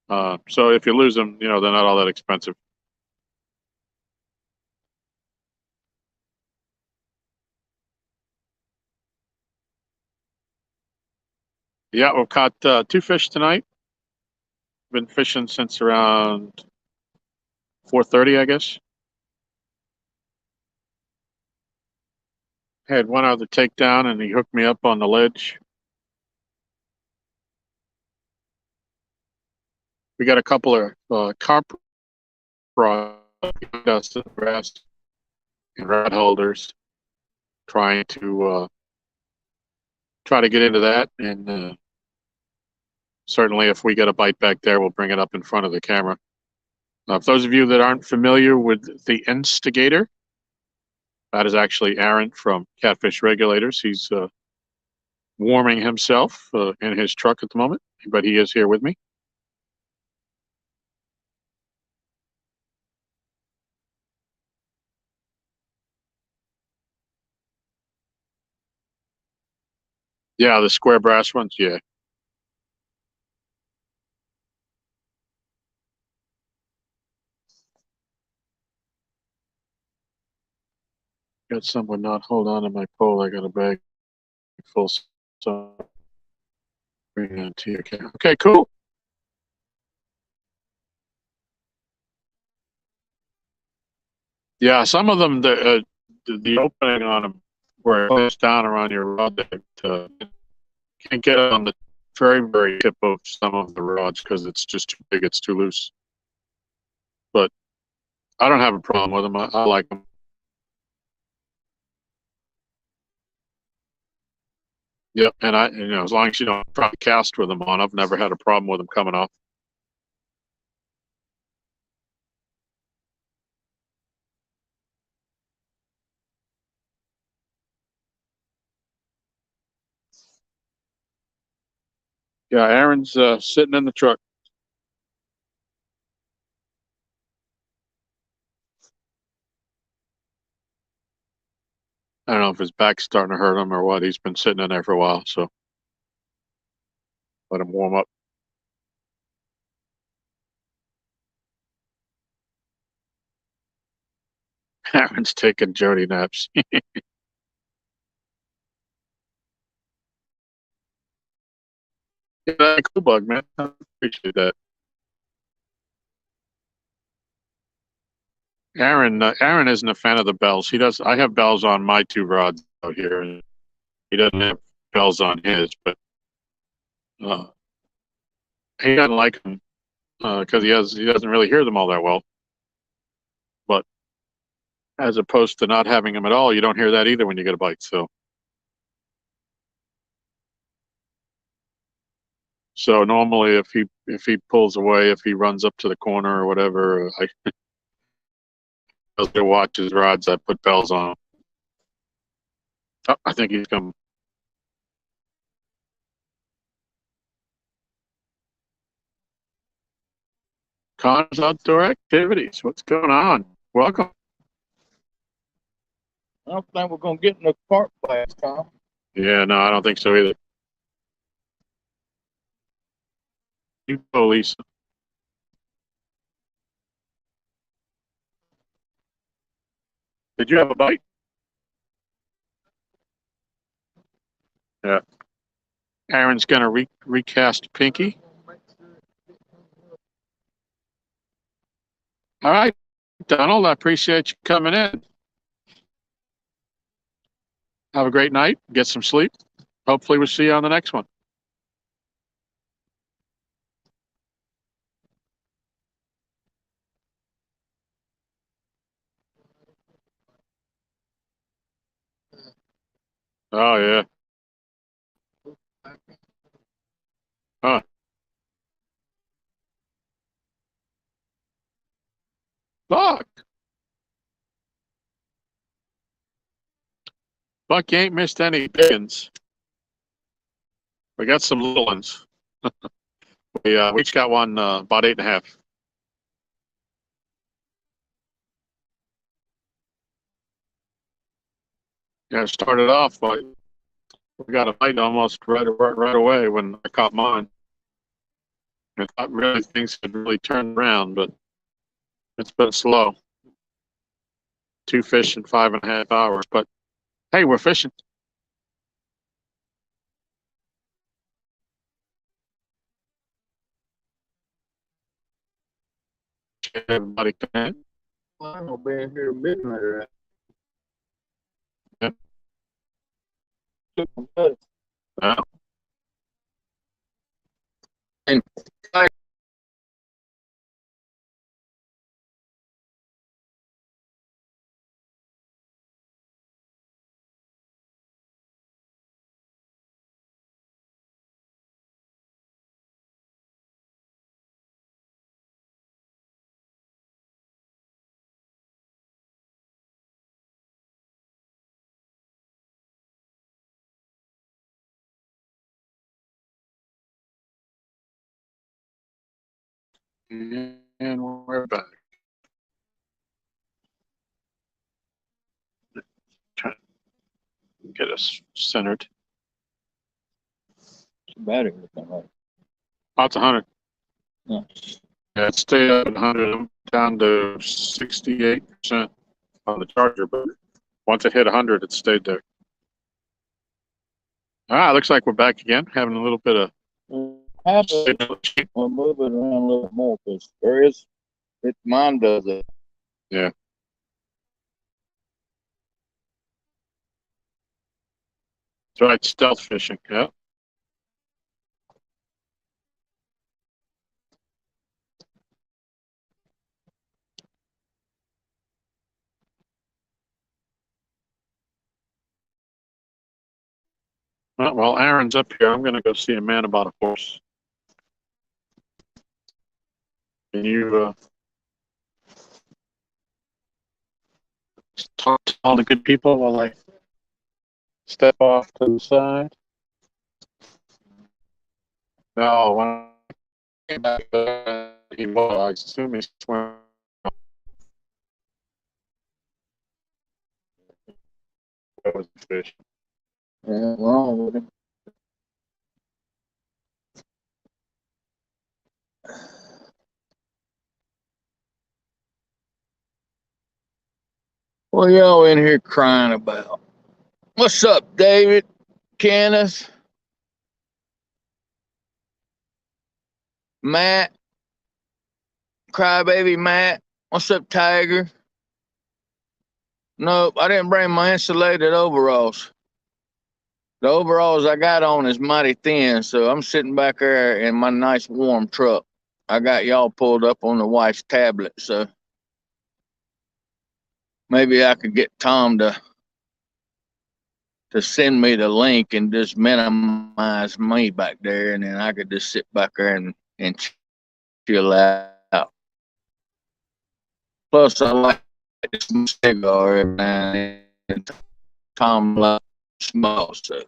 S1: So if you lose them, they're not all that expensive. Yeah, we've caught 2 fish tonight. Been fishing since around 4:30, I guess. Had one other takedown, and he hooked me up on the ledge. We got a couple of carp rods dust in the grass and rod holders, trying to get into that, and certainly if we get a bite back there, we'll bring it up in front of the camera. For those of you that aren't familiar with the instigator, that is actually Aaron from Catfish Regulators. He's warming himself in his truck at the moment, but he is here with me. Yeah, the square brass ones, yeah. Got someone not hold on to my pole. I got a bag full, so bring it to you. Okay, cool. Yeah, some of them, the opening on them where it goes down around your rod, can't get it on the very, very tip of some of the rods because it's just too big, it's too loose. But I don't have a problem with them. I like them. Yep, and as long as you don't try to cast with them on, I've never had a problem with them coming off. Yeah, Aaron's sitting in the truck. I don't know if his back's starting to hurt him or what. He's been sitting in there for a while, so let him warm up. Aaron's taking Jody naps. Yeah, cool bug, man. I appreciate that. Aaron isn't a fan of the bells. He does. I have bells on my 2 rods out here, and he doesn't have bells on his. But uh, he doesn't like them because he doesn't really hear them all that well. But as opposed to not having them at all, you don't hear that either when you get a bite. So normally, if he pulls away, if he runs up to the corner or whatever, I watch his rods. I put bells on him. Oh, I think he's coming. Connor's Outdoor Activities. What's going on? Welcome.
S2: I don't think we're gonna get in the carp blast, Tom.
S1: Yeah, no, I don't think so either. You go, Lisa. Did you have a bite? Yeah. Aaron's gonna recast Pinky. All right, Donald. I appreciate you coming in. Have a great night. Get some sleep. Hopefully we'll see you on the next one. Oh, yeah. Huh. Buck. Buck ain't missed any big ones. We got some little ones. We each got one about 8.5. Yeah, it started off, but we got a bite almost right away when I caught mine. I thought really things had really turned around, but it's been slow. 2 fish in 5.5 hours, but hey, we're fishing. Everybody come in.
S2: I'm gonna be in here at midnight.
S1: Yep.
S2: Right?
S1: Yeah.
S2: And
S1: And we're back. Trying to get us centered.
S2: battery looking like.
S1: Oh, it's 100.
S2: Yeah.
S1: Yeah, it stayed up at 100. I'm down to 68% on the charger, but once it hit 100, it stayed there. Looks like we're back again, having a little bit of signal.
S2: We'll move it around a little more because there is mine does it.
S1: Yeah. That's right, stealth fishing. Yeah. Well, Aaron's up here. I'm going to go see a man about a horse. Can you talk to all the good people while I step off to the side? No, when I came back, he was. I assume he's swimming. That was the fish.
S2: Yeah, wrong with him. What y'all in here crying about? What's up, David? Kenneth? Matt? Crybaby Matt? What's up, Tiger? Nope, I didn't bring my insulated overalls. The overalls I got on is mighty thin, so I'm sitting back there in my nice warm truck. I got y'all pulled up on the wife's tablet, so maybe I could get Tom to send me the link and just minimize me back there, and then I could just sit back there and chill out. Plus, I like this cigar every now and then. Tom loves smoke, so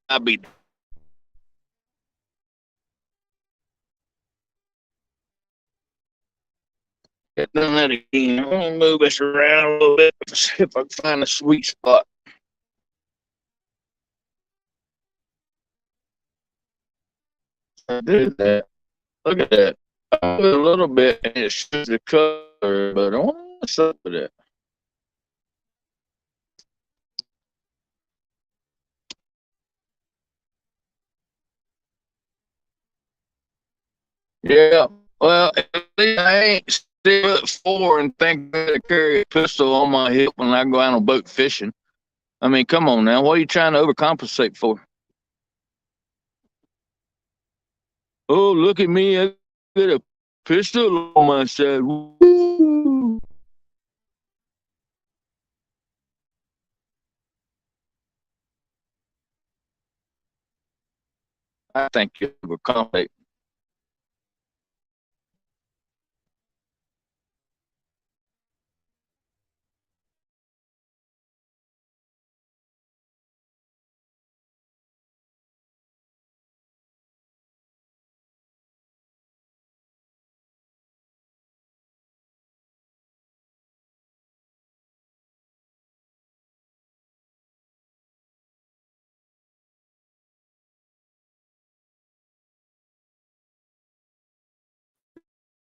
S2: I'll be. Done that again. I'm gonna move this around a little bit, see if I can find a sweet spot. I did that. Look at that. I move a little bit and it shows the color, but I wonder what's up with it. Yeah, well, at least I ain't still at 4 and think I carry a pistol on my hip when I go out on boat fishing. I mean, come on now. What are you trying to overcompensate for? Oh, look at me. I got a pistol on my side. Woo! I think you overcompensate.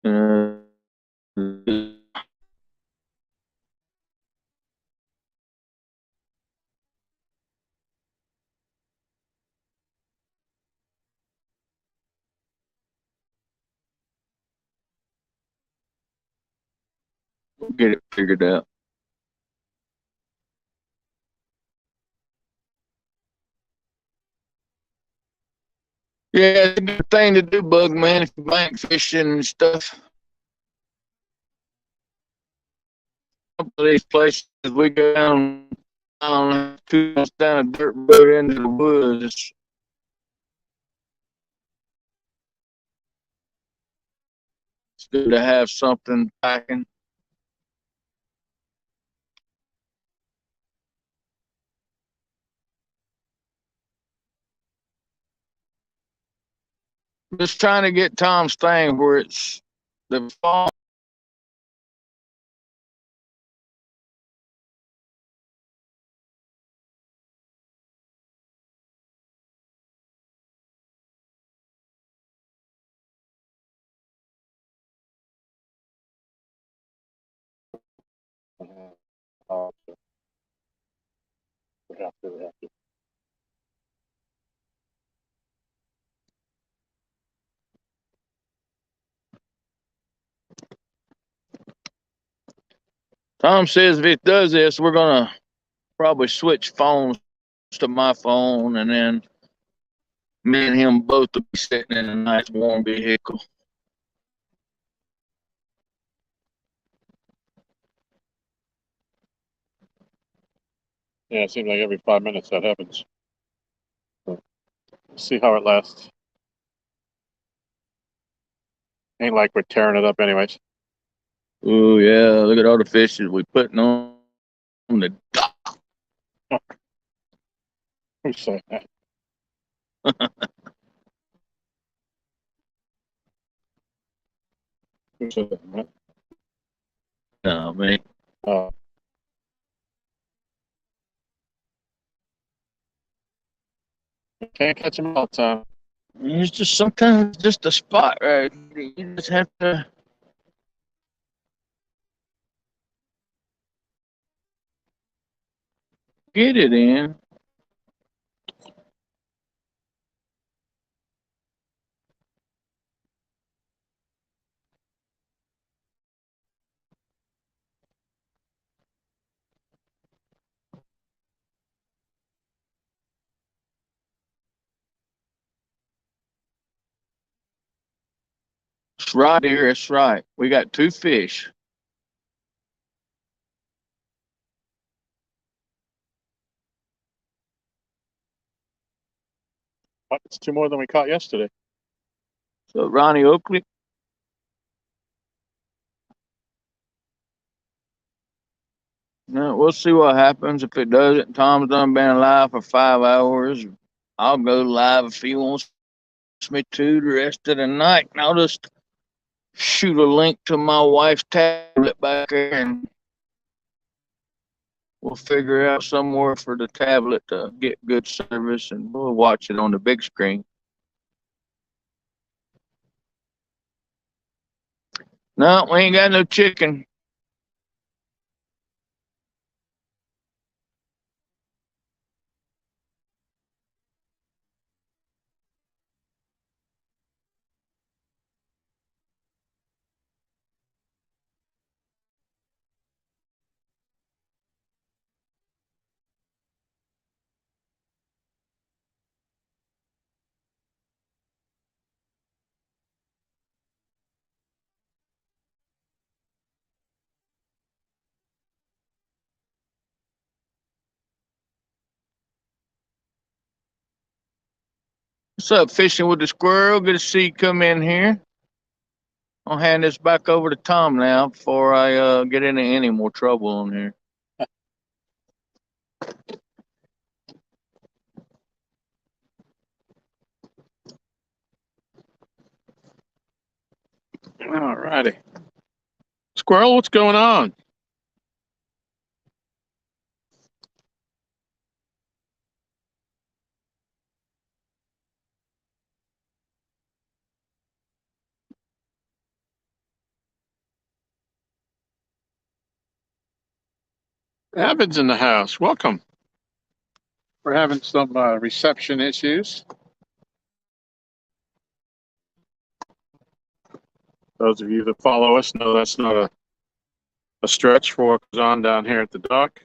S2: Uh, get it figured out. Yeah, it's a good thing to do, Bug Man, if you bank fishing and stuff. A couple of these places we go down, I don't know, 2 months down a dirt road into the woods. It's good to have something packing. Just trying to get Tom's thing where it's the fall.
S1: We have to, we have to.
S2: Tom says if it does this, we're gonna probably switch phones to my phone, and then me and him both will be sitting in a nice warm vehicle.
S1: Yeah, it seems like every 5 minutes that happens. But we'll see how it lasts. Ain't like we're tearing it up anyways.
S2: Oh yeah, look at all the fishes we putting on the dock.
S1: Who said that? Who said that?
S2: No, man.
S1: Uh, can't catch them all the time.
S2: It's just sometimes just a spot, right? You just have to get it in. It's right here. It's right. We got 2 fish.
S1: What? It's 2 more than we caught yesterday.
S2: So Ronnie Oakley. No, we'll see what happens if it doesn't. Tom's done been live for 5 hours. I'll go live if he wants me to the rest of the night, and I'll just shoot a link to my wife's tablet back there, and we'll figure out somewhere for the tablet to get good service, and we'll watch it on the big screen. No, we ain't got no chicken. What's up, Fishing with the Squirrel? Good to see you come in here. I'll hand this back over to Tom now before I get into any more trouble on here.
S1: All righty. Squirrel, what's going on? Avid's in the house. Welcome. We're having some reception issues. Those of you that follow us know that's not a stretch for what goes on down here at the dock.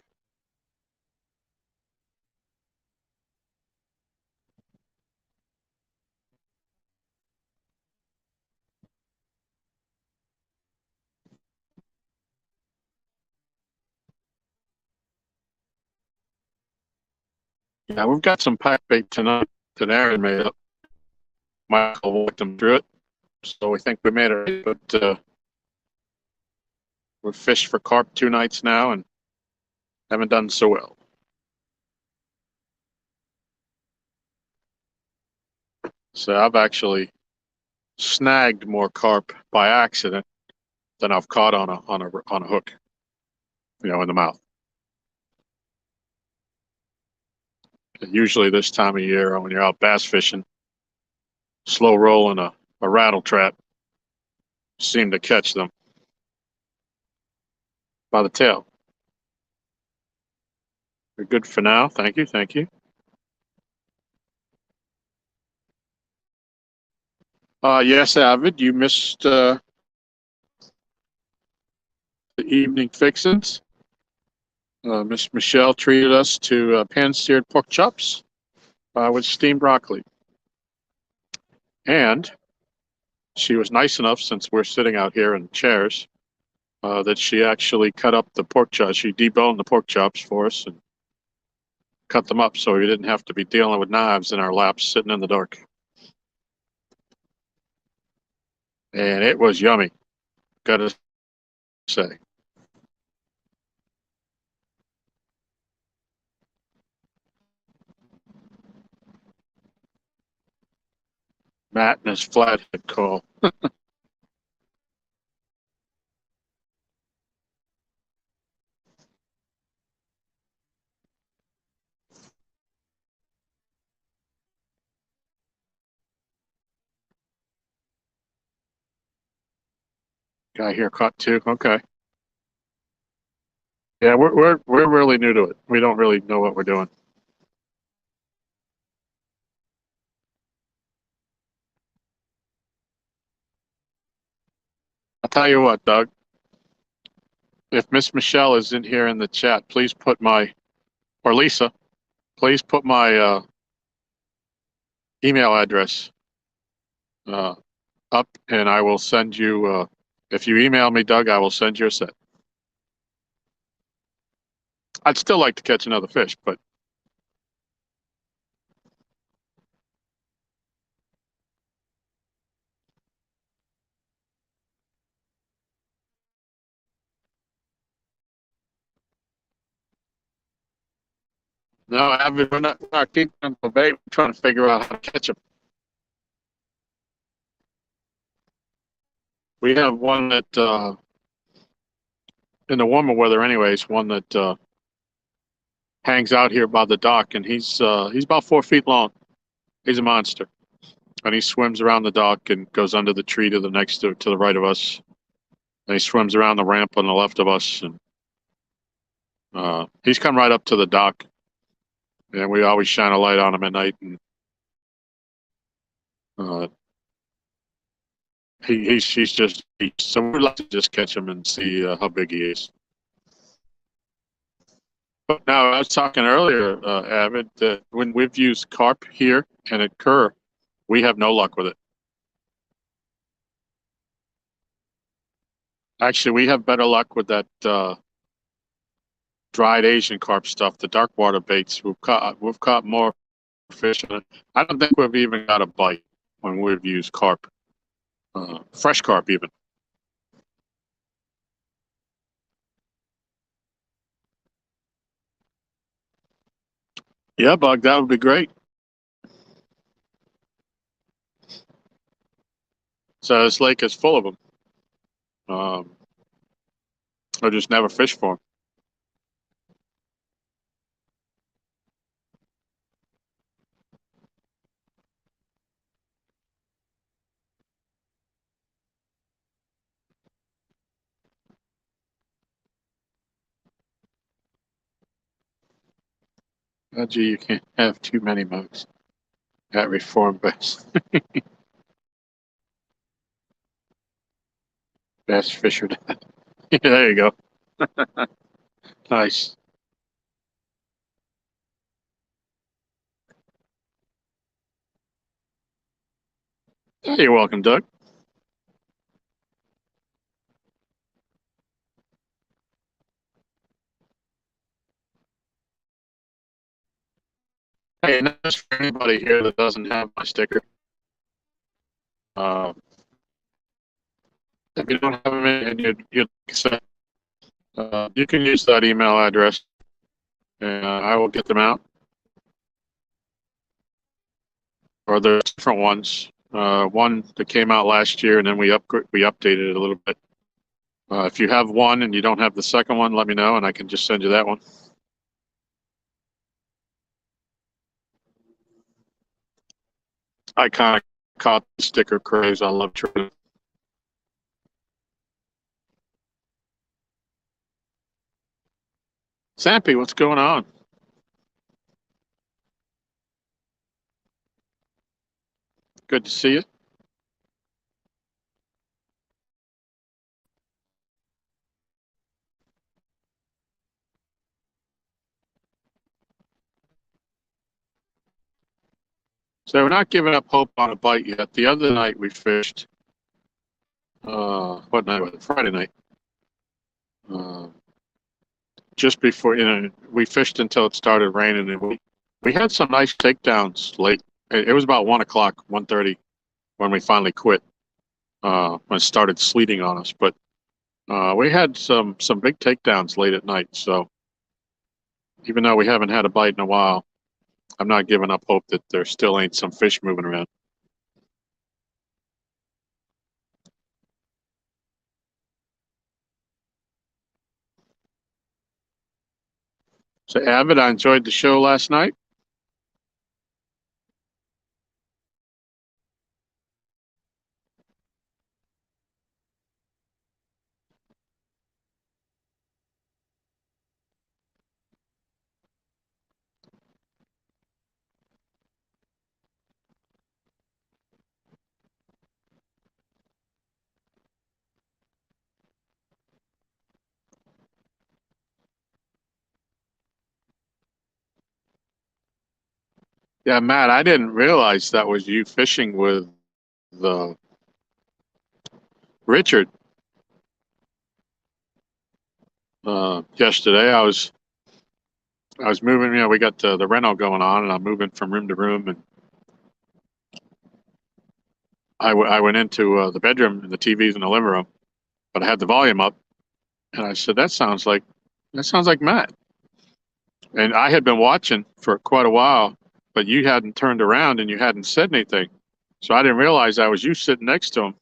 S1: Yeah, we've got some pack bait tonight that Aaron made up. Michael walked them through it, so we think we made it right, but we've fished for carp 2 nights now and haven't done so well. So I've actually snagged more carp by accident than I've caught on a hook, in the mouth. And usually this time of year when you're out bass fishing, slow rolling a rattle trap, seem to catch them by the tail. You're good for now. Thank you. Thank you. Yes, Avid, you missed the evening fixins. Miss Michelle treated us to pan-seared pork chops with steamed broccoli. And she was nice enough, since we're sitting out here in chairs, that she actually cut up the pork chops. She deboned the pork chops for us and cut them up so we didn't have to be dealing with knives in our laps sitting in the dark. And it was yummy, gotta say. Matt and his flathead call. Guy here caught 2. Okay. Yeah, we're really new to it. We don't really know what we're doing. I'll tell you what, Doug. If Miss Michelle is in here in the chat, please put or Lisa, please put my email address up, and I will send you. If you email me, Doug, I will send you a set. I'd still like to catch another fish, but no, we're not keeping them for bait. We're trying to figure out how to catch them. We have one that in the warmer weather, anyways, one that hangs out here by the dock, and he's about 4 feet long. He's a monster, and he swims around the dock and goes under the tree to the right of us. And he swims around the ramp on the left of us, and he's come right up to the dock, and we always shine a light on him at night. And he's just so we'd like to just catch him and see how big he is. But now I was talking earlier, Avid, that when we've used carp here and at Kerr, we have no luck with it. Actually, we have better luck with that dried Asian carp stuff, the dark water baits. We've caught more fish on it. I don't think we've even got a bite when we've used carp, fresh carp even. Yeah, Bug, that would be great. So this lake is full of them. I just never fish for them. Oh, gee, you can't have too many mugs at Reform Best. Best Fisher. Yeah, there you go. Nice. Oh, you're welcome, Doug. Hey, and that's for anybody here that doesn't have my sticker. Uh, if you don't have them and you'd accept, you can use that email address, and I will get them out. Or there's different ones. One that came out last year, and then we updated it a little bit. If you have one and you don't have the second one, let me know, and I can just send you that one. I kind of caught the sticker craze. I love trading. Sampy, what's going on? Good to see you. So we're not giving up hope on a bite yet. The other night we fished. What night was it? Friday night. Just before, we fished until it started raining, and we had some nice takedowns late. It was about 1:00, 1:30 when we finally quit. When it started sleeting on us, but we had some big takedowns late at night. So even though we haven't had a bite in a while, I'm not giving up hope that there still ain't some fish moving around. So, Avid, I enjoyed the show last night. Yeah, Matt, I didn't realize that was you fishing with the Richard yesterday. I was moving. We got the rental going on, and I'm moving from room to room, and I went into the bedroom, and the TV's in the living room, but I had the volume up, and I said, that sounds like Matt. And I had been watching for quite a while, but you hadn't turned around and you hadn't said anything. So I didn't realize that was you sitting next to him.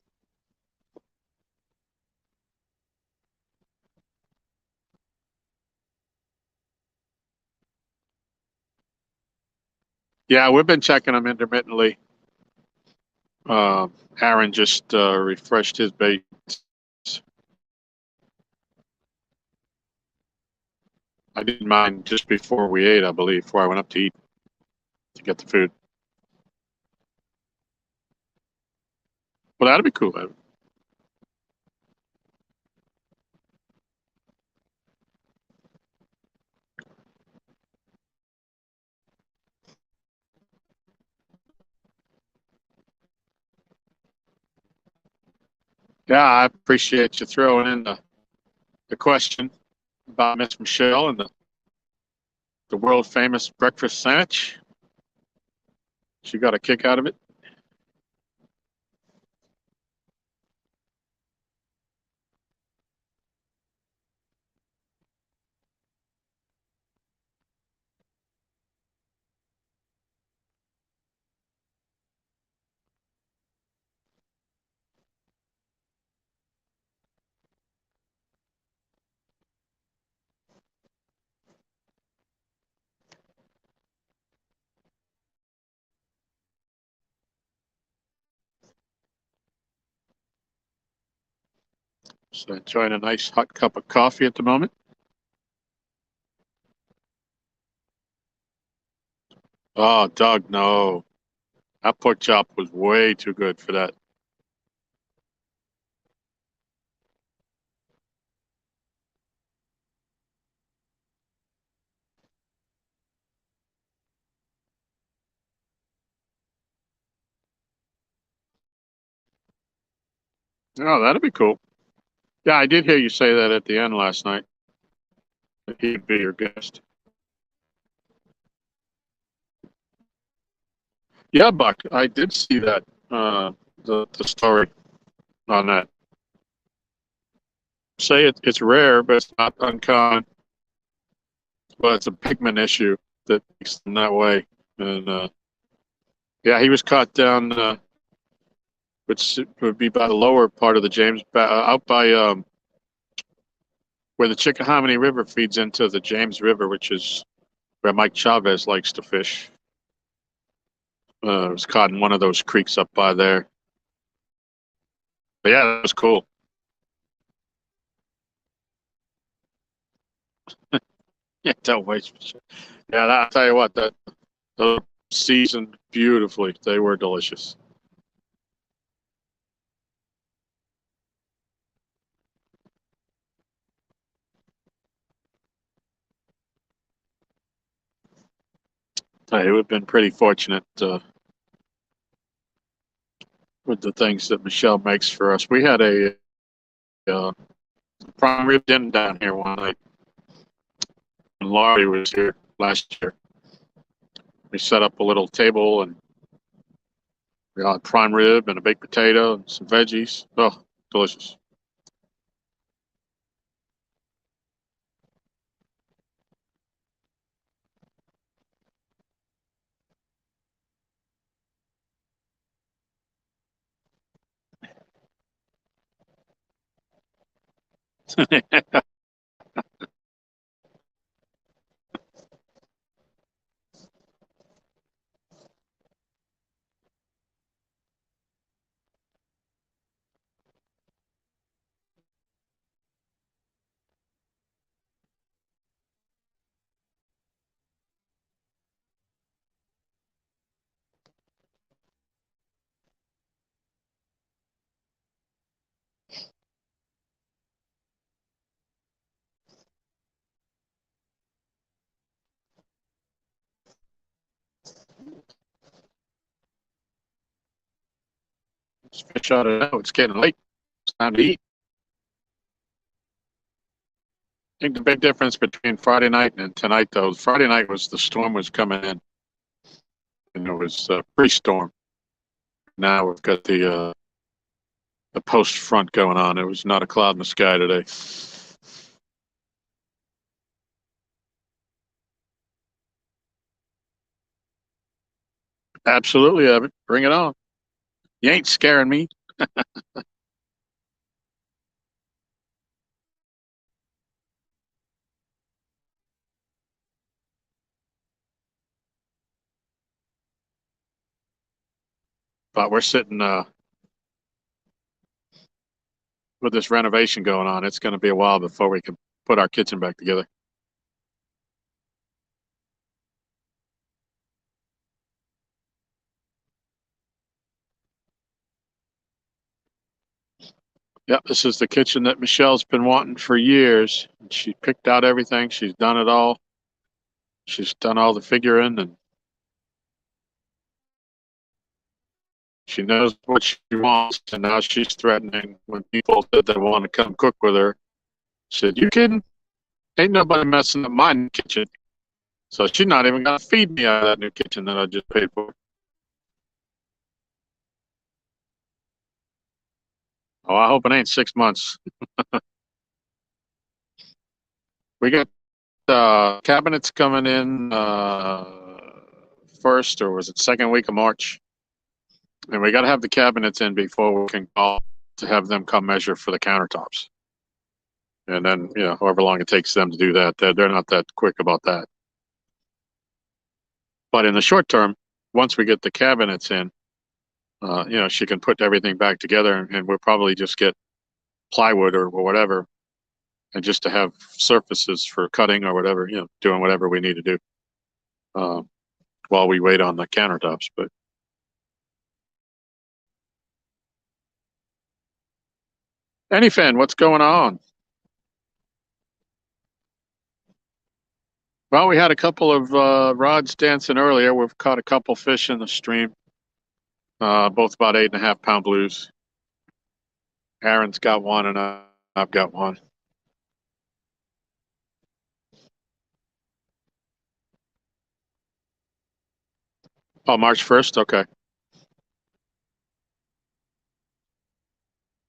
S1: Yeah, we've been checking them intermittently. Aaron just refreshed his bait. I did mine just before we ate, I believe, before I went up to eat to get the food. Well, that'd be cool. Yeah, I appreciate you throwing in the question about Miss Michelle and the world famous breakfast sandwich. She got a kick out of it. So enjoying a nice hot cup of coffee at the moment. Oh, Doug, no. That pork chop was way too good for that. Oh, that'd be cool. Yeah, I did hear you say that at the end last night. That he'd be your guest. Yeah, Buck, I did see that. The story on that. Say it's rare, but it's not uncommon. But it's a pigment issue that makes them that way. And yeah, he was caught down, which would be by the lower part of the James, out by where the Chickahominy River feeds into the James River, which is where Mike Chavez likes to fish. It was caught in one of those creeks up by there. But yeah, that was cool. Yeah, don't waste. Yeah, I'll tell you what, those seasoned beautifully. They were delicious. Hey, we've been pretty fortunate with the things that Michelle makes for us. We had a prime rib dinner down here one night when Laurie was here last year. We set up a little table and we got prime rib and a baked potato and some veggies. Oh, delicious. Fish out of now. It's getting late. It's time to eat. I think the big difference between Friday night and tonight, though, Friday night was the storm was coming in, and it was pre-storm. Now we've got the post front going on. It was not a cloud in the sky today. Absolutely, Evan. Bring it on. You ain't scaring me. But we're sitting with this renovation going on. It's going to be a while before we can put our kitchen back together. Yeah, this is the kitchen that Michelle's been wanting for years. She picked out everything. She's done it all. She's done all the figuring, and she knows what she wants. And now she's threatening when people said they want to come cook with her. She said, "You kidding? Ain't nobody messing up my new kitchen." So she's not even gonna feed me out of that new kitchen that I just paid for. Oh, I hope it ain't 6 months. We got cabinets coming in first, or was it second week of March? And we got to have the cabinets in before we can call to have them come measure for the countertops. And then, however long it takes them to do that, they're not that quick about that. But in the short term, once we get the cabinets in, she can put everything back together, and we'll probably just get plywood or whatever, and just to have surfaces for cutting or whatever, doing whatever we need to do while we wait on the countertops. But Anyfin, what's going on? Well, we had a couple of rods dancing earlier. We've caught a couple fish in the stream, both about 8.5-pound blues. Aaron's got one, and I've got one. Oh, March 1st? Okay.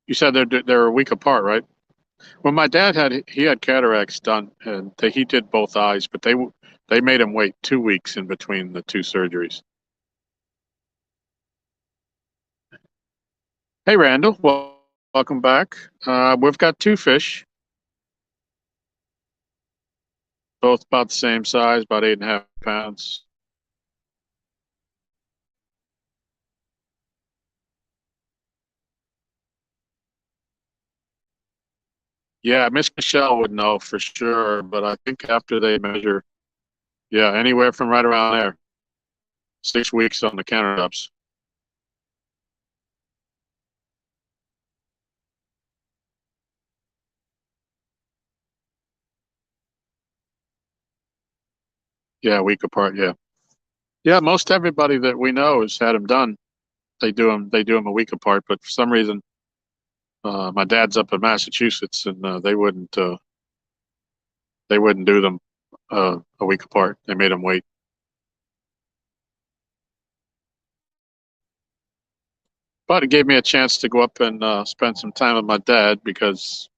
S1: You said they're a week apart, right? Well, my dad had cataracts done, and he did both eyes, but they made him wait 2 weeks in between the two surgeries. Hey, Randall, welcome back. We've got two fish, both about the same size, about 8.5 pounds. Yeah, Miss Michelle would know for sure, but I think after they measure, yeah, anywhere from right around there, 6 weeks on the countertops. Yeah, a week apart. Yeah, yeah. Most everybody that we know has had them done. They do them. They do them a week apart. But for some reason, my dad's up in Massachusetts, and they wouldn't. They wouldn't do them a week apart. They made them wait. But it gave me a chance to go up and spend some time with my dad because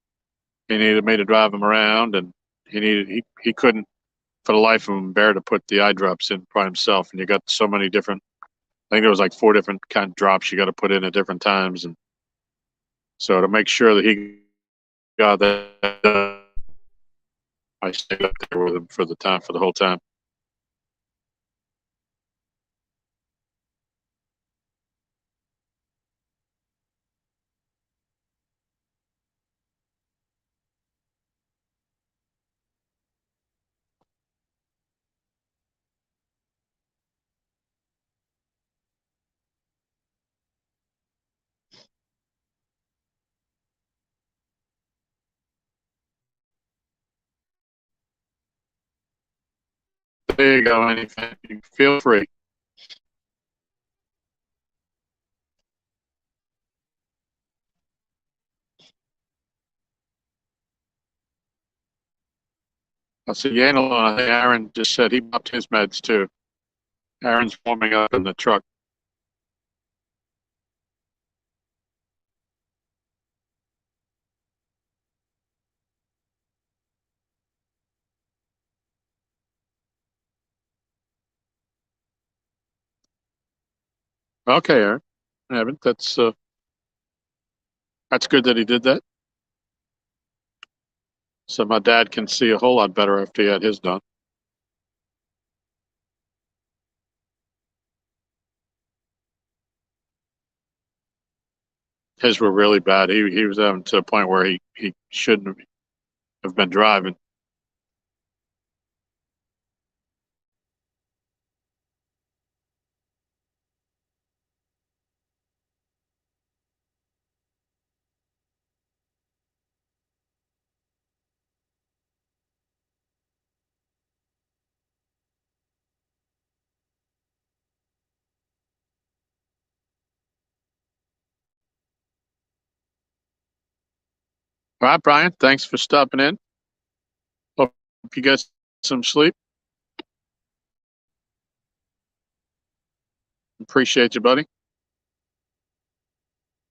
S1: he needed me to drive him around, and he couldn't for the life of him bear to put the eye drops in by himself. And you got so many different. I think there was like 4 different kind of drops you got to put in at different times, and so to make sure that he got that, I stayed up there with him for the whole time. There you go. Anything, you feel free. I see Yanel. I think Aaron just said he popped his meds too. Aaron's warming up in the truck. Okay, Aaron. Evan, that's good that he did that. So my dad can see a whole lot better after he had his done. His were really bad. He was having to a point where he shouldn't have been driving. All right, Brian. Thanks for stopping in. Hope you get some sleep. Appreciate you, buddy.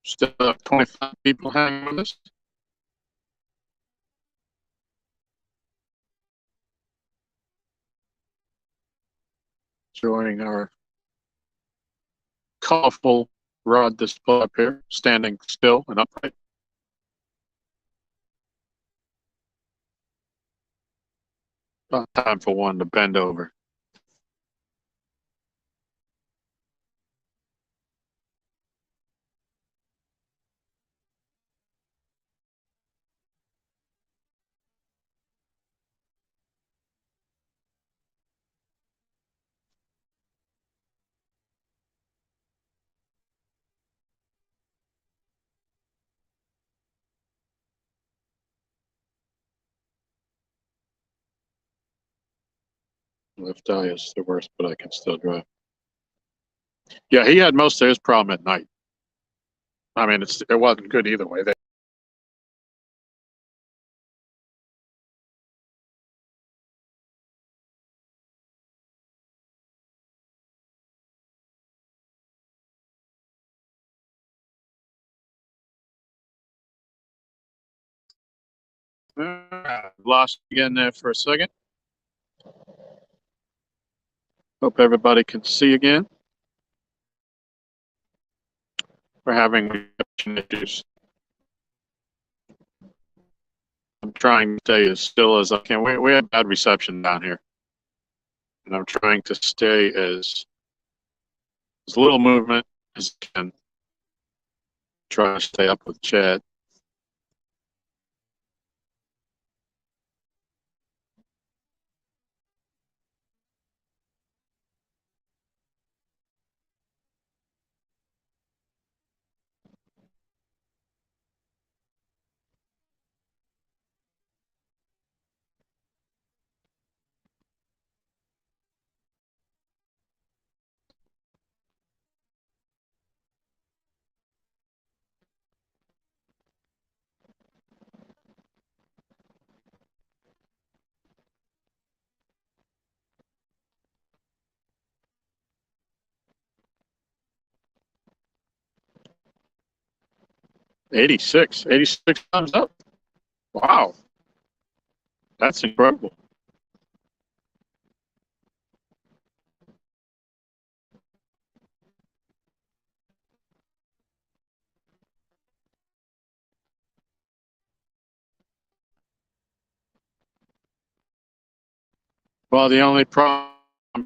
S1: Still have 25 people hanging with us. Enjoying our colorful rod display up here, standing still and upright. About time for one to bend over. Left eye is the worst, but I can still drive. Yeah, he had most of his problem at night. I mean, it wasn't good either way. Lost again there for a second. Hope everybody can see again. We're having reception issues. I'm trying to stay as still as I can. We have bad reception down here. And I'm trying to stay as little movement as I can. Try to stay up with Chad. '86 thumbs up. Wow, that's incredible. Well, the only problem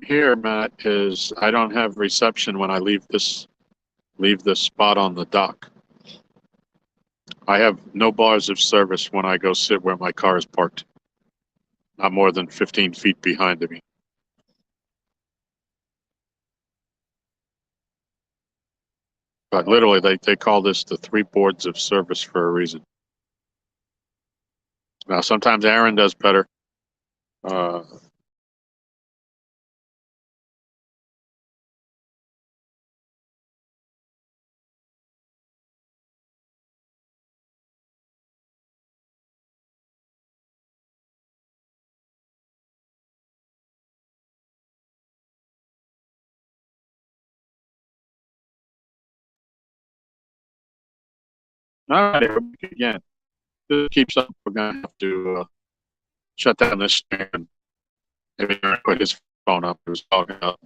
S1: here, Matt, is I don't have reception when I leave this spot on the dock. I have no bars of service when I go sit where my car is parked. Not more than 15 feet behind me. But literally, they call this the 3 boards of service for a reason. Now, sometimes Aaron does better. All right, again, this keeps up. We're going to have to shut down this stream and maybe Aaron put his phone up. He was talking up.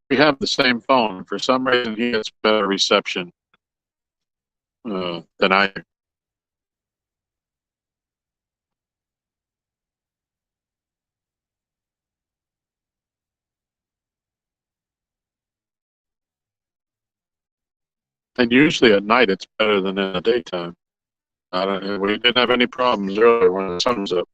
S1: We have the same phone. For some reason, he gets better reception than I do. And usually at night, it's better than in the daytime. We didn't have any problems earlier when the sun was up.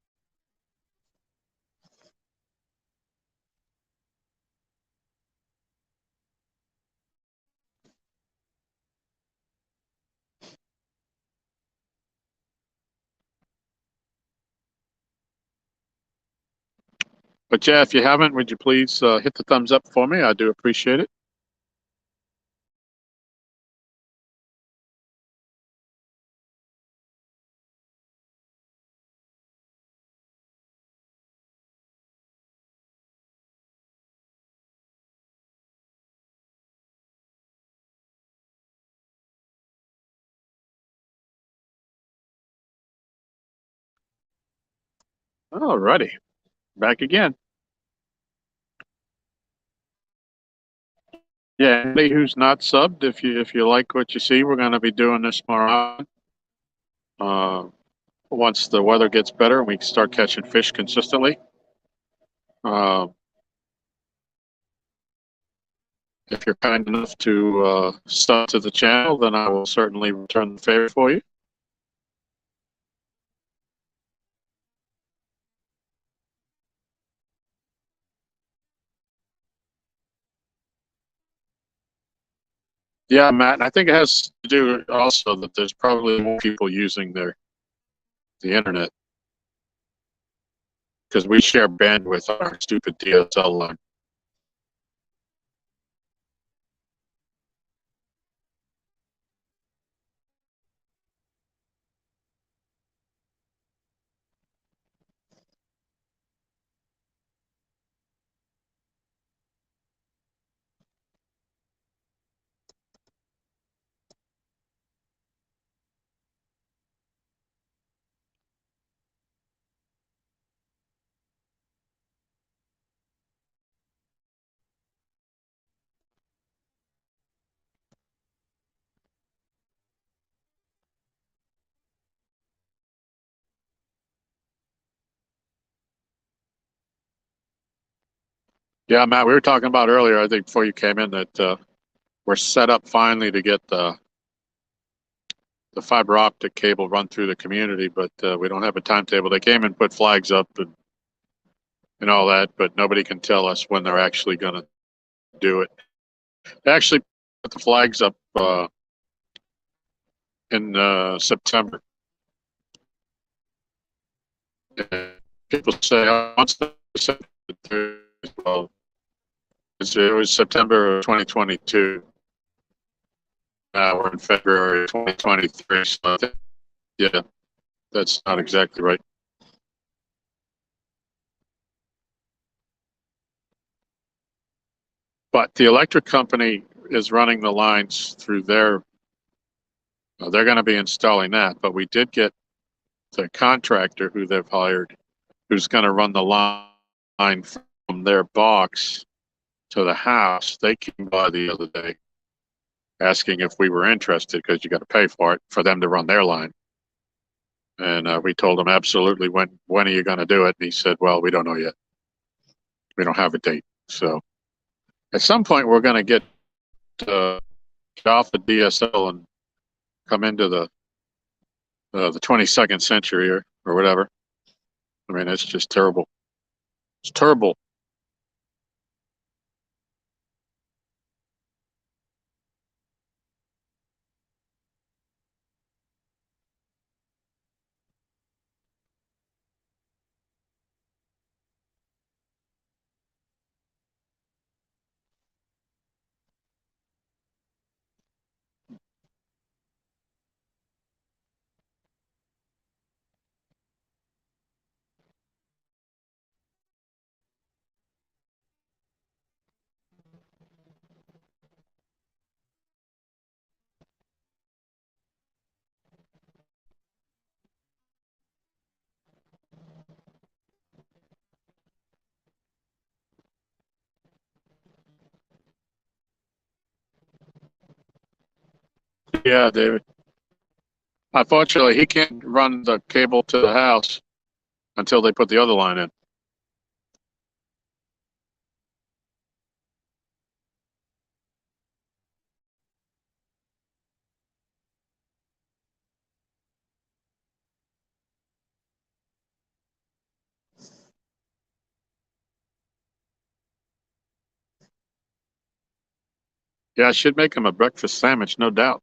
S1: But yeah, if you haven't, would you please hit the thumbs up for me? I do appreciate it. Alrighty, back again. Yeah, anybody who's not subbed, if you like what you see, we're going to be doing this more often. Once the weather gets better and we can start catching fish consistently. Uh, if you're kind enough to sub to the channel, then I will certainly return the favor for you. Yeah, Matt, and I think it has to do also that there's probably more people using the internet because we share bandwidth on our stupid DSL line. Yeah, Matt, we were talking about earlier, I think before you came in, that we're set up finally to get the fiber optic cable run through the community, but we don't have a timetable. They came and put flags up and all that, but nobody can tell us when they're actually going to do it. They actually put the flags up in September. And people say, oh, once well, it was September of 2022. We're in February 2023, so I think, yeah, that's not exactly right. But the electric company is running the lines through they're going to be installing that. But we did get the contractor who they've hired, who's going to run the line from their box to the house. They came by the other day asking if we were interested because you got to pay for it for them to run their line. And we told him absolutely. When are you going to do it? And he said, well, we don't know yet. We don't have a date. So at some point we're going to get off the DSL and come into the 22nd century or whatever. I mean, it's just terrible. It's terrible. Yeah, David. Unfortunately, he can't run the cable to the house until they put the other line in. Yeah, I should make him a breakfast sandwich, no doubt.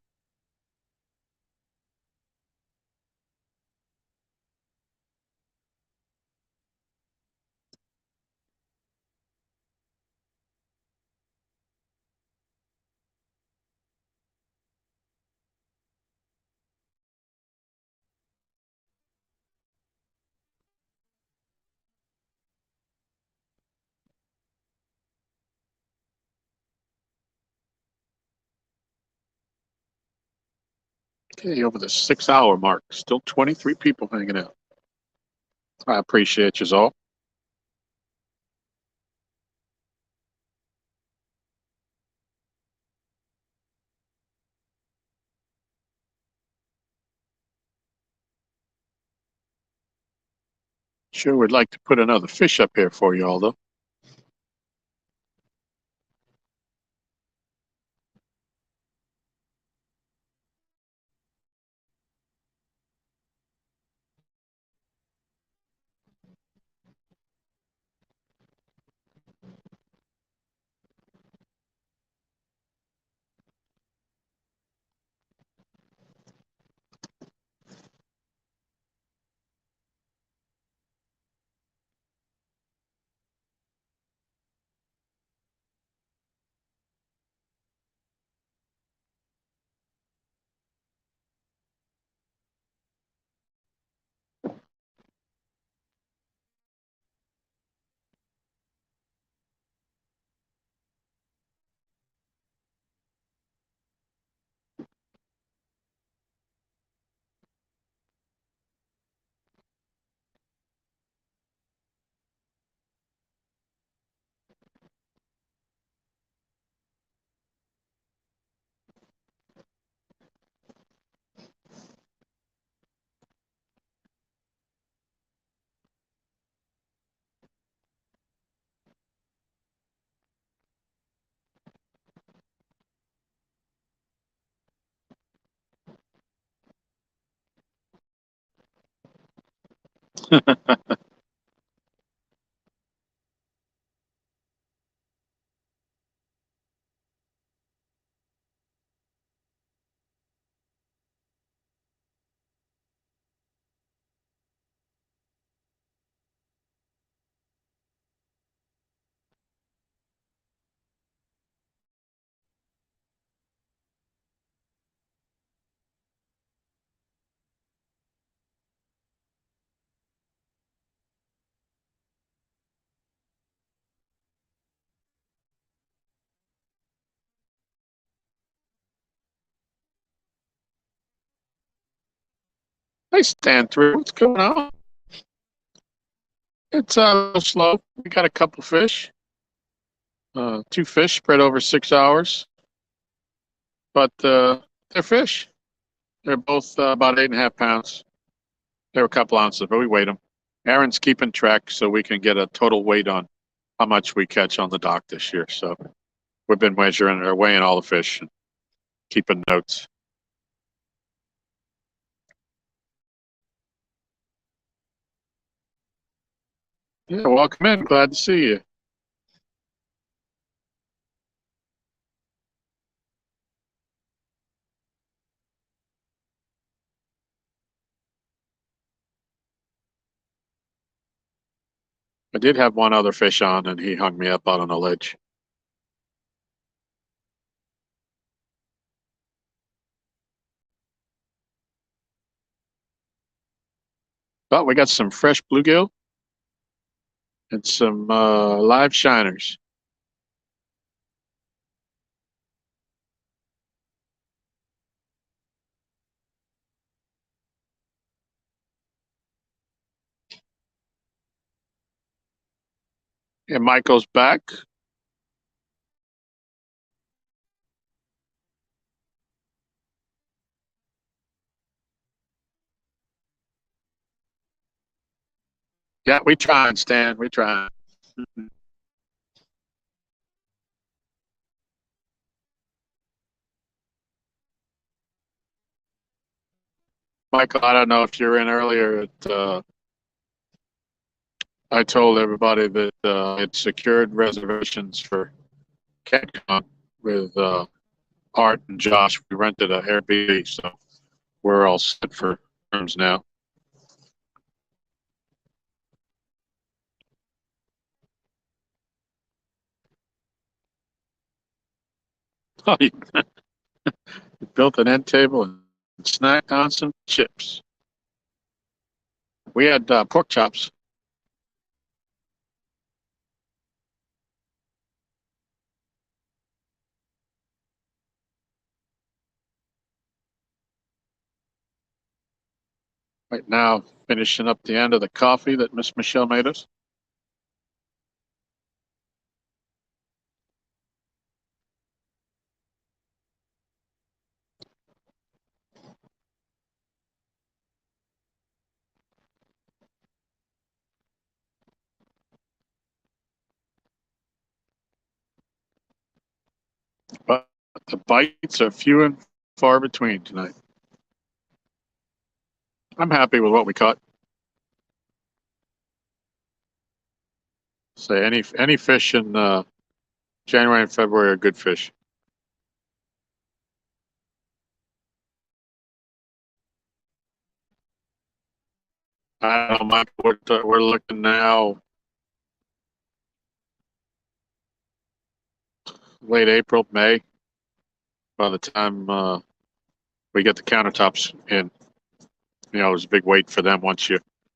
S1: Okay, over the 6-hour mark. Still 23 people hanging out. I appreciate you all. Sure would like to put another fish up here for you all, though. Hey, Stand Through. What's going on? It's a little slow. We got a couple fish. Two fish spread over 6 hours. But they're fish. They're both about 8.5 pounds. They're a couple ounces, but we weighed them. Aaron's keeping track so we can get a total weight on how much we catch on the dock this year. So we've been measuring or weighing all the fish and keeping notes. Yeah, welcome in. Glad to see you. I did have one other fish on, and he hung me up out on a ledge. But we got some fresh bluegill and some live shiners. And Michael's back. Yeah, we trying, Stan. We trying. Michael, I don't know if you're in earlier. I told everybody that I'd secured reservations for CatCon with Art and Josh. We rented an Airbnb, so we're all set for rooms now. Oh, you built an end table and snacked on some chips. We had pork chops. Right now, finishing up the end of the coffee that Miss Michelle made us. But the bites are few and far between tonight. I'm happy with what we caught. Say any fish in January and February are good fish. I don't know, Mike. We're looking now late April, May. By the time we get the countertops in, it's a big wait for them once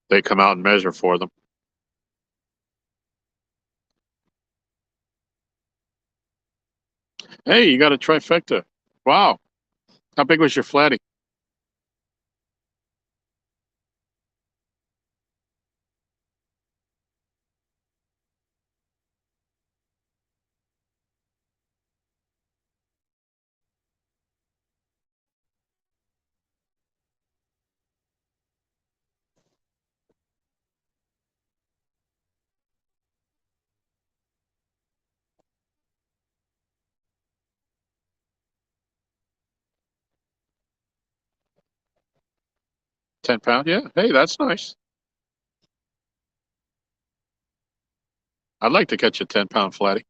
S1: they come out and measure for them. Hey, you got a trifecta. Wow. How big was your flatty? £10? Yeah. Hey, that's nice. I'd like to catch a 10-pound flatty.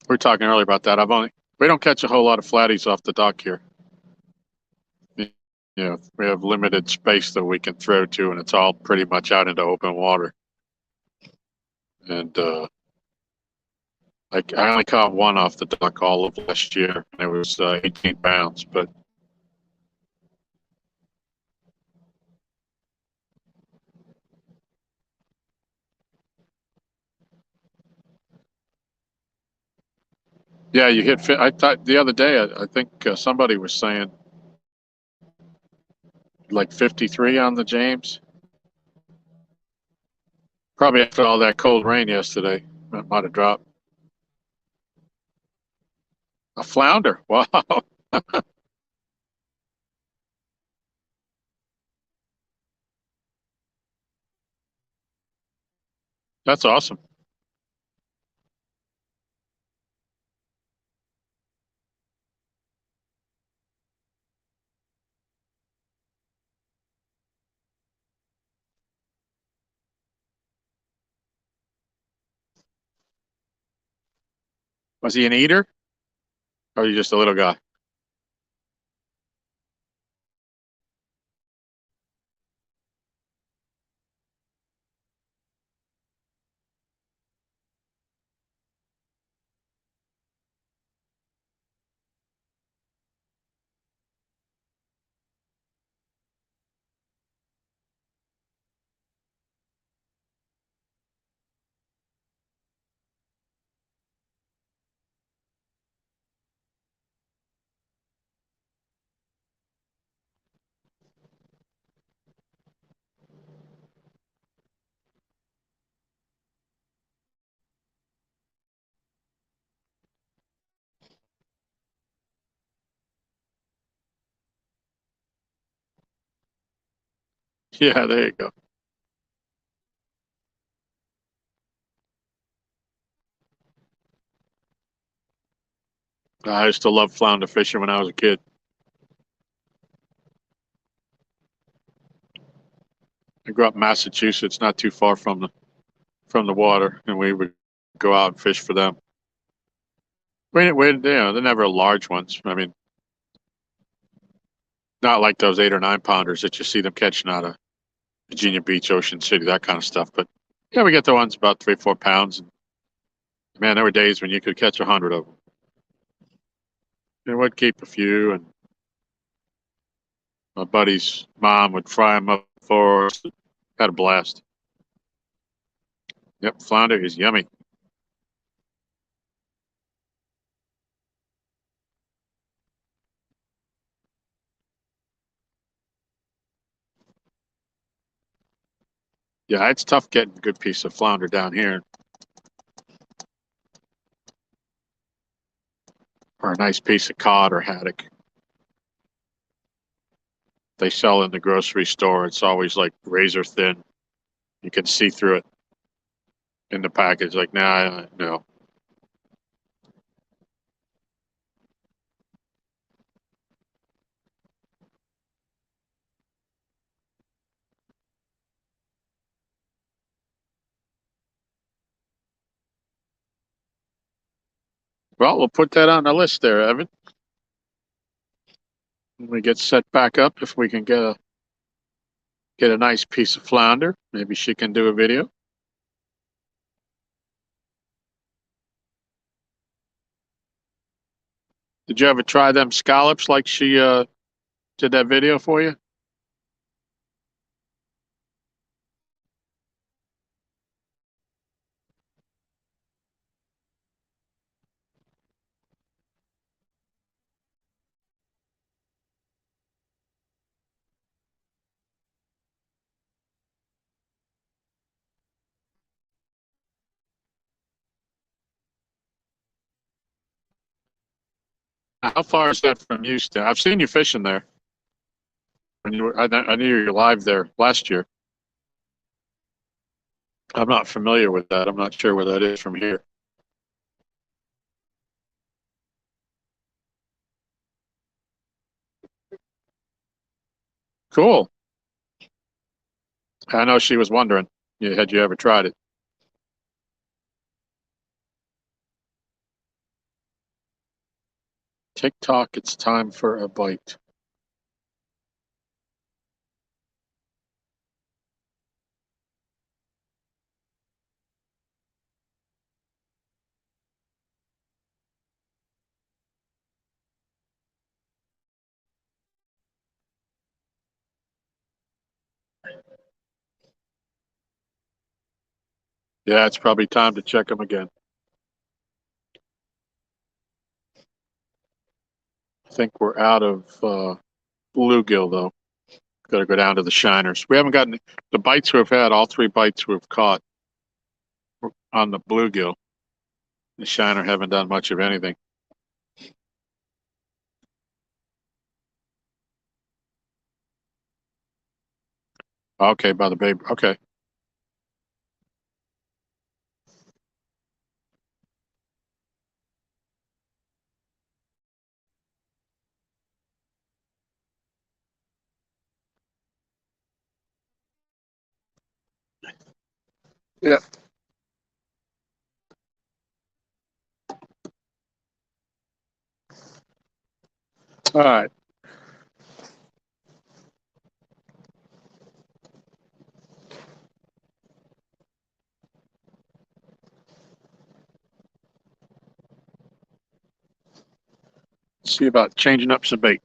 S1: We were talking earlier about that. We don't catch a whole lot of flatties off the dock here. We have limited space that we can throw to, and it's all pretty much out into open water. And I only caught one off the dock all of last year, and it was 18 pounds. But yeah, you hit. I thought the other day, I think somebody was saying like 53 on the James. Probably after all that cold rain yesterday, it might have dropped. A flounder. Wow. That's awesome. Was he an eater? Or are you just a little guy? Yeah, there you go. I used to love flounder fishing when I was a kid. I grew up in Massachusetts, not too far from the water, and we would go out and fish for them. They're never large ones. I mean, not like those 8 or 9 pounders that you see them catching out of Virginia Beach, Ocean City, that kind of stuff. But yeah, we get the ones about 3 or 4 pounds. And man, there were days when you could catch 100 of them. And we'd keep a few, and my buddy's mom would fry them up for us. Had a blast. Yep, flounder is yummy. Yeah, it's tough getting a good piece of flounder down here, or a nice piece of cod or haddock. They sell in the grocery store. It's always like razor thin. You can see through it in the package. Like, nah, no. Well, we'll put that on the list there, Evan. When we get set back up, if we can get a nice piece of flounder, maybe she can do a video. Did you ever try them scallops like she did that video for you? How far is that from Houston? I've seen you fishing there. And I knew you were live there last year. I'm not familiar with that. I'm not sure where that is from here. Cool. I know she was wondering. Had you ever tried it? TikTok, it's time for a bite. Yeah, it's probably time to check them again. I think we're out of bluegill though. Got to go down to the shiners. We haven't gotten the bites we've had. All three bites we've caught were on the bluegill. The shiner haven't done much of anything. Okay, by the baby. Okay. Yeah. All right. See about changing up some bait.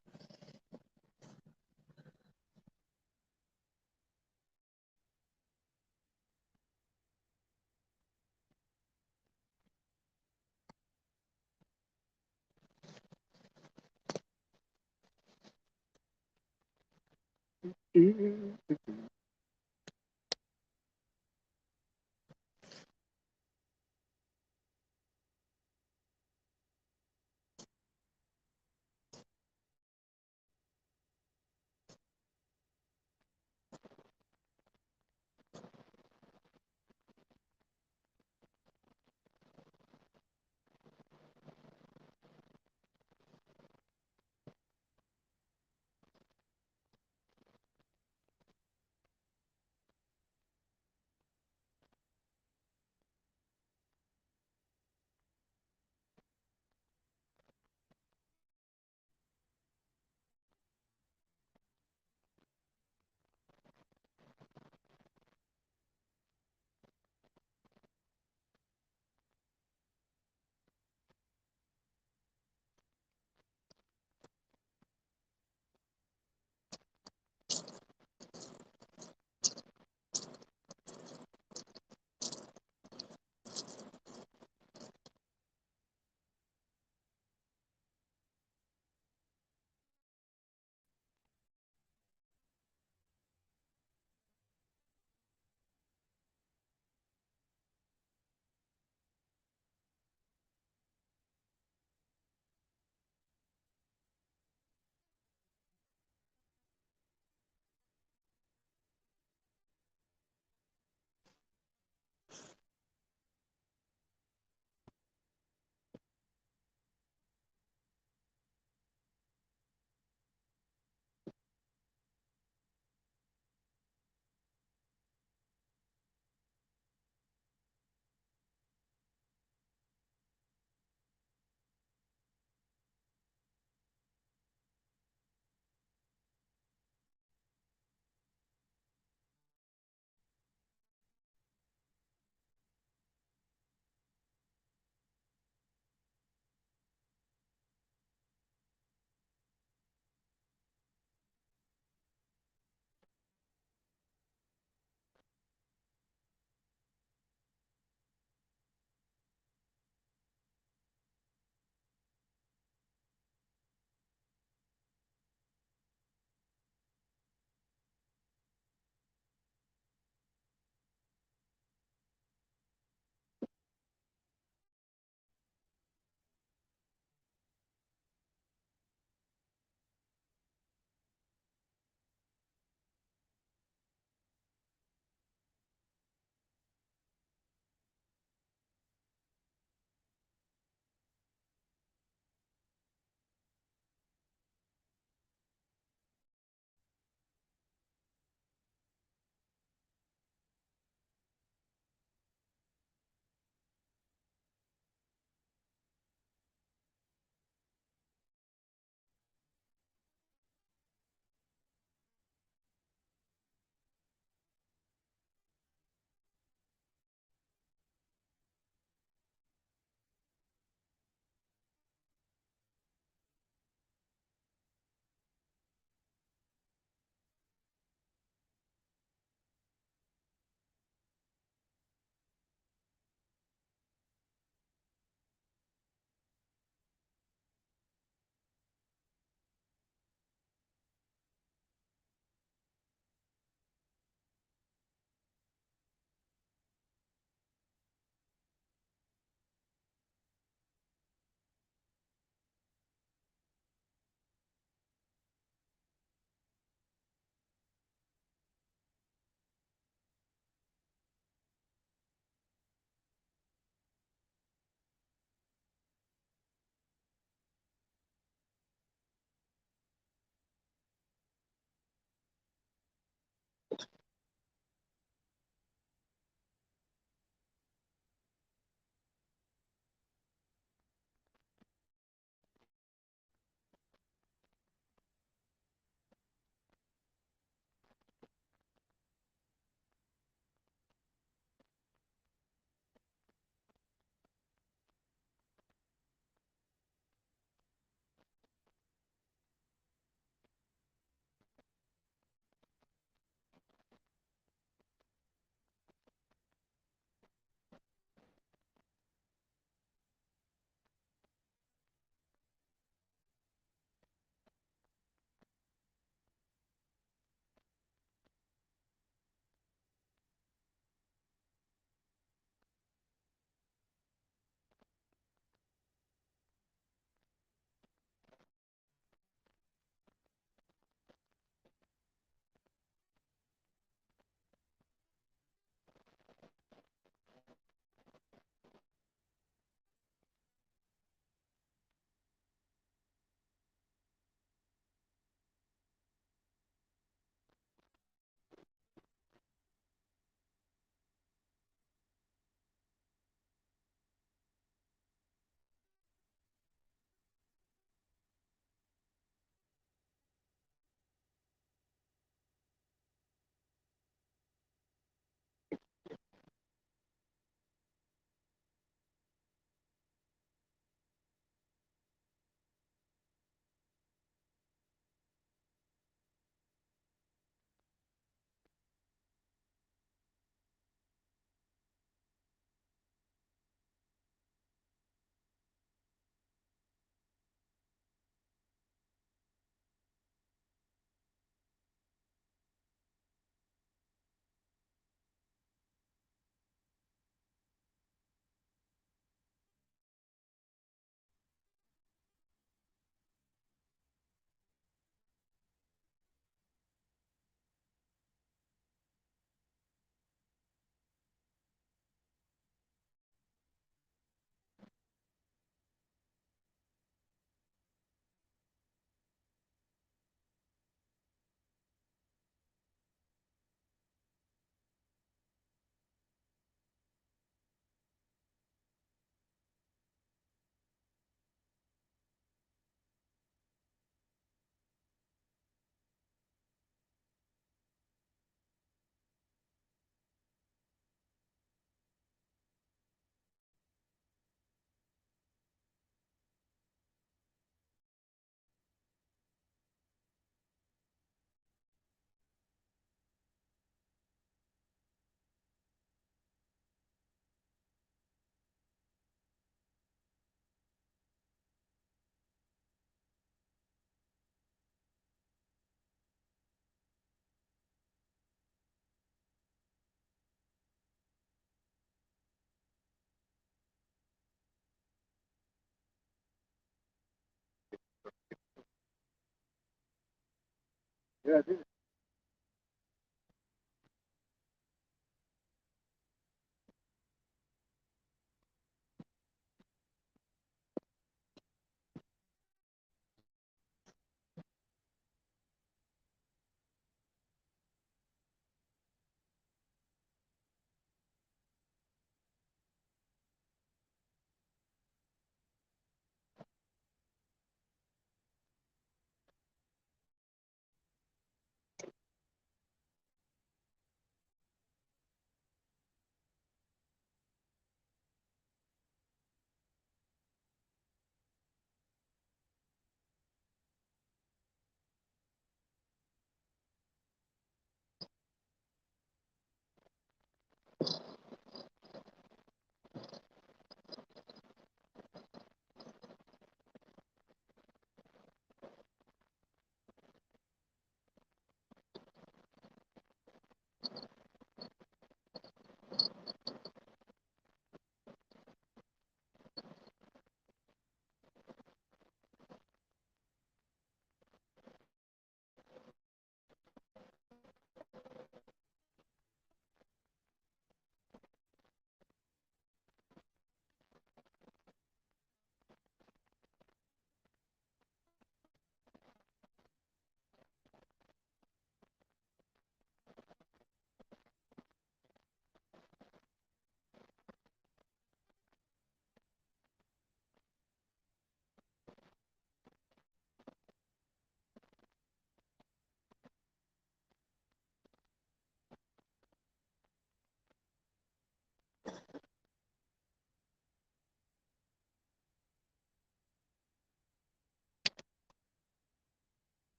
S3: Yeah, I did.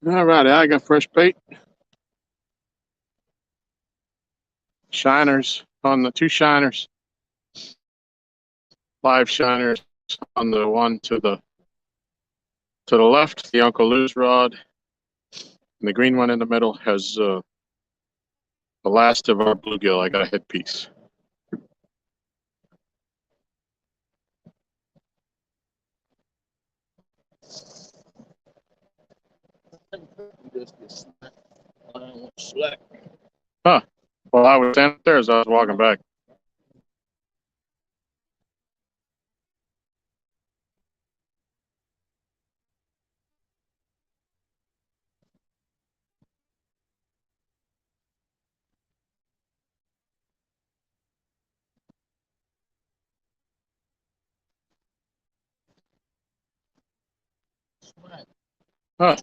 S1: All right, I got fresh bait. Shiners on the two shiners. Live shiners on the one to the left, the Uncle Lou's rod. And the green one in the middle has the last of our bluegill. I got a headpiece.
S2: Just get slack. Line went slack.
S1: Huh. Well, I was standing there as I was walking back.
S2: Slack.
S1: Huh.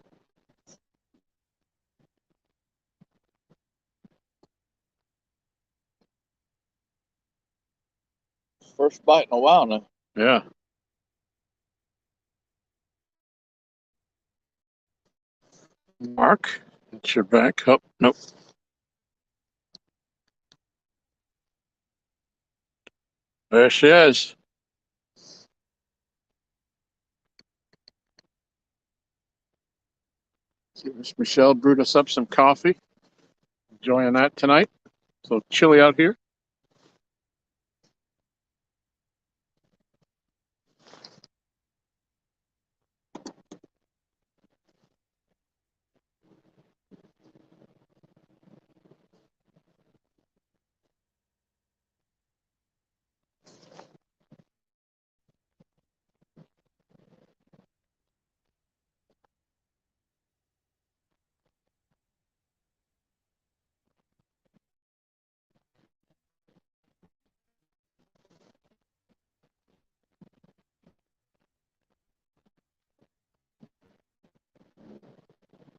S2: First bite in a while now.
S1: Yeah. Mark, it's your back. Oh, nope. There she is. See, Miss Michelle brewed us up some coffee. Enjoying that tonight. It's a little chilly out here.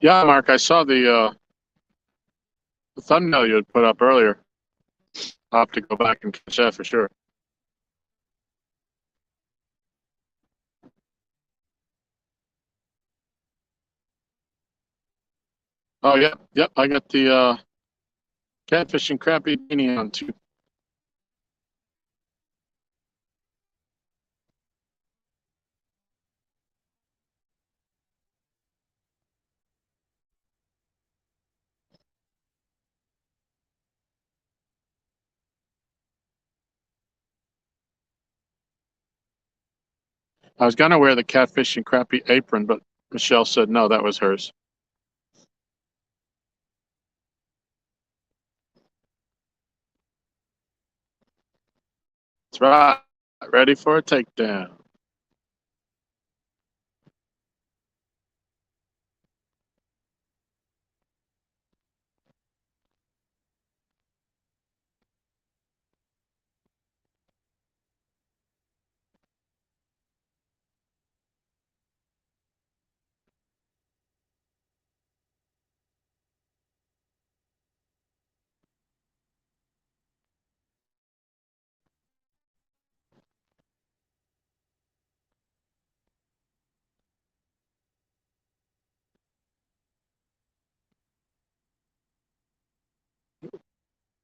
S1: Yeah, Mark, I saw the thumbnail you had put up earlier. I'll have to go back and catch that for sure. Oh, yep. I got the catfish and crappie beanie on too. I was gonna wear the catfish and crappie apron, but Michelle said no, that was hers. That's right. Ready for a takedown.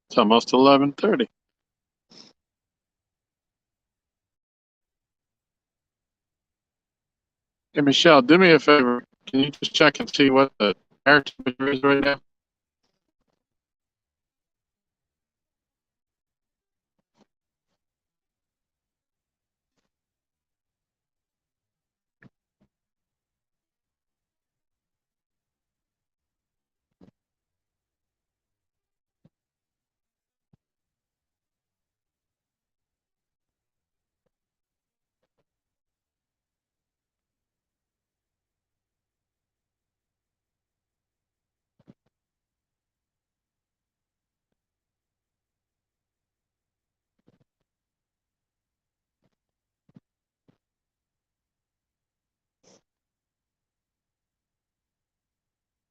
S1: It's almost 11:30. Hey, Michelle, do me a favor. Can you just check and see what the air temperature is right now?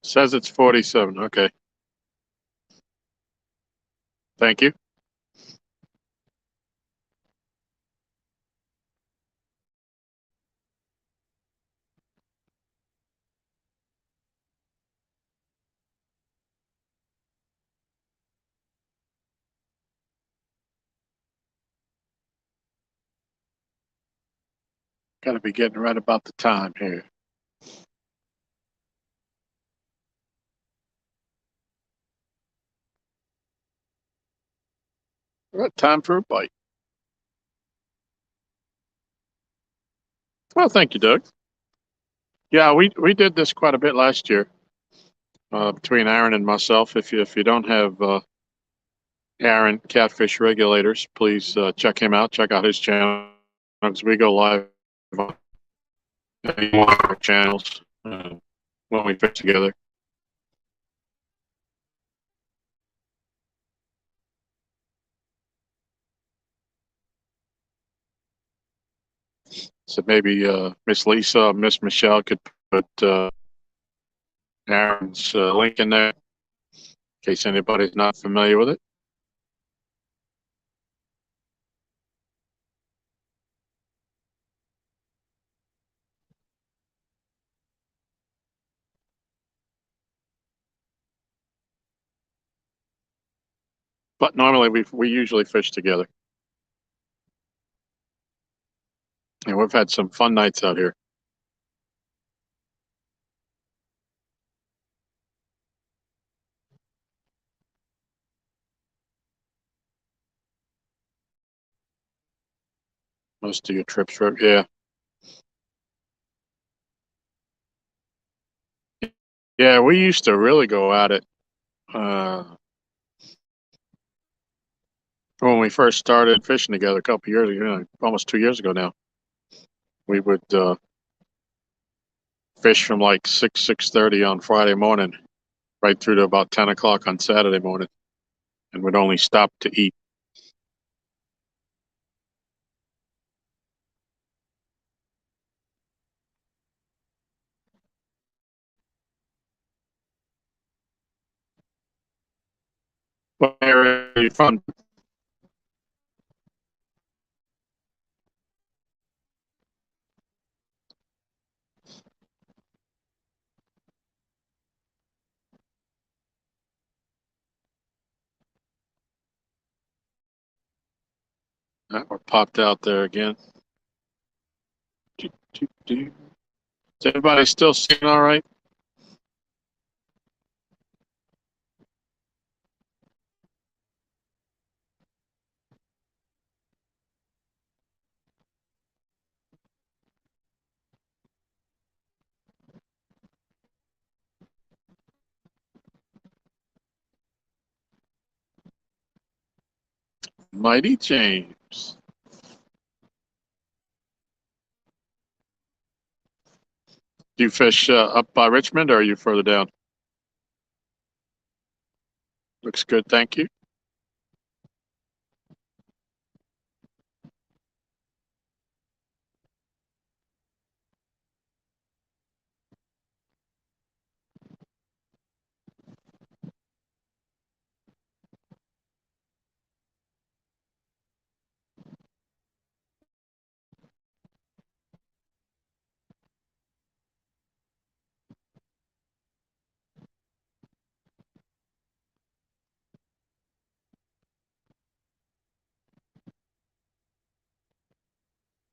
S1: Says it's 47. Okay. Thank you. Got to be getting right about the time here. Right, time for a bite. Well, thank you, Doug. Yeah, we did this quite a bit last year between Aaron and myself. If you don't have Aaron Catfish Regulators, please check him out. Check out his channel because we go live on any one of our channels when we fish together. So maybe Miss Lisa, Miss Michelle could put Aaron's link in there in case anybody's not familiar with it. But normally we usually fish together, and we've had some fun nights out here. Most of your trips, yeah, yeah. We used to really go at it when we first started fishing together a couple years ago, almost 2 years ago now. We would fish from like 6:30 on Friday morning, right through to about 10 o'clock on Saturday morning, and would only stop to eat. What area are you from? We're popped out there again. Is everybody still seeing all right? Mighty James. Do you fish up by Richmond, or are you further down? Looks good, thank you.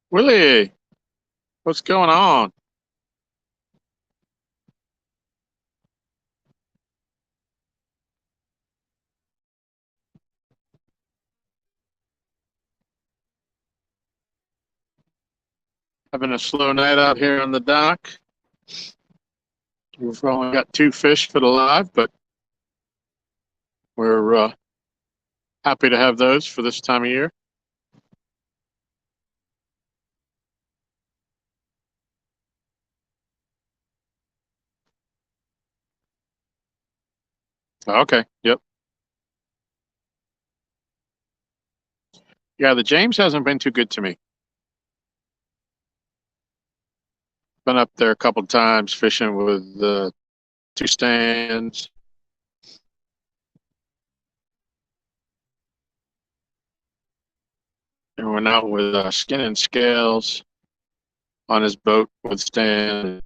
S1: Willie, what's going on? Having a slow night out here on the dock. We've only got 2 fish for the live, but we're happy to have those for this time of year. Okay, yep. Yeah, the James hasn't been too good to me. Been up there a couple of times fishing with 2 stands. And went out with Skin and Scales on his boat with Stan.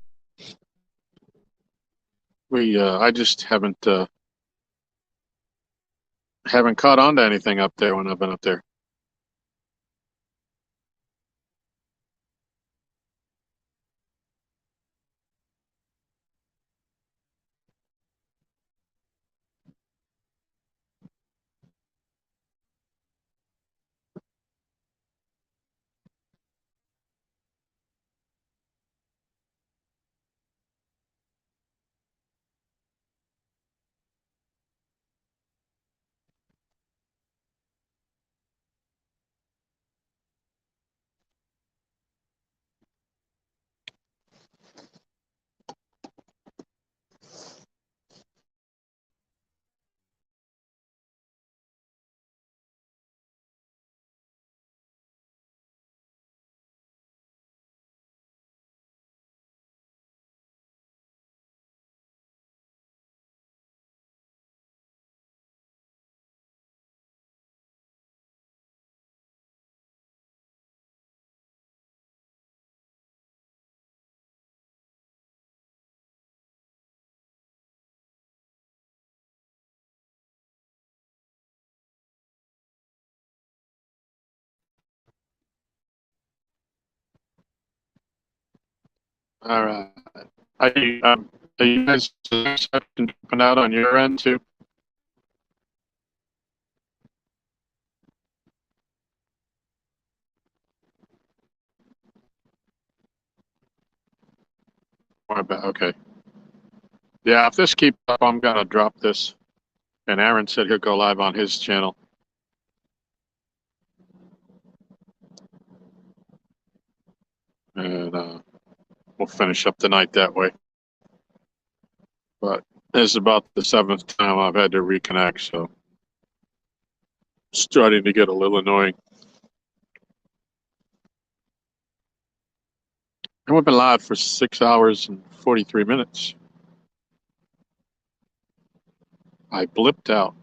S1: I just haven't caught on to anything up there when I've been up there. All right. Are you guys jumping out on your end too? Okay. Yeah, if this keeps up, I'm gonna drop this. And Aaron said he'll go live on his channel. And we'll finish up the night that way. But this is about the 7th time I've had to reconnect, so it's starting to get a little annoying. And we've been live for 6 hours and 43 minutes. I blipped out.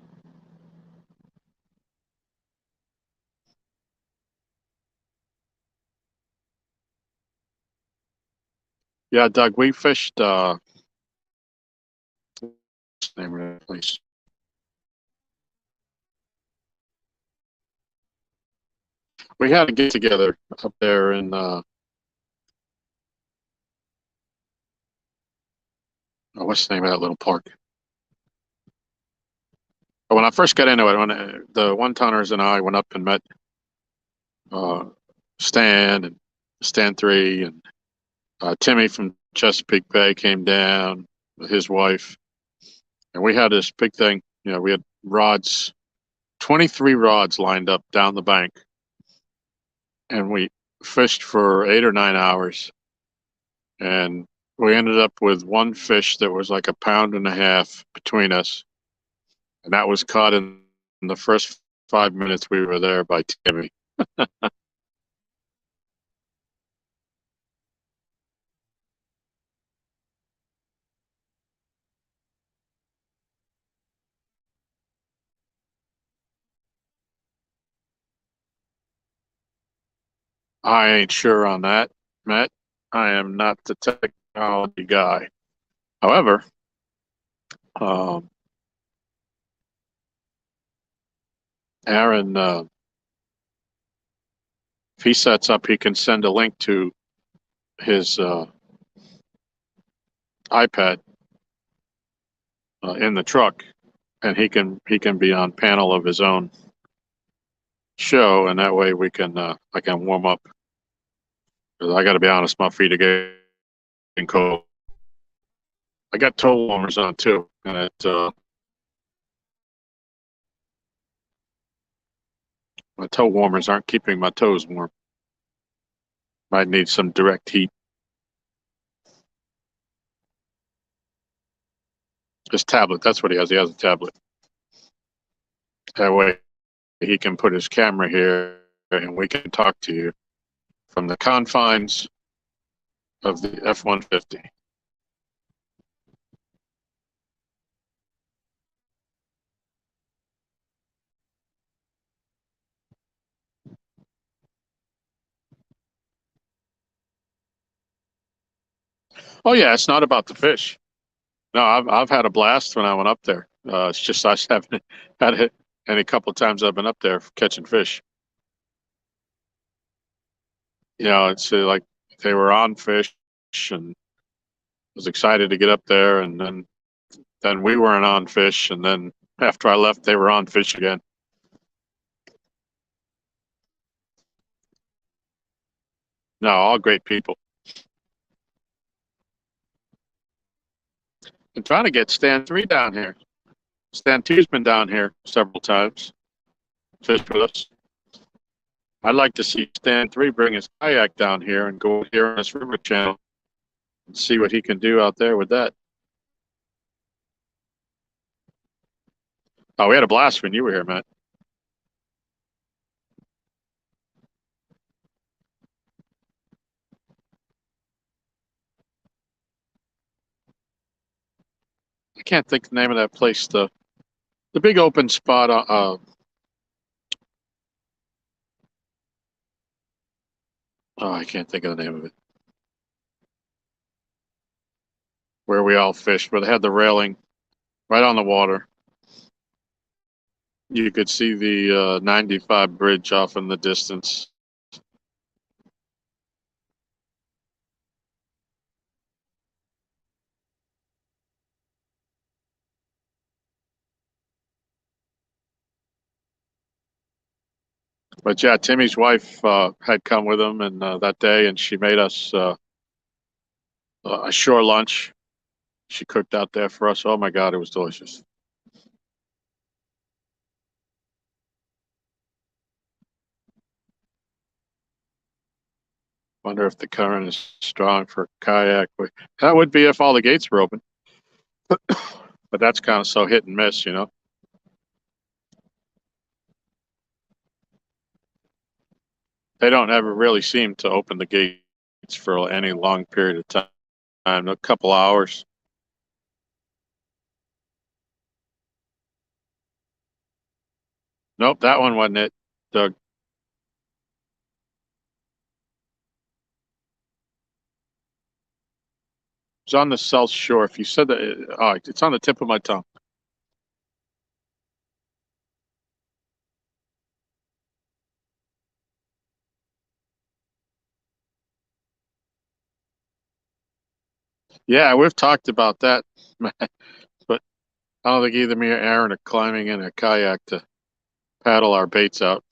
S1: Yeah, Doug, we fished what's the name of that place? We had a get together up there in what's the name of that little park? But when I first got into it, when the one toners and I went up and met uh, Stan and Stan 3 and Timmy from Chesapeake Bay came down with his wife, and we had this big thing. You know, we had rods, 23 rods lined up down the bank, and we fished for 8 or 9 hours, and we ended up with one fish that was like 1.5 pounds between us, and that was caught in the first 5 minutes we were there by Timmy. I ain't sure on that, Matt. I am not the technology guy. However, um, Aaron, if he sets up, he can send a link to his iPad in the truck, and he can be on panel of his own show, and that way we can I can warm up. 'Cause I got to be honest, my feet are getting cold. I got toe warmers on too, and my toe warmers aren't keeping my toes warm. Might need some direct heat. His tablet, that's what he has. He has a tablet. That way he can put his camera here and we can talk to you from the confines of the F-150. Oh yeah, it's not about the fish. No, I've had a blast when I went up there. It's just I haven't had it any couple of times I've been up there catching fish. You know, it's like they were on fish and was excited to get up there, and then we weren't on fish, and then after I left, they were on fish again. No, all great people. I'm trying to get Stan 3 down here. Stan 2's been down here several times, fished with us. I'd like to see Stan 3 bring his kayak down here and go here on this river channel and see what he can do out there with that. Oh, we had a blast when you were here, Matt. I can't think the name of that place. The big open spot. Oh, I can't think of the name of it. Where we all fished, where they had the railing right on the water. You could see the 95 bridge off in the distance. But yeah, Timmy's wife had come with him, and that day, and she made us a shore lunch. She cooked out there for us. Oh my God, it was delicious. Wonder if the current is strong for kayak. That would be if all the gates were open. But that's kind of so hit and miss, you know. They don't ever really seem to open the gates for any long period of time, a couple hours. Nope, that one wasn't it, Doug. It's on the South Shore. If you said that, oh, it's on the tip of my tongue. Yeah, we've talked about that, but I don't think either me or Aaron are climbing in a kayak to paddle our baits out.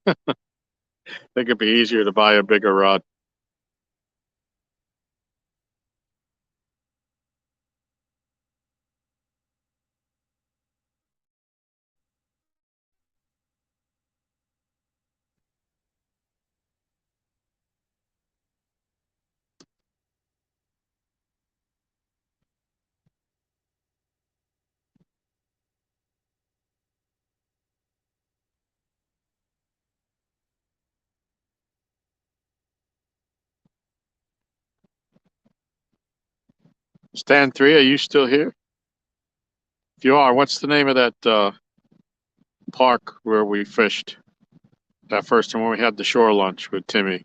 S1: I think it'd be easier to buy a bigger rod. Stan 3, are you still here? If you are, what's the name of that park where we fished that first time when we had the shore lunch with Timmy?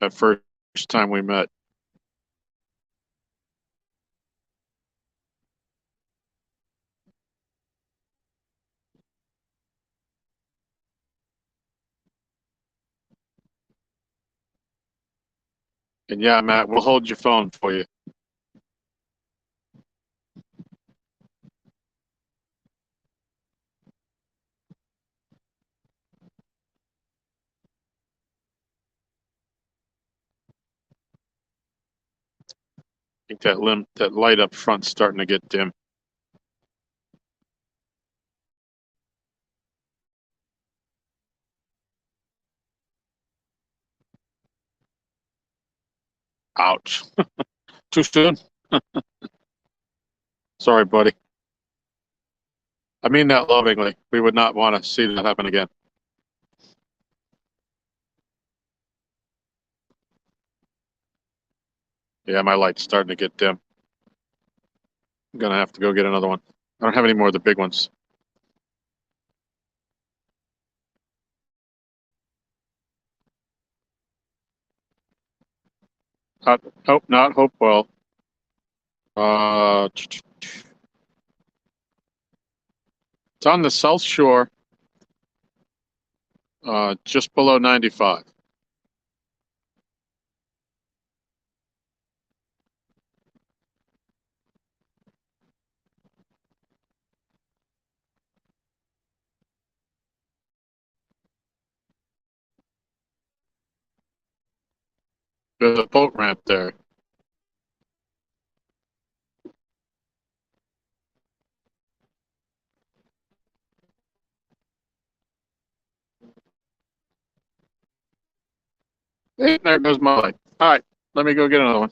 S1: That first time we met. And yeah, Matt, we'll hold your phone for you. I think that light up front's starting to get dim. Ouch. Too soon? Sorry, buddy. I mean that lovingly. We would not want to see that happen again. Yeah, my light's starting to get dim. I'm gonna have to go get another one. I don't have any more of the big ones. Not Hopewell. It's on the South Shore, just below 95. There's a boat ramp there. Hey, there goes my light. All right, let me go get another one.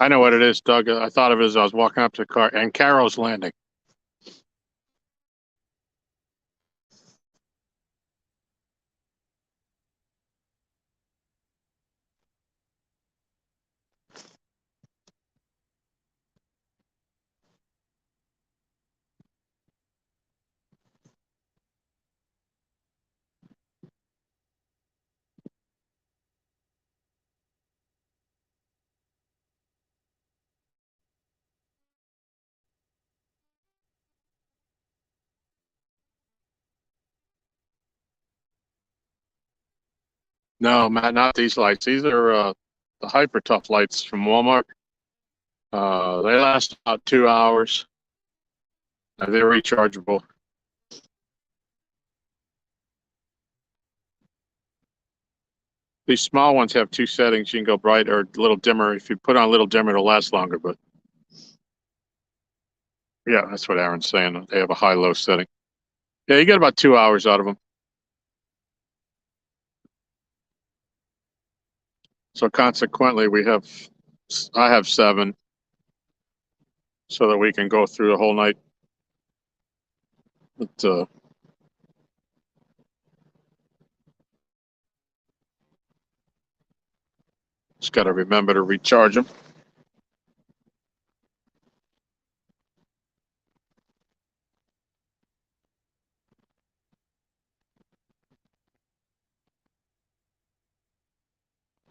S1: I know what it is, Doug. I thought of it as I was walking up to the car, and Carol's Landing. No, Matt, not these lights. These are the Hyper Tough lights from Walmart. They last about 2 hours. They're rechargeable. These small ones have 2 settings. You can go bright or a little dimmer. If you put on a little dimmer, it'll last longer. But yeah, that's what Aaron's saying. They have a high-low setting. Yeah, you get about 2 hours out of them. So consequently, I have 7, so that we can go through the whole night. But just got to remember to recharge them.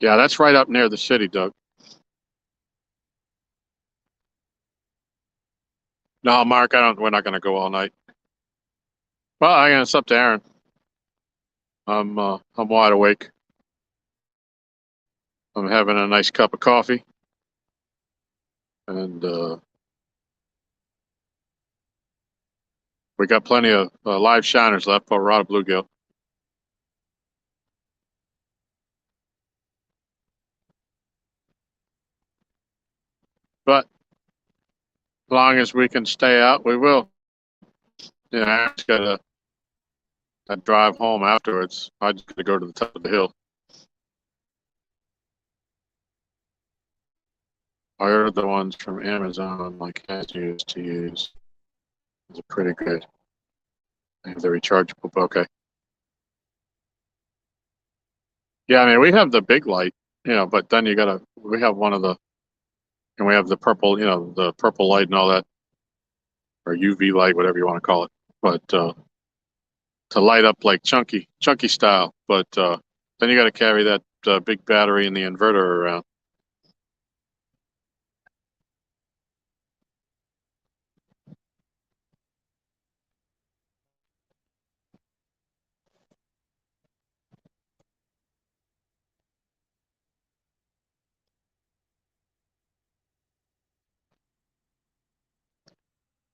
S1: Yeah, that's right up near the city, Doug. No, Mark, we're not going to go all night. Well, it's up to Aaron. I'm wide awake. I'm having a nice cup of coffee, and we got plenty of live shiners left, but we're out of bluegill. But as long as we can stay out, we will. Yeah, Aaron's got a drive home afterwards. I just got to go to the top of the hill. I ordered the ones from Amazon, like as used to use. They're pretty good. They have the rechargeable. Okay. Yeah, I mean, we have the big light, but then we have one of the, and we have the purple, the purple light and all that, or UV light, whatever you want to call it. But to light up like chunky style. But then you got to carry that big battery and the inverter around.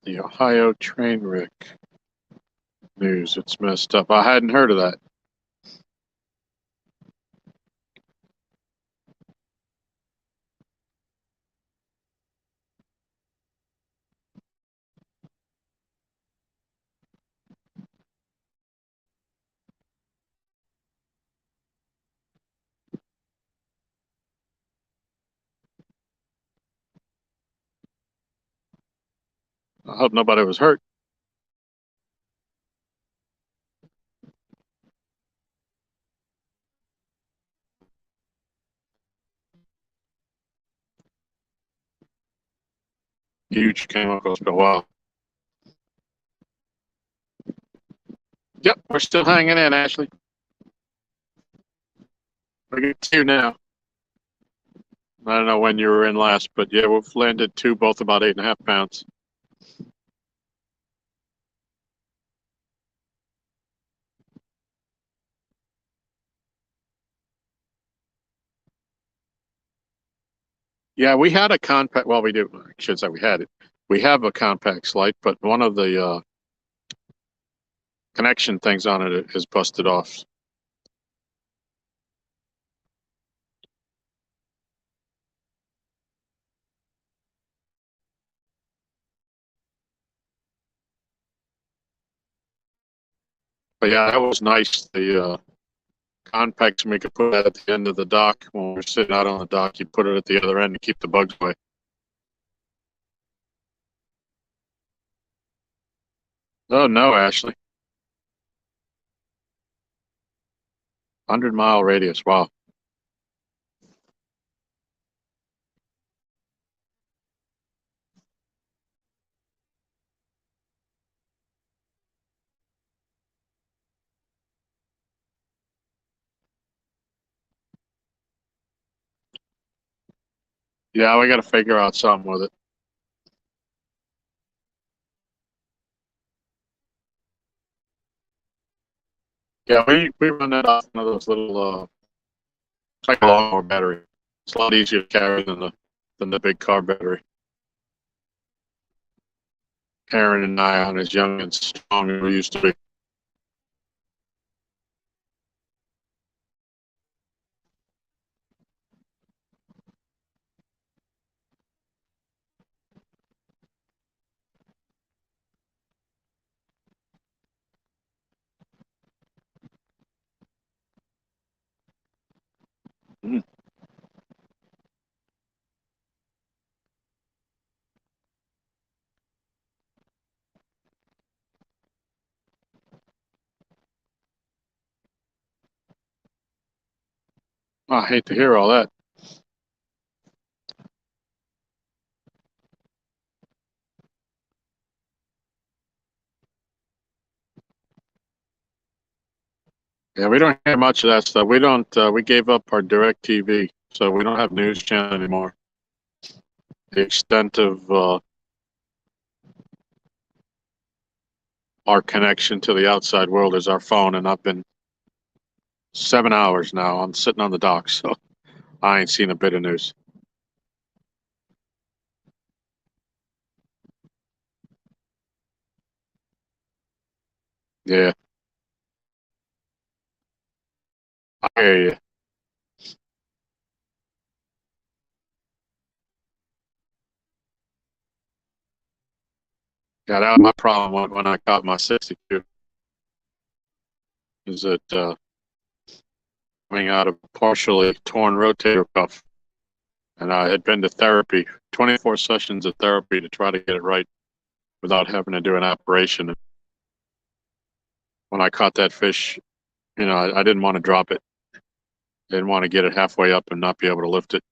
S1: The Ohio train wreck news. It's messed up. I hadn't heard of that. I hope nobody was hurt. Huge chemical spill. Wow. Yep, we're still hanging in, Ashley. We get 2 now. I don't know when you were in last, but yeah, we've landed 2, both about 8.5 pounds. Yeah, we had a compact. Well, we do. I should say we had it. We have a compact light, but one of the connection things on it is busted off. But yeah, that was nice. The compacts, we could put that at the end of the dock when we're sitting out on the dock. You put it at the other end to keep the bugs away. Oh no, Ashley. 100-mile radius. Wow. Yeah, we got to figure out something with it. Yeah, we run that off one of those little it's like a lawnmower battery. It's a lot easier to carry than the big car battery. Aaron and I aren't as young and strong as we used to be. Mm. I hate to hear all that. Yeah, we don't hear much of that stuff. We don't. We gave up our direct TV, so we don't have news channel anymore. The extent of our connection to the outside world is our phone, and I've been 7 hours now. I'm sitting on the dock, so I ain't seen a bit of news. Yeah, I hear you. Yeah, that was my problem when I got my 62. Is that coming out of a partially torn rotator cuff, and I had been to therapy, 24 sessions of therapy to try to get it right without having to do an operation. And when I caught that fish, I didn't want to drop it. I didn't want to get it halfway up and not be able to lift it.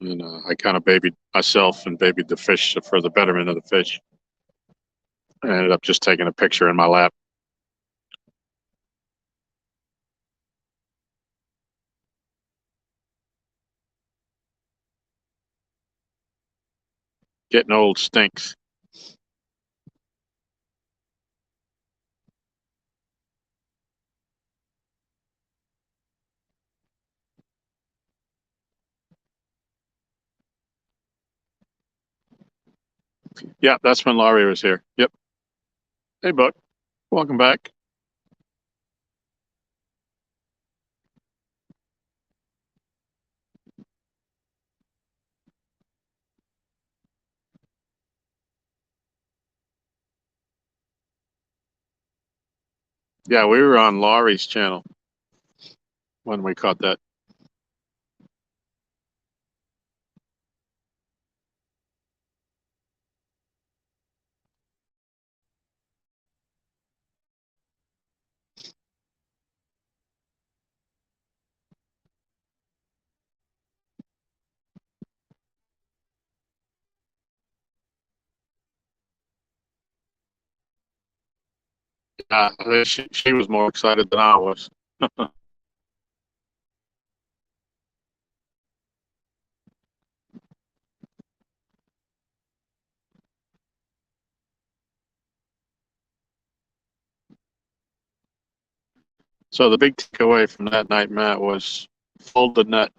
S1: And I kind of babied myself and babied the fish for the betterment of the fish. I ended up just taking a picture in my lap. Getting old stinks. Yeah, that's when Laurie was here. Yep. Hey, Buck. Welcome back. Yeah, we were on Laurie's channel when we caught that. She was more excited than I was. So the big takeaway from that night, Matt, was fold the net.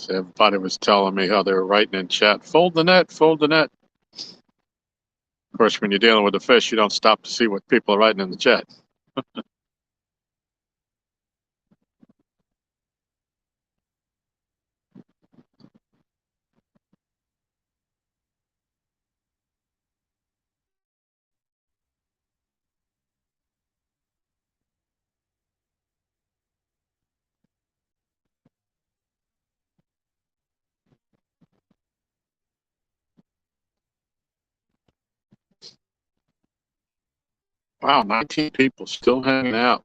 S1: So everybody was telling me how they were writing in chat, fold the net, fold the net. Of course, when you're dealing with the fish, you don't stop to see what people are writing in the chat. Wow, 19 people still hanging out.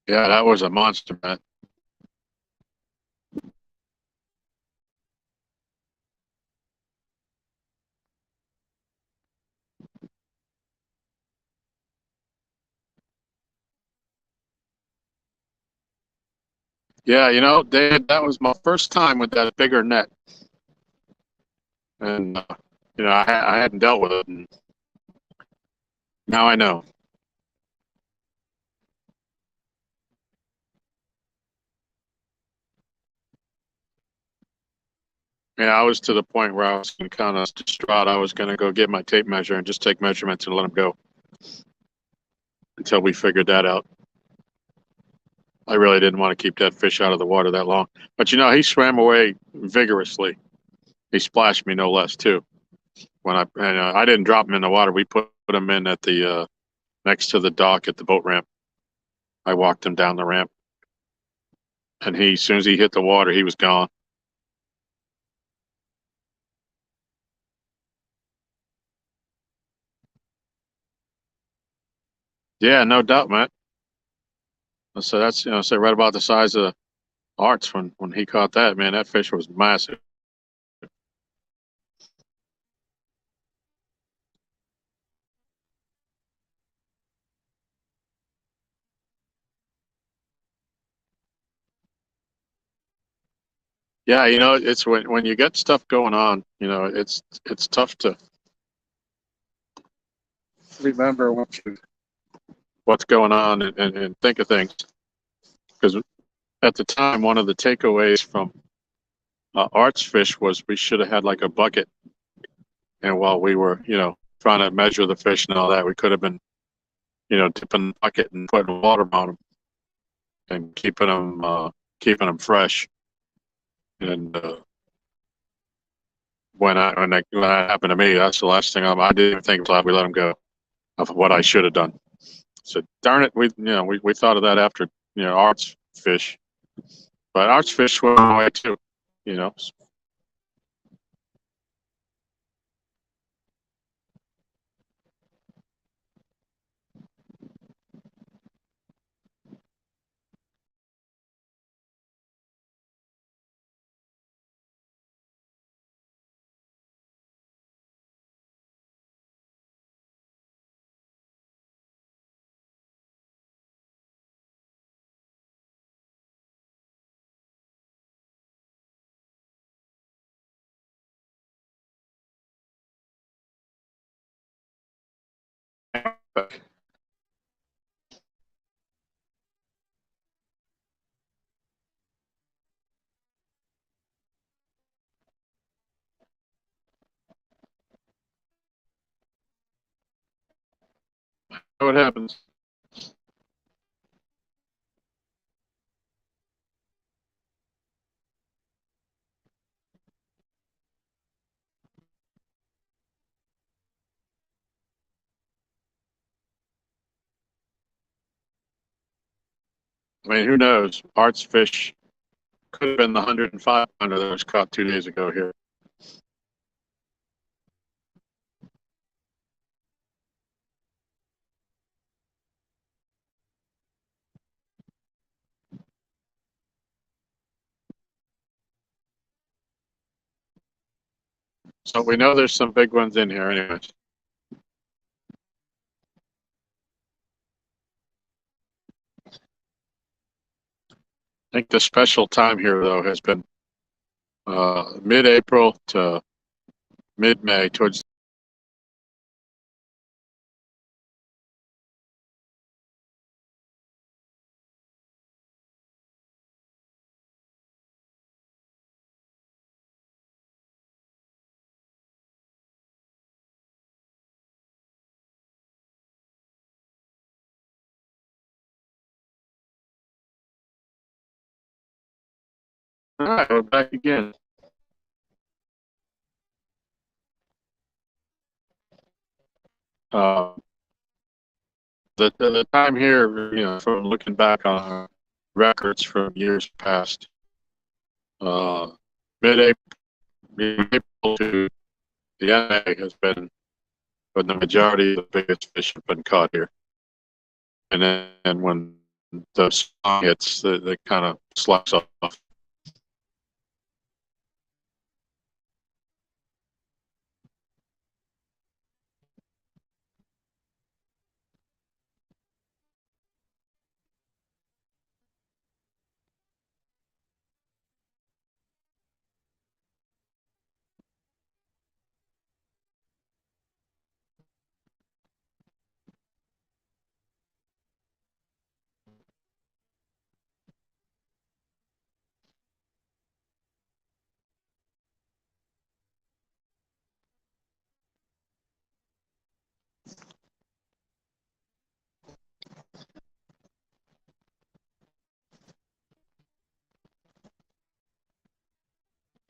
S1: Yeah, that was a monster, man. Yeah, you know, Dave, that was my first time with that bigger net. And, you know, I hadn't dealt with it, and now I know. Yeah, I was to the point where I was kind of distraught. I was going to go get my tape measure and just take measurements and let them go until we figured that out. I really didn't want to keep that fish out of the water that long. But, you know, he swam away vigorously. He splashed me no less, too. I didn't drop him in the water. We put him in at the next to the dock at the boat ramp. I walked him down the ramp. And as soon as he hit the water, he was gone. Yeah, no doubt, man. So that's, you know, say right about the size of Arts when he caught that, man. That fish was massive. Yeah, you know, it's when you get stuff going on, you know, it's tough to remember what's going on and think of things. Because at the time, one of the takeaways from Art's fish was we should have had like a bucket. And while we were, you know, trying to measure the fish and all that, we could have been, you know, dipping the bucket and putting water on them and keeping them fresh. And when that happened to me, that's the last thing I didn't even think until we let them go of what I should have done. So darn it, we thought of that after, you know, Art's fish, but Art's fish went away too, you know. But what happens? I mean, who knows? Art's fish could have been the 105 pounder that was caught 2 days ago here. So we know there's some big ones in here, anyways. I think the special time here, though, has been mid-April to mid-May towards. All right, we're back again. Uh, the time here, from looking back on our records from years past, mid-April to the end of May has been, but the majority of the biggest fish have been caught here. And then when the song hits, they kind of slacks off.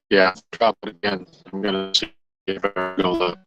S1: Yeah, drop it again. I'm gonna see if I go look.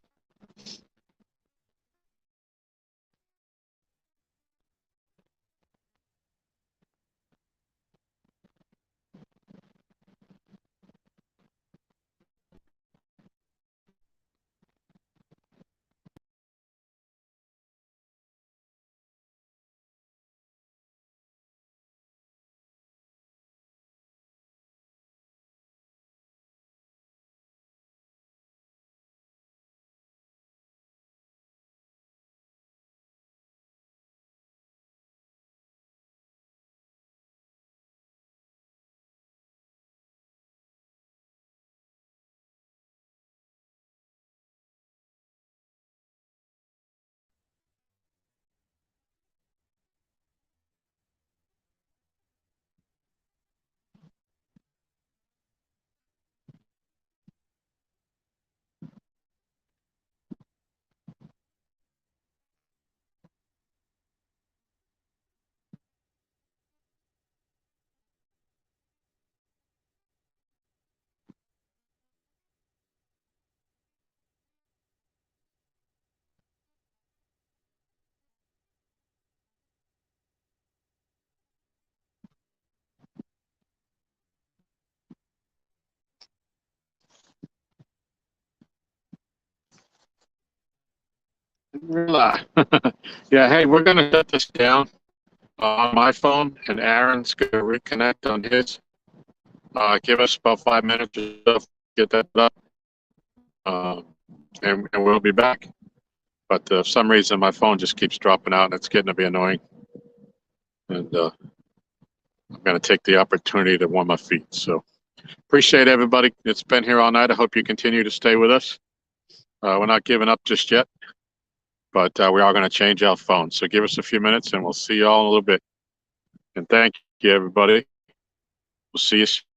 S1: Yeah, hey, we're gonna shut this down on my phone, and Aaron's gonna reconnect on his. Give us about 5 minutes or so to get that up, and we'll be back. But for some reason, my phone just keeps dropping out, and it's getting to be annoying. And I'm gonna take the opportunity to warm my feet. So appreciate everybody that's been here all night. I hope you continue to stay with us. We're not giving up just yet, but we are going to change our phones. So give us a few minutes, and we'll see you all in a little bit. And thank you, everybody. We'll see you soon.